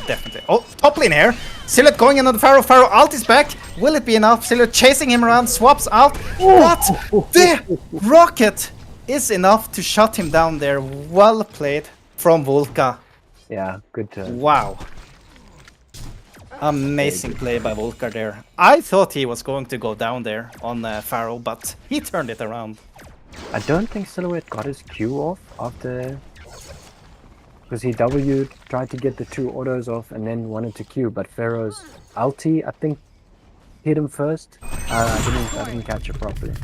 definitely. Oh, top lane here. Silhouette going in on the Pharaoh. Pharaoh ult is back. Will it be enough? Silhouette chasing him around, swaps out. But the rocket is enough to shut him down there. Well played from Volka. Yeah, good turn. Wow. Amazing play by Volker there. I thought he was going to go down there on Pharaoh, but he turned it around. I don't think Silhouette got his Q off after... Because he W'd, tried to get the 2 autos off, and then wanted to Q, but Pharaoh's ulti, I think, hit him first. I didn't catch it properly.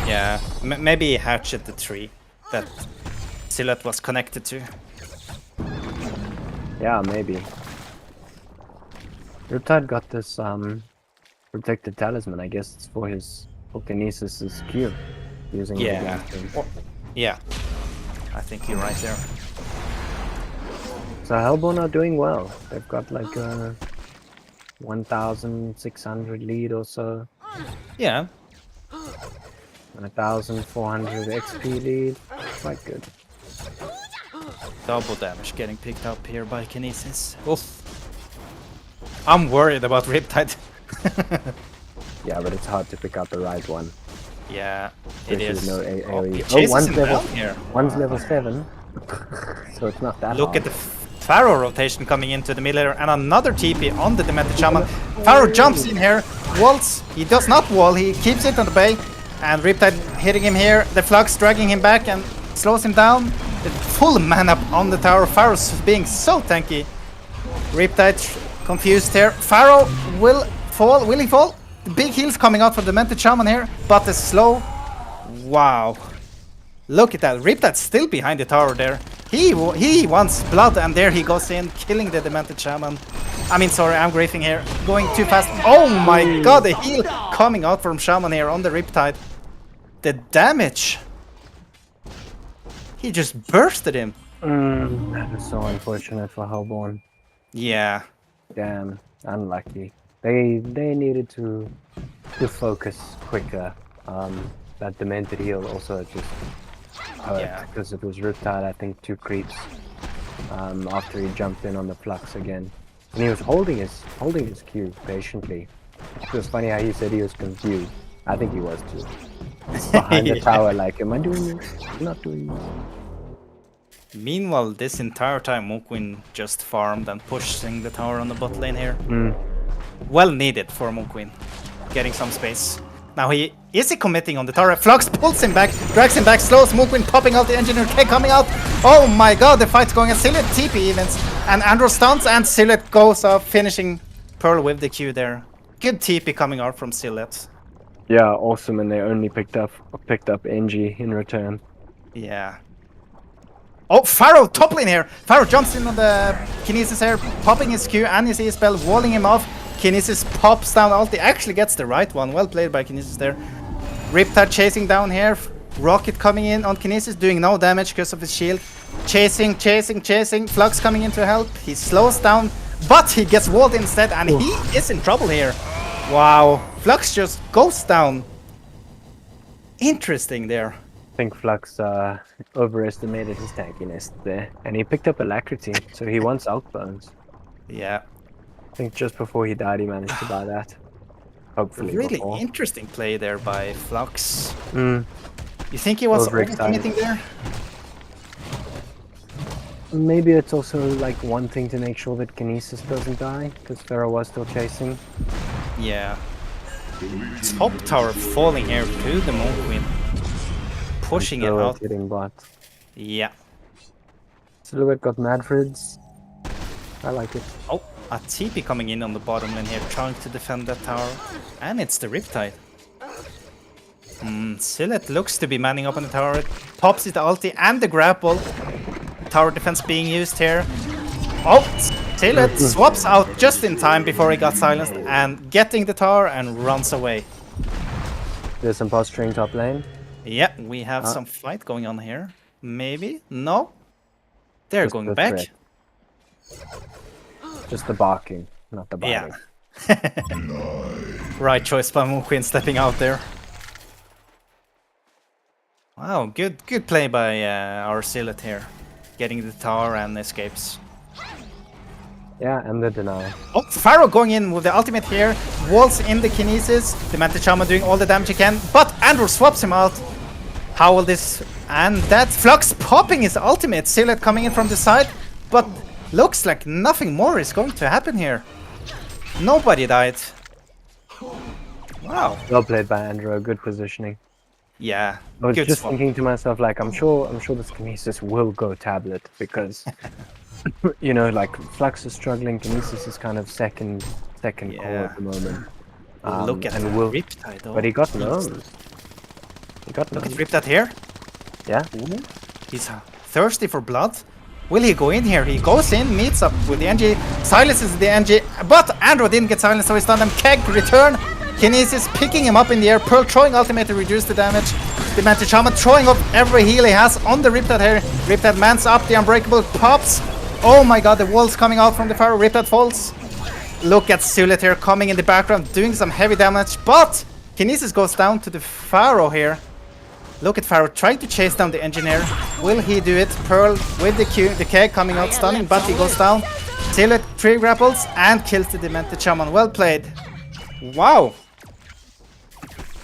Yeah, maybe he hatched the tree that Silhouette was connected to. Yeah, maybe. Riptide got this protected talisman. I guess it's for his Kinesis' Q. Using the Yeah. gun thing. Oh, yeah, I think you're right there. So Hellborn are doing well. They've got like a 1,600 lead or so, Yeah, and 1,400 XP lead. Quite good. double damage getting picked up here by Kinesis. Oof. I'm worried about Riptide. Yeah, but it's hard to pick out the right one. Yeah, it Especially is. with no Oh, AoE. he chases one's him level, down here. one's level 7, so it's not that Look hard. at the Pharaoh rotation coming into the middle here, and another TP on the Demented Shaman. Pharaoh jumps in here, waltz. He does not wall, he keeps it on the bay. And Riptide hitting him here. The Flux dragging him back and slows him down. The full mana on the tower. Pharaoh's being so tanky. Riptide confused here. Pharaoh will fall. Will he fall? The big heals coming out for the Demented Shaman here, but the slow. Wow. Look at that. Riptide's still behind the tower there. He wants blood, and there he goes in, killing the Demented Shaman. I mean, sorry, I'm griefing here. Going too fast. Oh my god, the heal coming out from Shaman here on the Riptide. The damage. He just bursted him. That was so unfortunate for Hellborn. Yeah. Damn, unlucky. They needed to focus quicker. That Demented heal also just hurt because it was Riptide, I think, 2 creeps after he jumped in on the Flux again. And he was holding his Q patiently. It was funny how he said he was confused. I think he was too. Behind the tower, like, am I doing this? I'm not doing this. Meanwhile, this entire time, Moonqueen just farmed and pushing the tower on the bot lane here. Well needed for Moonqueen. Getting some space. Now is he committing on the tower? Flux pulls him back, drags him back, slows Moonqueen, popping out the Engineer K coming out. Oh my god, the fight's going. And Silhouette TP evens. And Andrew stuns, and Silhouette goes up, finishing Pearl with the Q there. Good TP coming out from Silhouette. Yeah, awesome, and they only picked up NG in return. Yeah. Oh, Pharaoh top lane here. Pharaoh jumps in on the Kinesis here, popping his Q and his E spell, walling him off. Kinesis pops down ulti, actually gets the right one. Well played by Kinesis there. Riptide chasing down here. Rocket coming in on Kinesis, doing no damage because of his shield. Chasing. Flux coming in to help. He slows down, but he gets walled instead, and he is in trouble here. Wow. Flux just goes down. Interesting there. I think Flux overestimated his tankiness there, and he picked up Alacrity, so he wants Outbones. Yeah. I think just before he died, he managed to buy that. Hopefully. Really before. interesting play there by Flux. Mm. You think he was Overexcited. overcommitting there? Maybe it's also like one thing to make sure that Kinesis doesn't die, because Pharaoh was still chasing. Yeah. Top tower falling here to the Moonqueen. Pushing it out. Hitting bot. Yeah. Silhouette got Madfrids. I like it. Oh, a TP coming in on the bottom lane here, trying to defend that tower. And it's the Riptide. Silhouette looks to be manning up on the tower. It pops his ulti and the grapple. Tower defense being used here. Oh, Silhouette swaps out just in time before he got silenced and getting the tower and runs away. There's some posturing top lane. Yeah, we have some fight going on here. Maybe? No? They're Just going the back. threat. Just the barking, not the biting. Yeah. Right choice by Moonqueen stepping out there. Wow, good play by our Silhouette here. Getting the tower and escapes. Yeah, and the deny. Oh, Pharaoh going in with the ultimate here. Walls in the Kinesis. The Demented Shaman doing all the damage he can. But Andrew swaps him out. How will this... And that Flux popping his ultimate. Silhouette coming in from the side. But looks like nothing more is going to happen here. Nobody died. Wow. Well played by Andrew. Good positioning. Yeah. I was good just swap. thinking to myself, like, I'm sure this Kinesis will go tablet because, you know, like Flux is struggling. Kinesis is kind of second call at the moment. Look at and Riptide though. But he got nose. He got Look at nose. Riptide here. Yeah. He's thirsty for blood. Will he go in here? He goes in, meets up with the NG, silences the NG, but Andrew didn't get silenced, so he's done them. Keg return. Kinesis picking him up in the air. Pearl throwing ultimate to reduce the damage. The Demented Shaman throwing up every heal he has on the Riptide here. Riptide mans up, the Unbreakable pops. Oh my god, the walls coming out from the Pharaoh. Riptide falls. Look at Silhouette here coming in the background, doing some heavy damage, but Kinesis goes down to the Pharaoh here. Look at Pharaoh trying to chase down the Engineer. Will he do it? Pearl with the Q, the keg coming out stunning, but he goes down. Silhouette 3 grapples and kills the Demented Shaman. Well played. Wow.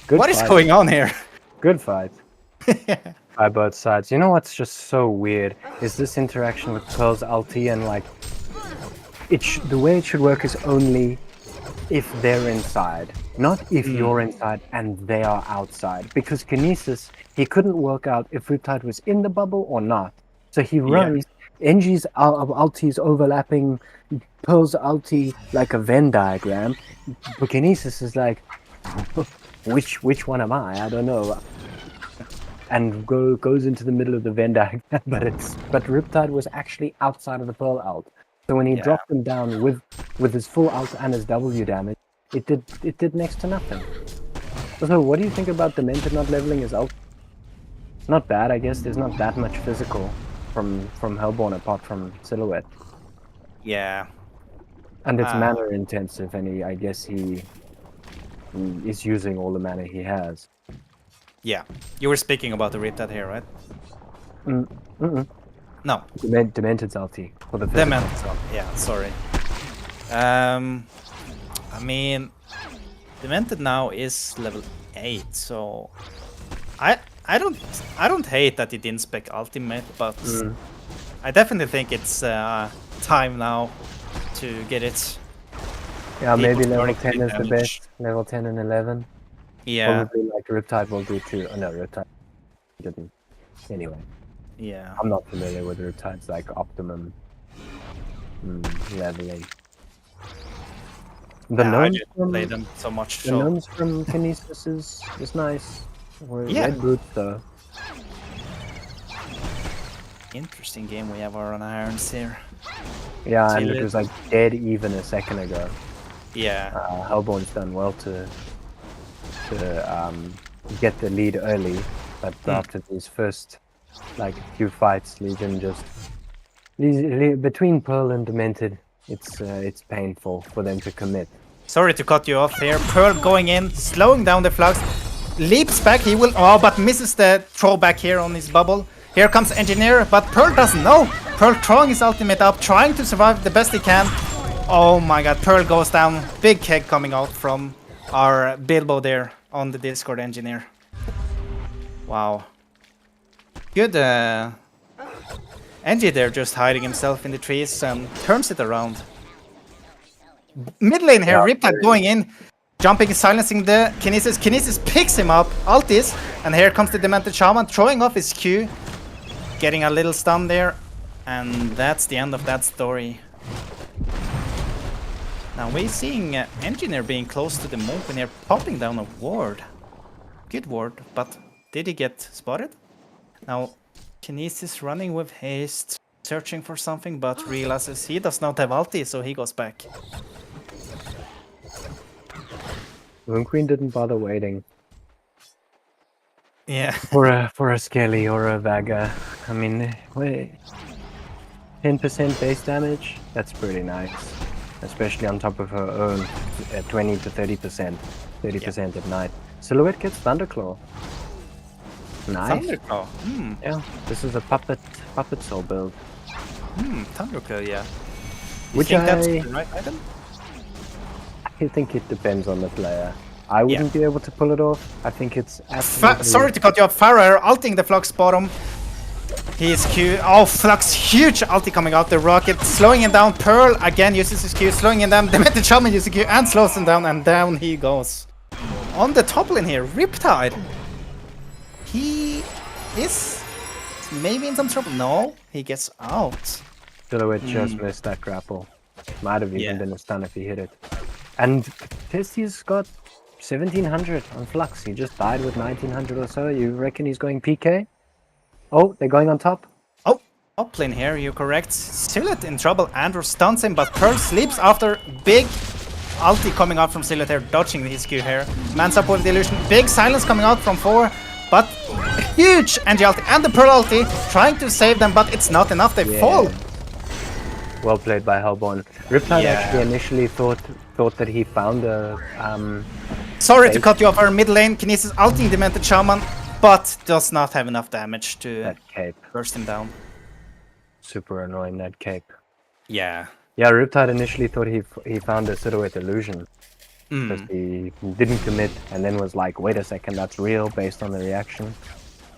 Good What is fight. going on here? Good fight. By both sides. You know what's just so weird is this interaction with Pearl's ulti, and like the way it should work is only if they're inside, not if you're inside and they are outside. Because Kinesis, he couldn't work out if Riptide was in the bubble or not. So he runs. NG's ulti is overlapping Pearl's ulti like a Venn diagram. But Kinesis is like, which one am I? I don't know. and goes into the middle of the Venn diagram, but Riptide was actually outside of the Pearl ult. So when he dropped him down with his full ult and his W damage, it did next to nothing. So what do you think about Demented not leveling his ult? Not bad, I guess. There's not that much physical from Hellborn apart from Silhouette. Yeah. And it's mana intensive, and I guess he is using all the mana he has. Yeah. You were speaking about the Riptide here, right? No. Demented's ulti for the Demented. Yeah, sorry. I mean, Demented now is level 8, so I don't hate that he didn't spec ultimate, but I definitely think it's time now to get it. Yeah, maybe level 10 is the best. Level 10 and 11. Yeah. Probably like Riptide will do too. Oh no, Riptide didn't. Anyway. Yeah. I'm not familiar with Riptide's like optimum leveling. The gnomes I from play them so much. The gnomes from Kinesis is nice. Yeah. Red boots though. Interesting game we have on our hands here. Yeah, and it was like dead even a second ago. Yeah. Hellborn's done well to get the lead early, but after these first like few fights, Legion just between Pearl and Demented, it's painful for them to commit. Sorry to cut you off here. Pearl going in, slowing down the flux, leaps back. He will but misses the throwback here on his bubble. Here comes Engineer, but Pearl doesn't know. Pearl throwing his ultimate up, trying to survive the best he can. Oh my god, Pearl goes down. Big keg coming out from our Bilbo there on the Discord Engineer. Wow. Good Engie there just hiding himself in the trees and turns it around. Mid lane here, Riptide going in, jumping, silencing the Kinesis. Kinesis picks him up, ultis, and here comes the Demented Shaman throwing off his Q, getting a little stun there, and that's the end of that story. Now we're seeing Engineer being close to the Monk here, popping down a ward. Good ward, but did he get spotted? Now Kinesis running with haste, searching for something, but realizes he does not have ulti, so he goes back. Moon Queen didn't bother waiting. Yeah. For a Skelly or a Vaga. I mean, wait, 10% base damage? That's pretty nice. Especially on top of her own 20 to 30%. 30% at night. Silhouette gets Thunderclaw. Nice. Thunderclaw. Yeah, this is a puppet soul build. Thunderclaw, yeah. Which that's the right item? I think it depends on the player. I wouldn't be able to pull it off. I think it's absolutely... Sorry to cut you off. Farah ulting the Flux bottom. His Q. Oh, Flux, huge ulti coming out. The rocket slowing him down. Pearl again uses his Q, slowing him down. Demented Shaman uses Q and slows him down, and down he goes. On the top lane here, Riptide. He is maybe in some trouble. No, he gets out. Silhouette just missed that grapple. Might have even been a stun if he hit it. And Testy's got 1700 on Flux. He just died with 1900 or so. You reckon he's going PK? Oh, they're going on top. Oh, up lane here, you're correct. Silhouette in trouble. Andrew stuns him, but Pearl sleeps after big ulti coming out from Silhouette here, dodging his Q here. Man's up with the illusion. Big silence coming out from 4, but huge Angie ulti and the Pearl ulti trying to save them, but it's not enough. They fall. Well played by Hellborn. Riptide actually initially thought that he found a Sorry to cut you off our mid lane. Kinesis ulting Demented Shaman, but does not have enough damage to that cape. burst him down. Super annoying, that cape. Yeah. Yeah, Riptide initially thought he found a Silhouette illusion. Because he didn't commit and then was like, wait a second, that's real based on the reaction.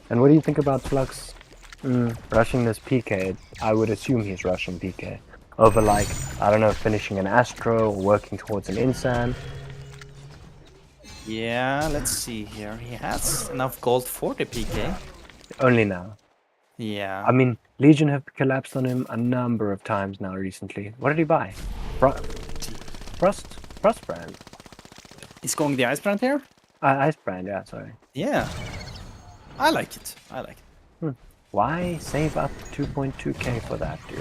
And what do you think about Flux rushing this PK? I would assume he's rushing PK. Over like, I don't know, finishing an Astro or working towards an Insan. Yeah, let's see here. He has enough gold for the PK. Only now. Yeah. I mean, Legion have collapsed on him a number of times now recently. What did he buy? Frost Brand. He's going the Ice Brand here? Ice Brand, yeah, sorry. Yeah. I like it. I like it. Why save up 2.2k for that, dude?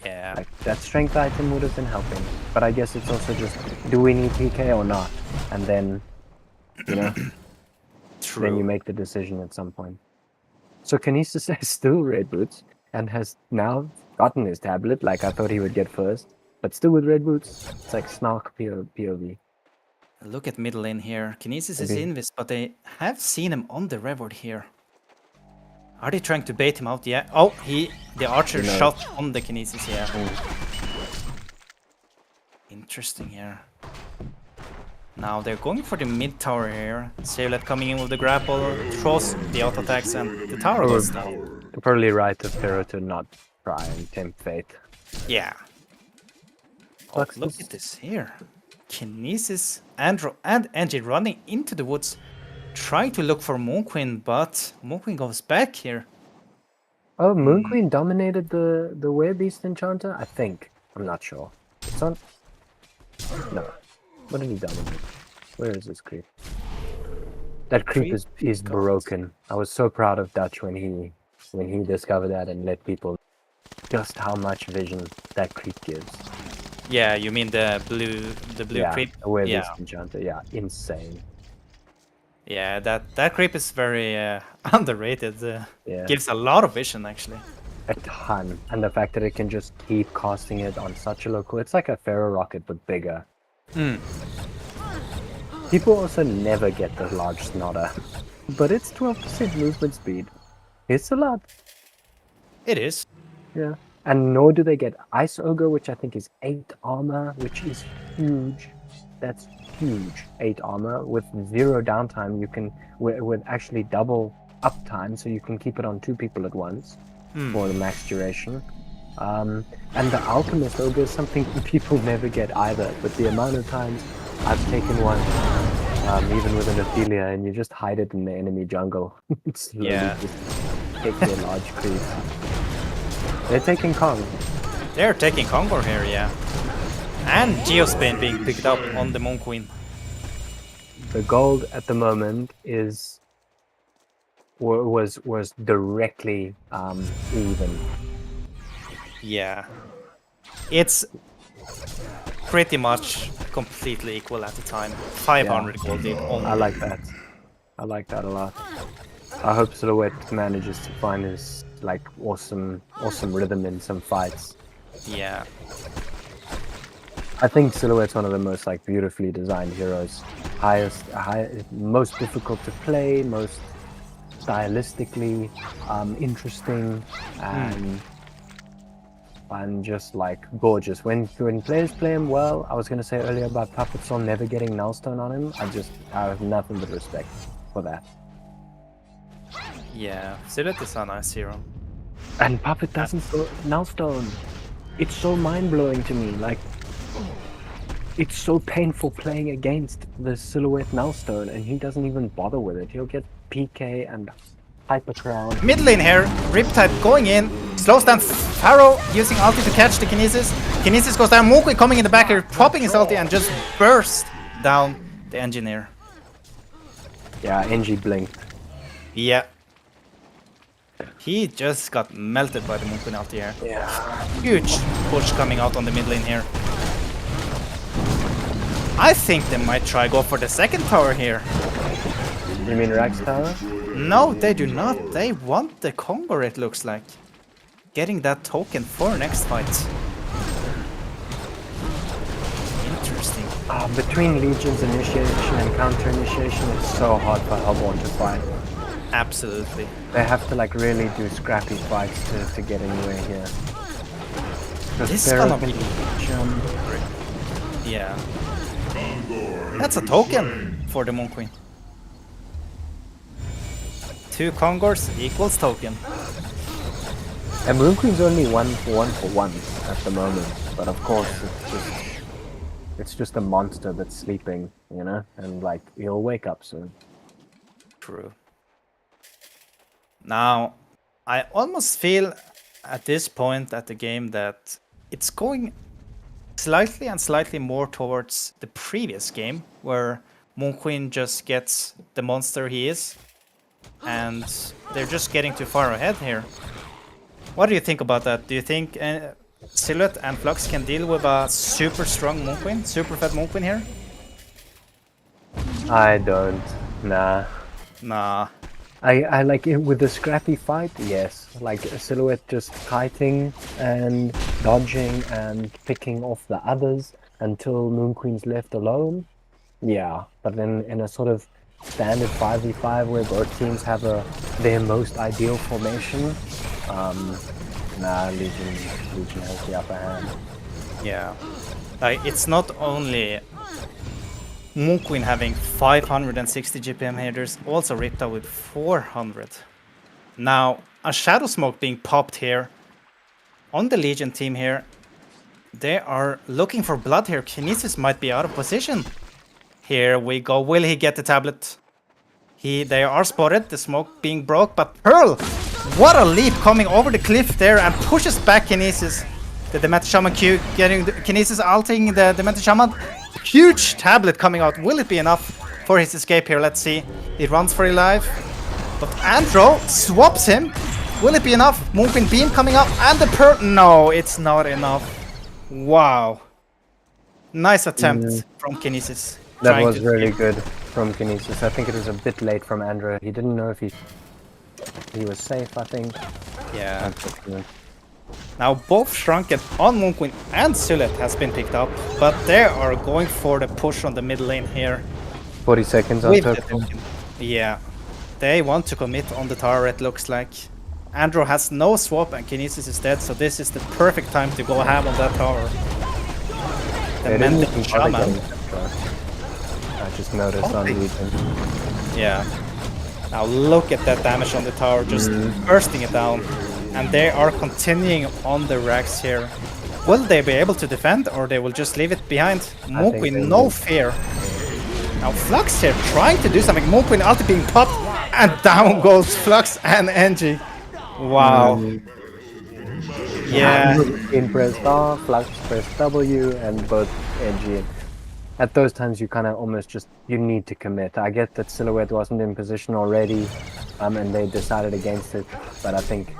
Yeah. Like, that strength item would have been helping. But I guess it's also just, do we need PK or not? And then, you know, True. then you make the decision at some point. So Kinesis is still red boots and has now gotten his tablet, like I thought he would get first. But still with red boots, it's like Snark POV. Look at middle lane here. Kinesis is Maybe. invis, but they have seen him on the Revord here. Are they trying to bait him out? Yeah. Oh, the archer knows? shot on the Kinesis, yeah. Interesting here. Now they're going for the mid tower here. Savelet coming in with the grapple, throws the auto attacks, and the tower goes down. You're probably right of Pharaoh to not try and tempt fate. Yeah. Oh, Lux look is- at this here. Kinesis, Andro, and Angie running into the woods, trying to look for Moon Queen, but Moon Queen goes back here. Oh, Moon Queen dominated the Werebeast Enchanter? I think. I'm not sure. It's on... No. What did he dominate? Where is this creep? That creep is broken. I was so proud of Dutch when he discovered that and let people just how much vision that creep gives. Yeah, you mean the blue Yeah, creep? the Werebeast Yeah. Enchanter. Yeah, insane. Yeah, that creep is very underrated. Yeah. Gives a lot of vision actually. A ton. And the fact that it can just keep casting it on such a local... It's like a Pharaoh Rocket, but bigger. People also never get the large Snotter. But it's 12% movement speed. It's a lot. It is. Yeah. And nor do they get Ice Ogre, which I think is 8 armor, which is huge. That's huge. 8 armor with 0 downtime. You can, with actually double uptime, so you can keep it on 2 people at once for the max duration. And the Alchemist Ogre is something people never get either. But the amount of times I've taken one, even with an Ophelia, and you just hide it in the enemy jungle. Slowly Yeah. just take their large creep. They're taking Kong. They're taking Kongor here, yeah. And Geospin being picked up on the Moon Queen. The gold at the moment is was directly even. Yeah. It's pretty much completely equal at the time. 500 gold lead only. I like that. I like that a lot. I hope Silhouette manages to find his like awesome rhythm in some fights. Yeah. I think Silhouette's one of the most like beautifully designed heroes. Most difficult to play, most stylistically interesting, and just like gorgeous. When players play him well, I was gonna say earlier about Puppet Soul never getting Nullstone on him. I have nothing but respect for that. Yeah. Silhouette is a nice hero. And Puppet doesn't throw Nullstone. It's so mind-blowing to me. Like, it's so painful playing against the Silhouette Nullstone, and he doesn't even bother with it. He'll get PK and Hyper Crown. Mid lane here, Riptide going in, slows down Pharaoh using ulti to catch the Kinesis. Kinesis goes down, Mookie coming in the back here, popping his ulti and just burst down the Engineer. Yeah, NG blinked. Yeah. He just got melted by the Mookie ulti here. Yeah. Huge push coming out on the mid lane here. I think they might try go for the second tower here. You mean Rax Tower? No, they do not. They want the Kongor, it looks like. Getting that token for next fight. Interesting. Between Legion's initiation and counter initiation, it's so hard for Hellborn to fight. Absolutely. They have to like really do scrappy fights to get anywhere here. This is gonna be... Yeah. That's a token for the Moon Queen. 2 Kongors equals token. And Moon Queen's only 1 for 1 at the moment, but of course it's just a monster that's sleeping, you know, and like he'll wake up soon. True. Now, I almost feel at this point at the game that it's going slightly more towards the previous game, where Moon Queen just gets the monster he is, and they're just getting too far ahead here. What do you think about that? Do you think Silhouette and Flux can deal with a super strong Moon Queen, super fat Moon Queen here? I don't. Nah. Nah. I like it with the scrappy fight, yes. Like a Silhouette just kiting and dodging and picking off the others until Moon Queen's left alone. Yeah, but then in a sort of standard 5v5 where both teams have their most ideal formation, nah, Legion has the upper hand. Yeah. Like, it's not only Moon Queen having 560 GPM here, there's also Ripta with 400. Now, a Shadow Smoke being popped here on the Legion team here. They are looking for blood here. Kinesis might be out of position. Here we go. Will he get the tablet? They are spotted. The smoke being broke, but Pearl, what a leap coming over the cliff there and pushes back Kinesis. The Demented Shaman Q getting Kinesis ulting the Demented Shaman. Huge tablet coming out. Will it be enough for his escape here? Let's see. He runs for his life, but Andro swaps him. Will it be enough? Moonqueen Beam coming up and the Pearl. No, it's not enough. Wow. Nice attempt from Kinesis. That was really good from Kinesis. I think it was a bit late from Andro. He didn't know if he was safe, I think. Yeah. Now both Shrunken on Moonqueen and Silhouette has been picked up, but they are going for the push on the mid lane here. 40 seconds on token. Yeah. They want to commit on the tower, it looks like. Andro has no swap and Kinesis is dead, so this is the perfect time to go ham on that tower. The Mental Shaman. I just noticed on Legion. Yeah. Now look at that damage on the tower, just bursting it down. And they are continuing on the racks here. Will they be able to defend, or they will just leave it behind? Moonqueen, no fear. Now Flux here trying to do something. Moonqueen ulti being popped, and down goes Flux and NG. Wow. Yeah. In pressed R, Flux pressed W, and both NG. At those times, you kind of almost just, you need to commit. I get that Silhouette wasn't in position already, and they decided against it, but I think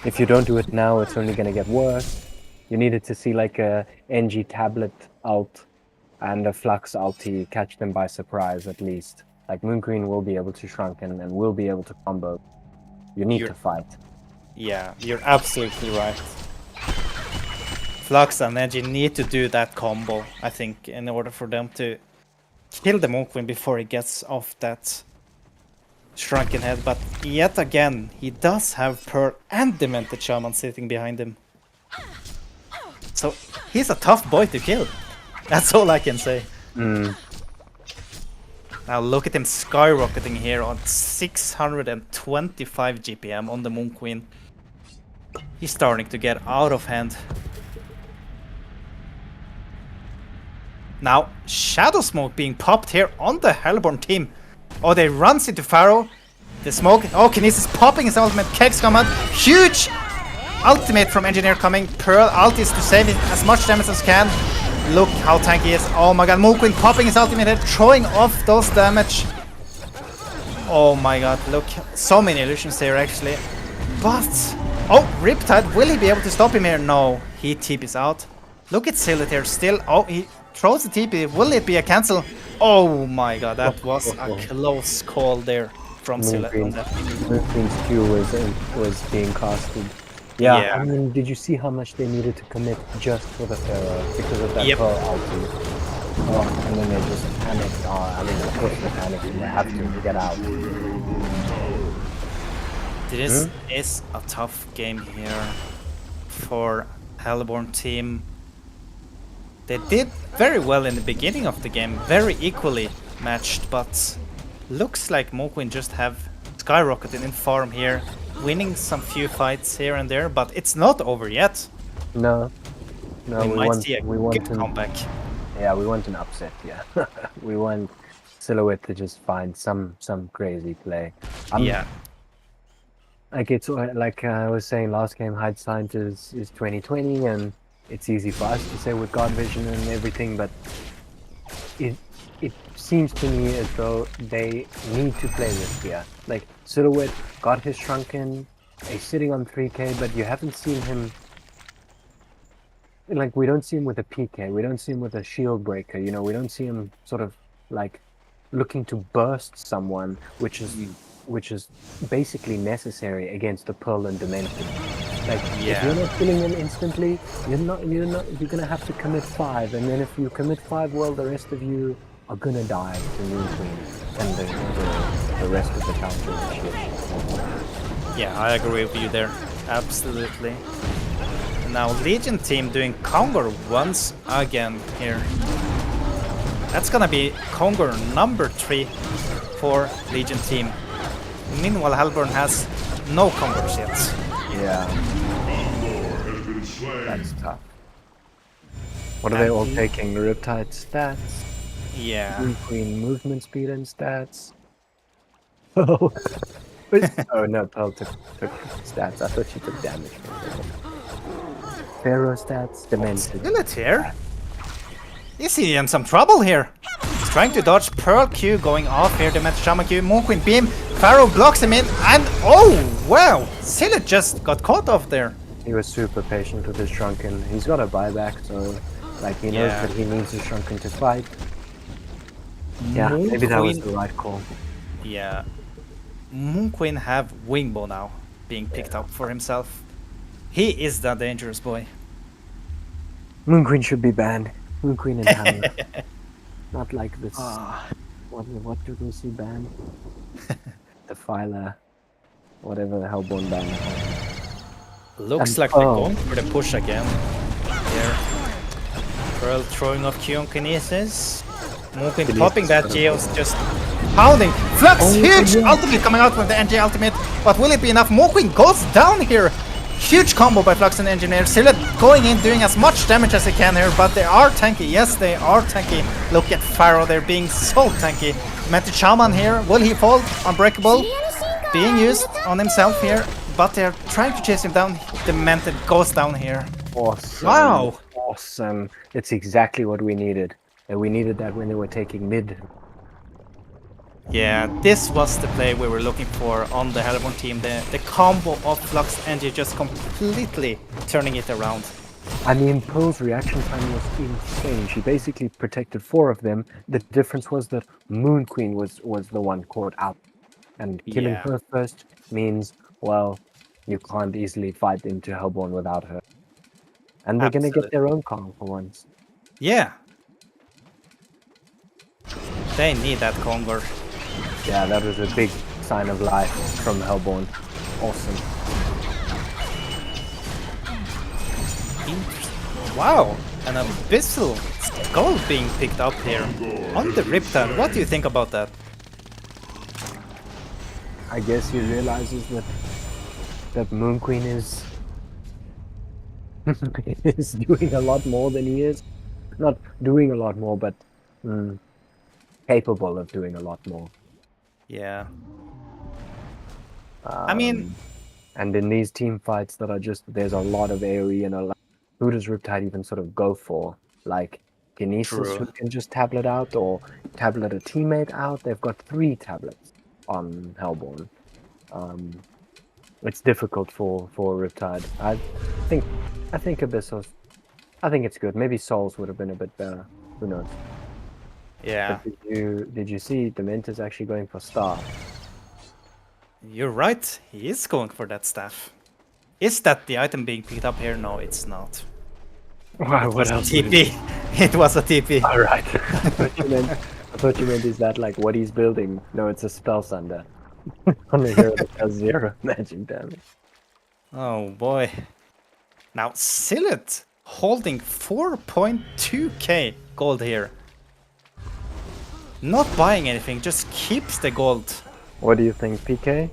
if you don't do it now, it's only going to get worse. You needed to see like a NG tablet ult and a Flux ulti catch them by surprise at least. Like Moonqueen will be able to shrunken and will be able to combo. You need to fight. Yeah, you're absolutely right. Flux and NG need to do that combo, I think, in order for them to kill the Moonqueen before he gets off that shrunken head. But yet again, he does have Pearl and Demented Shaman sitting behind him. So he's a tough boy to kill. That's all I can say. Now look at him skyrocketing here on 625 GPM on the Moonqueen. He's starting to get out of hand. Now, Shadow Smoke being popped here on the Hellborn team. Oh, they runs into Pharaoh. The smoke. Oh, Kinesis popping his ultimate. Kegs come out. Huge ultimate from Engineer coming. Pearl ult is to save as much damage as can. Look how tanky he is. Oh my god, Moonqueen popping his ultimate head, throwing off those damage. Oh my god, look. So many illusions here actually. But, oh, Riptide, will he be able to stop him here? No, he TP's out. Look at Silhouette here still. Oh, he throws the TP. Will it be a cancel? Oh my god, that was a close call there from Silhouette. Moonqueen's Q was being casted. Yeah, I mean, did you see how much they needed to commit just for the Pharaoh because of that Pearl ulti? Oh, and then they just panicked. I mean, of course they panicked. They have to get out. This is a tough game here for Hellborn team. They did very well in the beginning of the game, very equally matched, but looks like Moonqueen just have skyrocketed in farm here, winning some few fights here and there, but it's not over yet. No, we might see a good comeback. Yeah, we want an upset. Yeah, we want Silhouette to just find some crazy play. Like it's like I was saying last game, hindsight is 2020, and it's easy for us to say with God vision and everything, but it seems to me as though they need to play riskier. Like Silhouette got his Shrunken, he's sitting on 3k, but you haven't seen him. Like we don't see him with a PK, we don't see him with a shield breaker. You know, we don't see him sort of like looking to burst someone, which is basically necessary against the Pearl and Demented. Like if you're not killing them instantly, you're gonna have to commit 5, and then if you commit 5, well, the rest of you are gonna die to Moon Queen and the rest of the counter initiation. Yeah, I agree with you there. Absolutely. Now Legion team doing Conquer once again here. That's gonna be Conquer number 3 for Legion team. Meanwhile, Hellborn has no Conquers yet. Yeah. That's tough. What are they all taking? Riptide stats? Yeah. Moon Queen movement speed and stats? Oh, oh no, Pearl took stats. I thought she took damage. Pharaoh stats, Demented. Skillet here? Is he in some trouble here? He's trying to dodge Pearl Q going off here, Demented Shaman Q, Moon Queen Beam, Pharaoh blocks him in, and oh wow! Sillet just got caught off there. He was super patient with his Shrunken. He's got a buyback, so like he knows that he needs his Shrunken to fight. Yeah, Moon maybe that was Queen- the right call. Yeah. Moon Queen have Wingbow now, being picked up for himself. He is the dangerous boy. Moon Queen should be banned. Moon Queen and Hammer. Not like this. What do we see banned? Defiler. Whatever the Hellborn ban. Looks And- like they're going for the push again. Here. Pearl throwing off Q on Kinesis. Moon Queen popping that Geo's just pounding. Flux, huge ultimate coming out with the NG ultimate. But will it be enough? Moon Queen goes down here. Huge combo by Flux and Engineer. Sillet going in, doing as much damage as he can here, but they are tanky. Yes, they are tanky. Look at Pharaoh, they're being so tanky. Mented Shaman here, will he fall? Unbreakable. Being used on himself here, but they're trying to chase him down. The Mented goes down here. Awesome. Wow. Awesome. It's exactly what we needed. And we needed that when they were taking mid. Yeah, this was the play we were looking for on the Hellborn team. The combo of Flux and NG just completely turning it around. I mean, Pearl's reaction time was insane. She basically protected 4 of them. The difference was that Moon Queen was the one caught out. And killing her first means, well, you can't easily fight into Hellborn without her. And they're gonna get their own Kong for once. Yeah. They need that Conquer. Yeah, that was a big sign of life from Hellborn. Awesome. Wow, an Abyssal Skull being picked up here on the Riptide. What do you think about that? I guess he realizes that Moon Queen is is doing a lot more than he is. Not doing a lot more, but capable of doing a lot more. Yeah. I mean, and in these team fights that are just, there's a lot of AoE and a lot. Who does Riptide even sort of go for? Like Kinesis, who can just tablet out or tablet a teammate out. They've got 3 tablets on Hellborn. It's difficult for Riptide. I think Abyssos. I think it's good. Maybe Souls would have been a bit better. Who knows? yeah, But did you see Dementor's actually going for Star? you're right. He is going for that staff. Is that the item being picked up here? No, it's not. Wow, what else? TP. It was a TP. All right. I thought you meant is that like what he's building? No, it's a spell sunder. On the hero that does 0 magic damage. Oh boy. Now Sillet holding 4.2k gold here. Not buying anything, just keeps the gold. What do you think, PK?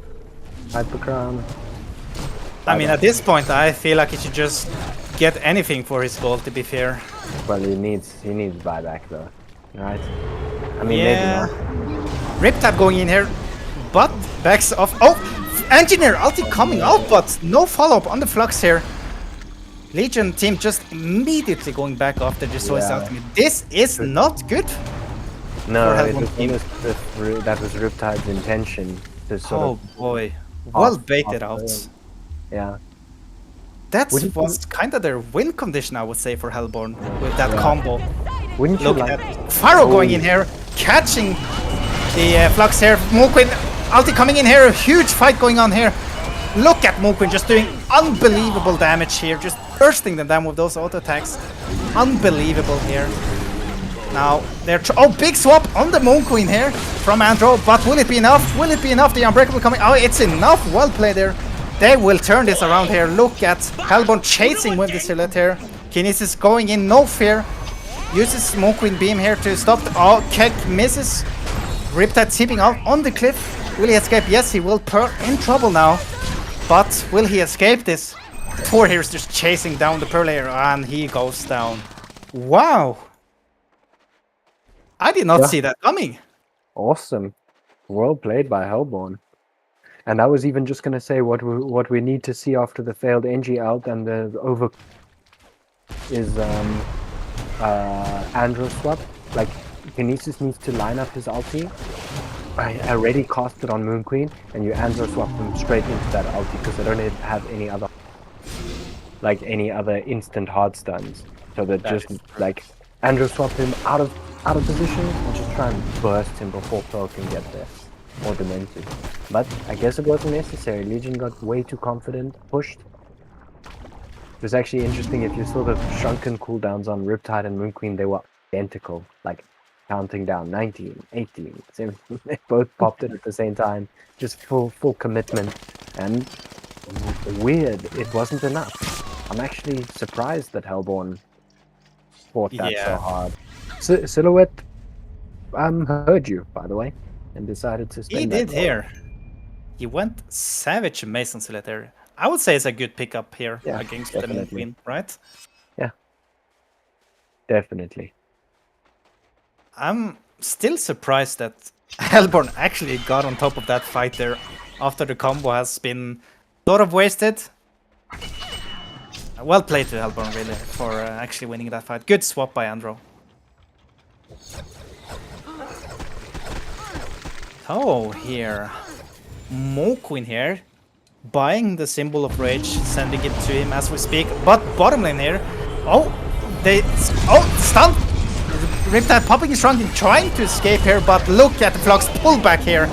Hypercrown? I mean, at this point, I feel like he should just get anything for his gold, to be fair. Well, he needs buyback though, right? I mean, Yeah. maybe not. Riptide going in here, but backs off. Oh! Engineer ulti coming out, but no follow-up on the Flux here. Legion team just immediately going back after Destroy's ultimate. This is not good. No, For it Hellborn was team. almost that was Riptide's intention to sort Oh of boy, well half- baited half out. turn. Yeah. That Would you was kind of their win condition, I would say, for Hellborn with that Yeah. combo. Wouldn't you Look like? at Pharaoh going in here, catching the Flux here. Moonquin, ulti coming in here. A huge fight going on here. Look at Moonquin just doing unbelievable damage here, just bursting them down with those auto attacks. Unbelievable here. Now they're big swap on the Moonquin here from Andro, but will it be enough? Will it be enough? The Unbreakable coming. Oh, it's enough. Well played there. They will turn this around here. Look at Hellborn chasing with the Silhouette here. Kinesis going in, no fear. Uses Moonquin beam here to stop. Oh, Kek misses. Riptide tipping out on the cliff. Will he escape? Yes, he will. In trouble now. But will he escape this? Poor here is just chasing down the Pearl layer, and he goes down. Wow. I did not see that coming. Awesome. Well played by Hellborn. And I was even just going to say what we need to see after the failed NG out and the over is Andro swap. Like, Kinesis needs to line up his ulti. I already cast it on Moon Queen, and you Andro swap them straight into that ulti because they don't have any other instant hard stuns. So that just like Andro swap him out of position and just try and burst him before Pearl can get there. Or Demented. But I guess it wasn't necessary. Legion got way too confident, pushed. It was actually interesting if you saw the shrunken cooldowns on Riptide and Moon Queen, they were identical. Like counting down 19, 18, 17. They both popped it at the same time. Just full commitment. And weird, it wasn't enough. I'm actually surprised that Hellborn fought that so hard. Silhouette heard you, by the way, and decided to spend He did here. He went savage Mason Silhouette there. I would say it's a good pickup here against the Moon Queen, right? Yeah. Definitely. I'm still surprised that Hellborn actually got on top of that fight there after the combo has been sort of wasted. Well played to Hellborn, really, for actually winning that fight. Good swap by Andro. Oh, here. Moonqueen here. Buying the Symbol of Rage, sending it to him as we speak. But bottom lane here. Oh, stun! Riptide popping his shrunken, trying to escape here, but look at the Flux pullback here.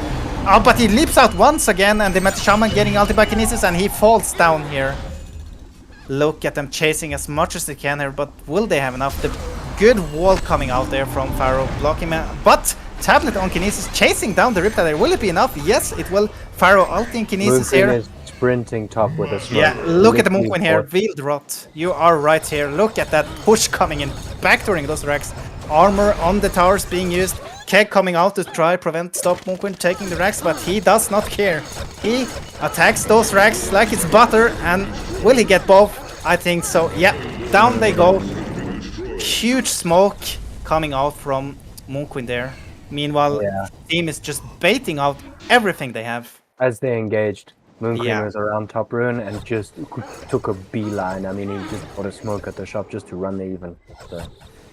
Oh, but he leaps out once again, and the Meta Shaman getting ulti by Kinesis, and he falls down here. Look at them chasing as much as they can here, but will they have enough? The good wall coming out there from Pharaoh, blocking him, but Tablet on Kinesis chasing down the Riptide there. Will it be enough? Yes, it will. Pharaoh ulting Kinesis here. Is sprinting top with a smoke. Yeah, look at the Moonqueen here. Veiled Rot. You are right here. Look at that push coming in. Backdooring those racks. Armor on the towers being used. Keg coming out to try stop Moonqueen taking the racks, but he does not care. He attacks those racks like it's butter, and will he get both? I think so. Yeah, down they go. Huge smoke coming out from Moonqueen there. Meanwhile, team is just baiting out everything they have. As they engaged, Moonqueen was around top rune and just took a beeline. I mean, he just put a smoke at the shop just to run the even. So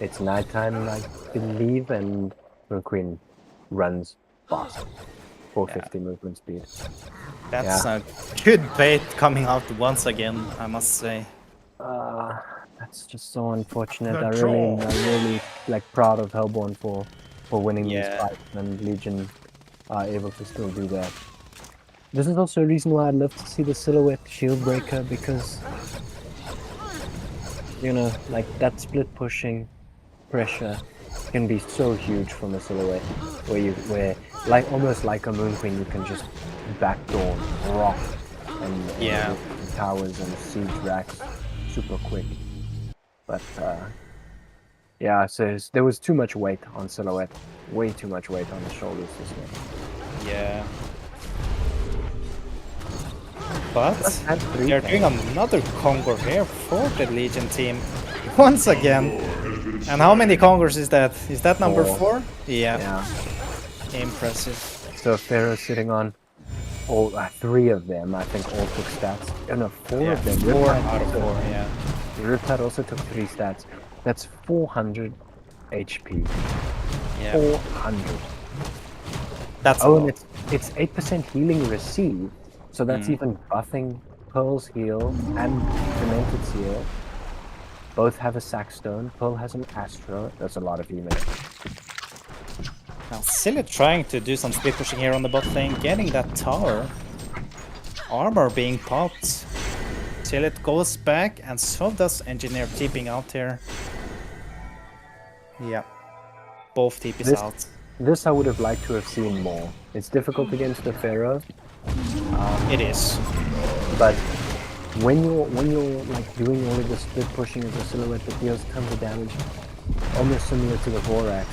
it's nighttime, I believe, and Moonqueen runs fast. 450 movement speed. That's a good bait coming out once again, I must say. That's just so unfortunate. I'm really like proud of Hellborn for winning these fights, and Legion are able to still do that. This is also a reason why I'd love to see the Silhouette shield breaker, because you know, like that split pushing pressure can be so huge from a Silhouette, where like almost like a Moonqueen, you can just backdoor rock and towers and siege racks super quick. But yeah, so there was too much weight on Silhouette, way too much weight on the shoulders this game. Yeah. But they're doing another Congo here for the Legion team once again. And how many Congos is that? Is that number 4? Yeah. Impressive. So Pharaoh's sitting on all 3 of them. I think all took stats. Oh no, 4 of them. 4 out of 4. Yeah. Riptide also took 3 stats. That's 400 HP. Yeah. 400. That's a Oh, and lot. it's 8% healing received, so that's even buffing Pearl's heal and Demented's heal. Both have a Sackstone. Pearl has an Astro. That's a lot of healing. Now Silly trying to do some split pushing here on the bot lane, getting that tower. Armor being popped. Silly goes back, and so does Engineer TPing out here. Yeah. Both TPs out. This I would have liked to have seen more. It's difficult against the Pharaoh, It is. but when you're like doing all of the split pushing of the silhouette that deals tons of damage, almost similar to the Vorax,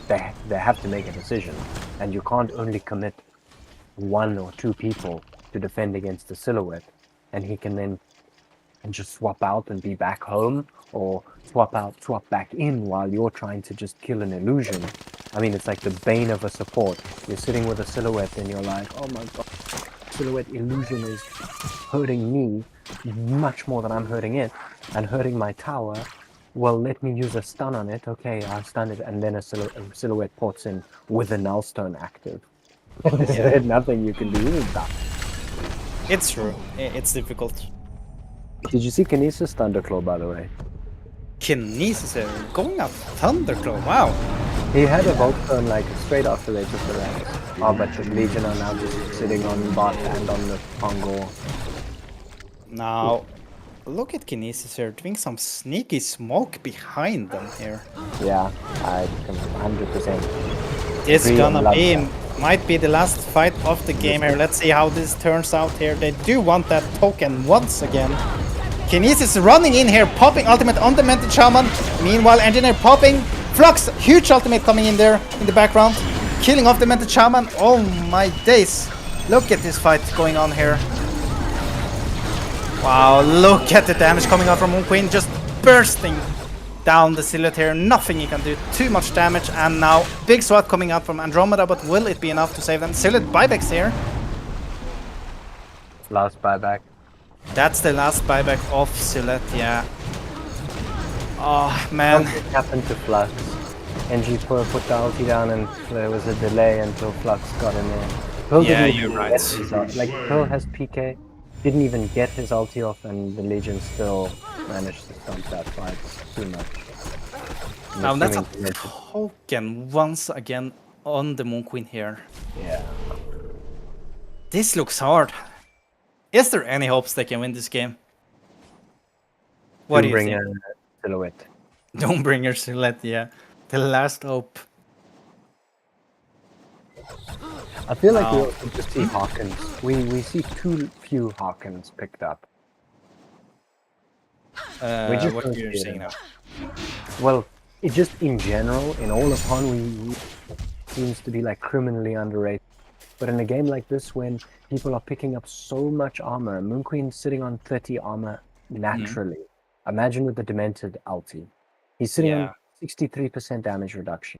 they have to make a decision, and you can't only commit 1 or 2 people to defend against the silhouette, and he can then just swap out and be back home, or swap out, swap back in while you're trying to just kill an illusion. I mean, it's like the bane of a support. You're sitting with a silhouette and you're like, oh my god, silhouette illusion is hurting me much more than I'm hurting it, and hurting my tower. Well, let me use a stun on it. Okay, I'll stun it, and then a silhouette ports in with a nullstone active. There's nothing you can do with that. It's true. It's difficult. Did you see Kinesis Thunderclaw, by the way? Kinesis going up Thunderclaw. Wow. He had a Volt turn like straight after they took the ranks. Oh, but the Legion are now just sitting on bot and on the Pongo. Now, look at Kinesis here doing some sneaky smoke behind them here. Yeah, I can 100%. It's agree and gonna love be, that. might be the last fight of the game here. Let's see how this turns out here. They do want that token once again. Kinesis running in here, popping ultimate on the Demented Shaman. Meanwhile, Engineer popping. Flux, huge ultimate coming in there in the background. Killing off the Demented Shaman. Oh my days. Look at this fight going on here. Wow, look at the damage coming out from Moon Queen. Just bursting down the silhouette here. Nothing he can do. Too much damage. And now, big swat coming out from Andromeda. But will it be enough to save them? Silhouette buybacks here. Last buyback. That's the last buyback of Silhouette, yeah. Oh, man. Something happened to Flux. NG put the ulti down and there was a delay until Flux got in there. Pearl Yeah, didn't you're even right. get his like, Pearl has PK, didn't even get his ulti off, and the Legion still managed to stomp that fight. Too much. Now that's a Assuming- token once again on the Moon Queen here. Yeah. This looks hard. Is there any hopes they can win this game? What do you bring think? a silhouette. Don't bring your Silhouette, yeah. The last hope. I feel like we Now- also just see Hawkins. We see too few Hawkins picked up. We just What don't you're see it saying now? Well, it just in general, in all of HoN, we seems to be like criminally underrated. But in a game like this, when people are picking up so much armor, Moon Queen's sitting on 30 armor naturally. Imagine with the Demented ulti. He's sitting on 63% damage reduction.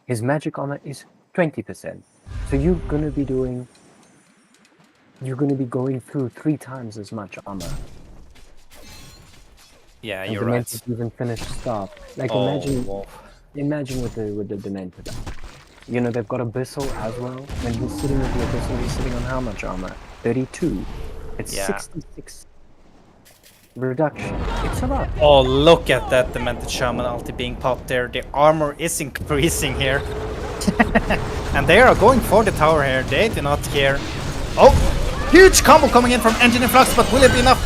His magic armor is 20%. So you're gonna be going through 3 times as much armor. Yeah, And you're right. Demented even finished stuff. Like Oh, imagine with the Demented. You know, they've got Abyssal as well. When he's sitting with the Abyssal, he's sitting on how much armor? 32. It's Yeah. 66 reduction. It's a lot. Oh, look at that Demented Shaman ulti being popped there. The armor is increasing here. And they are going for the tower here. They do not care. Oh, huge combo coming in from Engineer Flux, but will it be enough?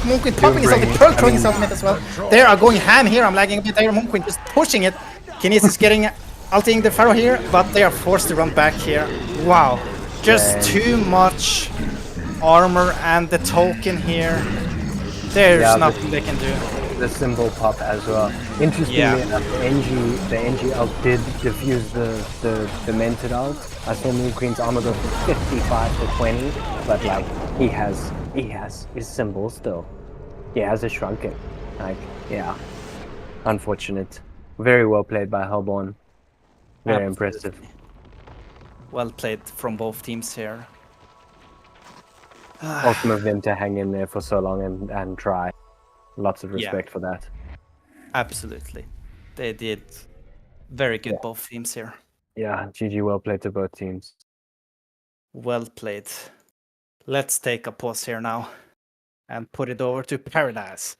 Moon Queen popping his ultimate, Pearl throwing his ultimate as well. They are going ham here. I'm lagging a bit there. Moon Queen just pushing it. Kinesis getting ulting the Pharaoh here, but they are forced to run back here. Wow, just too much armor and the token here. There's nothing they can do. The symbol pop as well. Interestingly enough, the NG ult did diffuse the Demented ult. I saw Moon Queen's armor go from 55 to 20, but like he has his symbol still. He has a shrunken. Like, yeah. Unfortunate. Very well played by Hellborn. Very impressive. Well played from both teams here. Awesome of them to hang in there for so long and try. Lots of respect for that. Absolutely. They did very good both teams here. Yeah, GG, well played to both teams. Well played. Let's take a pause here now and put it over to Paradise.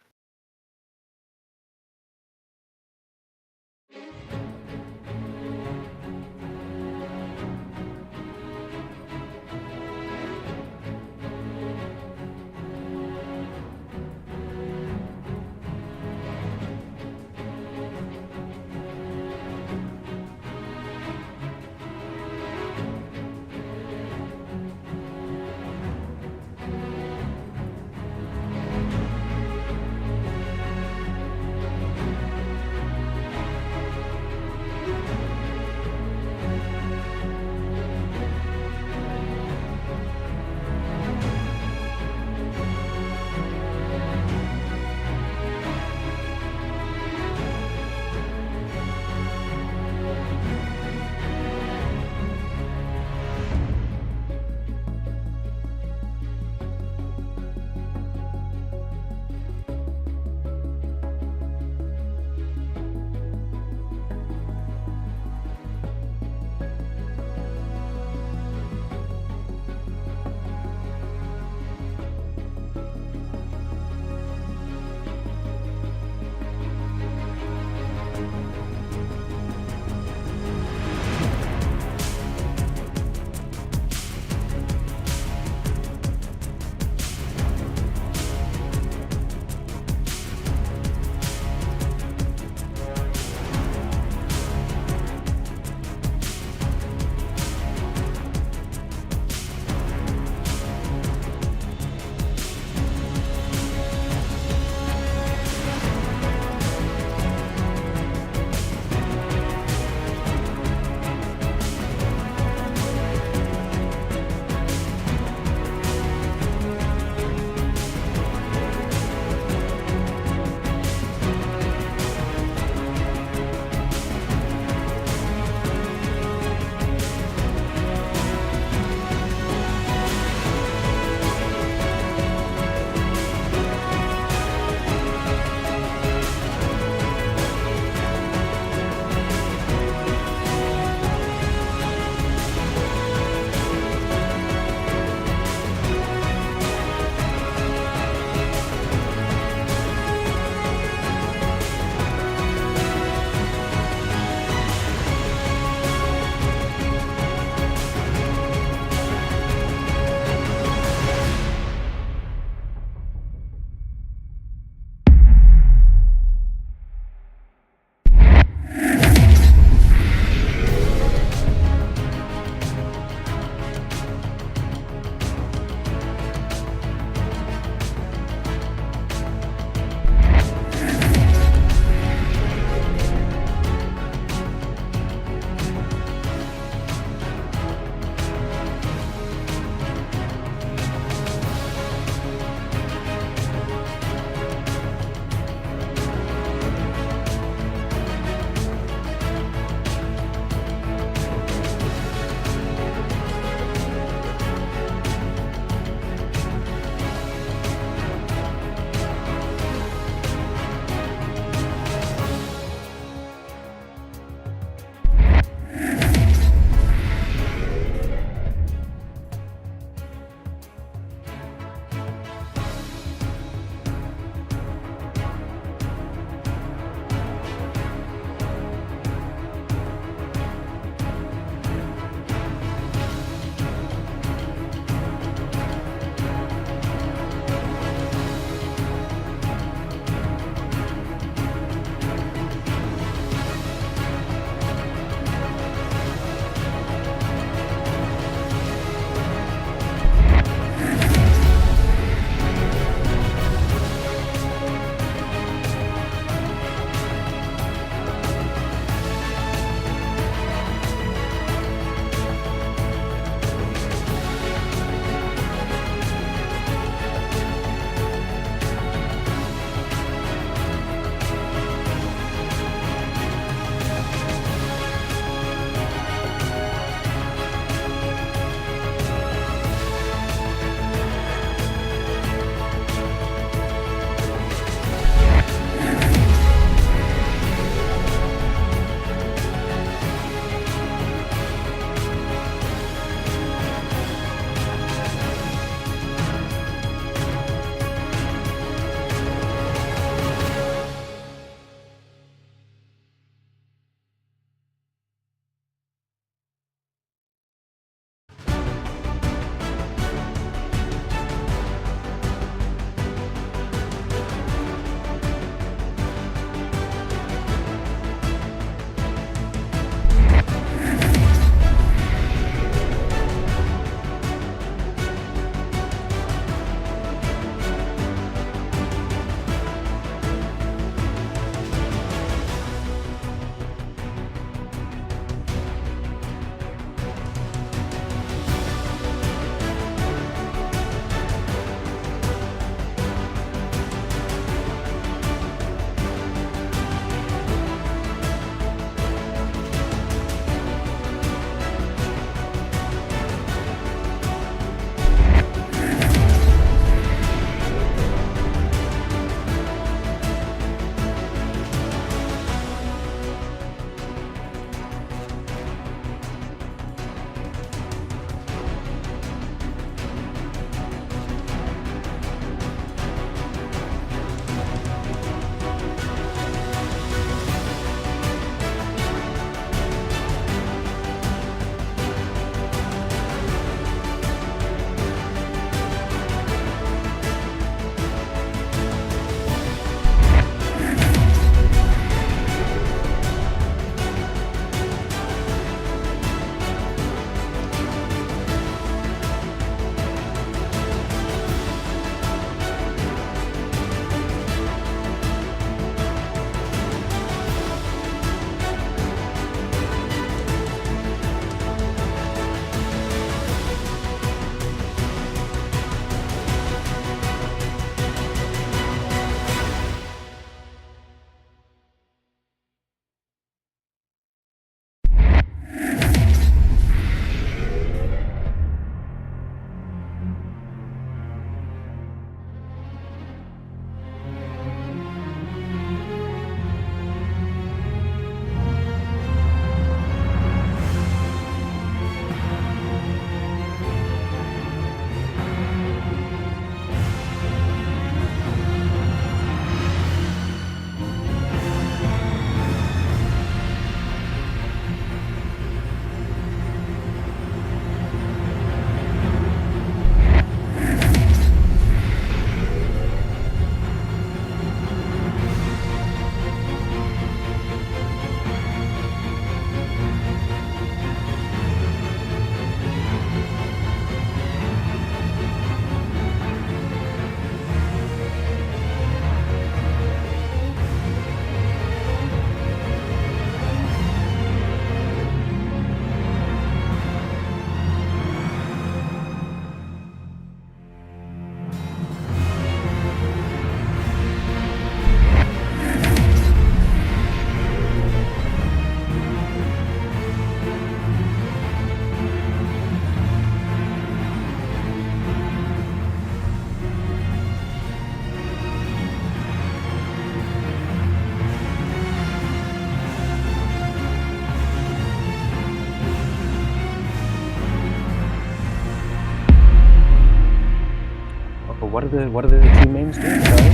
what are the team names doing? Sorry.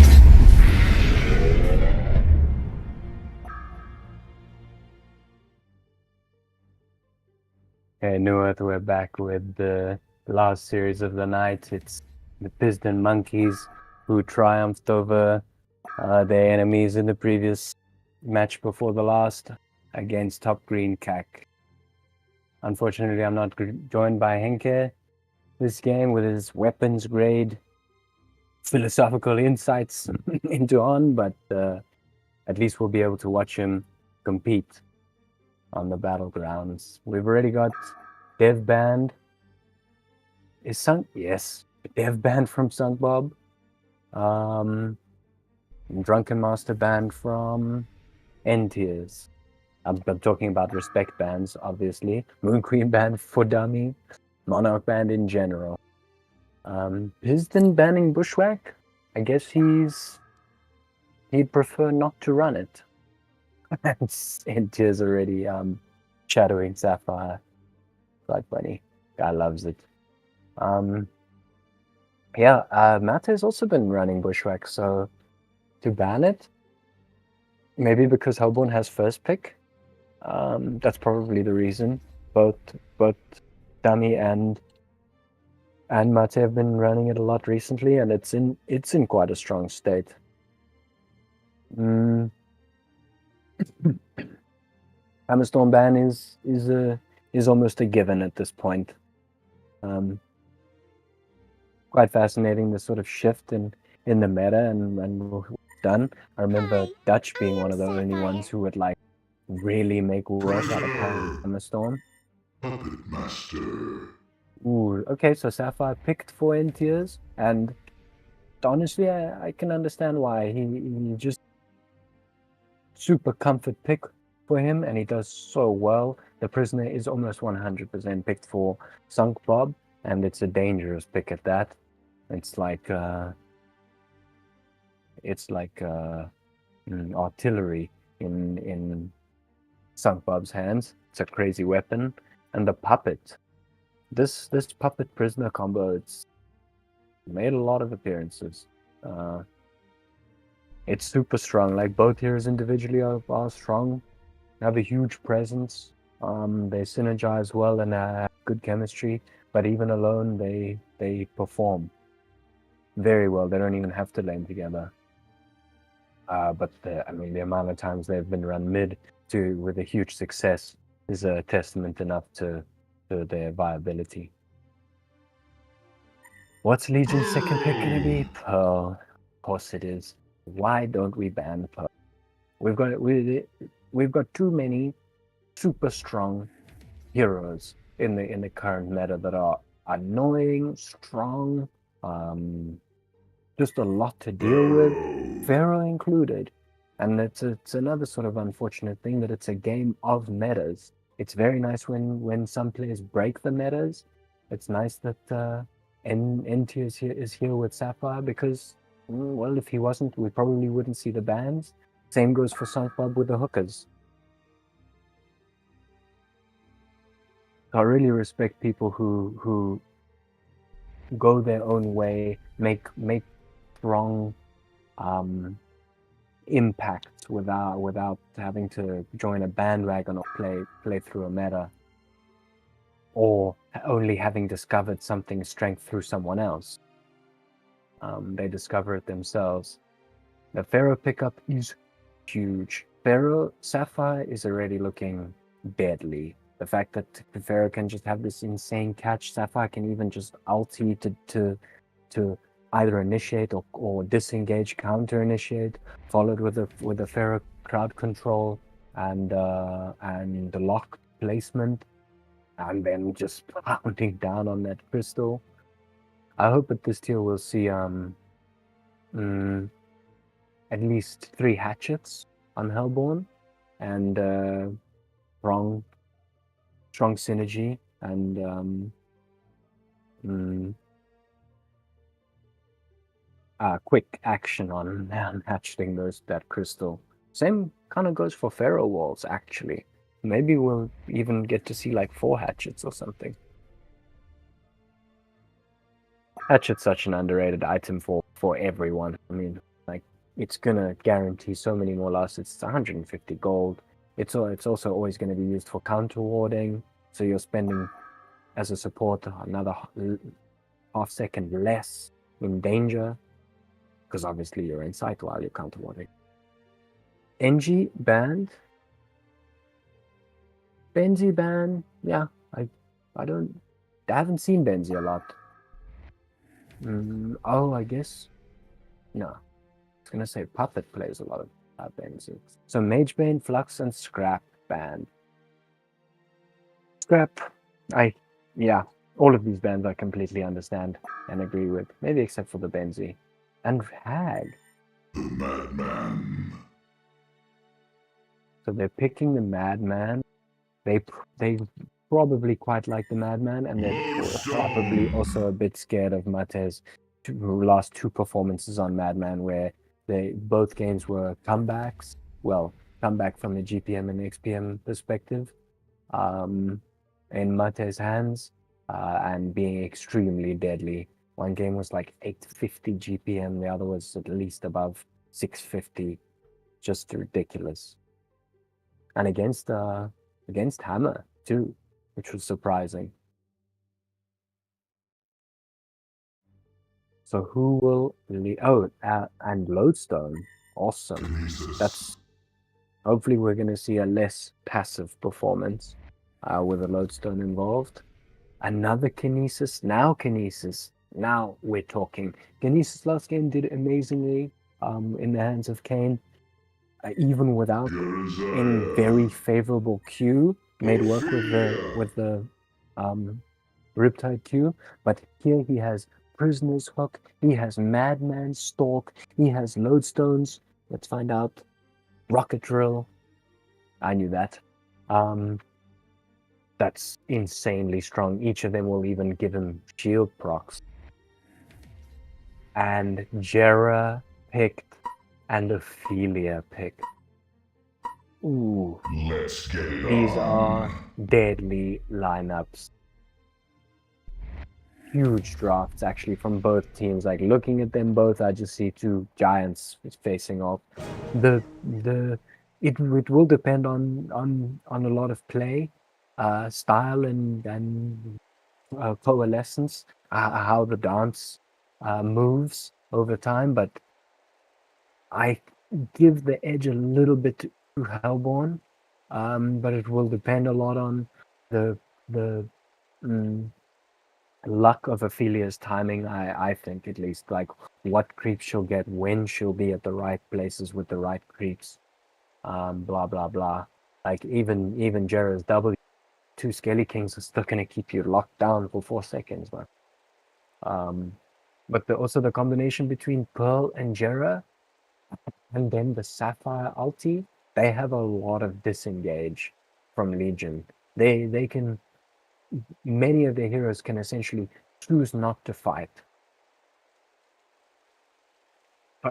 Okay, Newerth, we're back with the last series of the night. It's the Piston Monkeys who triumphed over their enemies in the previous match before the last against Top Green CAC. Unfortunately, I'm not joined by Henke this game with his weapons grade philosophical insights into HoN, but at least we'll be able to watch him compete on the battlegrounds. We've already got Dev Band. Is Sunk? Yes, Dev Band from Sunk Bob. Drunken Master Band from N-Tiers. I'm talking about respect bands, obviously. Moon Queen Band for Dummy. Monarch Band in general. Piston banning Bushwhack? I guess he'd prefer not to run it. N-Tiers already shadowing Sapphire. Quite funny. Guy loves it. Yeah, Matt has also been running Bushwhack, so to ban it, maybe because Hellborn has first pick. That's probably the reason. Both Dummy and Mate have been running it a lot recently, and it's in quite a strong state. Hammerstorm ban is almost a given at this point. Quite fascinating, the sort of shift in the meta and what's done. I remember Dutch being one of the only ones who would like really make work out of Hammerstorm. Puppet Master. Ooh, okay, so Sapphire picked for N-Tiers, and honestly, I can understand why. He just super comfort pick for him, and he does so well. The Prisoner is almost 100% picked for Sunk Bob, and it's a dangerous pick at that. It's like artillery in Sunk Bob's hands. It's a crazy weapon, and the puppet. This puppet prisoner combo, it's made a lot of appearances. It's super strong. Like both heroes individually are strong, have a huge presence. They synergize well and have good chemistry. But even alone, they perform very well. They don't even have to lane together. But the amount of times they've been run mid with a huge success is a testament enough to their viability. What's Legion's second pick going to be? Pearl. Of course it is. Why don't we ban Pearl? We've got too many super strong heroes in the current meta that are annoying, strong, just a lot to deal with, Pharaoh included. And it's another sort of unfortunate thing that it's a game of metas. It's very nice when some players break the metas. It's nice that N-Tier is here with Sapphire because, well, if he wasn't, we probably wouldn't see the bans. Same goes for Sunk Bob with the hookers. I really respect people who go their own way, make strong impacts without having to join a bandwagon or play through a meta, or only having discovered something's strength through someone else. They discover it themselves. The Pharaoh pickup is huge. Pharaoh Sapphire is already looking deadly. The fact that Pharaoh can just have this insane catch, Sapphire can even just ulti to either initiate or disengage, counter initiate, followed with a Pharaoh crowd control and the lock placement, and then just pounding down on that crystal. I hope at this tier we'll see at least 3 hatchets on Hellborn, and strong synergy and quick action on hatching that crystal. Same kind of goes for Pharaoh walls, actually. Maybe we'll even get to see like 4 hatchets or something. Hatchet's such an underrated item for everyone. I mean, like, it's gonna guarantee so many more lasts. It's 150 gold. It's also always going to be used for counter warding. So you're spending as a support another half second less in danger, because obviously you're in sight while you're counter warding. NG banned. Benzi ban, yeah. I haven't seen Benzi a lot. Oh, I guess no. I was gonna say Puppet plays a lot of Benzi. So Magebane, Flux, and Scrap banned. Scrap, yeah. All of these bans I completely understand and agree with, maybe except for the Benzi and Hag. The madman. So they're picking the Madman. They probably quite like the Madman, and they're probably also a bit scared of Mate's last two performances on Madman, where both games were comebacks. Well, comeback from the GPM and XPM perspective, in Mate's hands, and being extremely deadly. One game was like 850 GPM, the other was at least above 650. Just ridiculous. And against Hammer too, which was surprising. So who will lead? Oh, and Lodestone, awesome. That's hopefully we're going to see a less passive performance with a Lodestone involved. Another Kinesis. Now we're talking. Kinesis last game did amazingly in the hands of Kane. Even without in very favorable queue, made work with the Riptide queue, but here he has Prisoner's Hook, he has Madman Stalk, he has Lodestones. Let's find out. Rocket Drill. I knew that. That's insanely strong. Each of them will even give him shield procs. And Jera picked and Ophelia picked. Ooh. Let's get it These on. are deadly lineups. Huge drafts actually from both teams. Like looking at them both, I just see two giants facing off. It will depend on a lot of play, style and coalescence, how the dance moves over time. But I give the edge a little bit to Hellborn, but it will depend a lot on the luck of Ophelia's timing. I think at least, like what creeps she'll get, when she'll be at the right places with the right creeps, blah blah blah. Like even Jera's W, two Skelly Kings are still gonna keep you locked down for 4 seconds, man. But also the combination between Pearl and Jera, and then the Sapphire ulti, they have a lot of disengage from Legion. They can, many of their heroes can essentially choose not to fight.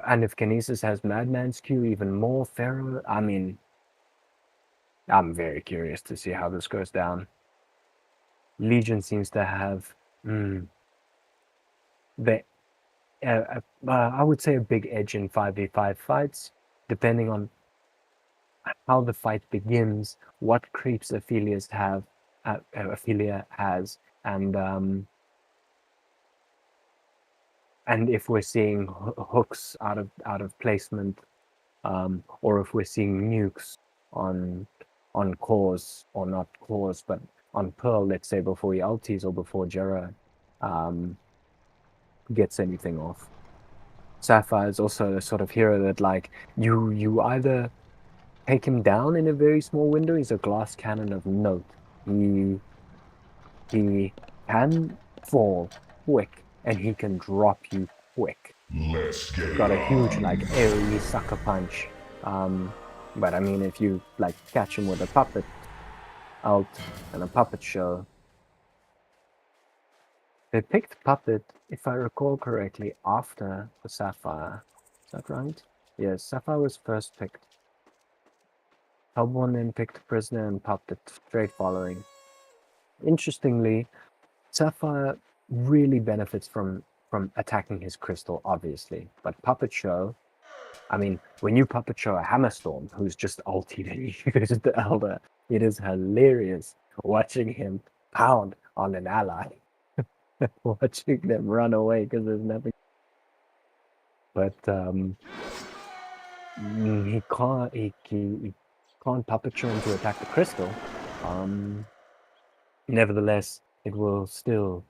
And if Kinesis has Madman's Q, even more Pharaoh, I mean, I'm very curious to see how this goes down. Legion seems to have I would say a big edge in 5v5 fights, depending on how the fight begins, what creeps Ophelia has, and if we're seeing hooks out of placement, or if we're seeing nukes on cores, or not cores, but on Pearl, let's say before he ultis or before Jera gets anything off. Sapphire is also a sort of hero that, like, you either take him down in a very small window. He's a glass cannon of note. He can fall quick, and he can drop you quick. Let's get Got it a huge on. like AoE sucker punch. But I mean, if you like catch him with a puppet ult and a puppet show. They picked Puppet, if I recall correctly, after the Sapphire. Is that right? Yes, Sapphire was first picked. Hellborn then picked Prisoner and Puppet straight following. Interestingly, Sapphire really benefits from from attacking his crystal, obviously. But Puppet Show, I mean, when you Puppet Show a Hammerstorm who's just ulted and you use the Elder, it is hilarious watching him pound on an ally. Watching them run away because there's nothing. But he can't Puppet Show him to attack the crystal. Nevertheless, it will still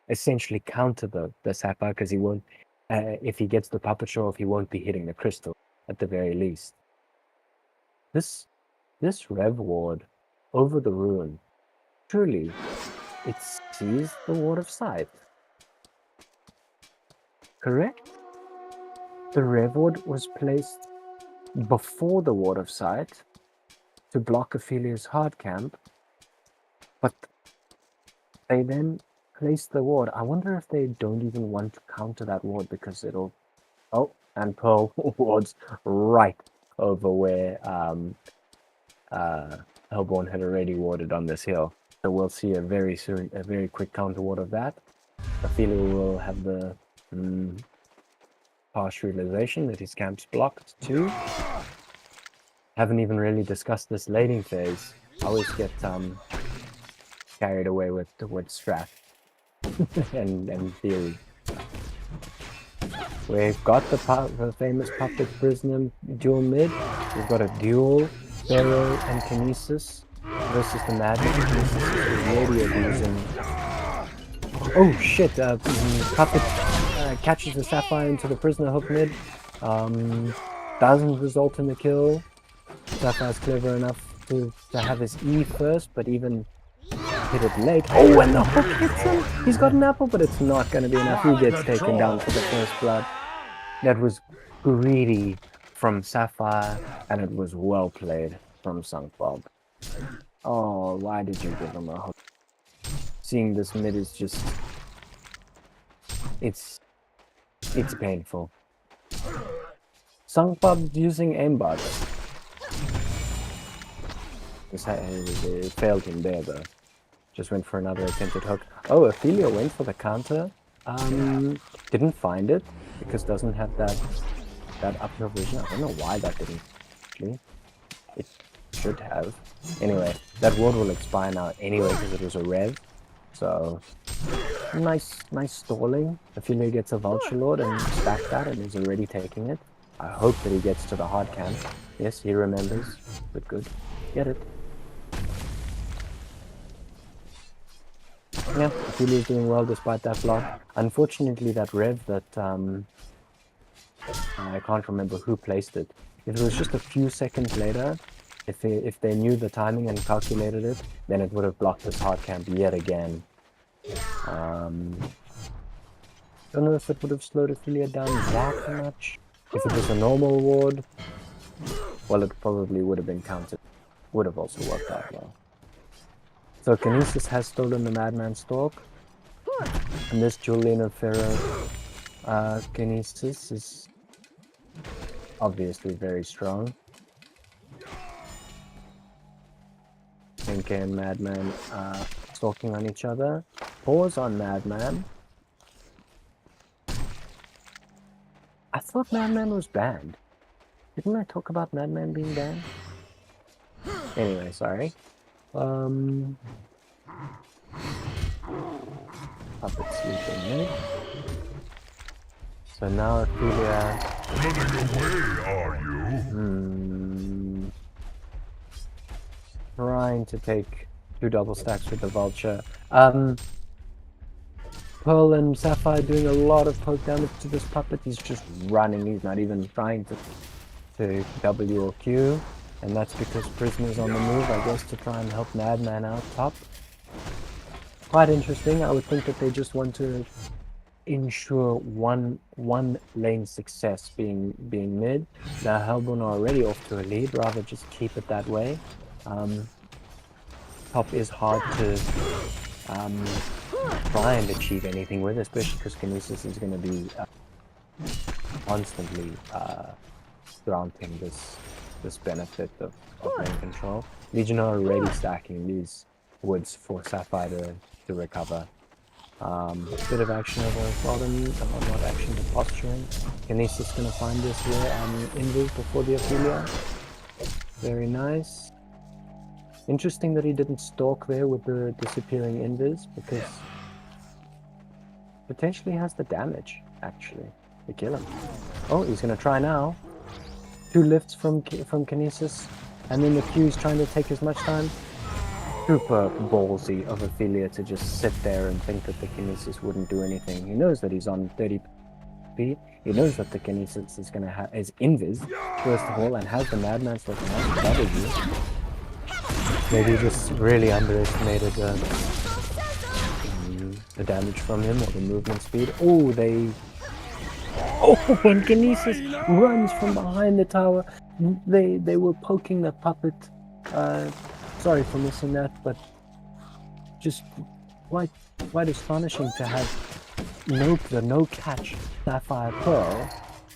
essentially counter the Sapphire because he won't, if he gets the Puppet Show off, he won't be hitting the crystal at the very least. This Rev Ward over the ruin, truly, it sees the Ward of Sight. Correct? The Rev Ward was placed before the Ward of Sight to block Ophelia's hard camp, but they then place the ward. I wonder if they don't even want to counter that ward because it'll... Oh, and Pearl wards right over where Hellborn had already warded on this hill. So we'll see a very quick counter ward of that. Ophelia will have the harsh realization that his camp's blocked too. Haven't even really discussed this laning phase. I always get carried away with strat and theory. We've got the famous puppet prisoner dual mid. We've got a dual Pharaoh and Kinesis versus the Madman. Kinesis is really abusing. Oh shit! Puppet catches the Sapphire into the prisoner hook mid. Doesn't result in the kill. Sapphire's clever enough to have his E first, but even hit it late. Oh, and the hook hits him! He's got an apple, but it's not going to be enough. He gets taken down for the first blood. That was greedy from Sapphire, and it was well played from Sunkbob. Oh, why did you give him a hook? Seeing this mid is just... It's painful. Sunkbob using aimbots. It failed him there though. Just went for another attempted hook. Oh, Ophelia went for the counter. Didn't find it because doesn't have that uphill vision. I don't know why that didn't actually. It should have. Anyway, that ward will expire now anyway because it was a rev. So nice stalling. Ophelia gets a Vulture Lord and stack that and is already taking it. I hope that he gets to the hard camp. Yes, he remembers. But good. Get it. Yeah, Ophelia is doing well despite that block. Unfortunately, that rev that I can't remember who placed it. If it was just a few seconds later, if they knew the timing and calculated it, then it would have blocked this hard camp yet again. Don't know if it would have slowed Ophelia down that much. If it was a normal ward, well, it probably would have been counted. Would have also worked out well. So Kinesis has stolen the Madman Stalk. And this Julian of Pharaoh Kinesis is obviously very strong. NK and Madman stalking on each other. Pause on Madman. I thought Madman was banned. Didn't I talk about Madman being banned? Anyway, sorry. Puppet sleeping, eh? So now Ophelia... Running away, are you? Trying to take 2 double stacks with the Vulture. Pearl and Sapphire doing a lot of poke damage to this puppet. He's just running. He's not even trying to W or Q. And that's because Prisoner's on the move, I guess, to try and help Madman out top. Quite interesting. I would think that they just want to ensure one lane success being mid. Now Hellborn are already off to a lead, rather just keep it that way. Top is hard to try and achieve anything with, especially because Kinesis is going to be constantly granting this benefit of lane control. Legion are already stacking these woods for Sapphire to recover. Bit of action over bottom, not action but posturing. Kinesis gonna find this here invis before the Ophelia. Very nice. Interesting that he didn't stalk there with the disappearing invis, because potentially has the damage actually to kill him. Oh, he's gonna try now. 2 lifts from Kinesis, and then the Q is trying to take as much time. Super ballsy of Ophelia to just sit there and think that the Kinesis wouldn't do anything. He knows that he's on 30 P. He knows that the Kinesis is gonna is invis first of all, and has the Madman still can W. Maybe he just really underestimated the damage from him or the movement speed. Oh, and Kinesis runs from behind the tower. They were poking the puppet. Sorry for missing that, but just quite astonishing to have no catch Sapphire Pearl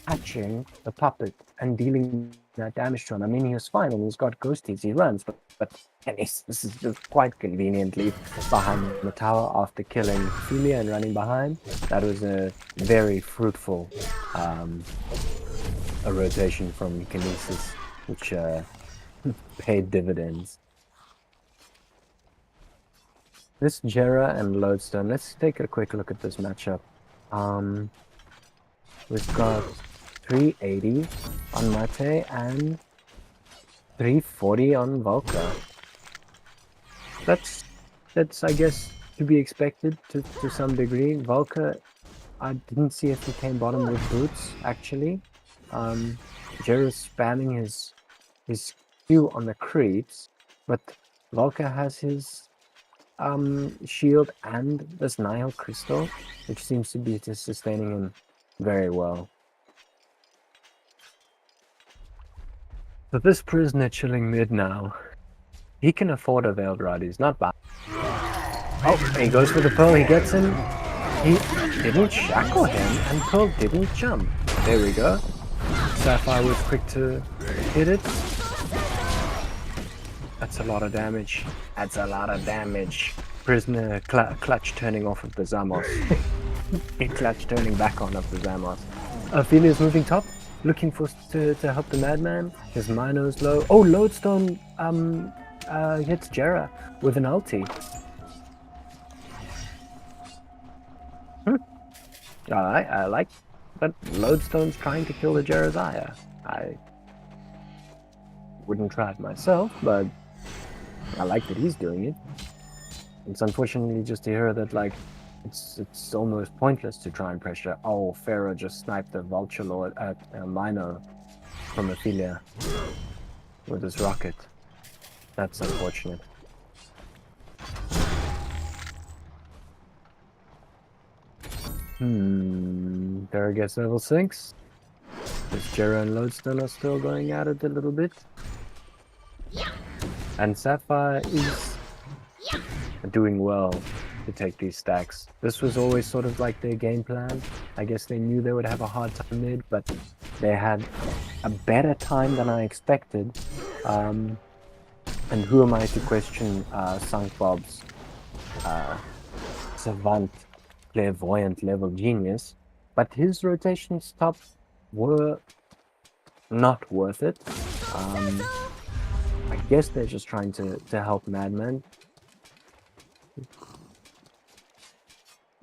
catching the puppet and dealing that damage to him. I mean, he was fine and he's got ghosties, he runs, but this is just quite conveniently behind the tower after killing Ophelia and running behind. That was a very fruitful a rotation from Kinesis, which paid dividends. This Jera and Lodestone, let's take a quick look at this matchup. We've got 380 on Mate and 340 on Volca. That's I guess to be expected to some degree. Volca, I didn't see if he came bottom with boots actually. Jera's spamming his Q on the creeps, but Volca has his shield and this Nihil Crystal, which seems to be just sustaining him very well. So this prisoner chilling mid now, he can afford a Veiled Rod, he's not bad. Oh, he goes for the Pearl, he gets him. He didn't shackle him, and Pearl didn't jump. There we go. Sapphire was quick to hit it. That's a lot of damage. That's a lot of damage. Prisoner clutch turning off of the Zamos. Clutch turning back on of the Zamos. Ophelia's moving top, looking for to help the Madman. His Mino's low. Oh, Lodestone hits Jera with an ulti. I like that Lodestone's trying to kill the Jeremiah. I wouldn't try it myself, but I like that he's doing it. It's unfortunately just to hear that, like, it's almost pointless to try and pressure. Oh, Pharaoh just sniped the Vulture Lord at Mino from Ophelia with his rocket. That's unfortunate. There gets level 6. This Jera and Lodestone are still going at it a little bit. And Sapphire is doing well to take these stacks. This was always sort of like their game plan. I guess they knew they would have a hard time mid, but they had a better time than I expected. And who am I to question Sunk Bob's savant, clairvoyant level genius? But his rotations top were not worth it. I guess they're just trying to help Madman.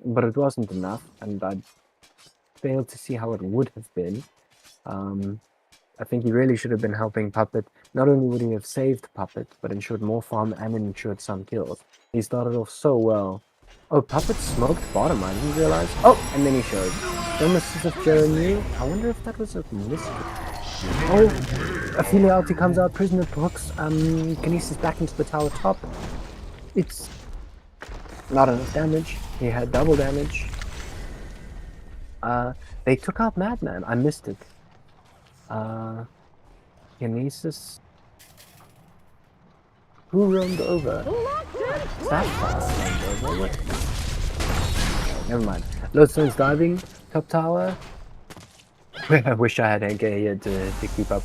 But it wasn't enough, and I failed to see how it would have been. I think he really should have been helping Puppet. Not only would he have saved Puppet, but ensured more farm and ensured some kills. He started off so well. Oh, Puppet smoked bottom, I didn't realize. Oh, and then he showed. Almost as if Jera knew. I wonder if that was a mistake. Oh, Ophelia ulti comes out, Prisoner hooks Kinesis back into the tower top. It's not enough damage. He had double damage. They took out Madman. I missed it. Kinesis. Who roamed over? Sapphire roamed over. Never mind. Lodestone's diving. Top tower. I wish I had Henke here to keep up.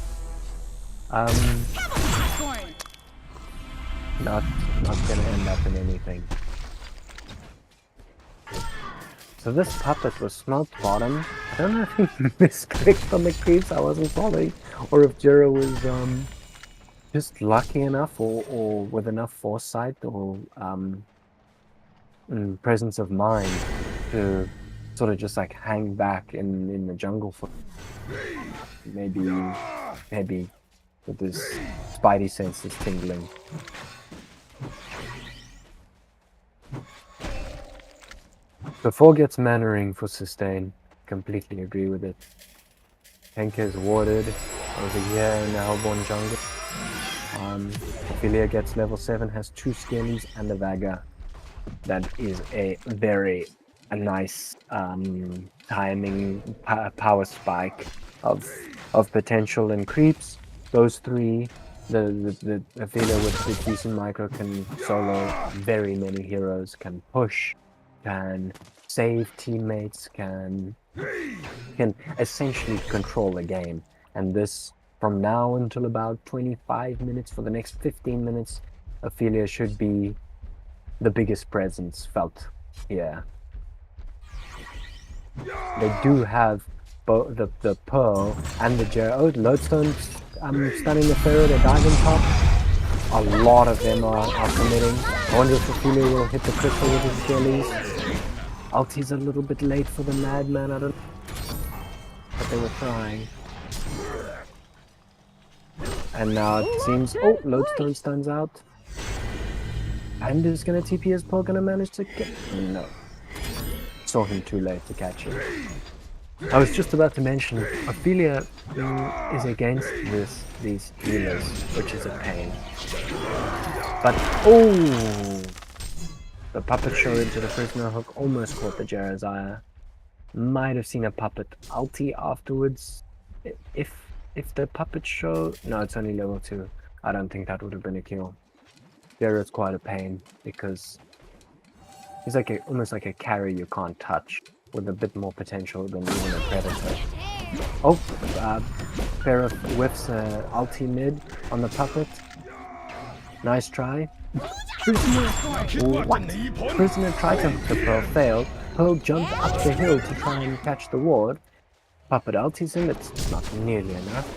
Not gonna end up in anything. So this puppet was smelt bottom. I don't know if he misclicked on the creeps I wasn't following, or if Jiro was just lucky enough or with enough foresight or presence of mind to sort of just like hang back in the jungle for maybe with his spidey senses tingling. Before gets mannering for sustain. Completely agree with it. Henke is warded over here in the Hellborn jungle. Ophelia gets level 7, has 2 skellies and a Vaga. That is a nice timing power spike of potential and creeps. Those 3, the Ophelia with the decent micro can solo very many heroes, can push, can save teammates, can essentially control the game. And this, from now until about 25 minutes, for the next 15 minutes, Ophelia should be the biggest presence felt here. They do have both the Pearl and the Jero. Oh, Lodestone stunning the Pharaoh, they're diving top. A lot of them are committing. I wonder if Ophelia will hit the crystal with his skellies. Ulti's a little bit late for the Madman, I don't know. But they were trying. And now it seems... Oh, Lodestone stuns out. And is gonna TP his Pearl, gonna manage to get... No. Saw him too late to catch him. I was just about to mention, Ophelia is against these healers, which is a pain. But, oh! The puppet show into the prisoner hook almost caught the Jerizaiah. Might have seen a puppet ulti afterwards. If the puppet show... No, it's only level 2. I don't think that would have been a kill. Jared's quite a pain because he's like almost like a carry you can't touch, with a bit more potential than even a predator. Oh, Pharaoh whiffs ulti mid on the puppet. Nice try. Prisoner, what? Prisoner tried to hook the Pearl, failed. Pearl jumped up the hill to try and catch the ward. Puppet ultis him, it's not nearly enough.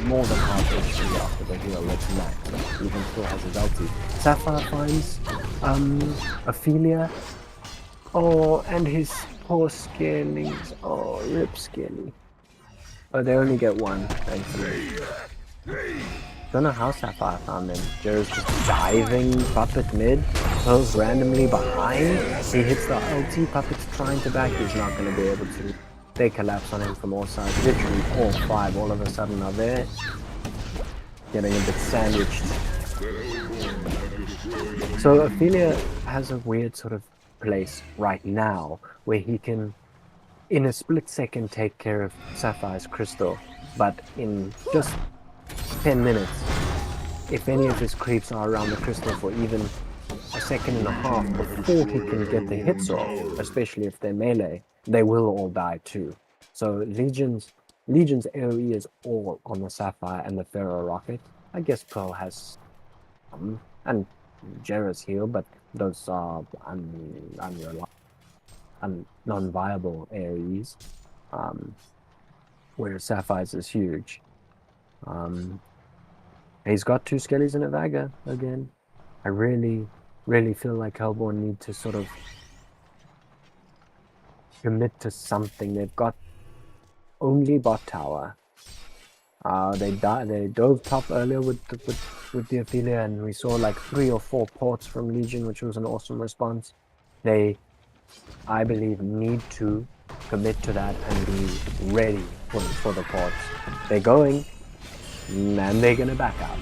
More than half HP after the heal looks max. Even still has his ulti. Sapphire finds Ophelia. Oh, and his poor skellies. Oh, rip skelly. Oh, they only get 1, thankfully. Don't know how Sapphire found them. Joe's just diving Puppet mid. Pearl's randomly behind. He hits the ulti. Puppet's trying to back. He's not going to be able to. They collapse on him from all sides. Literally all 5 all of a sudden are there. Getting a bit sandwiched. So Ophelia has a weird sort of place right now where he can, in a split second, take care of Sapphire's crystal. But in just 10 minutes, if any of his creeps are around the crystal for even a second and a half before he can get the hits off, especially if they're melee, they will all die too. So Legion's AoE is all on the Sapphire and the Pharaoh rocket. I guess Pearl has some, and Jera's heal, but those are non-viable AoEs. Whereas Sapphire's is huge. He's got 2 skellies and a Vaga again. I really feel like Hellborn need to sort of commit to something. They've got only bot tower. They dove top earlier with the Ophelia, and we saw like 3 or 4 ports from Legion, which was an awesome response. They, I believe, need to commit to that and be ready for the ports. They're going, and they're gonna back out.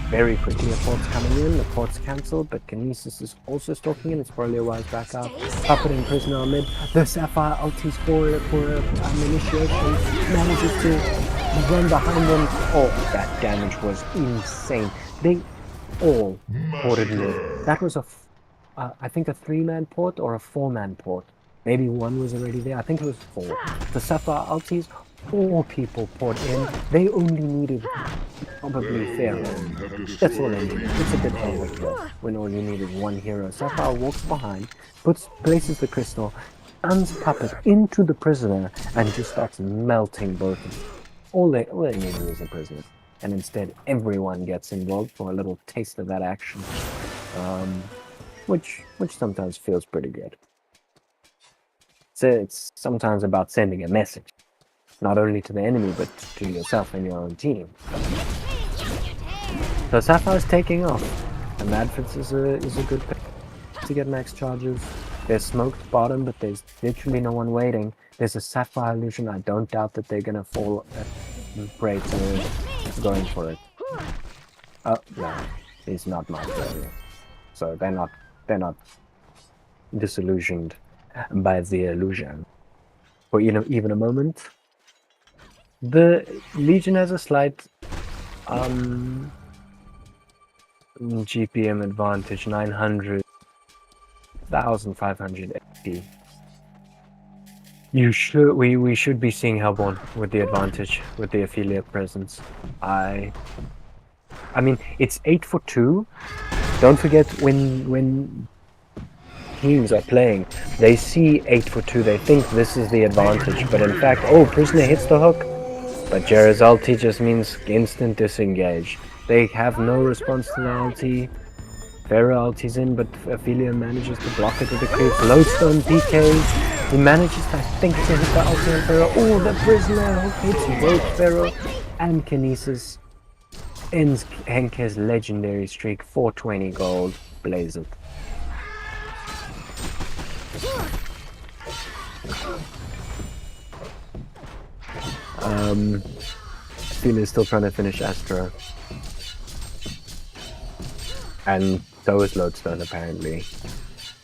Very quickly, a port's coming in, the port's cancelled, but Kinesis is also stalking in, it's probably a wise back out. Puppet and Prisoner mid, the Sapphire ultis for initiation, manages to run behind them. Oh, that damage was insane. They all ported mid. That was I think a 3-man port or a 4-man port. Maybe 1 was already there, I think it was 4. The Sapphire ultis 4 people poured in. They only needed probably Pharaoh. That's all they needed. It's a bit overkill when all you need is 1 hero. Sapphire walks behind, places the crystal, stuns Puppet into the prisoner, and just starts melting both of them. All they needed was a prisoner. And instead, everyone gets involved for a little taste of that action. Which sometimes feels pretty good. So it's sometimes about sending a message, not only to the enemy, but to yourself and your own team. So Sapphire's taking off, and Madfits is a good pick to get max charges. There's smoked bottom, but there's literally no one waiting. There's a Sapphire illusion. I don't doubt that they're gonna fall prey to going for it. Oh no, he's not my failure. So they're not disillusioned by the illusion for even a moment. The Legion has a slight GPM advantage, 900, 1580. We should be seeing Hellborn with the advantage, with the affiliate presence. I mean, it's 8 for 2. Don't forget when teams are playing, they see 8 for 2, they think this is the advantage, but in fact, oh, Prisoner hits the hook, but Jera's ulti just means instant disengage. They have no response to the ulti. Pharaoh ulti's in, but Ophelia manages to block it with the creeps. Lodestone PKs. He manages, I think, to hit the ulti on Pharaoh. Oh, the Prisoner hook hits both Pharaoh and Kinesis. Ends Henke's legendary streak, 420 gold. Blaze it. Ophelia is still trying to finish Astra. And so is Lodestone, apparently.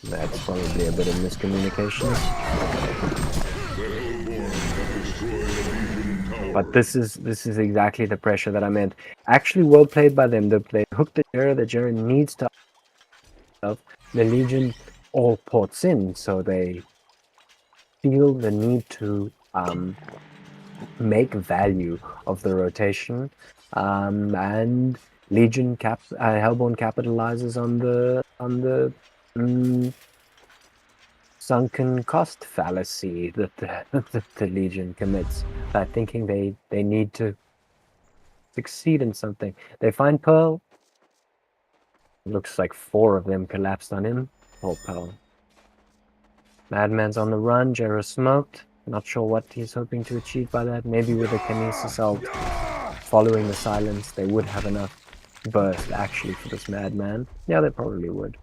That's probably a bit of miscommunication. But this is exactly the pressure that I meant. Actually, well played by them. They hooked the Jera needs to. The Legion all ports in, so they feel the need to make value of the rotation, and Legion Hellborn capitalizes on the sunken cost fallacy that the Legion commits by thinking they need to succeed in something. They find Pearl. It looks like 4 of them collapsed on him. Poor Pearl. Madman's on the run. Jera smoked. Not sure what he's hoping to achieve by that. Maybe with a Kinesis ult following the silence, they would have enough burst actually for this Madman. Yeah, they probably would.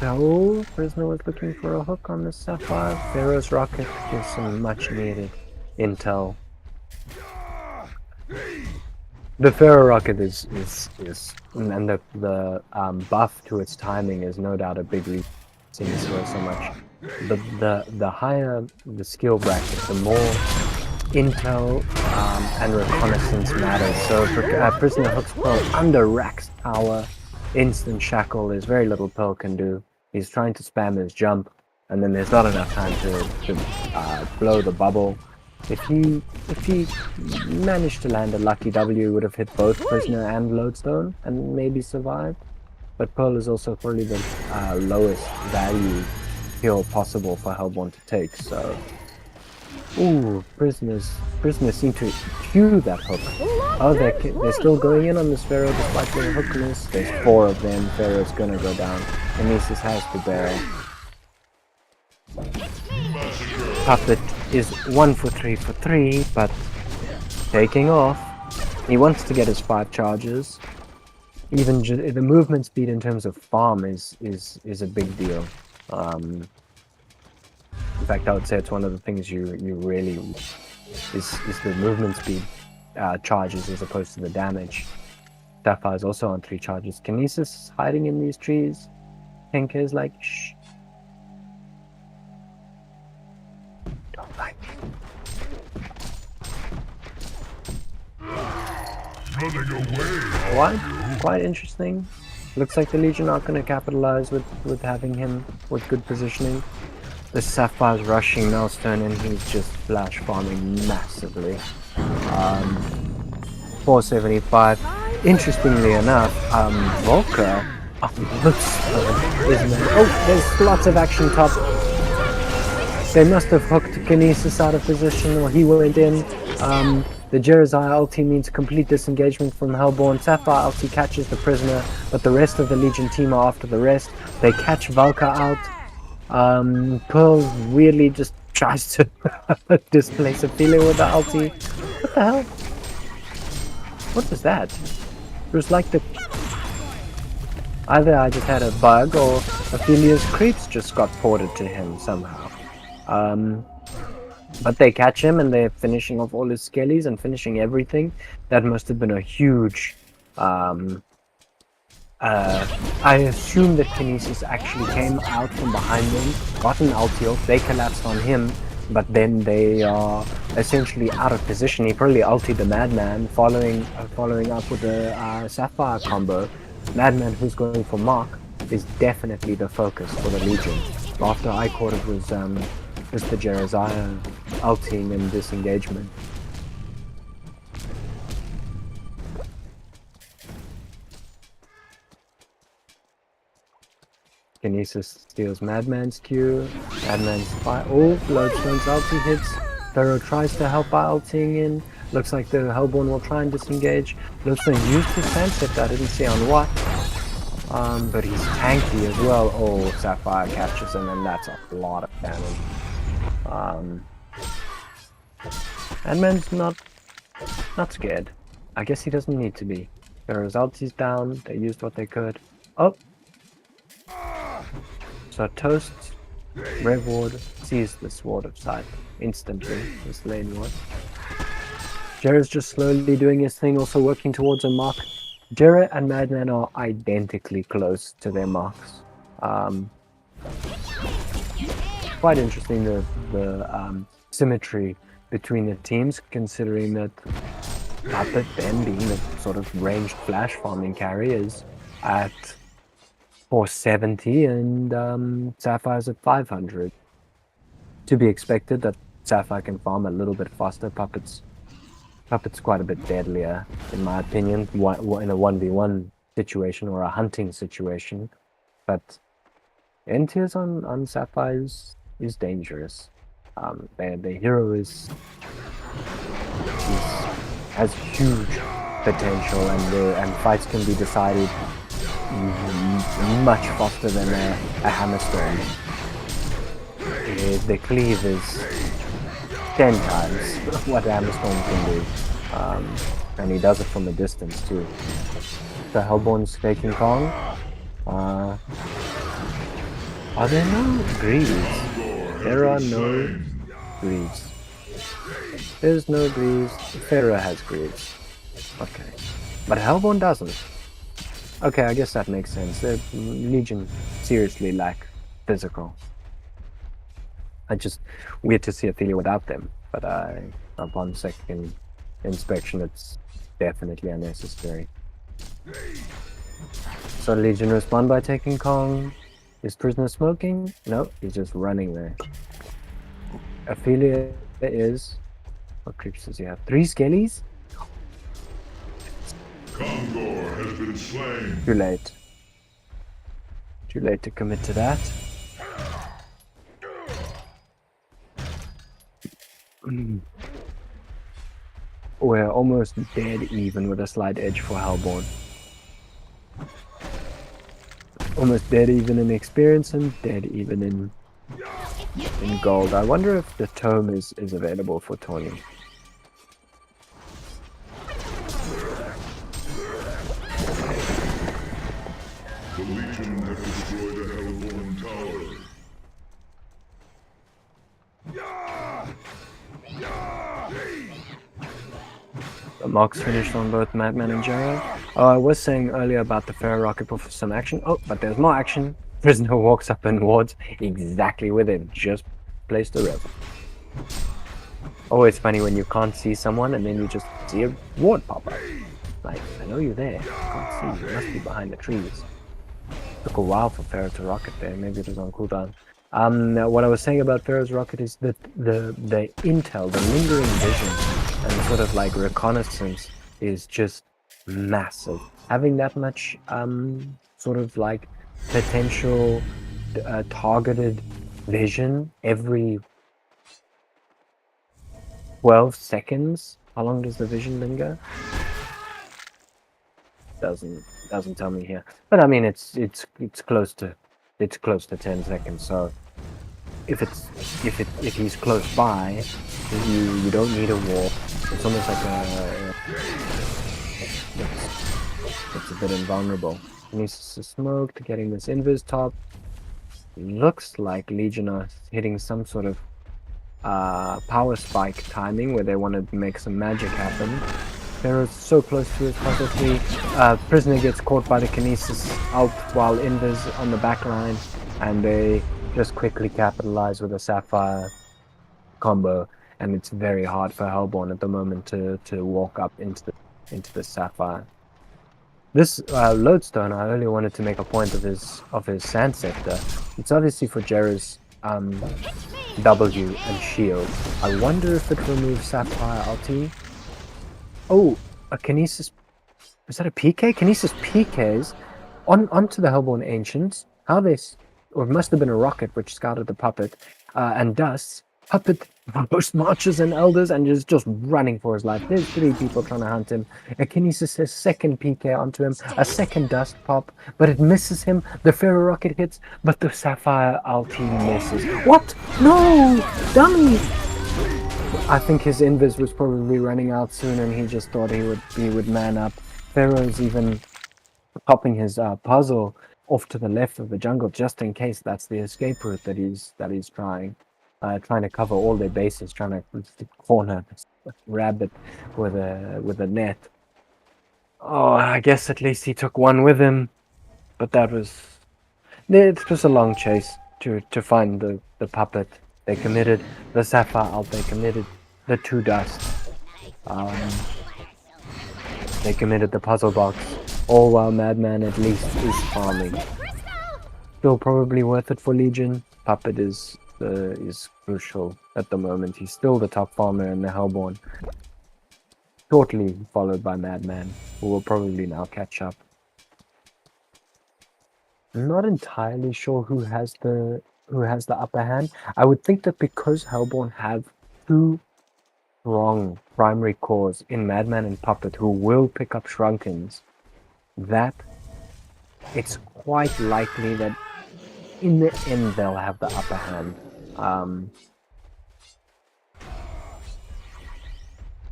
So, Prisoner was looking for a hook on the Sapphire. Pharaoh's rocket gives some much needed intel. The Pharaoh rocket is and the buff to its timing is no doubt a big reason it's worth so much. The higher the skill bracket, the more intel and reconnaissance matters. So Prisoner hooks Pearl under Rack's tower, instant shackle. There's very little Pearl can do. He's trying to spam his jump, and then there's not enough time to blow the bubble. If he managed to land a lucky W, he would have hit both Prisoner and Lodestone and maybe survived. But Pearl is also probably the lowest value kill possible for Hellborn to take. So, ooh, prisoners seem to cue that hook. Oh, they're still going in on this Pharaoh despite the hook miss. There's 4 of them. Pharaoh's gonna go down. Kinesis has to barrel. Puppet is 1 for 3, but taking off. He wants to get his 5 charges. Even the movement speed in terms of farm is a big deal. In fact, I would say it's one of the things you really is the movement speed charges as opposed to the damage. Sapphire is also on 3 charges. Kinesis hiding in these trees. Henke is like, shh. Don't like me. Quite interesting. Looks like the Legion aren't going to capitalize with having him with good positioning. The Sapphire's rushing Milestone and he's just flash farming massively. 475. Interestingly enough, Volker looks isn't there? Oh, there's lots of action top. They must have hooked Kinesis out of position, or he went in. The Jeremiah ulti means complete disengagement from Hellborn. Sapphire ulti catches the prisoner, but the rest of the Legion team are after the rest. They catch Valka out. Pearl weirdly just tries to displace Ophelia with the ulti. What the hell? What was that? It was like the... Either I just had a bug or Ophelia's creeps just got ported to him somehow. But they catch him and they're finishing off all his skellies and finishing everything. That must have been a huge... I assume that Kinesis actually came out from behind them, got an ulti off, they collapsed on him, but then they are essentially out of position. He probably ultied the Madman, following up with the Sapphire combo. Madman, who's going for Mark, is definitely the focus for the Legion. After I caught it was just the Jeremiah ulting and disengagement. Kinesis steals Madman's Q. Madman's fire. Oh, Lodestone's ulti hits. Pharaoh tries to help by ulting in. Looks like the Hellborn will try and disengage. Lodestone used his Sandsect, I didn't see on what. But he's tanky as well. Oh, Sapphire catches him, and that's a lot of damage. Madman's not scared. I guess he doesn't need to be. Pharaoh's ulti's down. They used what they could. Oh! So Toast, Rev Ward, sees the Sword of Sight instantly, this lane ward. Jared's just slowly doing his thing, also working towards a mark. Jared and Madman are identically close to their marks. Quite interesting the symmetry between the teams, considering that Puppet, then being the sort of ranged flash farming carry, is at 470 and Sapphire's at 500. To be expected that Sapphire can farm a little bit faster. Puppet's quite a bit deadlier, in my opinion, in a 1v1 situation or a hunting situation. But N-tiers on Sapphire is dangerous. Their hero has huge potential, and fights can be decided much faster than a Hammerstorm. The cleave is 10 times what a Hammerstorm can do, and he does it from a distance too. The Hellborn's taking Kong. Are there no greaves? There are no greaves. There's no greaves. Pharaoh has greaves. Okay, but Hellborn doesn't. Okay, I guess that makes sense. The Legion seriously lack physical. Weird to see Ophelia without them, but upon second inspection, it's definitely unnecessary. So Legion respond by taking Kong. Is Prisoner smoking? No, he's just running there. Ophelia is... What creeps does he have? 3 skellies? Kongor has been slain. Too late. Too late to commit to that. We're almost dead even with a slight edge for Hellborn. Almost dead even in experience and dead even in gold. I wonder if the tome is available for Tony. The Legion have destroyed a Hellborn tower. The mocks finished on both Madman and Jero. Oh, I was saying earlier about the Pharaoh Rocket for some action. Oh, but there's more action. Prisoner walks up and wards exactly with him. Just placed the rev. Always funny when you can't see someone and then you just see a ward pop up. Like, I know you're there. I can't see you. You must be behind the trees. Took a while for Pharaoh to rocket there. Maybe it was on cooldown. What I was saying about Pharaoh's rocket is that the intel, the lingering vision, and sort of like reconnaissance is just massive. Having that much sort of like potential targeted vision every 12 seconds. How long does the vision linger? Doesn't tell me here. But I mean it's close to 10 seconds. So if he's close by, you don't need a walk. It's almost like it's a bit invulnerable. He needs to smoke to getting this invis top. Looks like Legion are hitting some sort of power spike timing where they want to make some magic happen. Pharaoh's so close to his puzzle 3. Prisoner gets caught by the Kinesis out while Invis on the back line, and they just quickly capitalize with a Sapphire combo, and it's very hard for Hellborn at the moment to walk up into the Sapphire. This Lodestone, I only wanted to make a point of his Sand Scepter. It's obviously for Jera's W and shield. I wonder if it removes Sapphire ulti. Oh, a Kinesis. Is that a PK? Kinesis PKs onto the Hellborn Ancients. How they, or it must have been a rocket which scouted the puppet and Dusts. Puppet most marches and elders and is just running for his life. There's 3 people trying to hunt him. A Kinesis says second PK onto him, a second dust pop, but it misses him. The Pharaoh rocket hits, but the Sapphire ulti misses. What? No! Dummy! I think his invis was probably running out soon and he just thought he would man up. Pharaoh's even popping his puzzle off to the left of the jungle just in case that's the escape route that he's trying. Trying to cover all their bases, trying to corner rabbit with a net. Oh, I guess at least he took one with him, but it was a long chase to find the puppet. They committed the Sapphire ult. They committed the 2 dust. They committed the puzzle box. All while Madman at least is farming. Still probably worth it for Legion. Puppet is crucial at the moment. He's still the top farmer in the Hellborn. Shortly followed by Madman, who will probably now catch up. I'm not entirely sure who has the upper hand. I would think that because Hellborn have 2 strong primary cores in Madman and Puppet who will pick up Shrunkens, that it's quite likely that in the end they'll have the upper hand.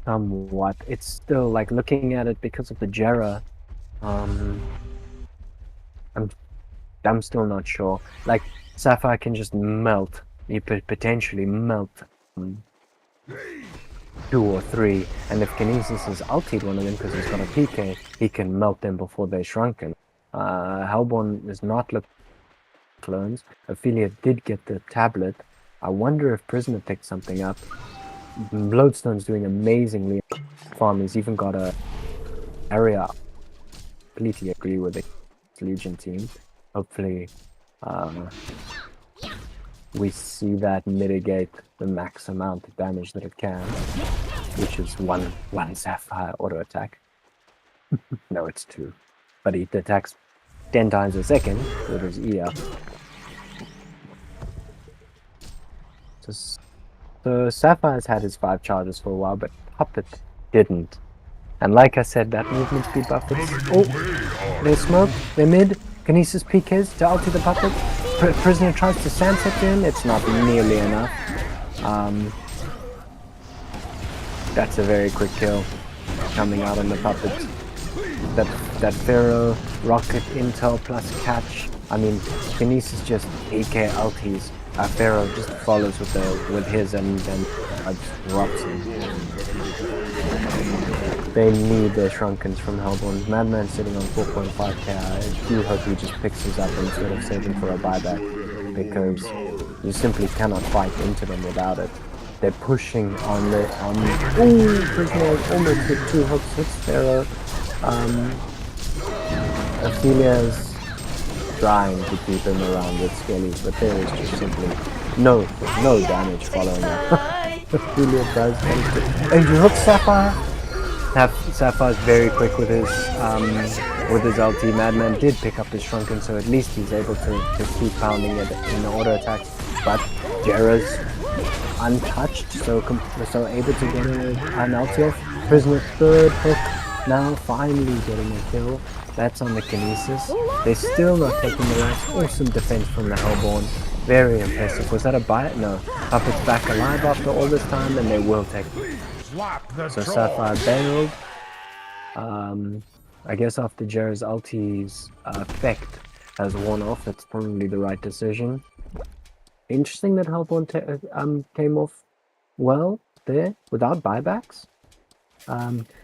Somewhat. It's still like looking at it because of the Jera. I'm still not sure. Like Sapphire can just melt. You could potentially melt 2 or 3, and if Kinesis has ultied one of them because he's got a PK, he can melt them before they're shrunken. Hellborn is not looking at clones. Ophelia did get the tablet. I wonder if Prisoner picked something up. Lodestone's doing amazingly farm. He's even got a area. Completely agree with the Legion team. Hopefully we see that mitigate the max amount of damage that it can, which is one Sapphire auto attack. No, it's 2, but it attacks 10 times a second with his E up. So Sapphire's had his 5 charges for a while, but Puppet didn't. And like I said, that movement speed buff is... Oh! They smoke, they're mid, Kinesis PKs to ulti the Puppet. Prisoner tries to Sandset him, it's not nearly enough. That's a very quick kill coming out on the Puppet. That Pharaoh rocket intel plus catch. I mean, Kinesis just AK ultis. Pharaoh just follows with his and then drops him. They need their Shrunkens from Hellborn. Madman sitting on 4.5k. I do hope he just picks his up instead of saving for a buyback, because you simply cannot fight into them without it. They're pushing on the ooh, Prisoner almost hit 2 hooks, hits Pharaoh. Ophelia's trying to keep him around with Skelly, but there is just simply no damage following up. Juliet does manage to Angel Hook Sapphire. Sapphire's very quick with his ulti. Madman did pick up his Shrunken, so at least he's able to keep pounding it in the auto attacks. But Jera's untouched, so able to get an ulti off. Prisoner third hook, now finally getting a kill. That's on the Kinesis. They're still not taking the rest. Awesome defense from the Hellborn. Very impressive. Was that a bite? No. Puppet's back alive after all this time, and they will take it. So Sapphire bailed. I guess after Jera's ulti's effect has worn off, it's probably the right decision. Interesting that Hellborn came off well there without buybacks.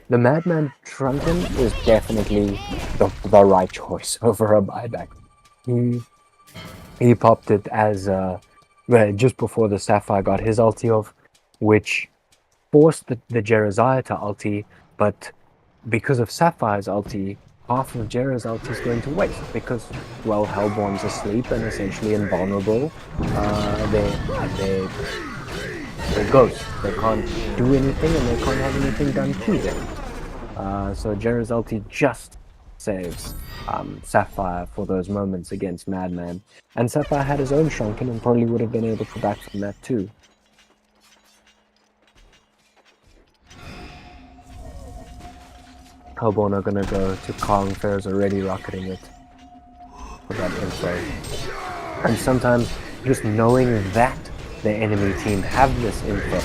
The Madman Shrunken is definitely the right choice over a buyback. He popped it as just before the Sapphire got his ulti off, which forced the Jerazaya to ulti, but because of Sapphire's ulti, half of Jera's ulti is going to waste because, well, Hellborn's asleep and essentially invulnerable. They're ghosts. They can't do anything and they can't have anything done to them. So Jera's ulti just saves Sapphire for those moments against Madman. And Sapphire had his own Shrunken and probably would have been able to back from that too. Hellborn are gonna go to Kong. Fair's already rocketing it for that info. And sometimes just knowing that the enemy team have this info,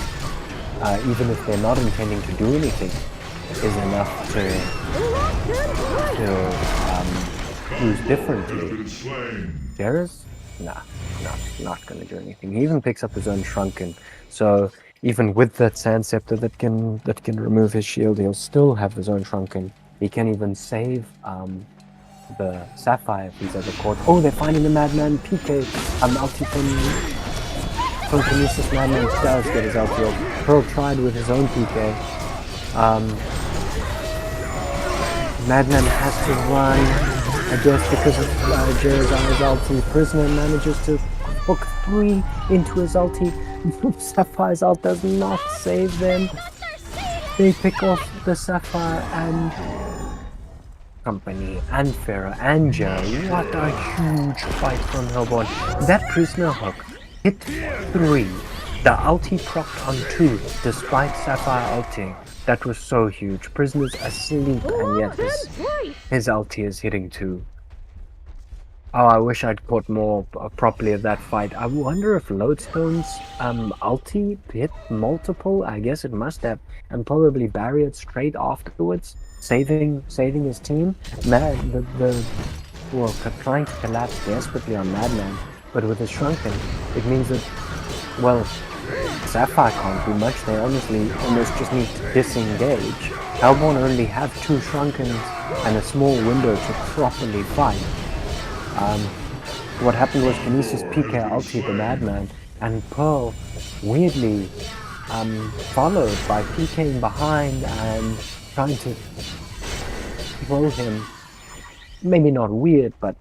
even if they're not intending to do anything, is enough to lose differently. Jera's? Nah, not gonna do anything. He even picks up his own Shrunken, so even with that Sand Scepter that can remove his shield, he'll still have his own Shrunken. He can even save the Sapphire if he's ever caught. Oh, they're finding the Madman PK. Ulti from Kinesis. Madman does get his ulti off. Pearl tried with his own PK. Madman has to run, I guess, because of Jera's ulti. Prisoner manages to hook 3 into his ulti. Sapphire's ult does not save them. They pick off the Sapphire and company and Farah and Jera. What a huge fight from Hellborn. That prisoner hook hit 3. The ulti procced on 2 despite Sapphire ulting. That was so huge. Prisoner's asleep and yet his ulti is hitting 2. Oh, I wish I'd caught more properly of that fight. I wonder if Lodestone's ulti hit multiple. I guess it must have, and probably barrier it straight afterwards, saving his team. Trying to collapse desperately on Madman, but with his Shrunken, it means that, well, Sapphire can't do much. They honestly almost just need to disengage. Hellborn only have 2 Shrunkens and a small window to properly fight. What happened was Kinesis PK ulti the Madman, and Pearl weirdly followed by PKing behind and trying to throw him, maybe not weird, but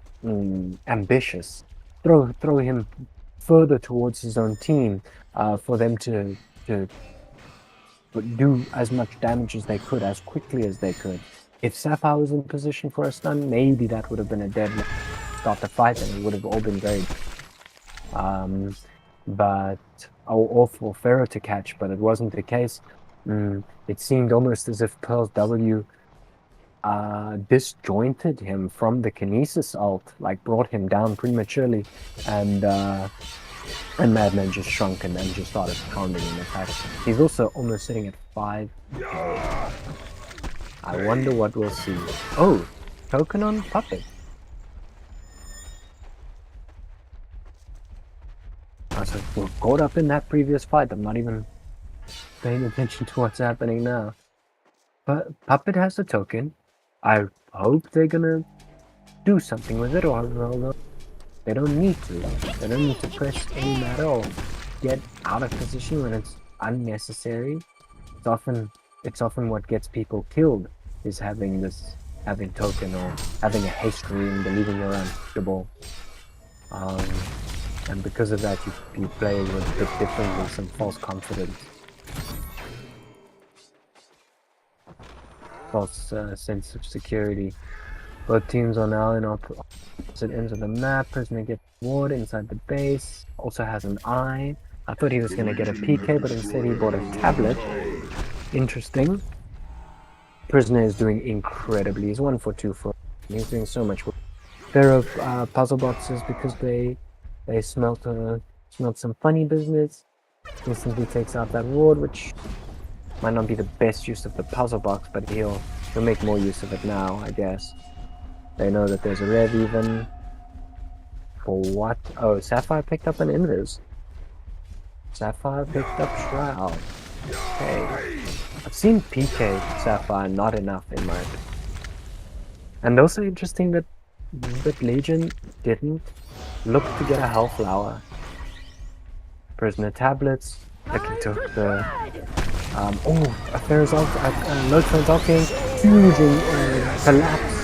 ambitious, throw him further towards his own team for them to do as much damage as they could, as quickly as they could. If Sapphire was in position for a stun, maybe that would have been a dead start the fight and it would have all been very or for Pharaoh to catch, but it wasn't the case. It seemed almost as if Pearl's W disjointed him from the Kinesis ult, like brought him down prematurely, and Madman just shrunk and then just started pounding in attack. He's also almost sitting at 5. I wonder what we'll see. Oh, token on Puppet. So we're caught up in that previous fight. I'm not even paying attention to what's happening now. But Puppet has the token. I hope they're gonna do something with it, or they don't need to. They don't need to press aim at all. Get out of position when it's unnecessary. It's often what gets people killed, is having this having token or having a haste rune, believing you're unbeatable. And because of that, you play with a bit differently, some false confidence. False sense of security. Both teams are now in opposite ends of the map. Prisoner gets ward inside the base. Also has an eye. I thought he was going to get a PK, but instead he bought a tablet. Interesting. Prisoner is doing incredibly. He's 1 for 2 for. He's doing so much work. Pair of puzzle boxes because they smelt some funny business. Instantly takes out that ward, which might not be the best use of the puzzle box, but he'll make more use of it now, I guess. They know that there's a rev even. For what? Oh, Sapphire picked up an invis. Sapphire picked up Shroud. Okay. I've seen PK Sapphire, not enough in my opinion. And also interesting that Legion didn't look to get a Hellflower. Prisoner tablets, looking to the a Pharaoh's ult, Lothran's ulting, huge collapse.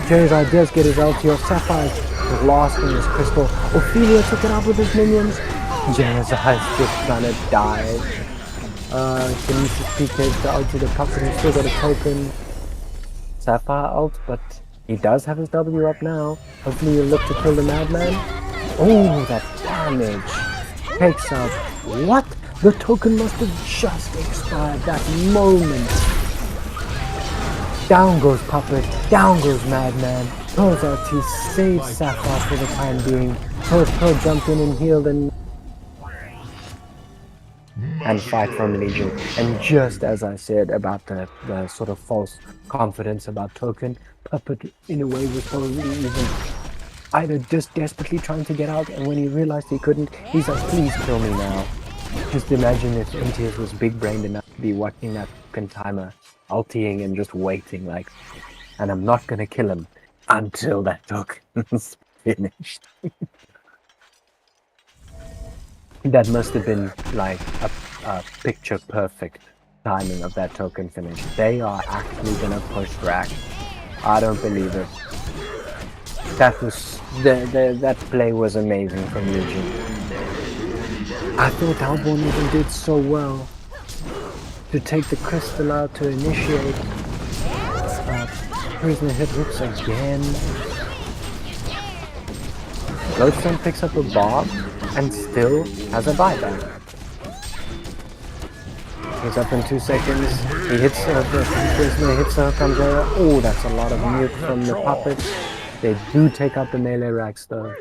Jerry's ideas get his ulti off. Sapphire was lost in his crystal. Ophelia took it out with his minions. Jerry's eyes just gonna die. Kinesis PK's the ulti, the puppet, he's still got a token. Sapphire ult, but he does have his W up now. Hopefully he'll look to kill the madman. Oh, that damage. Takes out. What? The token must have just expired that moment. Down goes Puppet, down goes Madman. Pearl's RT saves Sapphire for the time being. Pearl jumped in and healed and fight from Legion. And just as I said about the sort of false confidence about token, Puppet in a way was probably even either just desperately trying to get out, and when he realized he couldn't, he's like, please kill me now. Just imagine if MTS was big-brained enough to be watching that token timer, ulting and just waiting like, and I'm not gonna kill him until that token's finished. That must have been like a picture-perfect timing of that token finish. They are actually gonna push rack. I don't believe it. That was that play was amazing from Legion. I thought Hellborn even did so well to take the crystal out to initiate. Prisoner hit hooks again. Glowstone picks up a bomb and still has a buyback. He's up in 2 seconds. He hits the prisoner hits the hook on Zera. Oh, that's a lot of nuke from the puppet. They do take out the melee racks though.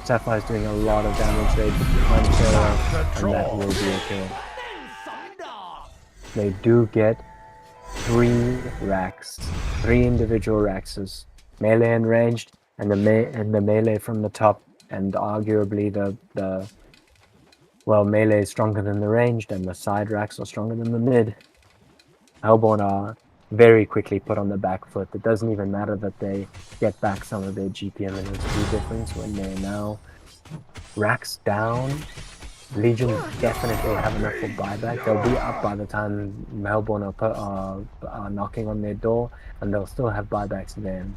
Sapphire's doing a lot of damage. They punch Zera, and that will be a kill. They do get 3 racks, 3 individual racks, melee and ranged, and the melee from the top, and arguably the melee is stronger than the ranged, and the side racks are stronger than the mid. Hellborn are very quickly put on the back foot. It doesn't even matter that they get back some of their GPM and HP difference when they're now racks down. Legion definitely have enough for buyback. They'll be up by the time Hellborn are knocking on their door, and they'll still have buybacks then.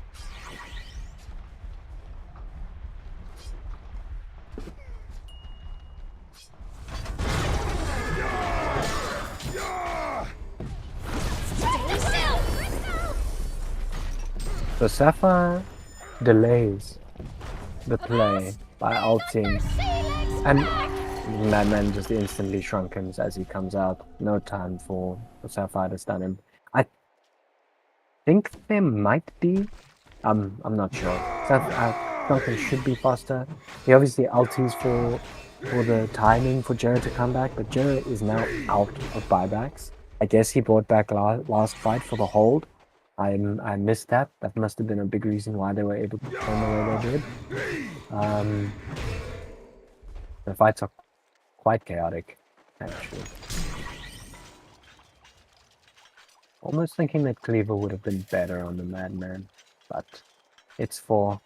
So Sapphire delays the play by ulting, and Madman just instantly shrunkens as he comes out. No time for Sapphire to stun him. I think there might be. I'm not sure. Shrunken should be faster. He obviously ulties for the timing for Jared to come back, but Jared is now out of buybacks. I guess he brought back last fight for the hold. I missed that. That must have been a big reason why they were able to perform the way they did. The fights are quite chaotic, actually. Almost thinking that Cleaver would have been better on the Madman, but it's 4.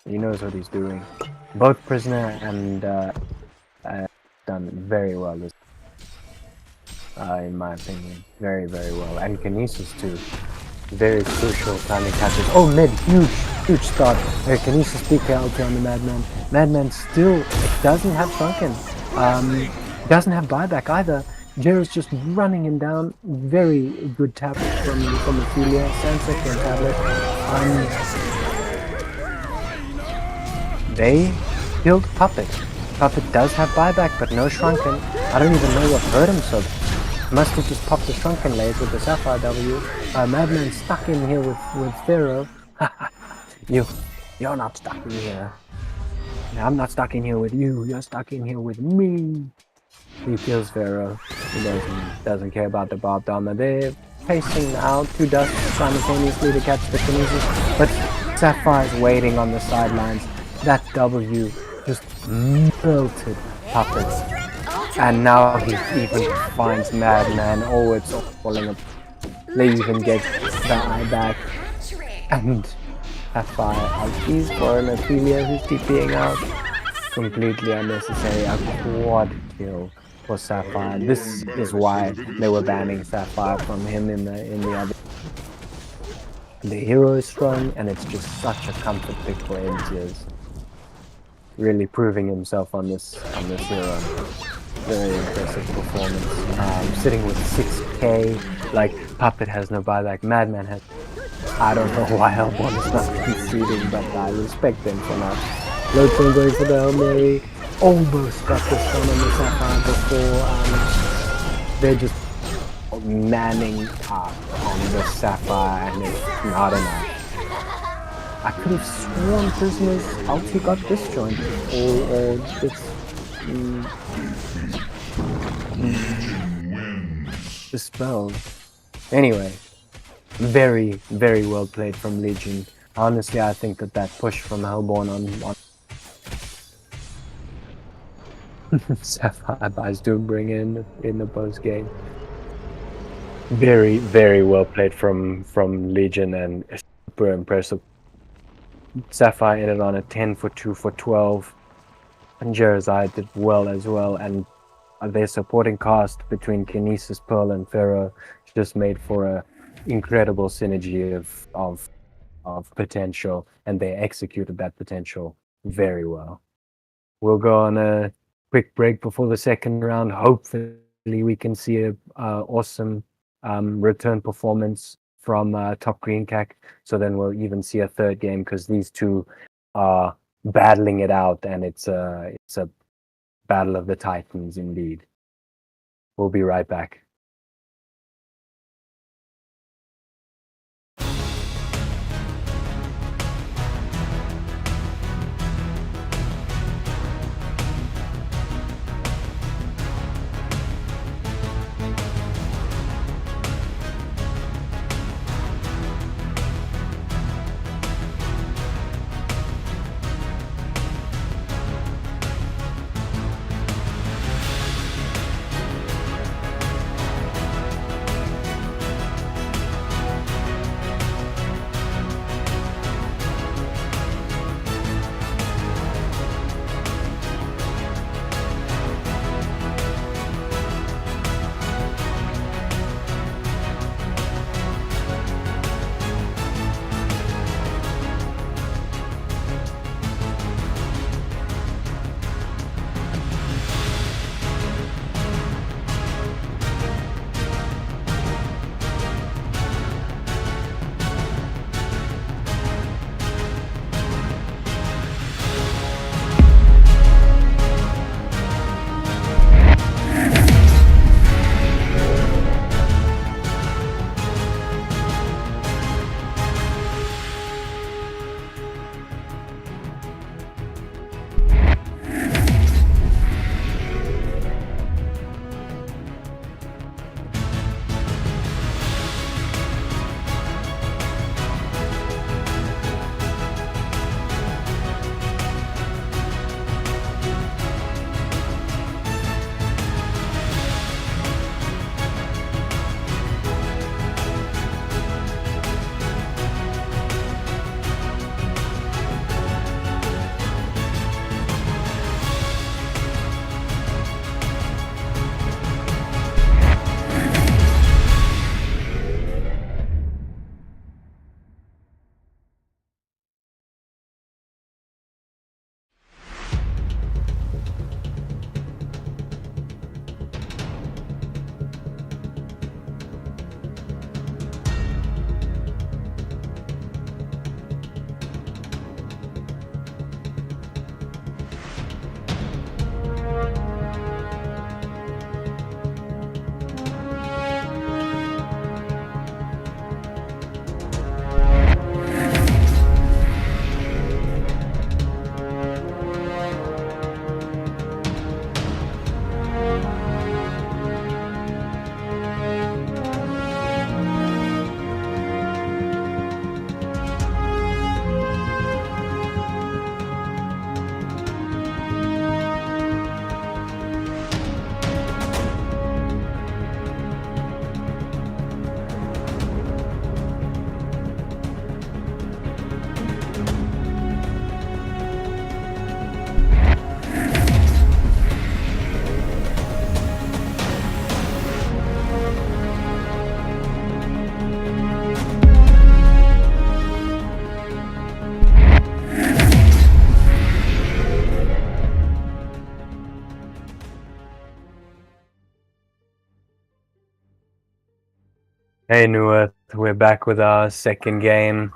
He knows what he's doing. Both Prisoner and done very well this. in my opinion. Very, very well. And Kinesis too. Very crucial timing catches. Oh, mid, huge start. Kinesis PK ulti on the Madman. Madman still doesn't have Shrunken. Doesn't have buyback either. Jero's just running him down. Very good tap from Ophelia. Sansek and Tablet. They killed Puppet. Puppet does have buyback, but no Shrunken. I don't even know what hurt him so. Must have just popped the Shrunken late with the Sapphire W. Madman stuck in here with Pharaoh. You're not stuck in here. I'm not stuck in here with you. You're stuck in here with me. He kills Pharaoh. He doesn't care about the Barbed Armor. They're pacing out 2 dusts simultaneously to catch the Kinesis, but Sapphire's waiting on the sidelines. That W just melted Puppets. And now he even finds Madman. Oh, it's all falling up. They even get the eye back. And Sapphire ultis for an Ophelia who's TPing out. Completely unnecessary. A quad kill for Sapphire. This is why they were banning Sapphire from him in the other. The hero is strong, and it's just such a comfort pick for MTS. Really proving himself on this hero. Very impressive performance. Sitting with 6k, like Puppet has no buyback, Madman has. I don't know why Hellborn is not conceding, but I respect them for not. Lotron going for the Hail Mary. Almost got the stun on the Sapphire before they're just manning up on the Sapphire, and it's not enough. I could have sworn Prisoner's ulti got disjointed or this dispelled. Anyway, very, very well played from Legion. Honestly, I think that push from Hellborn on Sapphire buys do bring in the post game. Very, very well played from Legion, and super impressive. Sapphire ended on a 10 for 2 for 12. And Jeremiah did well as well, and their supporting cast between Kinesis, Pearl, and Pharaoh just made for a incredible synergy of potential, and they executed that potential very well. We'll go on a quick break before the second round. Hopefully, we can see a awesome return performance from Top Green Cac. So then we'll even see a third game, because these two are battling it out, and it's a battle of the Titans indeed. We'll be right back. Hey Newerth, we're back with our second game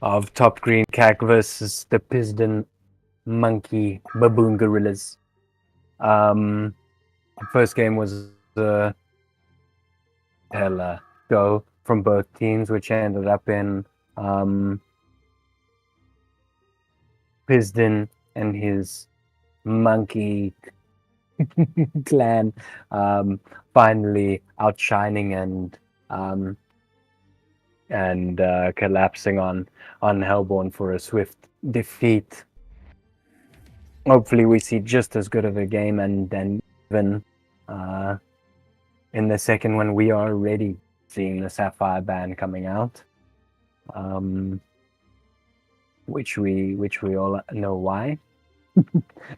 of Top Green Cack versus the Piston Monkey Baboon Gorillas. The first game was a hella go from both teams, which ended up in Piston and his monkey clan finally outshining and collapsing on Hellborn for a swift defeat. Hopefully we see just as good of a game, and then even in the second one we are already seeing the Sapphire ban coming out, which we all know why.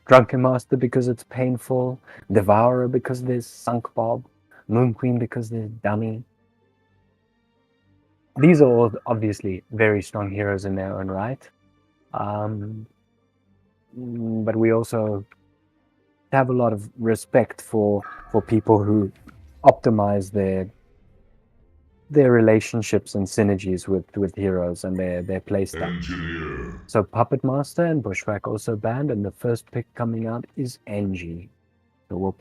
Drunken Master because it's painful, Devourer because there's Sunk Bob, Moon Queen because there's Dummy. These are all obviously very strong heroes in their own right. But we also have a lot of respect for people who optimize their relationships and synergies with heroes and their playstyle. Engineer. So Puppet Master and Bushwhack also banned, and the first pick coming out is NG. So we'll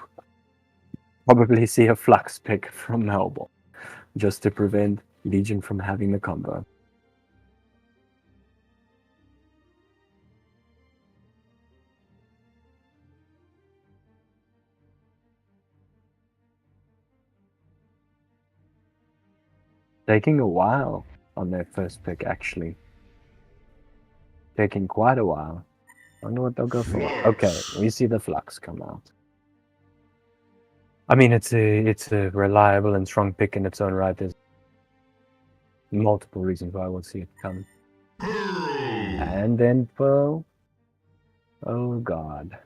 probably see a Flux pick from Hellborn, just to prevent Legion from having the combo. Taking a while on their first pick, actually. Taking quite a while. I wonder what they'll go for. Okay, we see the Flux come out. I mean, it's a reliable and strong pick in its own right. There's multiple reasons why we'll see it come. And then Pearl. Oh god.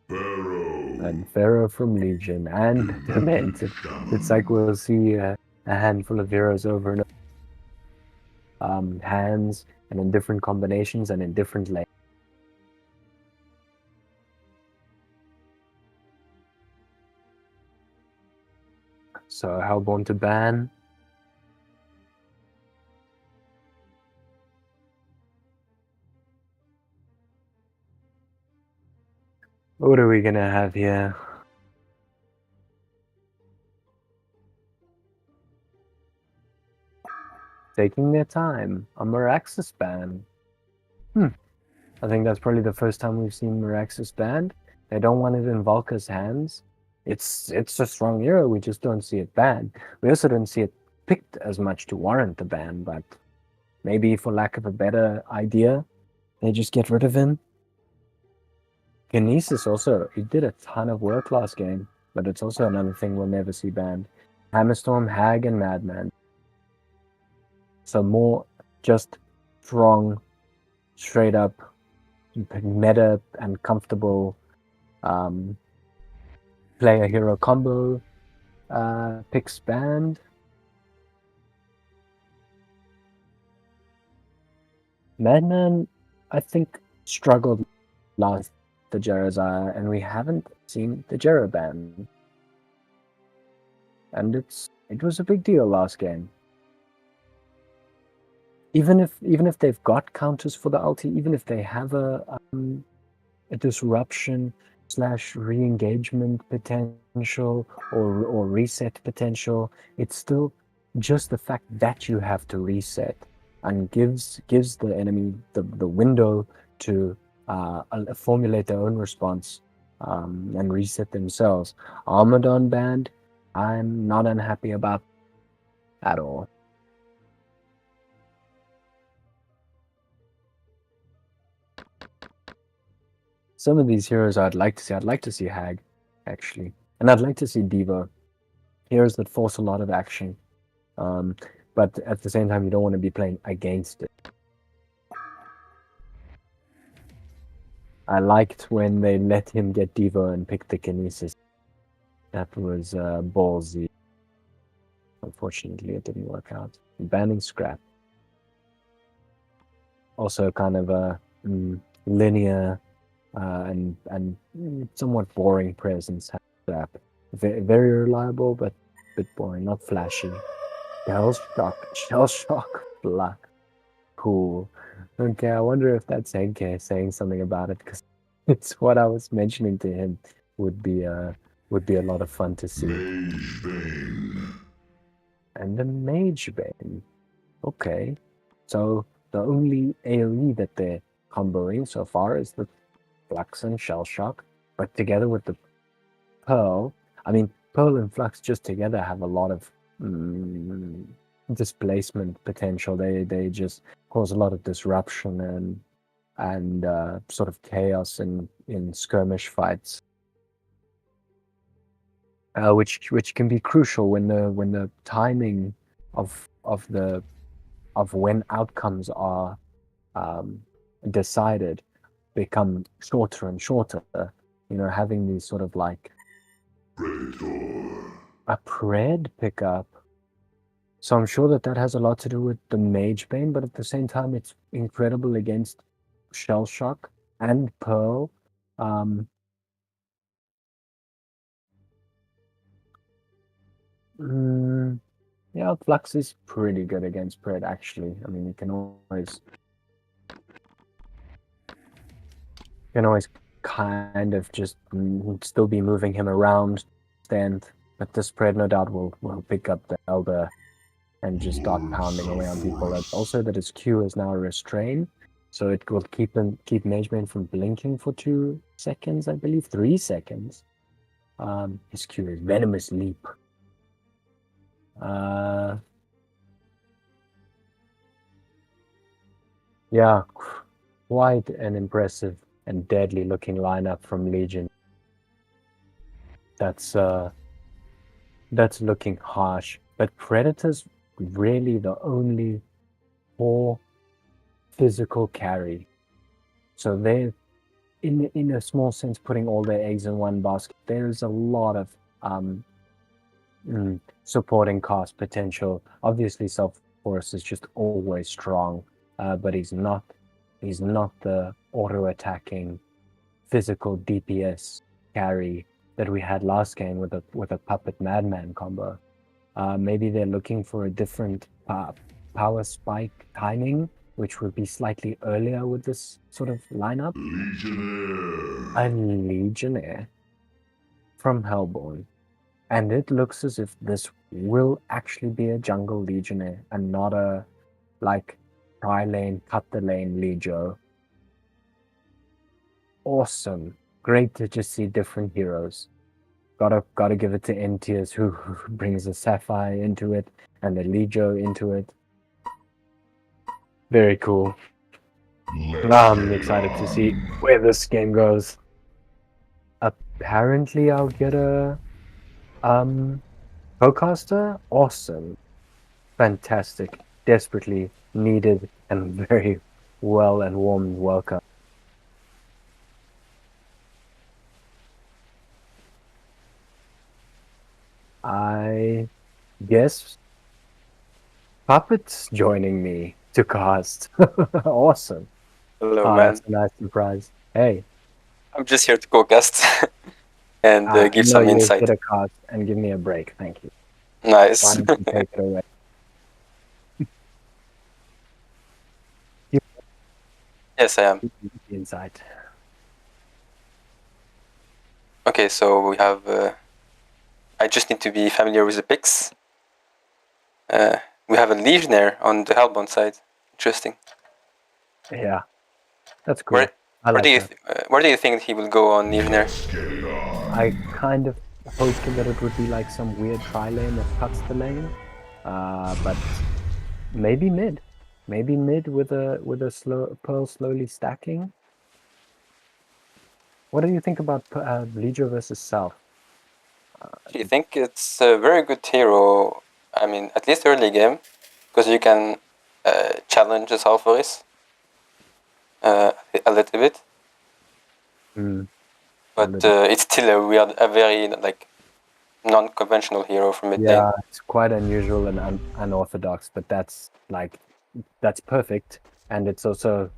Pharaoh. And Pharaoh from Legion and Demented. It's like we'll see a handful of heroes over and over. Hands and in different combinations and in different lanes. So Hellborn to ban. What are we gonna have here? Taking their time. A Meraxis ban. I think that's probably the first time we've seen Meraxis banned. They don't want it in Valka's hands. It's a strong hero, we just don't see it banned. We also don't see it picked as much to warrant the ban, but maybe for lack of a better idea, they just get rid of him. Kinesis also, he did a ton of work last game, but it's also another thing we'll never see banned. Hammerstorm, Hag, and Madman. So more just strong, straight up, meta and comfortable player hero combo picks banned. Madman, I think, struggled last the Jarazar, and we haven't seen the Jara ban. And it was a big deal last game. Even if they've got counters for the ulti, even if they have a disruption / re-engagement potential or reset potential, it's still just the fact that you have to reset and gives the enemy the window to formulate their own response and reset themselves. Armadon banned, I'm not unhappy about at all. Some of these heroes I'd like to see Hag, actually. And I'd like to see Devo. Heroes that force a lot of action. But at the same time, you don't want to be playing against it. I liked when they let him get Devo and pick the Kinesis. That was ballsy. Unfortunately, it didn't work out. Banning Scrap. Also kind of a linear and somewhat boring presence. Very reliable, but a bit boring, not flashy. Shell shock, black, cool. Okay, I wonder if that's Henke saying something about it, because it's what I was mentioning to him. Would be a lot of fun to see. Mage Bane. And the Mage Bane. Okay, so the only AoE that they're comboing so far is the Flux and Shell Shock, but together with the Pearl, I mean, Pearl and Flux just together have a lot of displacement potential. They just cause a lot of disruption and sort of chaos in skirmish fights, which can be crucial when the timing of when outcomes are decided become shorter and shorter. You know, having these sort of like Predator. a pred pickup. So I'm sure that has a lot to do with the Mage Bane, but at the same time, it's incredible against Shell Shock and Pearl. Yeah, Flux is pretty good against Pred, actually. I mean, you can always kind of just still be moving him around, but this Pred no doubt will pick up the Elder and just start pounding away on people. Also, that his Q is now restrained, so it will keep Mage Bane from blinking for 2 seconds, I believe, 3 seconds. His Q is Venomous Leap. Yeah, quite an impressive and deadly looking lineup from Legion. That's looking harsh, but Predator's really the only core physical carry. So they're in a small sense putting all their eggs in one basket. There's a lot of supporting cast potential. Obviously, Self-Force is just always strong, but he's not the auto-attacking physical DPS carry that we had last game with a Puppet Madman combo. Maybe they're looking for a different power spike timing, which would be slightly earlier with this sort of lineup. Legionnaire. A Legionnaire from Hellborn. And it looks as if this will actually be a jungle Legionnaire and not a, like, try lane, cut the lane Legio. Awesome. Great to just see different heroes. Gotta give it to Entias, who brings a Sapphire into it and a Legio into it. Very cool. I'm excited to see where this game goes. Apparently, I'll get a co-caster. Awesome, fantastic, desperately needed, and very well and warm welcome. I guess Puppet's joining me to cast. Awesome. Hello, man. That's a nice surprise. Hey. I'm just here to co-cast and give some insight. Get a cast and give me a break, thank you. Nice. Why don't you take it away? Yes, I am. Insight. Okay, so we have... I just need to be familiar with the picks. We have a Legionnaire on the Hellbound side. Interesting. Yeah, that's cool. Where do you think he will go on Legionnaire? I kind of hoped that it would be like some weird tri-lane that cuts the lane, but maybe mid. Maybe mid with a slow Pearl slowly stacking. What do you think about Legio versus Self? I think it's a very good hero. I mean, at least early game, because you can challenge the Self-Force a little bit. But it's still a very like non-conventional hero from mid lane. Yeah, it's quite unusual and unorthodox, but that's perfect, and it's also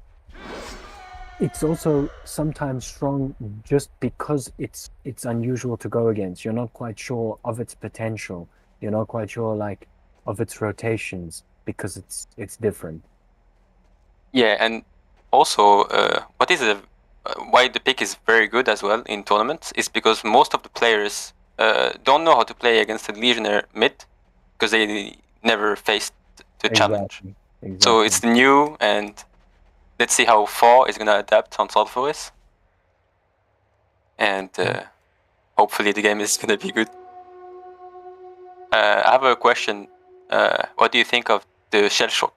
it's also sometimes strong just because it's unusual to go against. You're not quite sure of its potential. You're not quite sure like of its rotations because it's different. Yeah, and also, what is why the pick is very good as well in tournaments is because most of the players don't know how to play against the Legionnaire mid because they never faced the challenge. Exactly. So it's new, and let's see how far is gonna adapt on Sulfuris. And hopefully the game is gonna be good. I have a question. What do you think of the Shell Shock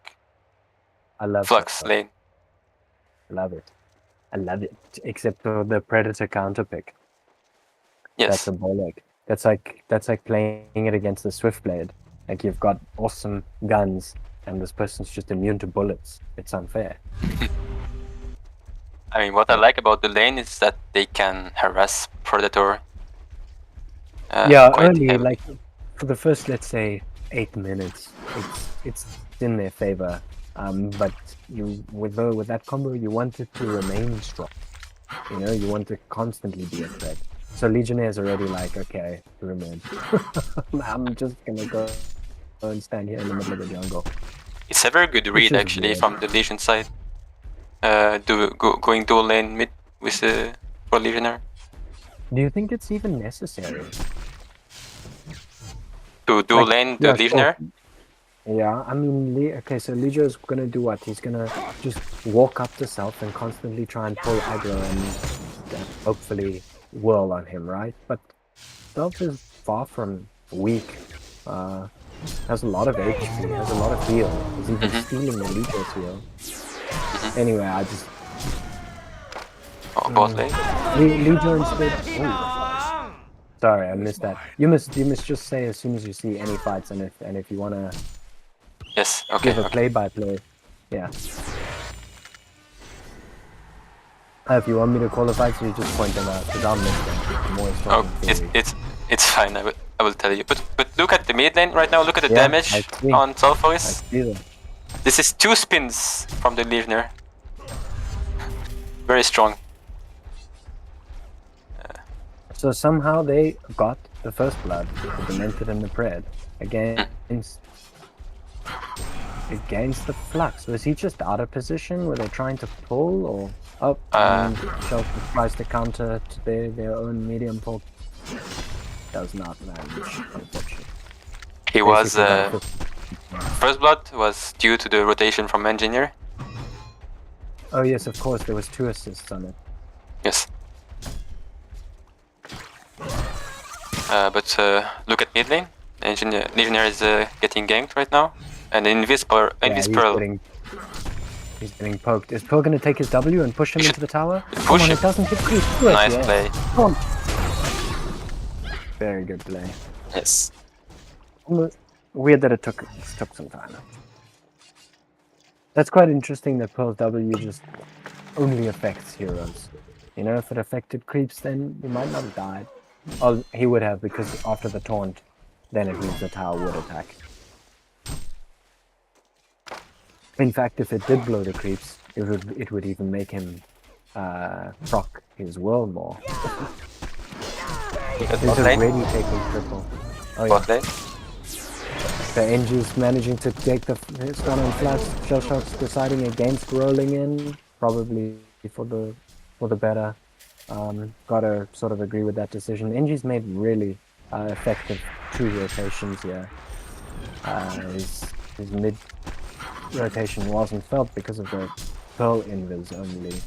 I love Flux lane? I love it. I love it. Except for the Predator counter pick. Yes. That's a bollock. That's like playing it against the Swiftblade. Like you've got awesome guns and this person's just immune to bullets. It's unfair. I mean, what I like about the lane is that they can harass Predator. Early, heavily. like for the first, let's say, 8 minutes, it's in their favor. But you with that combo, you want it to remain strong. You know, you want to constantly be a threat. So Legionnaire is already like, okay, remove. I'm just gonna go and stand here in the middle of the jungle. It's a very good read actually from the Legion side. Going dual lane mid with for Legionnaire. Do you think it's even necessary? To dual lane the Legionnaire? Yeah, I mean, okay, so Legio is gonna do what? He's gonna just walk up to Self and constantly try and pull aggro and hopefully whirl on him, right? But Self is far from weak. Has a lot of HP, has a lot of heal. He's even stealing the Legio's heal. Anyway, I just... bot lane? Legio instead... Ooh. Sorry, I missed that. You must just say as soon as you see any fights, and if you wanna... Yes, okay. Give a play-by-play. Yeah. If you want me to call the fights, you just point them out, because I'll miss them. I'm always talking it's fine, I will tell you. But look at the mid lane right now, look at the damage on Sulfuris. This is 2 spins from the Legionnaire. Very strong. So somehow they got the first blood, the Demented and the Pred, against the Flux. Was he just out of position? Were they trying to pull, or... Oh, Shelter tries to counter to their own medium pull. Does not manage, unfortunately. He was... First blood was due to the rotation from Engineer. Oh yes, of course, there was 2 assists on it. Yes. But look at mid lane. Legionnaire is getting ganked right now. And Invispearl... He's getting poked. Is Pearl going to take his W and push him into the tower? Push him. It doesn't hit creep. Nice play. Come on. Very good play. Yes. Weird that it took some time. That's quite interesting that Pearl's W just only affects heroes. You know, if it affected creeps, then he might not have died. Oh, he would have, because after the taunt, then it means the tower would attack. In fact, if it did blow the creeps, it would even make him proc his world more. He's already taking triple. Oh yeah. The NG's managing to take the stun on flash. Shellshock's deciding against rolling in, probably for the better. Gotta sort of agree with that decision. NG's made really effective 2 rotations here. His mid rotation wasn't felt because of the Pearl invis only.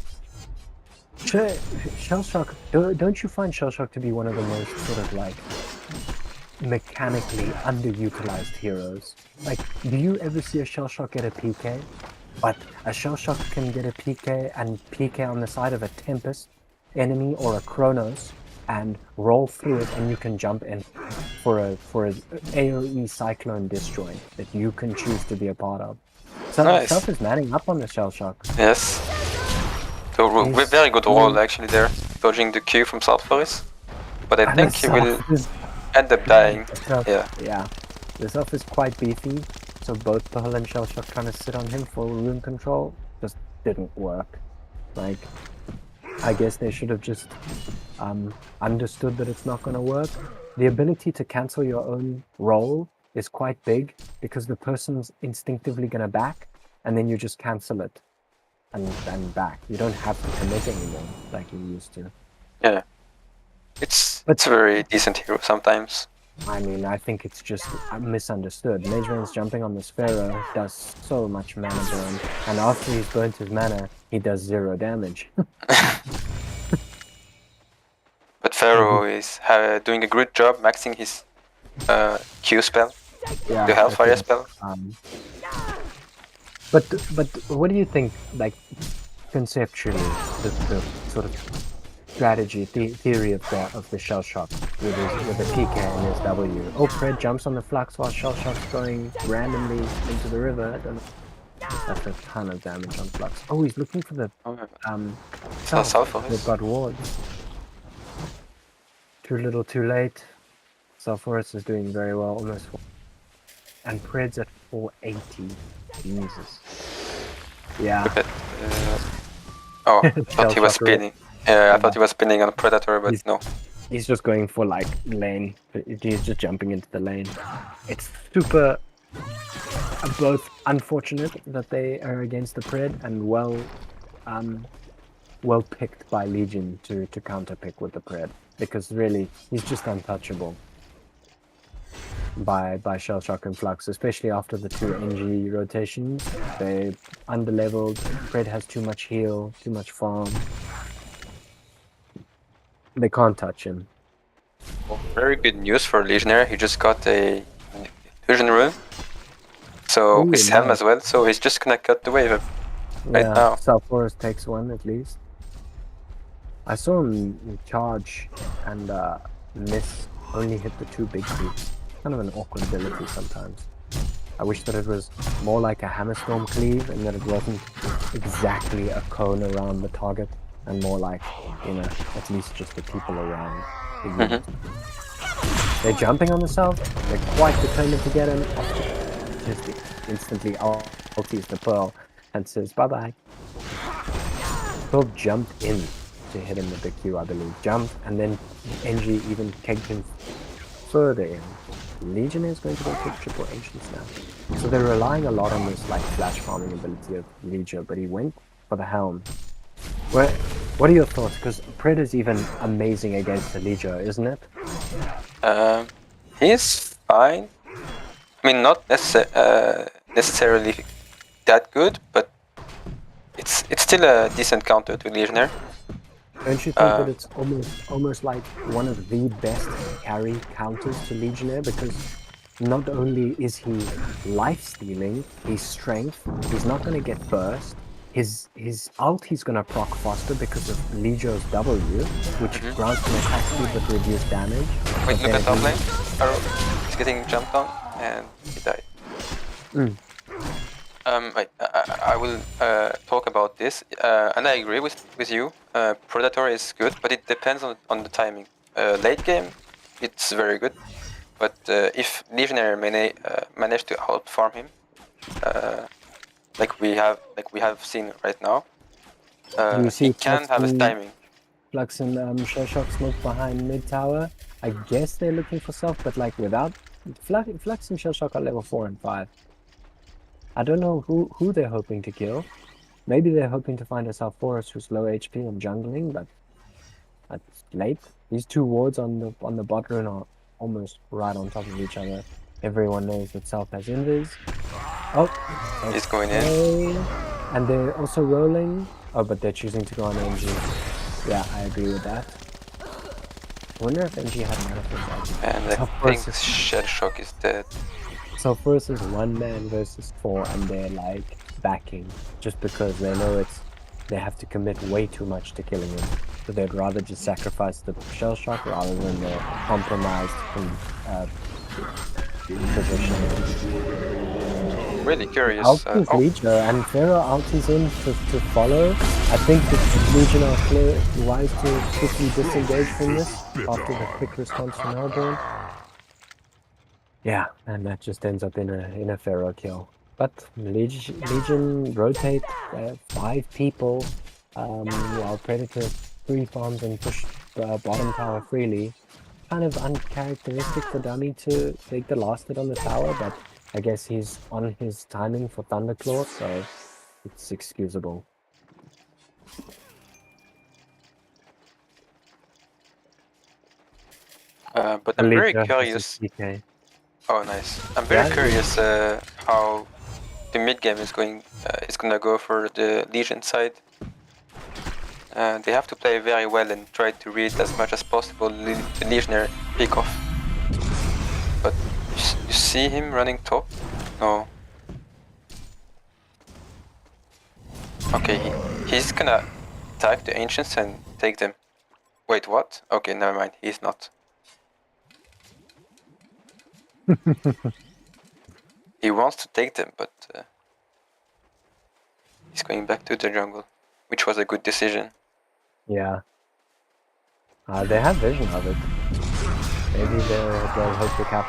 Shellshock, don't you find Shellshock to be one of the most sort of like mechanically underutilized heroes? Like, do you ever see a Shellshock get a PK? But a Shellshock can get a PK and PK on the side of a Tempest enemy or a Chronos and roll through it, and you can jump in for a AoE Cyclone disjoint that you can choose to be a part of. So nice. Self is manning up on the Shellshock. Yes. So with very good roll actually there, dodging the Q from Sulfuris. But I think he will end up dying. Yeah. The Self is quite beefy, so both Pearl and Shellshock trying to sit on him for rune control just didn't work. Like, I guess they should have just understood that it's not going to work. The ability to cancel your own roll is quite big because the person's instinctively going to back, and then you just cancel it and back. You don't have to commit anymore like you used to. Yeah. It's a very decent hero sometimes. I mean, I think it's just misunderstood. Mage Man's jumping on this Pharaoh does so much mana burn, and after he's burnt his mana, he does 0 damage. But Pharaoh is doing a good job maxing his Q spell, Yeah, the Hellfire spell. But what do you think, like, conceptually, the sort of strategy, theory of the Shell Shock with the PK and his W? Oh, Pred jumps on the Flux while Shell Shock's going randomly into the river. I don't know. That's a ton of damage on Flux. Oh, he's looking for the South of They've got wards. Too little, too late. South Forest is doing very well, almost 4. And Pred's at 480. Jesus. Yeah. Oh, I thought he was spinning. Yeah, I thought he was spinning on a Predator, but no. He's just going for, like, lane. He's just jumping into the lane. It's super both unfortunate that they are against the Pred and well picked by Legion to counter pick with the Pred, because really he's just untouchable by Shell Shock and Flux, especially after the 2 NG rotations. They're underleveled. Pred has too much heal, too much farm. They can't touch him. Well, very good news for Legionnaire. He just got a fusion rune. So his helm as well. So he's just gonna cut the wave right now. South Forest takes 1 at least. I saw him charge and miss, only hit the 2 big creeps. Kind of an awkward ability sometimes. I wish that it was more like a Hammerstorm cleave and that it wasn't exactly a cone around the target, and more like, you know, at least just the people around the unit. They're jumping on the South. They're quite determined to get him. Just instantly ulties the Pearl and says bye-bye. Pearl jumped in to hit him with the Q, I believe. Jumped, and then NG even kegged him further in. Legion is going to go take triple Ancients now. So they're relying a lot on this, like, flash farming ability of Legio, but he went for the Helm. What are your thoughts? Because Pred is even amazing against the Legio, isn't it? He's fine. I mean, not necessarily that good, but it's still a decent counter to Legionnaire. Don't you think that it's almost like one of the best carry counters to Legionnaire? Because not only is he life-stealing, he's strength, he's not going to get burst, his ult he's going to proc faster because of Legio's W, which grants him attack speed but reduced damage. Wait, look at top lane. Arrow is getting jumped on, and he died. I will talk about this, and I agree with you. Predator is good, but it depends on the timing. Late game, it's very good, but if Legionnaire manage to outfarm him, like we have seen right now, he can have his timing. Flux and Shell Shock smoke behind mid tower. I guess they're looking for self, but like without Flux and Shell Shock are level 4 and 5. I don't know who they're hoping to kill. Maybe they're hoping to find a South Forest who's low HP and jungling, but that's late. These 2 wards on the bot rune are almost right on top of each other. Everyone knows that South has invis. Oh, he's going in. And they're also rolling. Oh, but they're choosing to go on NG. Yeah, I agree with that. I wonder if NG had manifest. And I think Shell Shock is dead. South Forest is 1 man versus 4, and they're like backing just because they know they have to commit way too much to killing him. So they'd rather just sacrifice the Shell Shock rather than the compromised position. Really curious. Ultis Legion and Pharaoh ultis in to follow. I think the Legion are clear, wise to quickly disengage from this after the quick response from Hellborn. Yeah, and that just ends up in a Pharaoh kill. But Legion rotate 5 people while Predator free farms and push bottom tower freely. Kind of uncharacteristic for Dummy to take the last hit on the tower, but I guess he's on his timing for Thunderclaw, so it's excusable. But I'm very Alita curious. versus PK. Oh, nice. I'm very curious how the mid game is gonna go for the Legion side. They have to play very well and try to read as much as possible the Legionnaire pick off. But you see him running top? No. Okay, he's gonna attack the Ancients and take them. Wait, what? Okay, never mind, he's not. He wants to take them, but he's going back to the jungle, which was a good decision. Yeah. They have vision of it. Maybe they'll hope to cap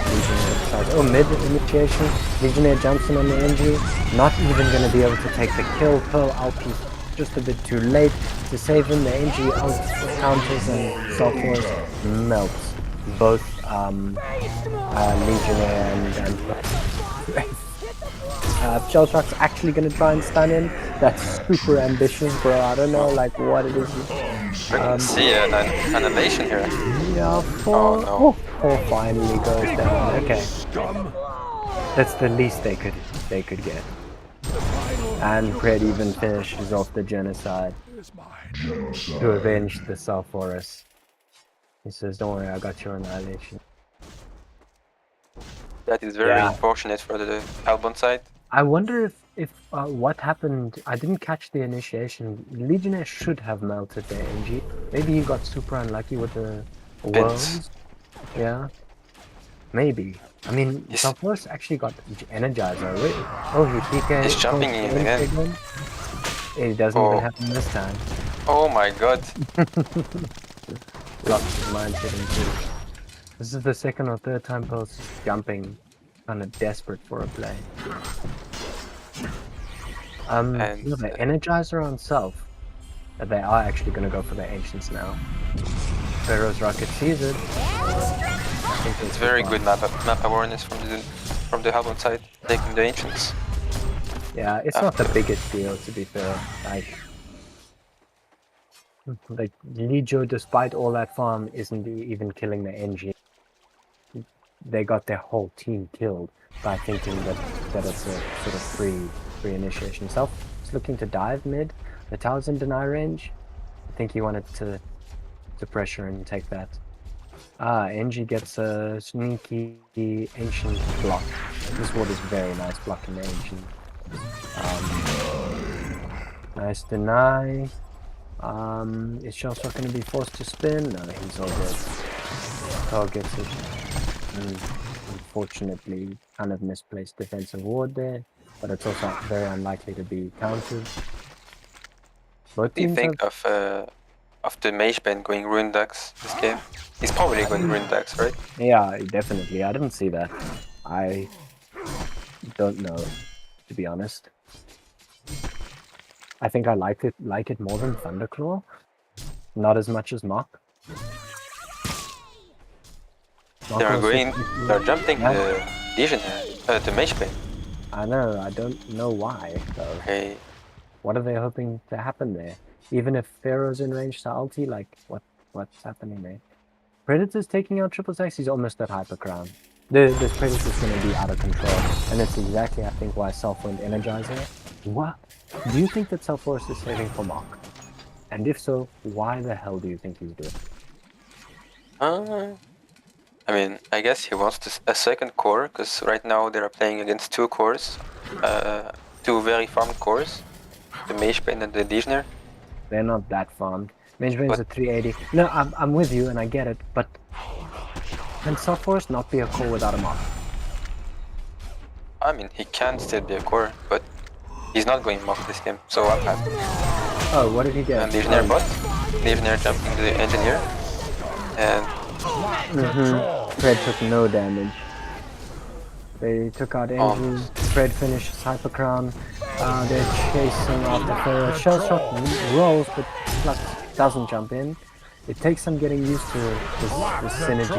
Legionnaire. Oh, mid initiation. Legionnaire jumps in on the NG. Not even going to be able to take the kill. Pearl LP just a bit too late to save him. The NG out counters and Self-Force melts both Legionnaire and Shellshock's actually gonna try and stun him. That's super ambitious, bro. I don't know like what it is. We're gonna see an annihilation here. Yeah, four finally goes down. Okay. That's the least they could get. And Pred even finishes off the genocide to avenge the Self-Forest. He says, don't worry, I got your annihilation. That is very unfortunate for the Albon side. I wonder if what happened. I didn't catch the initiation. Legionnaire should have melted the NG. Maybe he got super unlucky with the worlds. Yeah, maybe. I mean, Self-Force actually got Energizer. Oh, he PK. He's jumping in again. It doesn't even happen this time. Oh my god. Lots of mind hitting too. This is the second or third time Pearl's jumping, kind of desperate for a play. The Energizer on Self. They are actually going to go for the Ancients now. Pharaoh's Rocket sees it. It's very good map awareness from the Albon side, taking the Ancients. Yeah, it's not the biggest deal to be fair. Like Legio, despite all that farm, isn't even killing the NG. They got their whole team killed by thinking that it's a sort of free initiation. Self is looking to dive mid. The tower's in deny range. I think he wanted to pressure and take that. NG gets a sneaky ancient block. This ward is very nice blocking the ancient. Nice deny. Is Shellshock going to be forced to spin? No, he's all good. Carl gets it. Unfortunately, kind of misplaced defensive ward there, but it's also very unlikely to be countered. What do you think of the Mage Bane going Rune Dax this game? He's probably going Rune Dax, right? Yeah, definitely. I didn't see that. I don't know, to be honest. I think I like it more than Thunderclaw. Not as much as Mach. They're jumping the Legion here, the Mage Bane. I know, I don't know why though. Okay. What are they hoping to happen there? Even if Pharaoh's in range to ulti, like what's happening there? Predator's taking out Triple X, he's almost at Hyper Crown. This Predator's gonna be out of control. And that's exactly I think why Self went Energizer. What? Do you think that Self-Force is saving for Mach? And if so, why the hell do you think he's doing it? I mean, I guess he wants a second core, because right now they are playing against two cores. Two very farmed cores. The Mage Bane and the Legionnaire. They're not that farmed. Mage Bane's a 380. No, I'm with you and I get it, but can Self-Force not be a core without a Mach? I mean, he can still be a core, but he's not going Mach this game, so what happened? Oh, what did he get? And Legionnaire bot. Legionnaire jumping to the Engineer. And... Fred took no damage. They took out Engine. Fred finishes Hyper Crown. They're chasing after Pharaoh. Shell Shock rolls, but Flux doesn't jump in. It takes some getting used to this synergy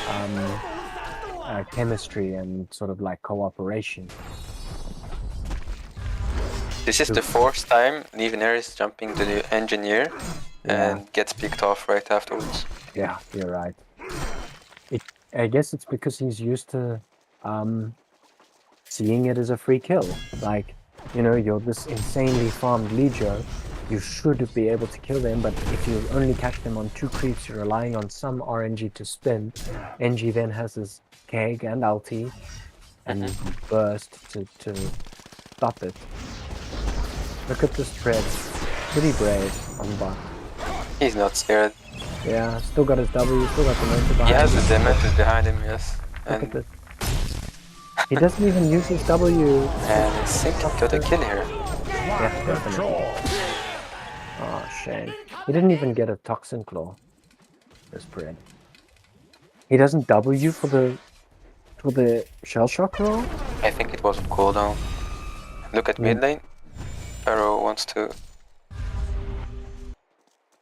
and chemistry and sort of like cooperation. This is the fourth time Newerth is jumping to the engineer and gets picked off right afterwards. Yeah, you're right. I guess it's because he's used to seeing it as a free kill. Like, you know, you're this insanely farmed Legio, you should be able to kill them, but if you only catch them on 2 creeps, you're relying on some RNG to spin. NG then has his keg and ulti and burst to stop it. Look at this Fred. Pretty brave on bot. He's not scared. Yeah, still got his W, still got the Dementor behind He has him. the Dementor behind him, yes. Look at And, this. He doesn't even use his W. and I think he got a kill here. Yeah, definitely. Oh, shame. He didn't even get a Toxin Claw. This Fred. He doesn't W for the Shell Shock roll? I think it was a cooldown. Look at mid lane. Pharaoh wants to...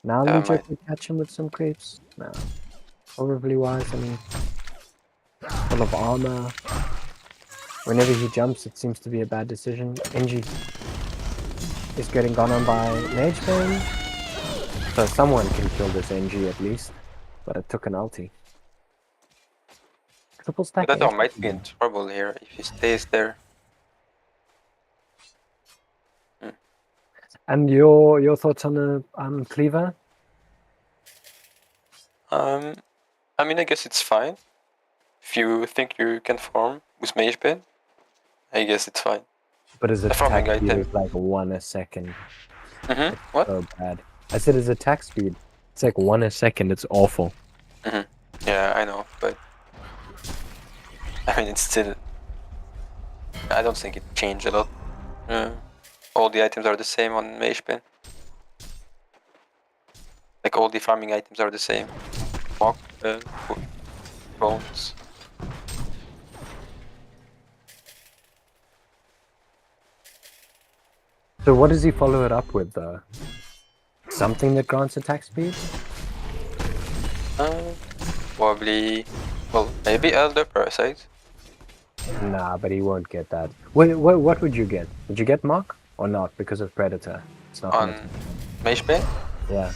Now Never Legio mind. can catch him with some creeps? No. Probably wise, I mean... Full of armor. Whenever he jumps, it seems to be a bad decision. NG is getting gone on by Mage Bane. So someone can kill this NG at least. But it took an ulti. Triple stack. Predator Edge. might be in trouble here if he stays there. And your thoughts on the Cleaver? I mean, I guess it's fine. If you think you can farm with Mage Bane, I guess it's fine. But his The farming attack speed item. is like 1 a second. What? So bad. I said his attack speed. It's like 1 a second. It's awful. Yeah, I know, but... I mean, it's still... I don't think it changed a lot. All the items are the same on Mage Bane. Like, all the farming items are the same. Walk, bones. So what does he follow it up with, something that grants attack speed? Probably... Well, maybe Elder Parasite. Nah, but he won't get that. What would you get? Would you get Mock or not because of Predator? It's not On Mage Bane? Yeah.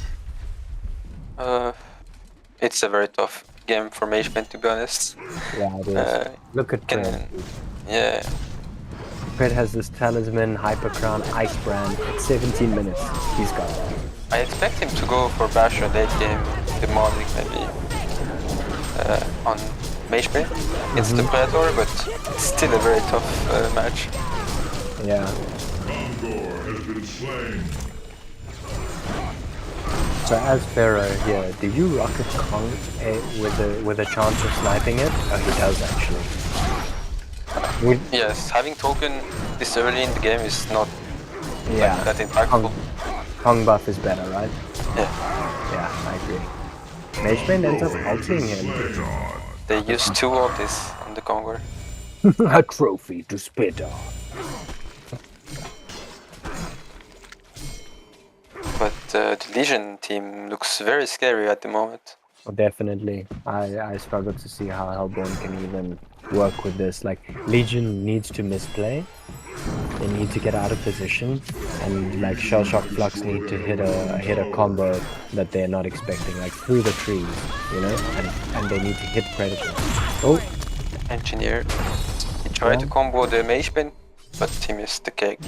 It's a very tough game for Mage Bane, to be honest. Yeah, it is. Look at Can... Pred. Yeah. Pred has this Talisman, Hyper Crown, Ice Brand. It's 17 minutes. He's got it. I expect him to go for Basher late game, demonic maybe, on Mage Bane against the Predator, but it's still a very tough match. Yeah. Gondor has been slain. So as Pharaoh here, do you rocket Kong with a chance of sniping it? Oh, he does actually. Yes, having token this early in the game is not Yeah. that impactful. Kong buff is better, right? Yeah, Yeah, I agree. Mage Bane ends up ulting him. they use 2 ultis on the Conqueror. A trophy to spit on. But the Legion team looks very scary at the moment. Oh, definitely. I struggle to see how Hellborn can even work with this. Like, Legion needs to misplay. They need to get out of position, and like Shell Shock Flux need to hit a combo that they're not expecting, like through the trees, you know, and they need to hit Predator. Oh, Engineer. He tried to combo the Mage Bane, but he missed the cake.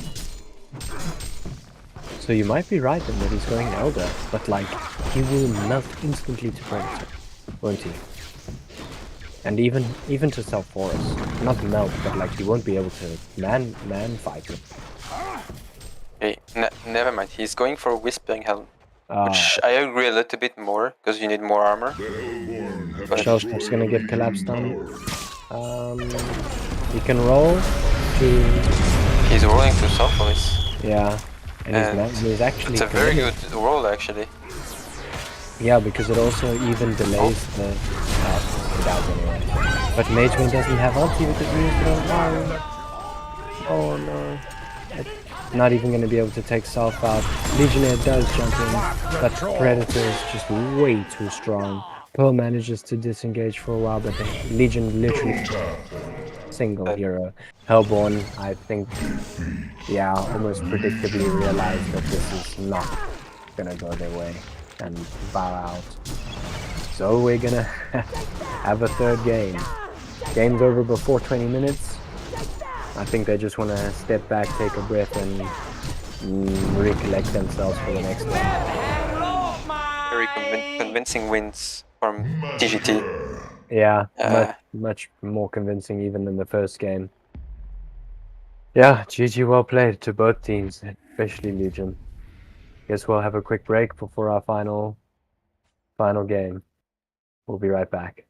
so you might be right in that he's going Elder, but like he will melt instantly to Predator, won't he? And even to Self Forest, not melt, but like he won't be able to man fight him. Okay, never mind. He's going for Whispering Helm, which I agree a little bit more because you need more armor. The Hellborn have But Shell Shock's gonna get collapsed on. He can roll to he's rolling to Self Forest. yeah, and And he's actually It's a very committed. good roll actually. Yeah, because it also even delays the it does anyway. But Mage Bane doesn't have ulti because he used it on fire. Oh no. not even going to be able to take Self out. Legionnaire does jump in, but Predator is just way too strong. Pearl manages to disengage for a while, but the Legion literally single hero. Hellborn, I think, yeah, almost predictably realized that this is not gonna go their way and bow out. So we're gonna have a third game. Game's over before 20 minutes. I think they just want to step back, take a breath, and recollect themselves for the next one. Very convincing wins from TGT. Yeah, much more convincing even than the first game. Yeah, GG, well played to both teams, especially Legion. Guess we'll have a quick break before our final game. We'll be right back.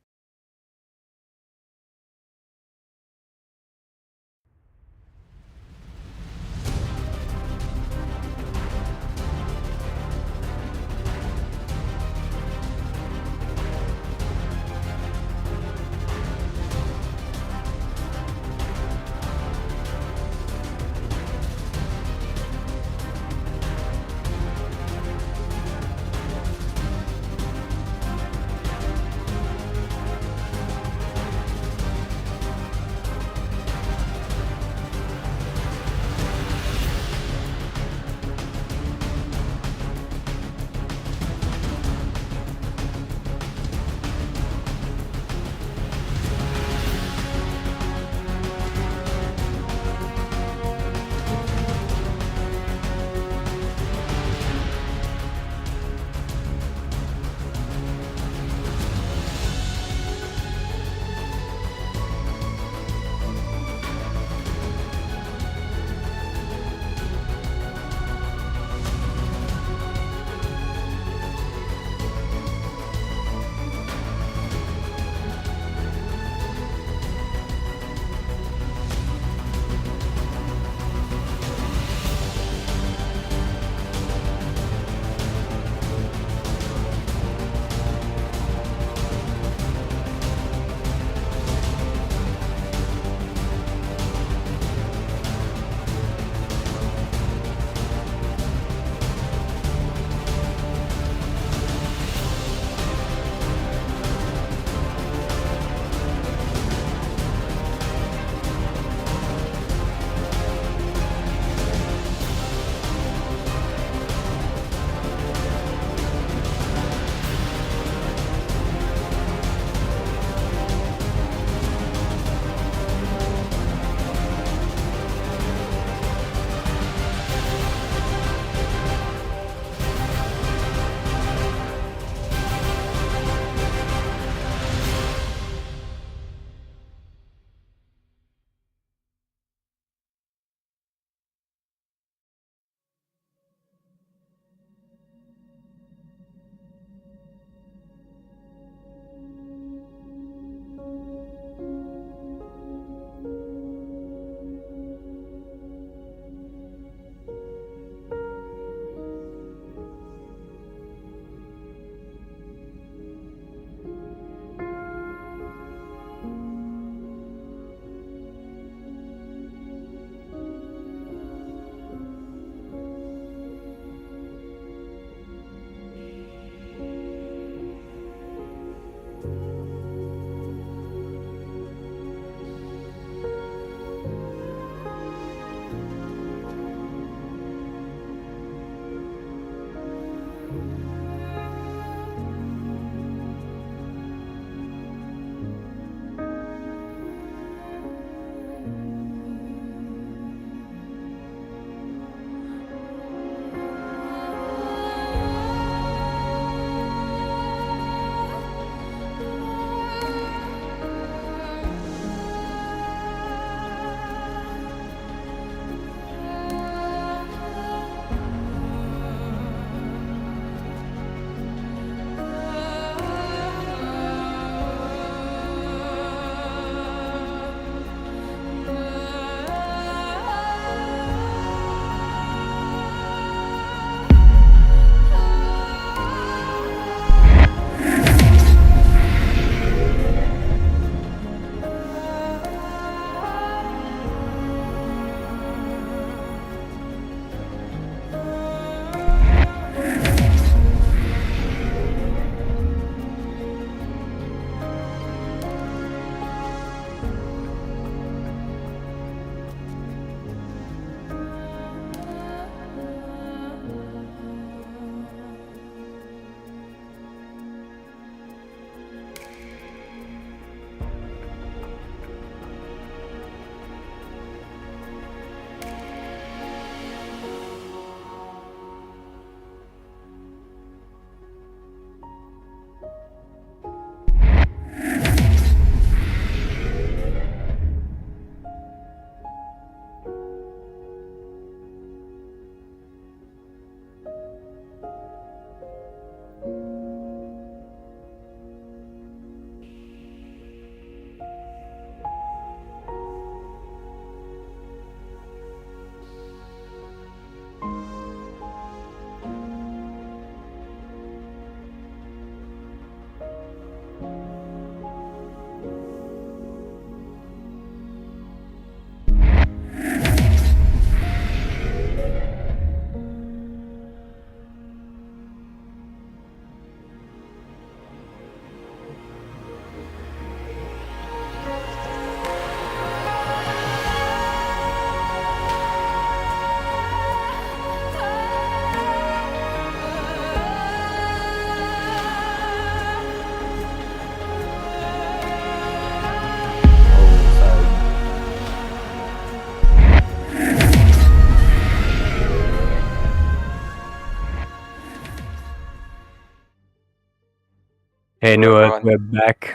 Hey, Hello, Newerth, everyone. we're back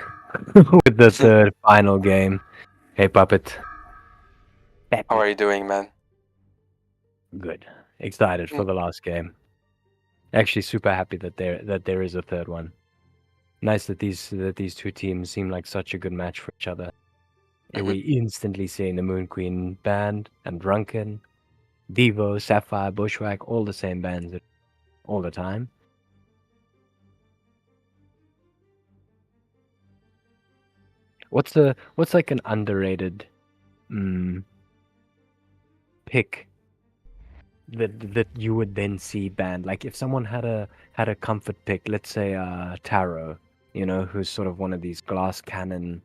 with the third final game. Hey, Puppet. How are you doing, man? Good. Excited for Mm. the last game. Actually, super happy that there is a third one. Nice that these two teams seem like such a good match for each other. And we instantly seeing the Moon Queen band and Drunken, Devo, Sapphire, Bushwhack, all the same bands all the time. What's like an underrated pick that you would then see banned? Like if someone had a comfort pick, let's say Taro, who's sort of one of these glass cannon,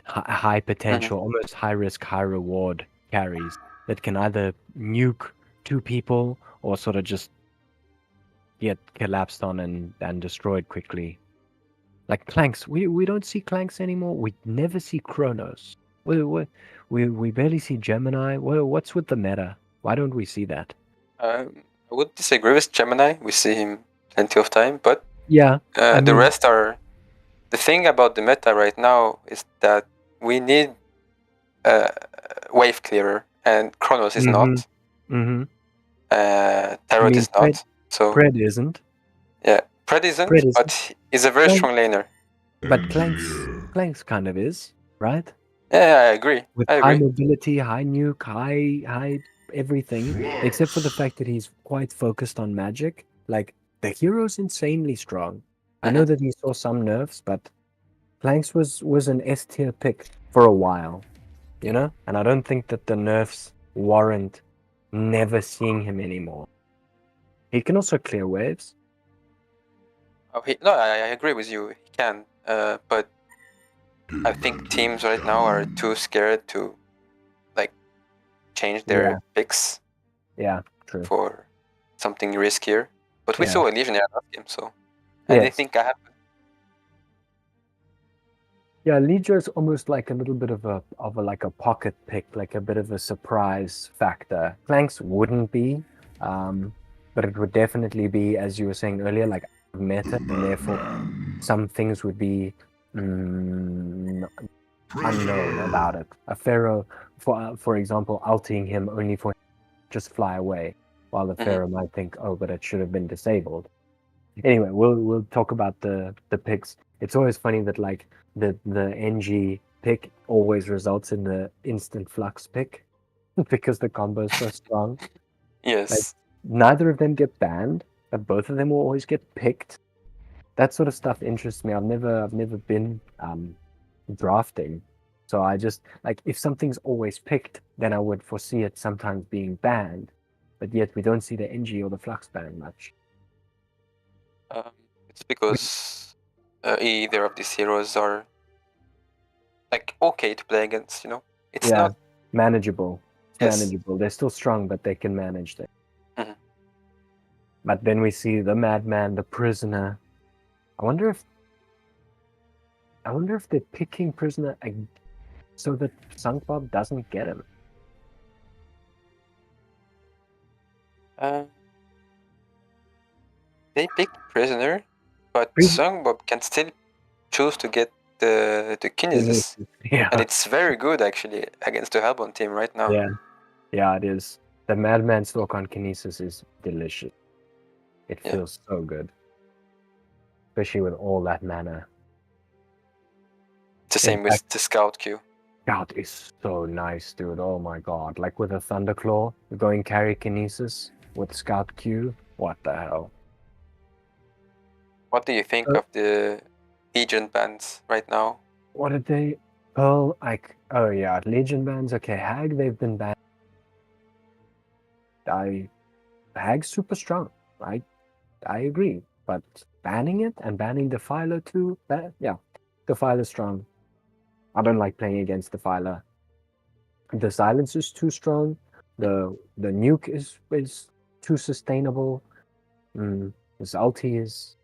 high potential, almost high risk, high reward carries that can either nuke two people or sort of just get collapsed on and destroyed quickly. Like Clanks, we don't see Clanks anymore. We never see Kronos. We barely see Gemini. What's with the meta? Why don't we see that? I would disagree with Gemini. We see him plenty of time, but Yeah, the rest are. The thing about the meta right now is that we need wave clearer, and Chronos is not. Mm-hmm. Tarot is not. So Pred isn't. yeah, Pred isn't, Pred isn't. but he's a very strong laner. But Clanks kind of is, right? Yeah, I agree. With high mobility, high nuke, high everything, except for the fact that he's quite focused on magic. Like the hero's insanely strong. I know that he saw some nerfs, but Clanks was an S tier pick for a while, and I don't think that the nerfs warrant never seeing him anymore. He can also clear waves. Oh, no, I agree with you. He can, but I think teams right now are too scared to like change their picks. Yeah, true. For something riskier, but we saw a Legionnaire last game, so yes. I think I have. Yeah, Legio is almost like a little bit of a like a pocket pick, like a bit of a surprise factor. Clanks wouldn't be, but it would definitely be, as you were saying earlier, like meta, and therefore some things would be unknown about it. A Pharaoh, for example, ulting him only for just fly away, while the Pharaoh might think, oh, but it should have been disabled. Anyway, we'll talk about the picks. It's always funny that like the NG pick always results in the instant flux pick because the combo is so strong. Yes. Like, neither of them get banned, but both of them will always get picked. That sort of stuff interests me. I've never been drafting, so I just like if something's always picked, then I would foresee it sometimes being banned, but yet we don't see the NG or the flux ban much. It's because either of these heroes are like okay to play against. It's not manageable. Manageable. They're still strong, but they can manage them. But then we see the madman, the prisoner. I wonder if they're picking prisoner so that Sunkbob doesn't get him. They pick prisoner, but Sunkbob can still choose to get the Kinesis. Yeah. And it's very good actually against the Hellbound team right now. Yeah, it is. The Madman Stalk on Kinesis is delicious. It feels so good. Especially with all that mana. It's the same with the Scout Q. Scout is so nice, dude. Oh my god. Like with a Thunderclaw, going carry Kinesis with Scout Q. What the hell? What do you think of the Legion bans right now? What did they? Oh, oh yeah, Legion bans. Okay, Hag, they've been banned. Hag's super strong, right? I agree, but banning it and banning Defiler too. Defiler's strong. I don't like playing against Defiler. The silence is too strong. The nuke is too sustainable. His ulti is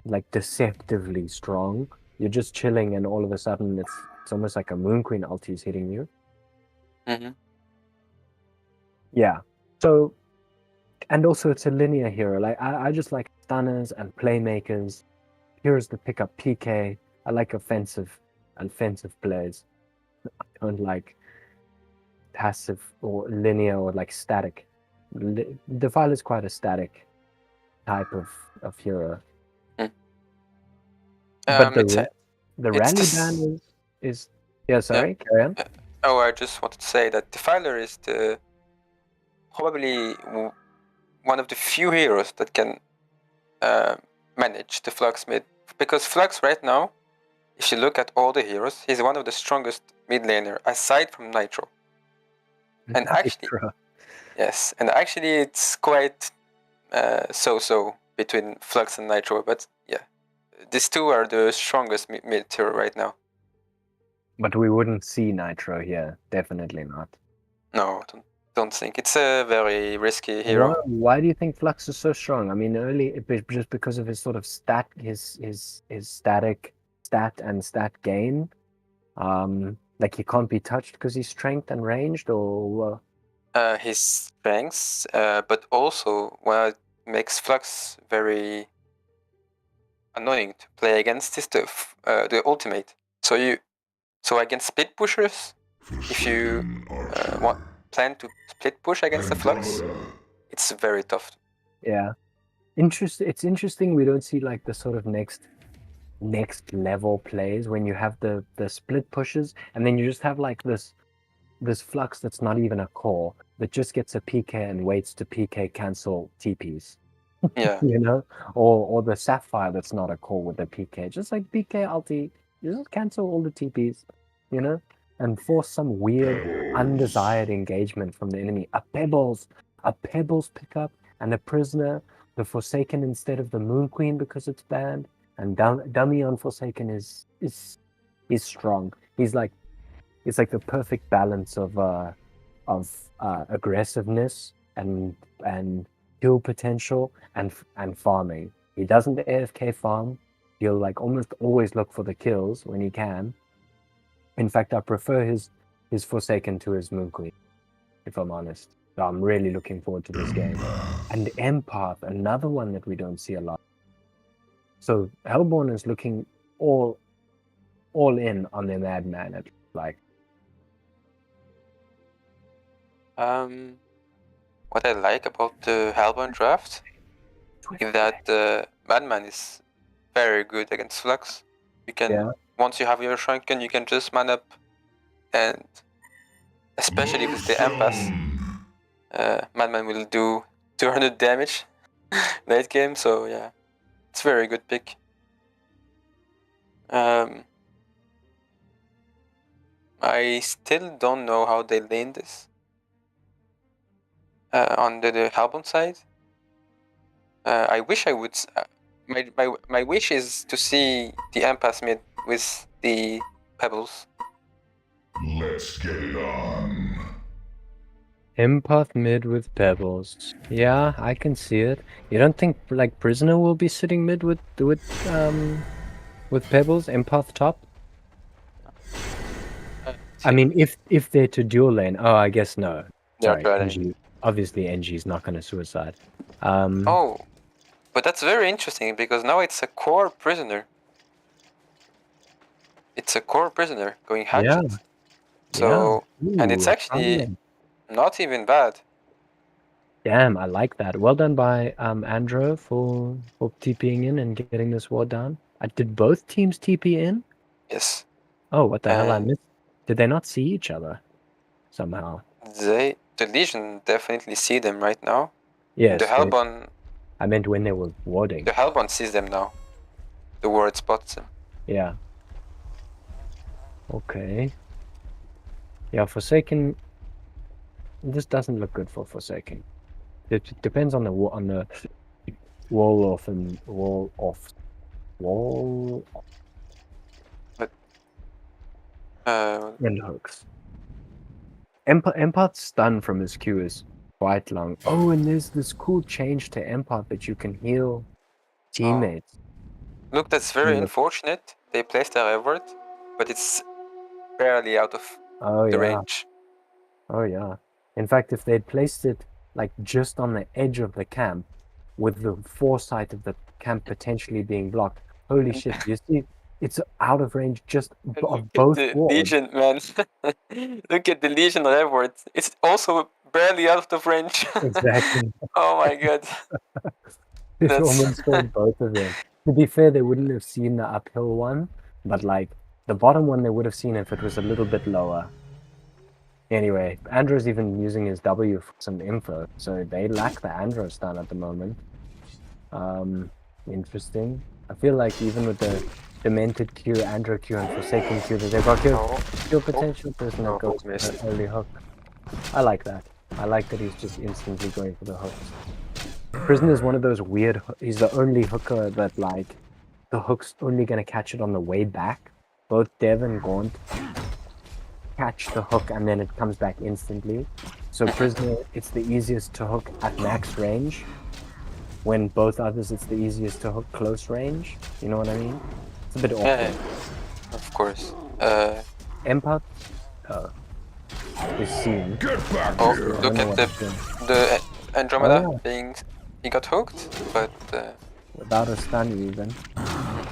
like deceptively strong. You're just chilling, and all of a sudden it's almost like a Moon Queen ulti is hitting you. Yeah. So, and also it's a linear hero. Like I just like stunners and playmakers. heroes that pick up PK. I like offensive plays. I don't like passive or linear or like static. Defile is quite a static type of hero. But the rally ban is yeah. Sorry, carry on. Oh, I just wanted to say that Defiler is probably one of the few heroes that can manage the Flux mid. Because Flux right now, if you look at all the heroes, he's one of the strongest mid laner aside from Nitro. And actually, yes, and actually it's quite so-so between Flux and Nitro, but yeah, these two are the strongest mid hero right now. But we wouldn't see Nitro here, definitely not. No, don't think. It's a very risky hero. Why do you think Flux is so strong? I mean, just because of his sort of his static stat and stat gain. Like he can't be touched because he's strength and ranged, or his strengths, but also what makes Flux very annoying to play against is the ultimate. So against split pushers, if you plan to split push against the Flux, it's very tough. Yeah, It's interesting we don't see like the sort of next level plays when you have the split pushes, and then you just have like this Flux that's not even a core that just gets a PK and waits to PK cancel TPs. Yeah. You know, or the Sapphire that's not a core with a PK, just like PK ulti, you just cancel all the TPs, you know, and force some weird undesired engagement from the enemy. A Pebbles pickup and a Prisoner, the Forsaken instead of the Moon Queen because it's banned, and Dummy on Forsaken is strong. It's like the perfect balance of aggressiveness and kill potential and farming. He doesn't AFK farm. He'll like almost always look for the kills when he can. In fact, I prefer his Forsaken to his Moon Queen, if I'm honest. So I'm really looking forward to this game. And Empath, another one that we don't see a lot. So Hellborn is looking all in on their Madman, it like. What I like about the Hellborn draft is that Madman is very good against Flux. You can once you have your Shrunken, you can just man up, and especially with the Empath, Madman will do 200 damage late game. So yeah, it's a very good pick. I still don't know how they lane this. On the Hellborn side, I wish I would. My wish is to see the Empath mid with the Pebbles. Let's get it on. Empath mid with Pebbles. Yeah, I can see it. You don't think like Prisoner will be sitting mid with Pebbles, Empath top? I mean, if they're to dual lane, oh, I guess no. Sorry, NG, obviously NG is not going to suicide. Oh, but that's very interesting because now it's a core Prisoner. It's a core Prisoner going Hatchet. Yeah. So, yeah. and it's actually not even bad. Damn, I like that. Well done by Andro for TPing in and getting this ward down. Did both teams TP in? Yes. Oh, what the hell? I missed. Did they not see each other somehow? The Legion definitely see them right now. Yes. The Hellborn. I meant when they were warding. The Hellborn sees them now. The ward spots them. Yeah. Okay. Yeah, Forsaken. This doesn't look good for Forsaken. It depends on the wall off. But and hooks. Empath's stun from his Q is quite long. Oh, and there's this cool change to Empath that you can heal teammates. Oh. Look, that's very unfortunate. They placed their reward, but it's barely out of the range. Oh yeah. In fact, if they'd placed it like just on the edge of the camp, with the foresight of the camp potentially being blocked, Holy shit! You see, it's out of range just Look of at both the walls. Legion, man. Look at the Legion level. It's also barely out of range. Exactly. Oh my god. It That's almost killed both of them. To be fair, they wouldn't have seen the uphill one, but like the bottom one, they would have seen if it was a little bit lower. Anyway, Andrew's even using his W for some info, so they lack the Andro stun at the moment. Interesting. I feel like even with the Demented Q, Andro Q, and Forsaken Q, that they've got kill potential. Prisoner Oh, goes missed. for the early hook. I like that. I like that he's just instantly going for the hooks. Prisoner is one of those weird. He's the only hooker that like the hook's only gonna catch it on the way back. Both Dev and Gaunt catch the hook and then it comes back instantly. So Prisoner, it's the easiest to hook at max range. When both others, it's the easiest to hook close range. You know what I mean? It's a bit awkward. Yeah, of course. Empath is seen. Get back Oh, here! look at the Andromeda being... He got hooked, but... Without a stun even.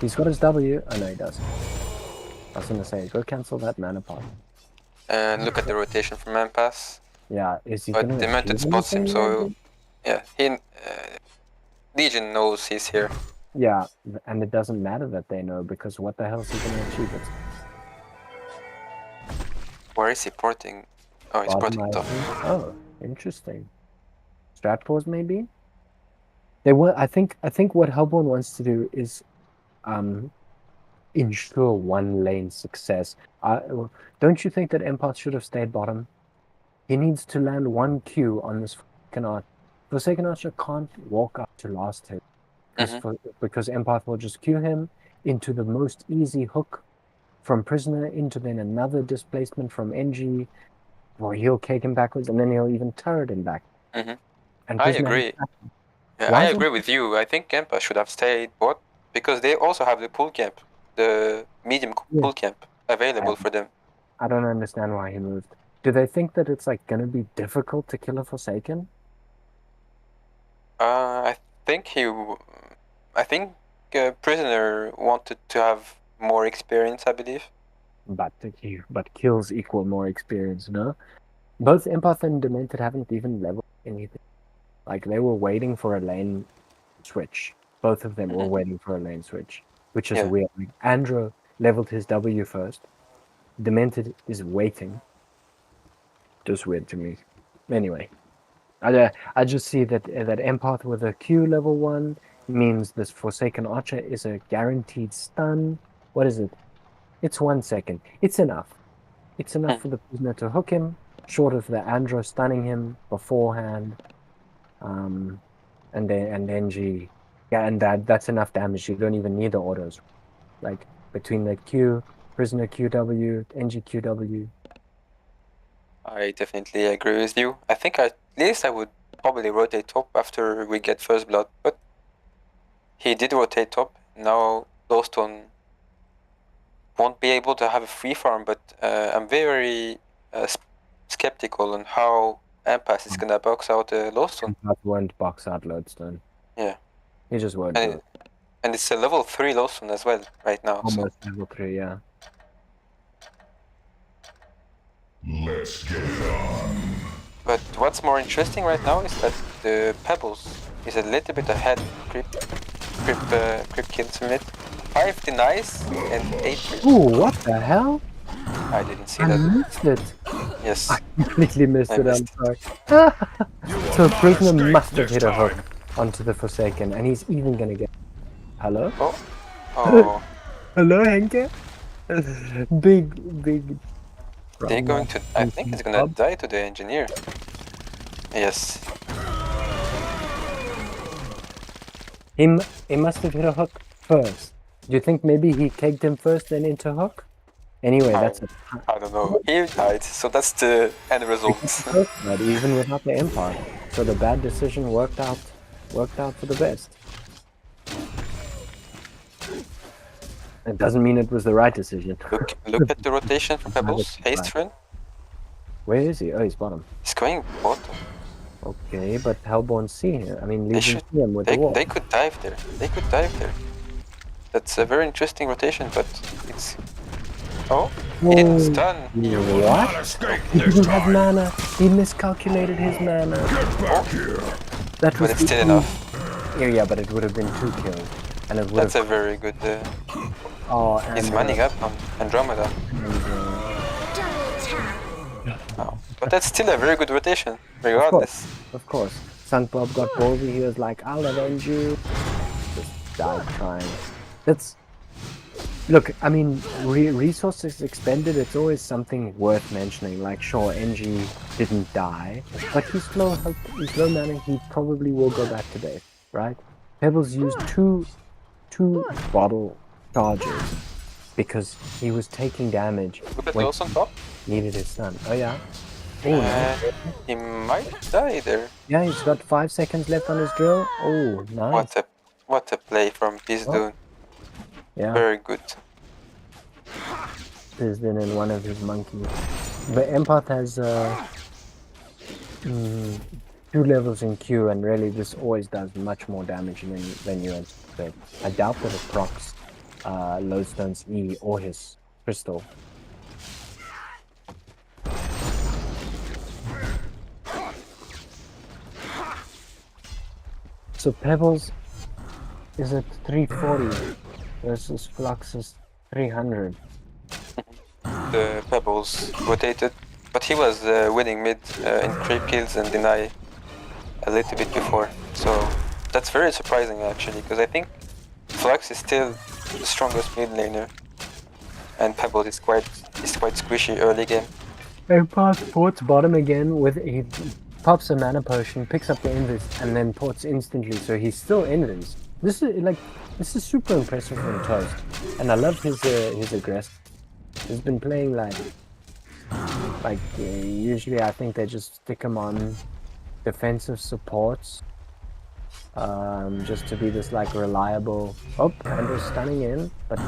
He's got his W. Oh no, he does. I was gonna say, go cancel that mana pot. And look at the rotation from Empath. Yeah, is he But gonna Demented achieve spots him, anything, so... Yeah, Legion knows he's here. yeah, and it doesn't matter that they know, because what the hell is he gonna achieve? It's Where is he porting? Oh, he's porting top. Oh, interesting. Strat pause maybe? They want. I think what Hellborn wants to do is, ensure one lane success. Don't you think that Empath should have stayed bottom? He needs to land one Q on this Forsaken Archer. Forsaken Archer can't walk up to last hit because Empath will just Q him into the most easy hook from Prisoner into then another displacement from NG, or he'll cake him backwards and then he'll even turret him back. And I agree. Yeah, I agree with you. I think Empath should have stayed bot because they also have the pool camp, the medium pool camp available for them. I don't understand why he moved. Do they think that it's like gonna be difficult to kill a Forsaken? I think Prisoner wanted to have more experience, I believe. But kills equal more experience, no? Both Empath and Demented haven't even leveled anything. Like they were waiting for a lane switch. Both of them were waiting for a lane switch, which is weird. Like, Andrew leveled his W first. Demented is waiting. Just weird to me. Anyway, I just see that Empath with a Q level 1 means this Forsaken Archer is a guaranteed stun. What is it? It's 1 second. It's enough. It's enough for the Prisoner to hook him, short of the Andro stunning him beforehand. And NG. Yeah, and that's enough damage. You don't even need the autos. Like between the Q, Prisoner QW, NG QW. I definitely agree with you. I think at least I would probably rotate top after we get first blood, but he did rotate top. Now Lowstone won't be able to have a free farm, but I'm very skeptical on how Empath is gonna box out Lowstone. Empath won't box out Lodestone. Yeah. He just won't do it. And it's a level 3 Lowstone as well right now. Almost level 3, yeah. Let's get it on. But what's more interesting right now is that the Pebbles is a little bit ahead. Creep kills him it. 5 denies and 8 Ooh, what the hell? I didn't see I that. missed it. Yes. I completely missed it, I'm sorry. So Prisoner must have hit a hook onto the Forsaken, and he's even gonna get... Hello? Oh. Hello, Henke? Big... They're going to... I think he's gonna die to the engineer. Yes. He must have hit a hook first. Do you think maybe he caked him first, then into hook? Anyway, that's it. I don't know. He died, so that's the end result. But even without the Empire. So the bad decision worked out for the best. It doesn't mean it was the right decision. Look at the rotation for Pebbles. Haste run. Where is he? Oh, he's bottom. He's going bottom. Okay, but Hellborn see him. I mean, Legion see him with the wall. They could dive there. They could dive there. That's a very interesting rotation, but it's... Oh, he didn't stun. What? He didn't have mana. He miscalculated his mana. That was But it's still enough. Yeah, but it would have been 2 kills. And it would That's have... a very good... Oh, and... he's manning up on Andromeda. Oh. But that's still a very good rotation, regardless. Of course. Sunk Bob got ballsy. He was like, I'll avenge you. Just died trying. That's... Look, I mean, resources expended, it's always something worth mentioning. Like, sure, NG didn't die, but he's low mana, he probably will go back to base, right? Pebbles used two bottle charges because he was taking damage. Look at when Wilson top. Needed his stun. Oh, yeah. Oh, nice. He might die there. Yeah, he's got 5 seconds left on his drill. Oh, nice. What a play from Pizdun. Yeah. Very good. Pizdun in one of his monkeys. But Empath has 2 levels in Q, and really this always does much more damage than you anticipate. I doubt that it procs Lodestone's E or his crystal. So Pebbles is at 340 versus Flux's 300. The Pebbles rotated, but he was winning mid in creep kills and deny a little bit before. So that's very surprising actually, because I think Flux is still the strongest mid laner, and Pebbles is quite squishy early game. Empath ports bottom again with he pops a mana potion, picks up the invis, and then ports instantly. So he's still invis. This is super impressive from Toast, and I love his aggressive. He's been playing usually I think they just stick him on defensive supports, just to be this like reliable. Oh, Andrew's stunning in, but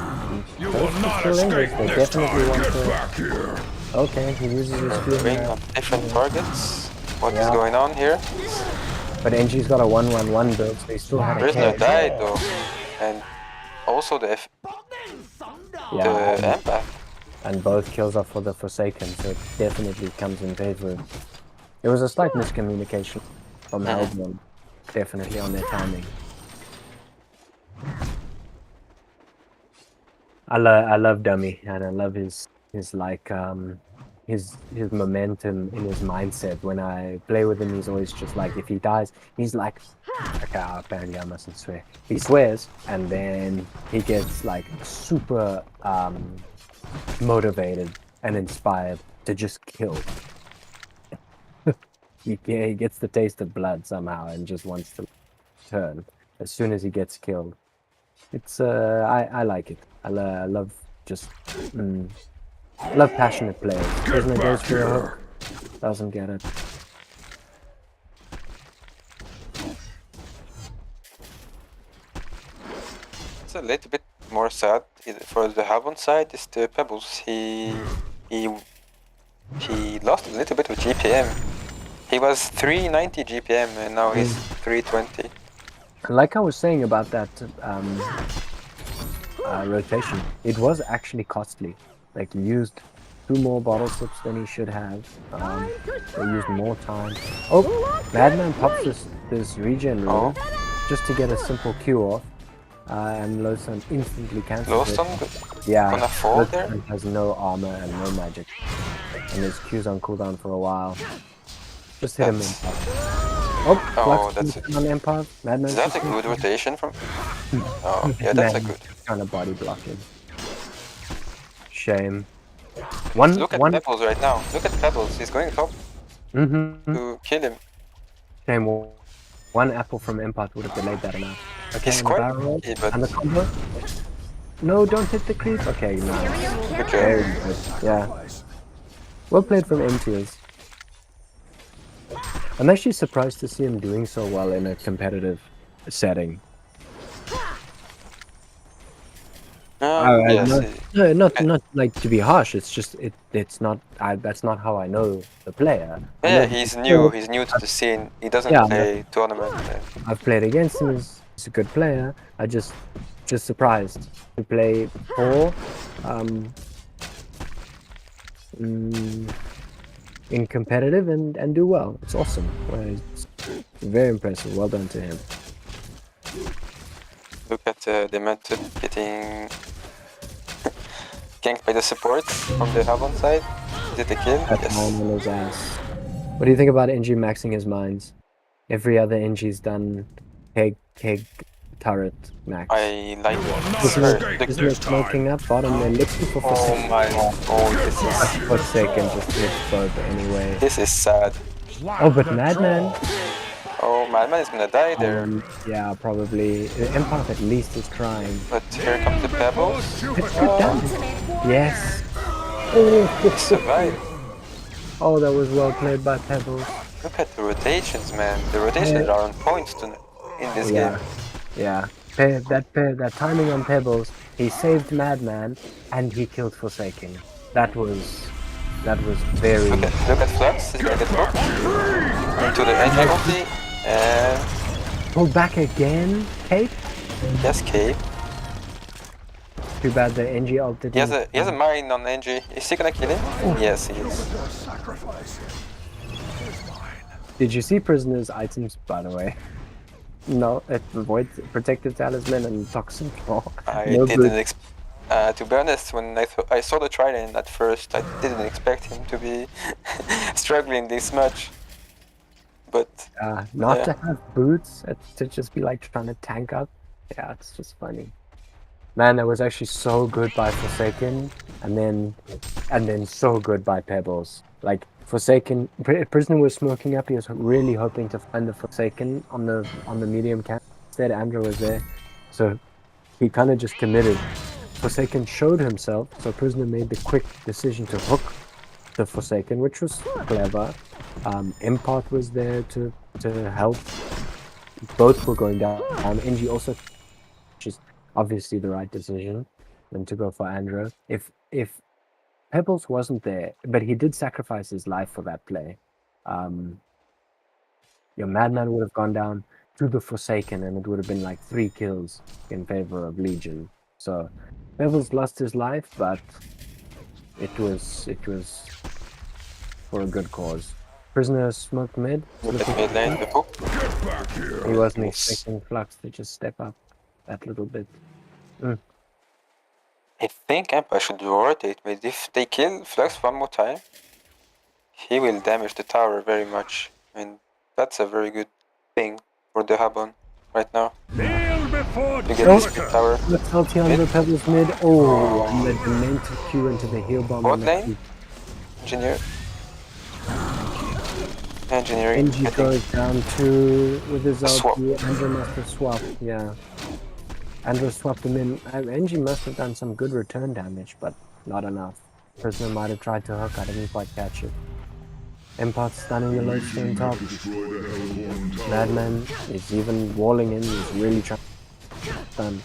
You will not still escape English. They this definitely time. want Get to. back here. Okay, he uses his skill. Going on different targets. What is Yeah. going on here? But NG's got a 1-1-1 build, so he still had a There's no kill. die though, and also the Empath. And both kills are for the Forsaken, so it definitely comes in favor. It was a slight miscommunication from Melbourne, definitely on their timing. I love Dummy, and I love his momentum in his mindset. When I play with him, he's always just like, if he dies, he's like, okay, apparently I mustn't swear. He swears, and then he gets like super motivated and inspired to just kill. he gets the taste of blood somehow and just wants to turn as soon as he gets killed. It's I like it. I love just I love passionate players. Prisoner goes for a hook, doesn't get it. It's a little bit more sad for the HoN side. Is the Pebbles. He lost a little bit with GPM. He was 390 GPM and now he's 320. Like I was saying about that rotation, it was actually costly. Like, he used 2 more bottle sips than he should have. They used more time. Oh, Madman pops this regen rule just to get a simple Q off. And Lowstone instantly cancels it. Lowstone Yeah, fall there? Lowstone has no armor and no magic. And his Q's on cooldown for a while. Just hit him in. Oh, that's on Empath. Madman. Is that a good rotation from? Oh, yeah, that's a good. Kind of body blocking. Shame. Look at Pebbles right now. Look at Pebbles. He's going top to kill him. Shame. One apple from Empath would have delayed that enough. Okay, He's quite lucky, but... And the combo? No, don't hit the creep. Okay, no. Good Very job. good. Yeah. Well played from MTS. I'm actually surprised to see him doing so well in a competitive setting. Not like to be harsh. It's just it's not. That's not how I know the player. Yeah, he's new. He's new to the scene. He doesn't play tournament. I've played against him. he's a good player. I just surprised to play poor. In competitive and do well. It's awesome. It's very impressive. Well done to him. Look at the method getting ganked by the support from the HoN side. Is it a kill? That's Yes. on his ass. What do you think about NG maxing his mines? Every other NG's done keg turret max. I like Isn't it smoking up bottom? They're looking for Oh my, oh, this is... for second, just missed both anyway. This is sad. Oh, but Madman? Oh, Madman is gonna die there. Yeah, probably. Empath at least is trying. But here comes the pebbles. It's good damage. Yes. Oh, Survive. oh, that was well played by Pebbles. Look at the rotations, man. The rotations are on point in this game. Yeah. That timing on Pebbles, he saved Madman and he killed Forsaken. That was very. Look at Flux. He's gonna get hooked into the engine ulti and pulled back again. Cape. yes, Cape. Too bad the NG ult didn't. He has a mine on NG. Is he gonna kill him? Oh. Yes, he is. Did you see Prisoner's items, by the way? No, it avoids Protective Talisman and Toxin Claw. I didn't to be honest, when I saw the Trident at first, I didn't expect him to be struggling this much. But not to have boots, to just be like trying to tank up. Yeah, it's just funny. Man, that was actually so good by Forsaken, and then so good by Pebbles. Like Forsaken, Prisoner was smoking up. He was really hoping to find the Forsaken on the medium camp. Instead, Andrew was there, so he kind of just committed. Forsaken showed himself, so Prisoner made the quick decision to hook the Forsaken, which was clever. Empath was there to help. Both were going down. NG also, which is obviously the right decision, and to go for Andrew. If Pebbles wasn't there, but he did sacrifice his life for that play, your Madman would have gone down to the Forsaken, and it would have been like 3 kills in favor of Legion. So Pebbles lost his life, but it was for a good cause. Prisoner smoked mid. look at mid lane, the hook. He wasn't expecting Flux to just step up that little bit. I think Empa should rotate, but if they kill Flux one more time, he will damage the tower very much. I mean, that's a very good thing for the HoN right now. You get this big tower. Let's LT under Pebbles mid. Oh, and the Demented Q into the heal bomb. Bot lane, engineer. Engineering. NG goes down to with his Swap. ulti. Andrew must have swapped. Yeah. Andrew swapped him in. NG must have done some good return damage, but not enough. Prisoner might have tried to hook. I didn't quite catch it. Empath stunning the Lodestone top. Madman is even walling in. He's really trying to stun.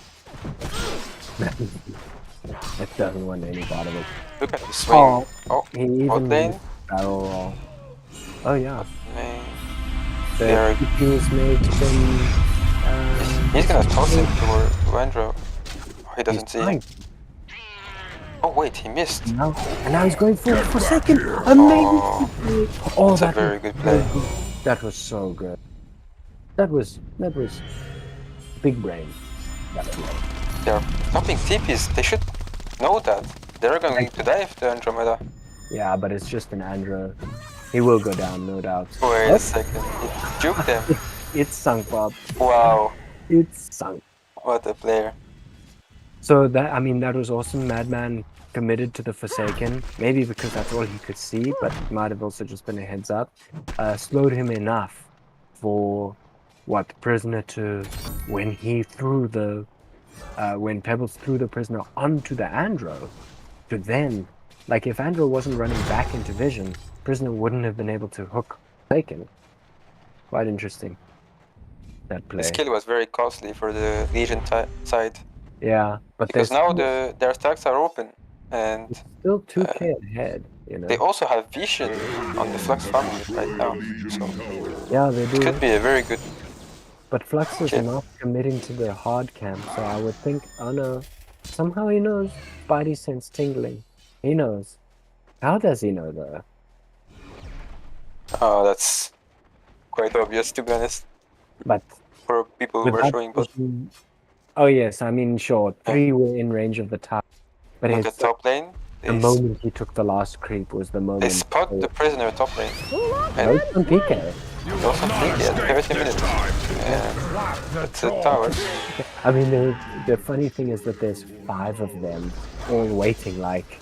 It doesn't want any part of it. Look at the swing. Oh, he bot even lane. barrel roll. Oh yeah. Man. The They're- TPs make them. He's gonna toss him to Andrew. Oh, he doesn't see him. Oh wait, he missed. And now he's going for second. Amazing. Oh, That's a very good play. That was so good. That was big brain. That play. They're stopping TPs. They should know that. They're going to die if the Andromeda. Yeah, but it's just an Andro. He will go down, no doubt. Wait a second. He juked them. It's sunk, Bob. Wow. It's sunk. What a player. So that was awesome. Madman committed to the Forsaken, maybe because that's all he could see, but it might have also just been a heads up. Slowed him enough for Prisoner to, when Pebbles threw the Prisoner onto the Andro, to then, like if Andro wasn't running back into vision, Prisoner wouldn't have been able to hook Forsaken. Quite interesting. That play. This kill was very costly for the Legion side. Yeah, but because now their stacks are open, and still 2k ahead. You know. They also have vision on the Flux family right now, so yeah, they do. It could be a very good But Flux is Shit. not committing to the hard camp, so I would think, oh no, somehow he knows. Spidey sense tingling. He knows. How does he know though? Oh, that's quite obvious to be honest. But For people who with were that showing, but vision- oh yes, I mean sure, 3 were in range of the tower. But look it's at top lane. the moment he took the last creep was the They moment. spot the prisoner top lane. No, it's on PK. Also peek at 30 minutes. And it's a tower. I mean, the funny thing is that there's 5 of them all waiting like,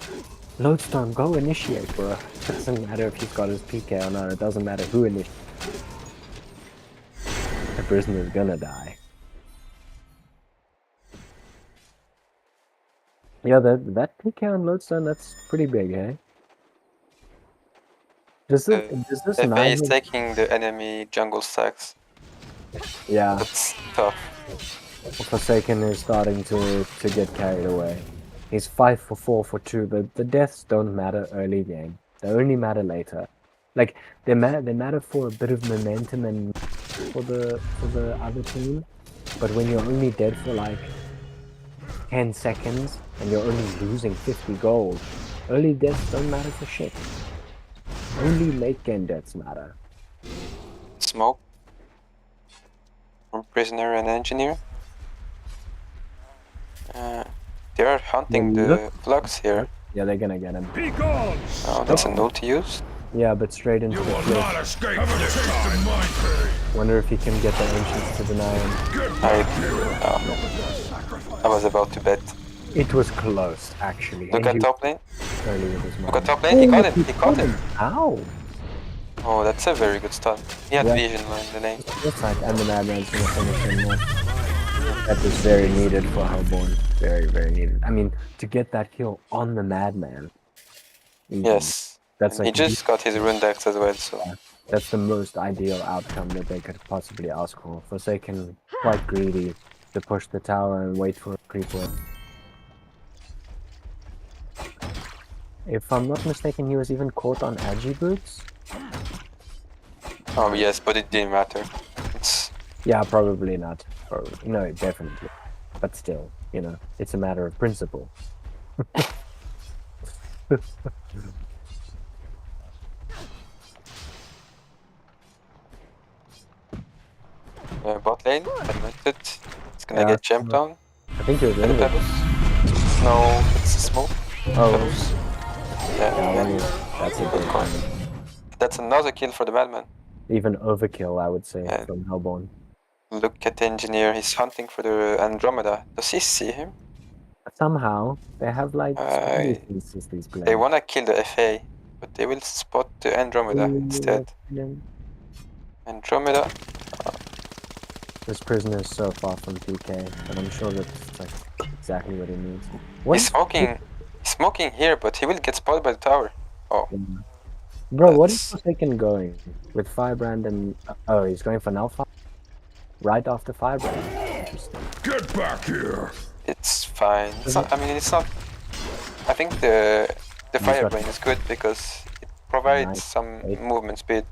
Lodestone, go initiate, bro. It doesn't matter if he's got his PK or not. It doesn't matter who initiates. The prisoner's gonna die. Yeah, that PK on Lodestone, that's pretty big, eh? Does this FA not? is taking the enemy jungle stacks. Yeah, That's tough. Forsaken is starting to get carried away. He's 5 for 4 for 2. The deaths don't matter early game. They only matter later. Like they matter for a bit of momentum and for the other team. But when you're only dead for like 10 seconds and you're only losing 50 gold, early deaths don't matter for shit. Only late game deaths matter. Smoke from prisoner and engineer. They are hunting the flux here. Yeah, they're gonna get him. Oh, that's a null to use. Yeah, but straight into the cliff. escape this time. Wonder if he can get the ancients to deny him. I was about to bet. It was close, actually. Look at top lane. Early with his Look at mind. top lane. He got it. He caught it. Ow! Oh, that's a very good stun. He had Yeah. vision in the lane. Looks like and the Madman's gonna finish him there. That was very needed for Hellborn. Very, very needed. I mean, to get that kill on the Madman. Yes. That's And like he just got his rune decks as well, so that's the most ideal outcome that they could possibly ask for. Forsaken quite greedy to push the tower and wait for a creeper. If I'm not mistaken, he was even caught on Agi boots. oh yes, but it didn't matter. It's Yeah, probably not. Probably. No, definitely. But still, you know, it's a matter of principle. bot lane, admitted. It's gonna Yeah, get jumped down. I think it was With in there. pebbles. No, it's a smoke. Oh, Pebbles. Yeah, that's a good one. that's another kill for the madman. Even overkill, I would say, Yeah. from Hellborn. Look at the engineer, he's hunting for the Andromeda. Does he see him? Somehow, they have like I- pieces, these players. They wanna kill the FA, but they will spot the Andromeda instead. Andromeda. This prisoner is so far from PK, but I'm sure that's like exactly what he needs. He's smoking here, but he will get spotted by the tower. Oh, Bro, what is That's- Forsaken going? With Firebrand and... oh, he's going for Nalfa? Right after Firebrand. Interesting. Get back here. it's fine. It's not, I mean, it's not. I think the Firebrain is good because it provides Nice. some movement speed.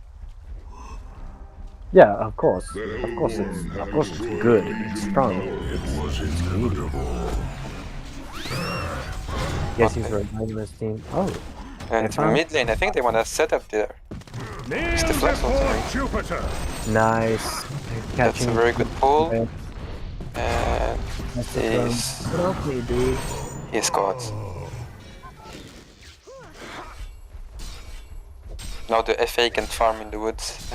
Yeah, of course. Of course it's good. It's strong. It's greedy. Yes, he's reviving this team. Oh, And found- mid lane, I think they wanna set up there. It's the flex ultimate. Jupiter. nice. That's Catching a very good pull. Yeah, And that's the throw. he's Get off me, dude. he's got. Now the FA can farm in the woods.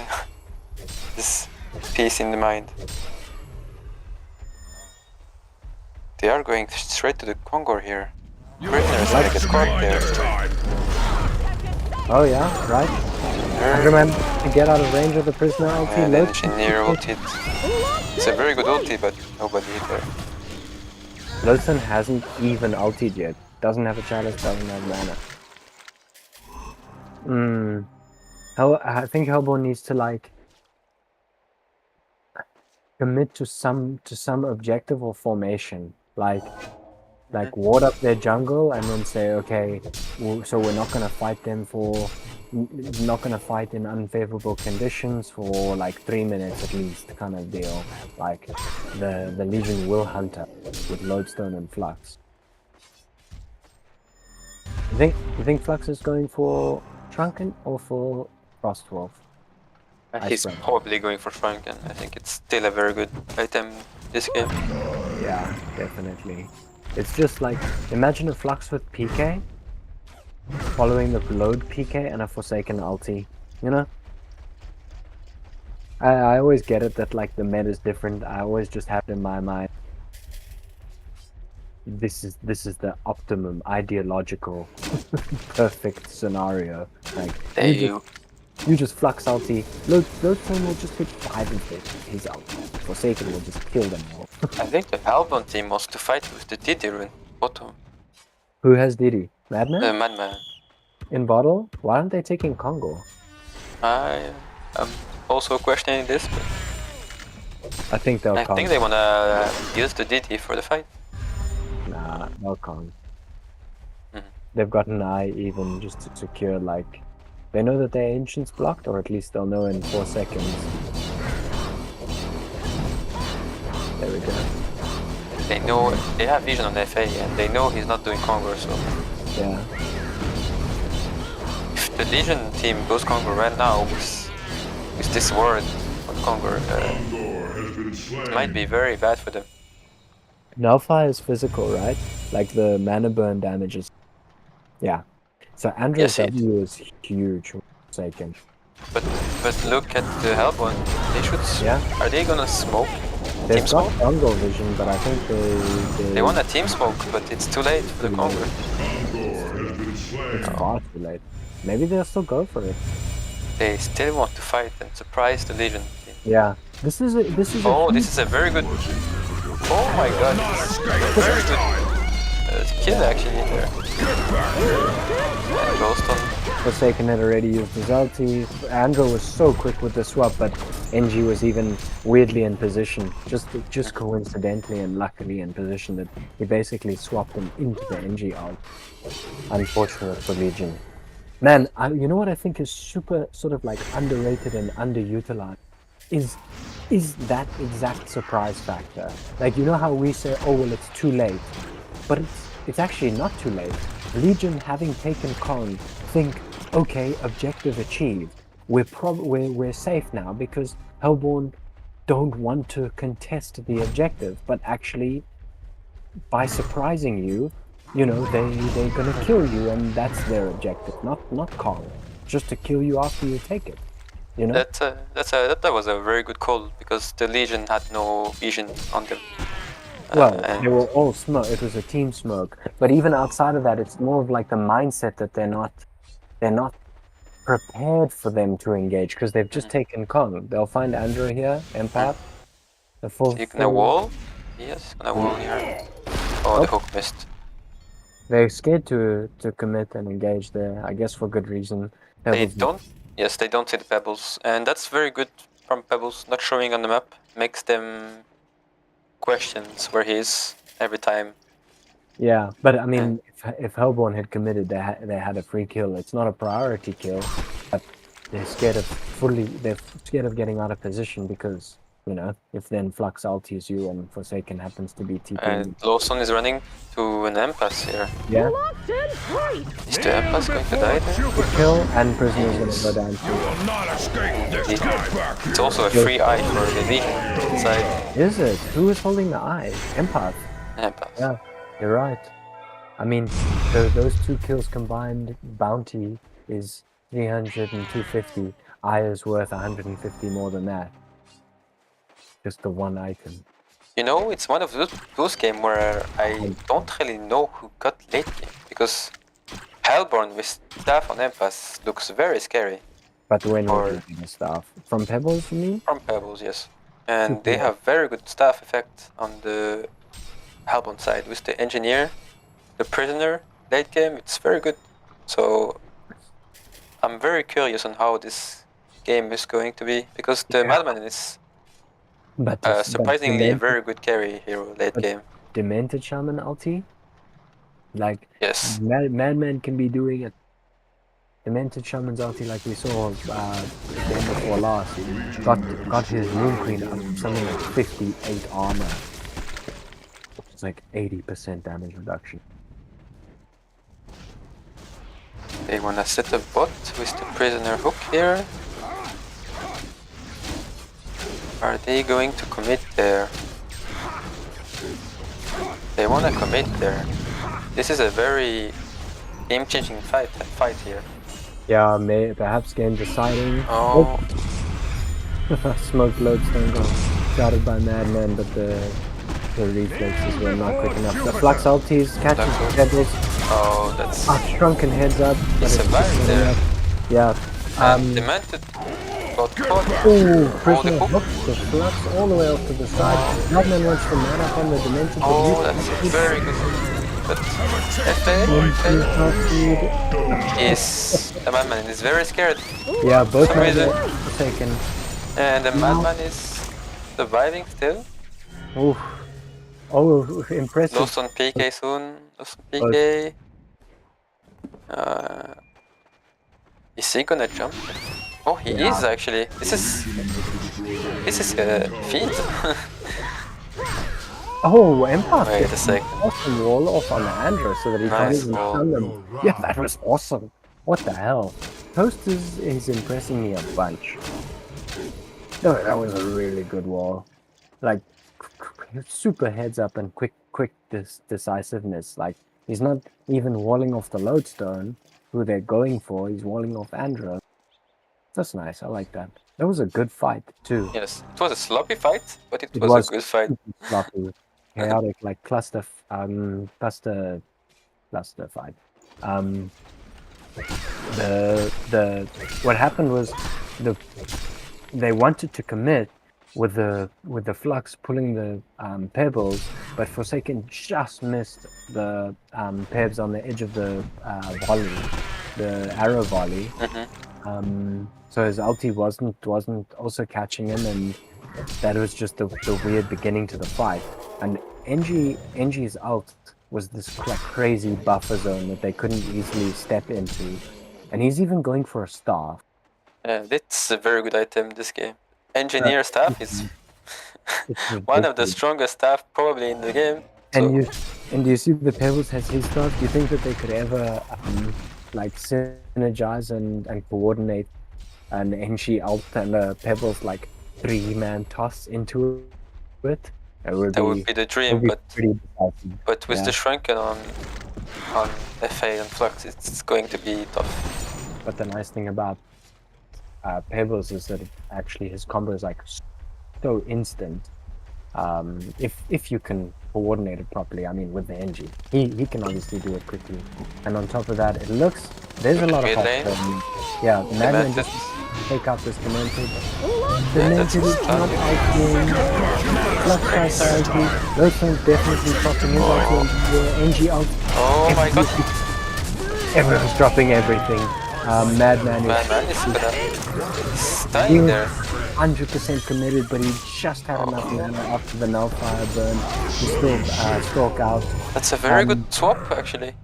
This peace in the mind. They are going straight to the Congo here. Prisoner is gonna get caught there. Oh yeah, right. Remember to get out of range of the prisoner ulti. And Look. engineer ulted. It's a very good ulti, but nobody hit her. Lodestone hasn't even ulted yet. Doesn't have a chalice, doesn't have mana. I think Hellborn needs to like commit to some objective or formation. Like ward up their jungle and then say, okay, so we're not gonna fight them for not gonna fight in unfavorable conditions for like 3 minutes at least, kind of deal. Like the Legion will hunt up with Lodestone and Flux. You think Flux is going for Shrunken or for Frostwolf? He's probably going for Shrunken. I think it's still a very good item this game. Yeah, definitely. It's just like, imagine a Flux with PK, following the load PK and a Forsaken ulti, you know? I always get it that like the meta is different. I always just have it in my mind. This is the optimum, ideological, perfect scenario. Like you just Flux ulti. Lodestone will just hit 5 instead of his ulti. Forsaken will just kill them all. I think the Albon team wants to fight with the Didi in bottom. Who has Didi? Madman? Madman. In bottle? Why aren't they taking Congo? I'm also questioning this, but I think they'll I think they wanna use the Didi for the fight. Nah, they'll Kong. Mhm. They've got an eye even just to secure, like, they know that their ancient's blocked, or at least they'll know in 4 seconds. There we go. They know, they have vision on FA and they know he's not doing Congo, so Yeah. if the Legion team goes Congo right now with this word on Congo, it might be very bad for them. Nullfire is physical, right? Like the mana burn damages. Yeah. So Andrew's Yes, W is huge. Forsaken. But look at the Hellborn. They should. Yeah. Are they gonna smoke? They've Team got smoke? Congo vision, but I think They want a team smoke, but it's too late for the Congo. It's far too late. Maybe they'll still go for it. They still want to fight and surprise the Legion team. Yeah. This is a this is a very good. Oh my god! Very good kill actually there. And Ghost on. Forsaken had already used his ulti. Andrew was so quick with the swap, but NG was even weirdly in position. Just coincidentally and luckily in position that he basically swapped him into the NG ult. Unfortunate for Legion. Man, you know what I think is super sort of like underrated and underutilized? Is that exact surprise factor. Like, you know how we say, oh well, it's too late. But it's actually not too late. Legion, having taken Kong, think, okay, objective achieved. We're safe now because Hellborn don't want to contest the objective, but actually, by surprising you, you know, they're gonna kill you, and that's their objective, not Kong, just to kill you after you take it. You know? That was a very good call because the Legion had no vision on them. Well, they were all smoke. It was a team smoke. But even outside of that, it's more of like the mindset that they're not prepared for them to engage because they've just taken Kong. They'll find Andrew here, Empath. The full. You gonna wall? Yes, gonna wall here. Oh, the hook missed. They're scared to commit and engage there. I guess for good reason. They don't. Yes, they don't see the pebbles, and that's very good from Pebbles. Not showing on the map makes them questions where he is every time. Yeah, but I mean, if Hellborn had committed, they had a free kill. It's not a priority kill, but they're scared of getting out of position because, you know, if then Flux ultis you and Forsaken happens to be TP. And Lawson is running to an Empass here. Yeah. Is the Empass going to die there? Good kill, and Prisoner's gonna go down too. It's also a free eye for the Legion inside. Is it? Who is holding the eye? Empath. Empath. Yeah, you're right. I mean, those 2 kills combined, bounty is 300 and 250. Eye is worth 150 more than that. Just the one item. You know, it's one of those games where I don't really know who got late game because Hellborn with staff on Empath looks very scary. But when we're getting the staff from Pebbles, you mean? From Pebbles, yes. And they have very good staff effect on the Hellborn side with the Engineer, the Prisoner late game. It's very good. So I'm very curious on how this game is going to be because the Madman is. Surprisingly, a very good carry hero late game. Demented Shaman ulti? Like, yes. Madman can be doing it. Demented Shaman's ulti, like we saw the game before last, got his Moon Queen up something like 58 armor. It's like 80% damage reduction. They wanna set a bot with the prisoner hook here. Are they going to commit there? They wanna commit there. This is a very game-changing fight here. Yeah, perhaps game deciding. Oh, Smoke lodestone got shouted by Madman, but the reflexes were not quick enough. The Flux ultis catches the pebbles. oh, that's Shrunken heads up. he survived there. Yeah. Demented got caught. Ooh, the prisoner hook. hook the Flux all the way off to the side. Madman wants to man up on the Demented. Oh, that's very good. But FA is the madman is very scared. Yeah, both For some reason. Madmen are taken. And the madman is surviving still. Ooh. Oh, impressive. Lost on PK soon. Lost on PK. Is he gonna jump? Oh, he is actually. This is a feat. Oh, Empire Wait a gets sec. an awesome wall off on Andrew so that he can't Nice even wall. stun them. Yeah, that was awesome. What the hell? Toast is impressing me a bunch. No, that was a really good wall. Like, super heads up and quick decisiveness. Like, he's not even walling off the lodestone, who they're going for. He's walling off Andrew. That's nice. I like that. That was a good fight, too. Yes, it was a sloppy fight, but it It was a good fight. super sloppy, chaotic, like cluster fight. What happened was they wanted to commit with the Flux pulling the pebbles, but Forsaken just missed the pebs on the edge of the volley, the arrow volley. So his ulti wasn't also catching him, and that was just the weird beginning to the fight. And NG's ult was this like crazy buffer zone that they couldn't easily step into, and he's even going for a staff. Yeah, that's a very good item this game. Engineer staff is one of the strongest staff probably in the game. And do you see the Pebbles has his staff? Do you think that they could ever like synergize and coordinate an NG ult and a Pebbles like 3-man toss into it? That would be the dream, but with the Shrunken on FA and Flux, it's going to be tough. But the nice thing about Pebbles is that actually his combo is like so instant. If you can coordinate it properly, I mean with the NG, he can obviously do it quickly. And on top of that, it looks there's a lot of yeah, Madman just take out this Demented. Demented is not outdoing. Flux tries to outdo. Lowstone's definitely dropping his out the NG out. Oh my god! Everyone's dropping everything. Madman is staying there. 100% committed, but he just had enough mana after the Nullfire burn to still stalk out. That's a very good swap, actually.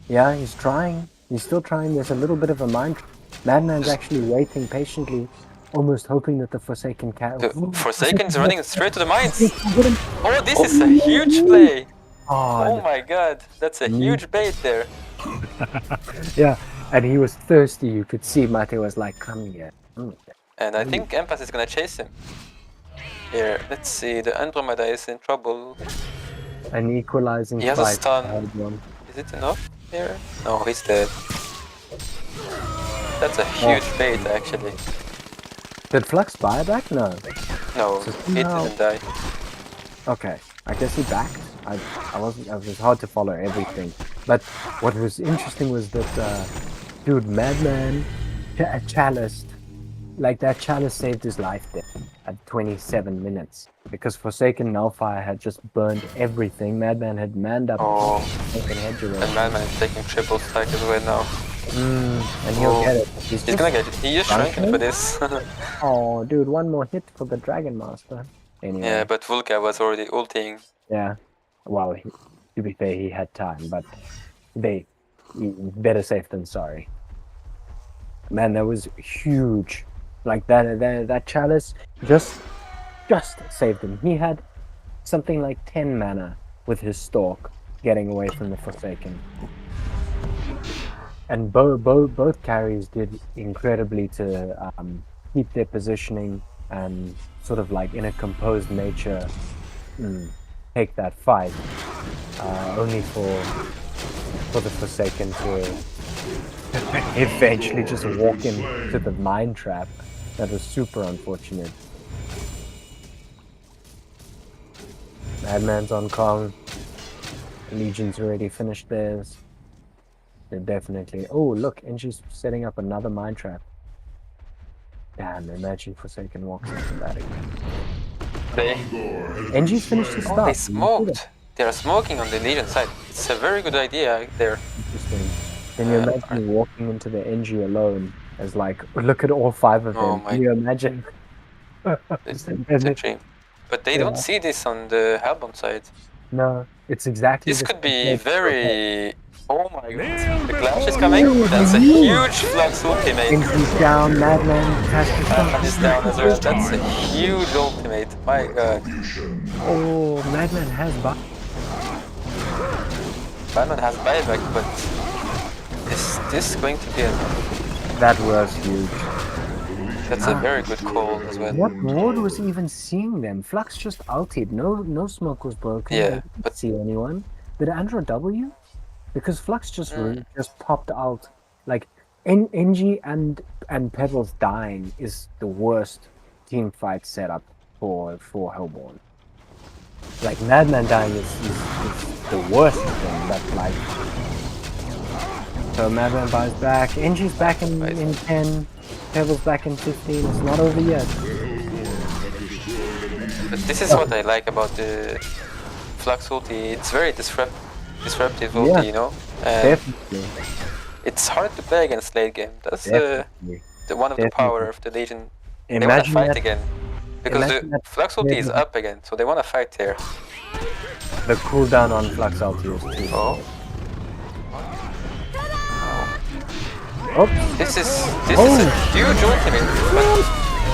Yeah, he's trying. He's still trying. There's a little bit of a mind. Madman's actually waiting patiently, almost hoping that the Forsaken cat. Forsaken's running straight to the mines. Oh, this is a huge play. Oh my god, that's a huge bait there. Yeah, and he was thirsty. You could see Mate was like, come here. And I think Empath is gonna chase him. Here, let's see, the Andromeda is in trouble. An equalizing He has a fight. stun. Is it enough here? No, he's dead. That's a huge bait, actually. Did Flux buy back? No. No, he didn't die. Okay, I guess he backed. I wasn't. It was hard to follow everything. But what was interesting was that, dude, Madman, Chalice, like that Chalice saved his life there at 27 minutes because Forsaken Nullfire had just burned everything. Madman had manned up. And Madman is taking triple stack as well now. And he'll get it. He's gonna get it. He is Shrunken for this. Oh, dude, one more hit for the Dragon Master. Anyway. Yeah, but Vulca was already ulting. Yeah. Well, to be fair, he had time, but better safe than sorry. Man, that was huge. Like that chalice just saved him. He had something like 10 mana with his stalk getting away from the Forsaken. And both carries did incredibly to keep their positioning and sort of like in a composed nature take that fight. Only for the Forsaken to eventually just walk into the mine trap. That was super unfortunate. Madman's on Kong. Legion's already finished theirs. They're definitely... Oh, look, Enji's setting up another mine trap. Damn, imagine Forsaken walks into that again. Enji's finished his stuff. Oh, they smoked. They are smoking on the Legion side. It's a very good idea there. Interesting. Can you imagine walking into the Enji alone as like, look at all 5 of them. Oh my... Can you imagine? It's a dream. But they don't see this on the Hellbound side. No, it's exactly this the could same be place. very... Oh my god. The Clash is coming. That's a huge Flux ultimate. Enji's down, Madman is down as well. That's a huge ultimate. My god. Oh, Madman has back. Madman has buyback, but is this going to be enough? That was huge. That's a very good call as well. What ward was even seeing them? Flux just ulted. No smoke was broken. Yeah, they didn't but see anyone. Did Andro W? Because Flux just popped out. Like NG and Pebbles dying is the worst team fight setup for Hellborn. Like Madman dying is the worst thing. But like, so Madman buys back. NG's back in 10. Pebbles back in 15. It's not over yet. But this is what I like about the Flux ulti. It's very disruptive ulti, you know? And Definitely. it's hard to play against late game. That's the one of the power of the Legion. They want to fight again. Because the Flux ulti is up again, so they want to fight here. The cooldown on Flux ulti is too. Oh. Oh. This is a huge ultimate.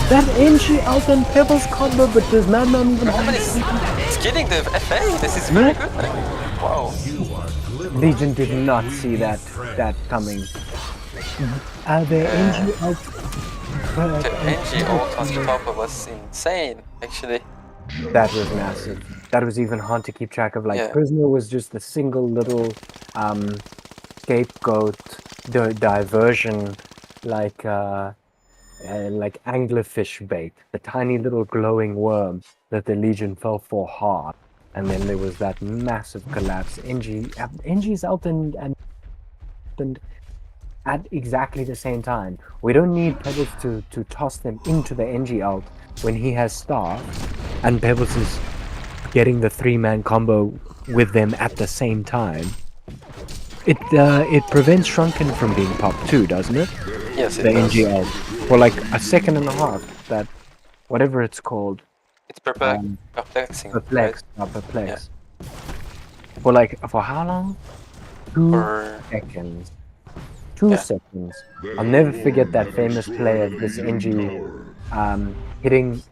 That NG ult and Pebbles combo, but does Madman even have it's killing the FA. This is very good. Wow. Legion did not see that coming. The NG ult. The NG ult on the top was insane, actually. That was massive. That was even hard to keep track of. Like Prisoner was just a single little scapegoat diversion, like anglerfish bait, the tiny little glowing worm that the Legion fell for hard, and then there was that massive collapse. NG's out and at exactly the same time. We don't need Pebbles to toss them into the NG ult when he has Star, and Pebbles is getting the 3-man combo with them at the same time. It prevents Shrunken from being popped too, doesn't it? Yes, it does. The NG ult. For like a second and a half, that whatever it's called. It's perplexing. Perplex. Right? Perplex. Yeah. For how long? 2 seconds. 2 seconds. I'll never forget that famous play of this NG hitting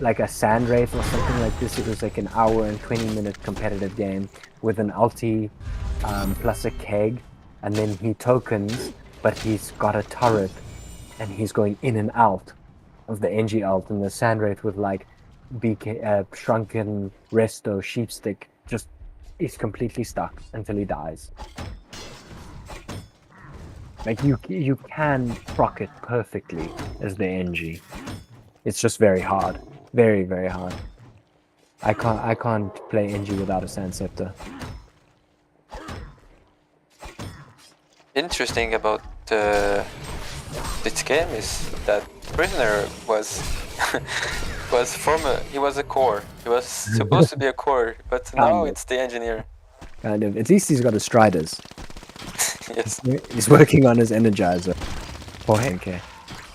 like a sand wraith or something like this. It was like an hour and 20-minute competitive game with an ulti plus a keg, and then he tokens, but he's got a turret and he's going in and out of the NG ult, and the sand wraith with like BK Shrunken Resto Sheepstick just is completely stuck until he dies. Like you can proc it perfectly as the NG. It's just very hard. Very, very hard. I can't play NG without a Sand Scepter. Interesting about this game is that Prisoner was he was a core. He was supposed to be a core, but now it's the engineer. Kind of. At least he's got a Striders. Yes. He's working on his Energizer. Oh, okay.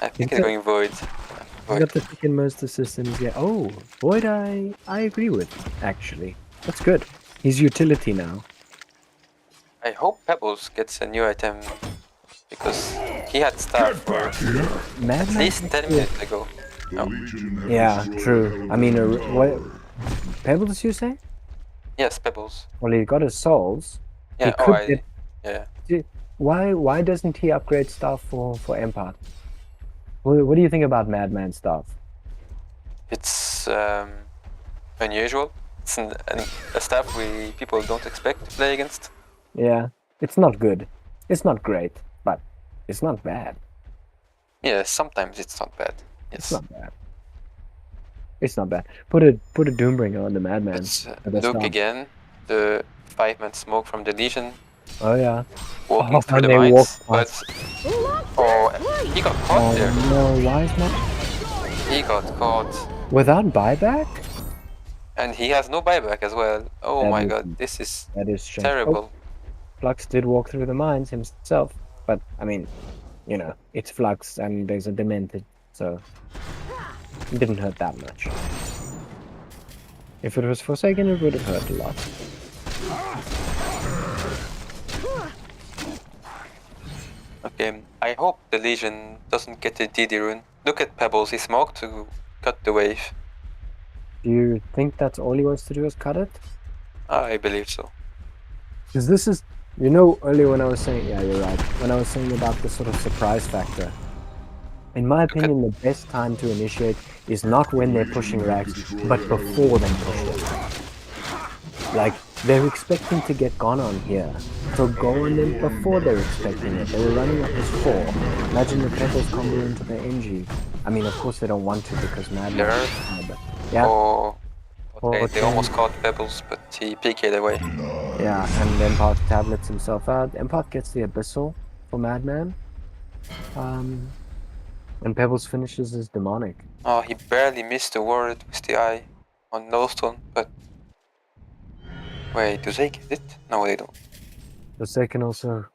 I think he's going Void. He's got the freaking most systems. Yeah. Oh, Void I agree with, actually. That's good. He's utility now. I hope Pebbles gets a new item because he had staff for at least 10 minutes ago. The Legion have Yeah, destroyed true. a I mean, Hellborn what tower. Pebbles you say? Yes, Pebbles. Well, he got his souls. Yeah. He could get. Yeah. Why doesn't he upgrade stuff for Empire? What do you think about Madman stuff? It's unusual. It's a staff people don't expect to play against. Yeah, it's not good. It's not great, but it's not bad. Yeah, sometimes it's not bad. Yes. It's not bad. It's not bad. Put a Doombringer on the Madman. Let's at the look start. again. The 5-man smoke from the Legion Oh yeah. walking through and the they mines, walk but he got caught there. No, why is not? He got caught, Without buyback? and he has no buyback as well. Oh That my is- god, this is That is strange. terrible. Flux did walk through the mines himself, but I mean, you know, it's Flux and there's a Demented, so it didn't hurt that much. If it was Forsaken, it would have hurt a lot. Okay, I hope the Legion doesn't get the DD rune. Look at Pebbles, he smoked to cut the wave. Do you think that's all he wants to do is cut it? I believe so. Because this is, you know, earlier when I was saying, yeah, you're right, when I was saying about the sort of surprise factor. In my opinion, the best time to initiate is not when they're pushing racks, but before they push them. Like, they're expecting to get gone on here. So go on them before they're expecting it. They were running up as 4. Imagine the Pebbles combo into the NG. I mean, of course they don't want to because Madman. Yeah. Oh, okay, they 10. almost caught Pebbles, but he PK'd away. Yeah, and Empath tablets himself out. Empath gets the Abyssal for Madman. And Pebbles finishes his Demonic. Oh, he barely missed the word with the eye on Lowstone, but... Wait, do they get it? No, they don't. The second also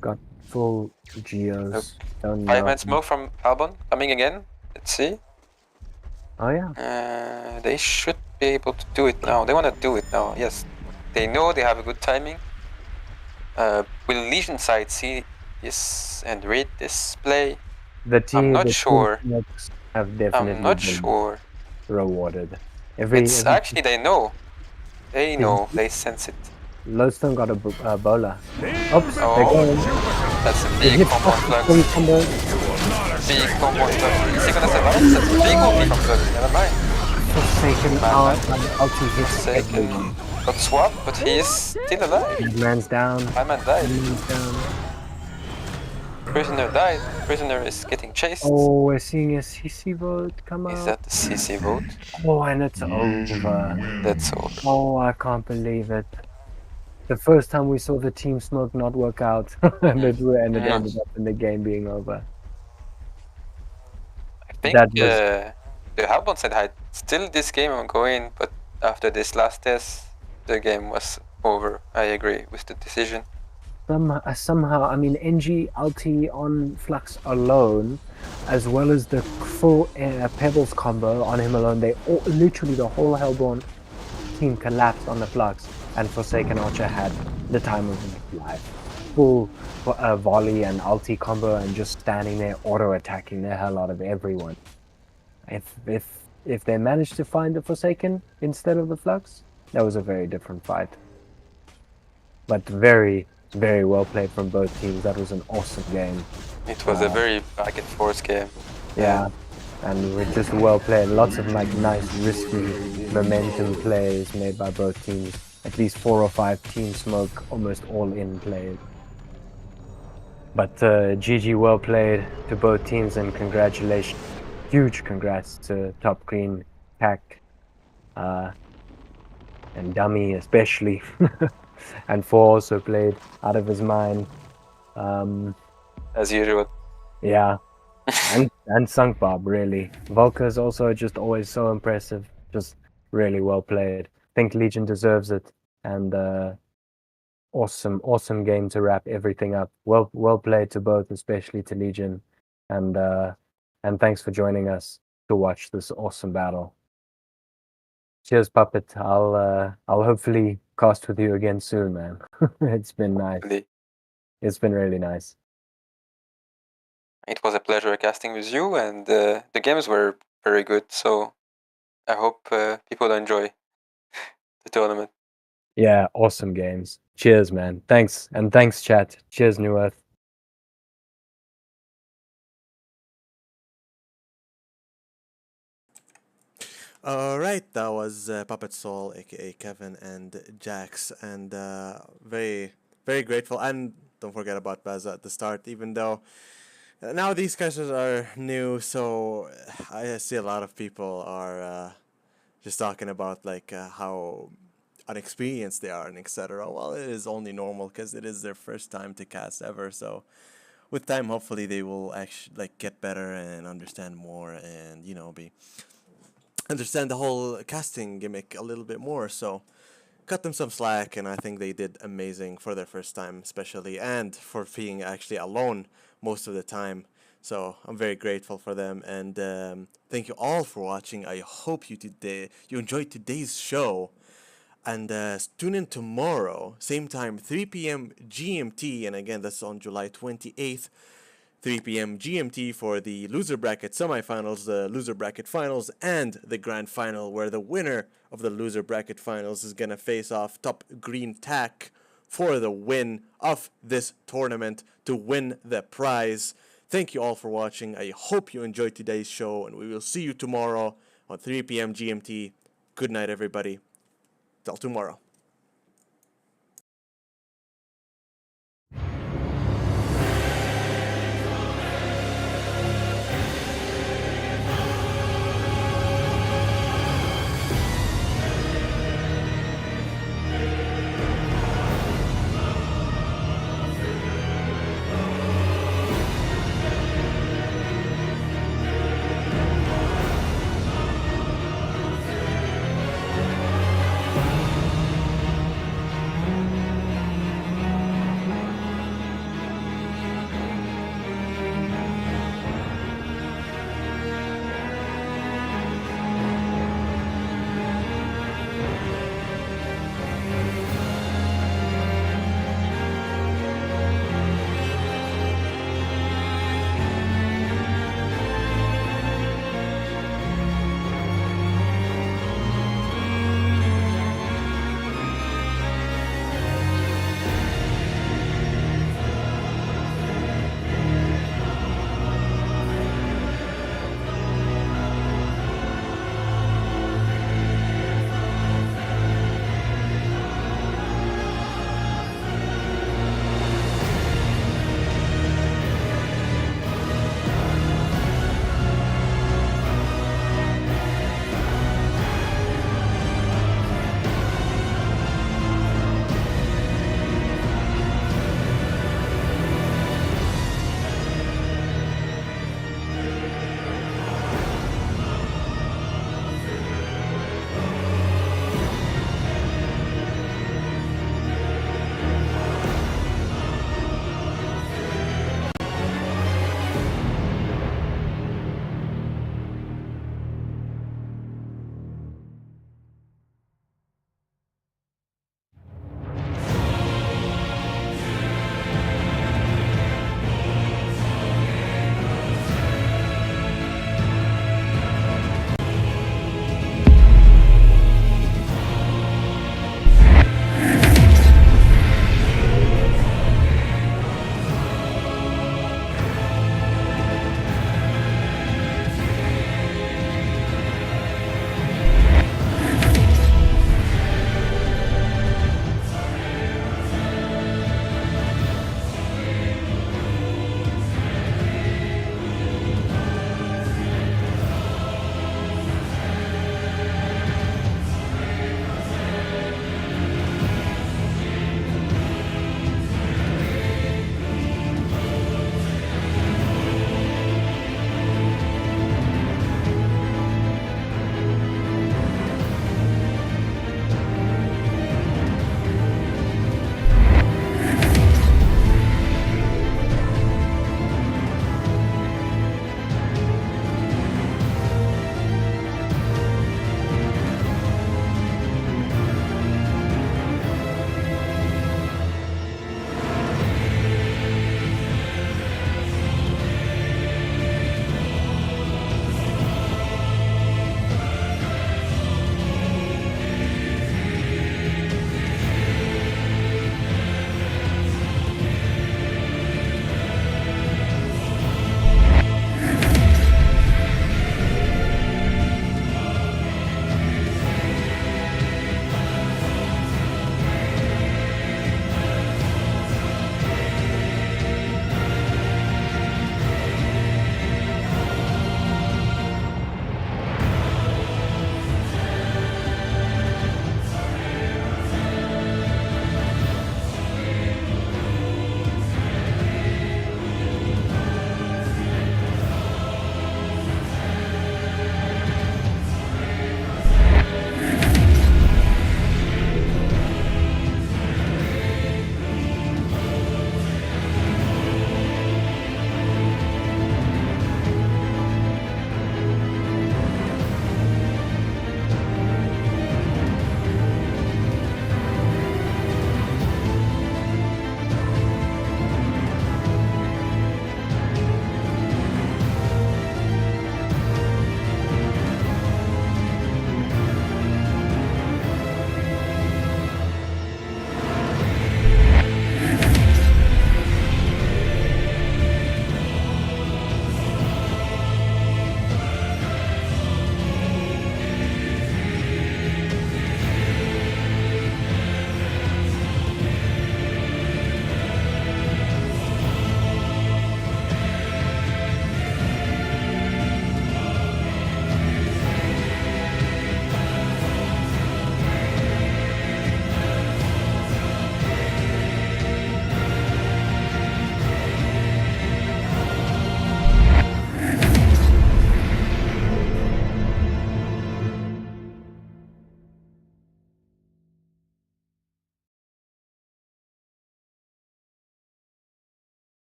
got full Geos. Look, 5-man smoke from Albon coming again. Let's see. Oh yeah. They should be able to do it now. They want to do it now, yes. They know they have a good timing. Will Legion side see this and read this play? The team, I'm not sure. Have definitely I'm not been sure. rewarded. Actually, they know. They know. They sense it. Lodestone got a bowler. Oops, Oh, they're going. that's a big combo on Flux. Big combo on Flux. Is he gonna survive? That's a big OP from Flux. Never mind. Forsaken out and ulti hits Forsaken everyone. got swapped, but he is still alive. Man's down. 5-man died. Man's down. Prisoner died. Prisoner is getting chased. Oh, we're seeing a CC vote come out. Is that the CC vote? Oh, and it's over. That's all. Oh, I can't believe it. The first time we saw the team smoke not work out, and it ended up in the game being over. I think That was- the Hellborn side had still this game ongoing, but after this last test, the game was over. I agree with the decision. Somehow, I mean, NG ulti on Flux alone, as well as the full Pebbles combo on him alone, literally the whole Hellborn team collapsed on the Flux, and Forsaken Archer had the time of his life. Full volley and ulti combo, and just standing there auto-attacking the hell out of everyone. If they managed to find the Forsaken instead of the Flux, that was a very different fight. But very, very well played from both teams. That was an awesome game. It was a very back and forth game. Yeah, and we're just well played. Lots of like nice, risky momentum plays made by both teams. At least 4 or 5 team smoke, almost all in plays. But GG, well played to both teams, and congratulations. Huge congrats to Top Green, Pack, and Dummy especially. And 4 also played out of his mind. As usual. Yeah. and Sunk Bob, really. Volker is also just always so impressive. Just really well played. I think Legion deserves it. And awesome game to wrap everything up. Well played to both, especially to Legion. And thanks for joining us to watch this awesome battle. Cheers, Puppet. I'll hopefully cast with you again soon, man. It's been nice. It's been really nice. it was a pleasure casting with you, and the games were very good. So I hope people enjoy the tournament. Yeah, awesome games. Cheers, man. Thanks. And thanks, chat. Cheers, Newerth. Alright, that was Puppet Soul, aka Kevin and Jax, and very, very grateful. And don't forget about Baza at the start, even though now these characters are new, so I see a lot of people are just talking about like how unexperienced they are and etc. Well, it is only normal because it is their first time to cast ever, so with time, hopefully they will actually like get better and understand more, and be understand the whole casting gimmick a little bit more. So cut them some slack, and I think they did amazing for their first time, especially, and for being actually alone most of the time. So I'm very grateful for them, and thank you all for watching. I hope you enjoyed today's show, and tune in tomorrow, same time, 3 p.m. GMT, and again that's on July 28th. 3 p.m. GMT for the loser bracket semifinals, the loser bracket finals, and the grand final, where the winner of the loser bracket finals is going to face off Top Green Tack for the win of this tournament to win the prize. Thank you all for watching. I hope you enjoyed today's show, and we will see you tomorrow on 3 p.m. GMT. Good night, everybody. Till tomorrow.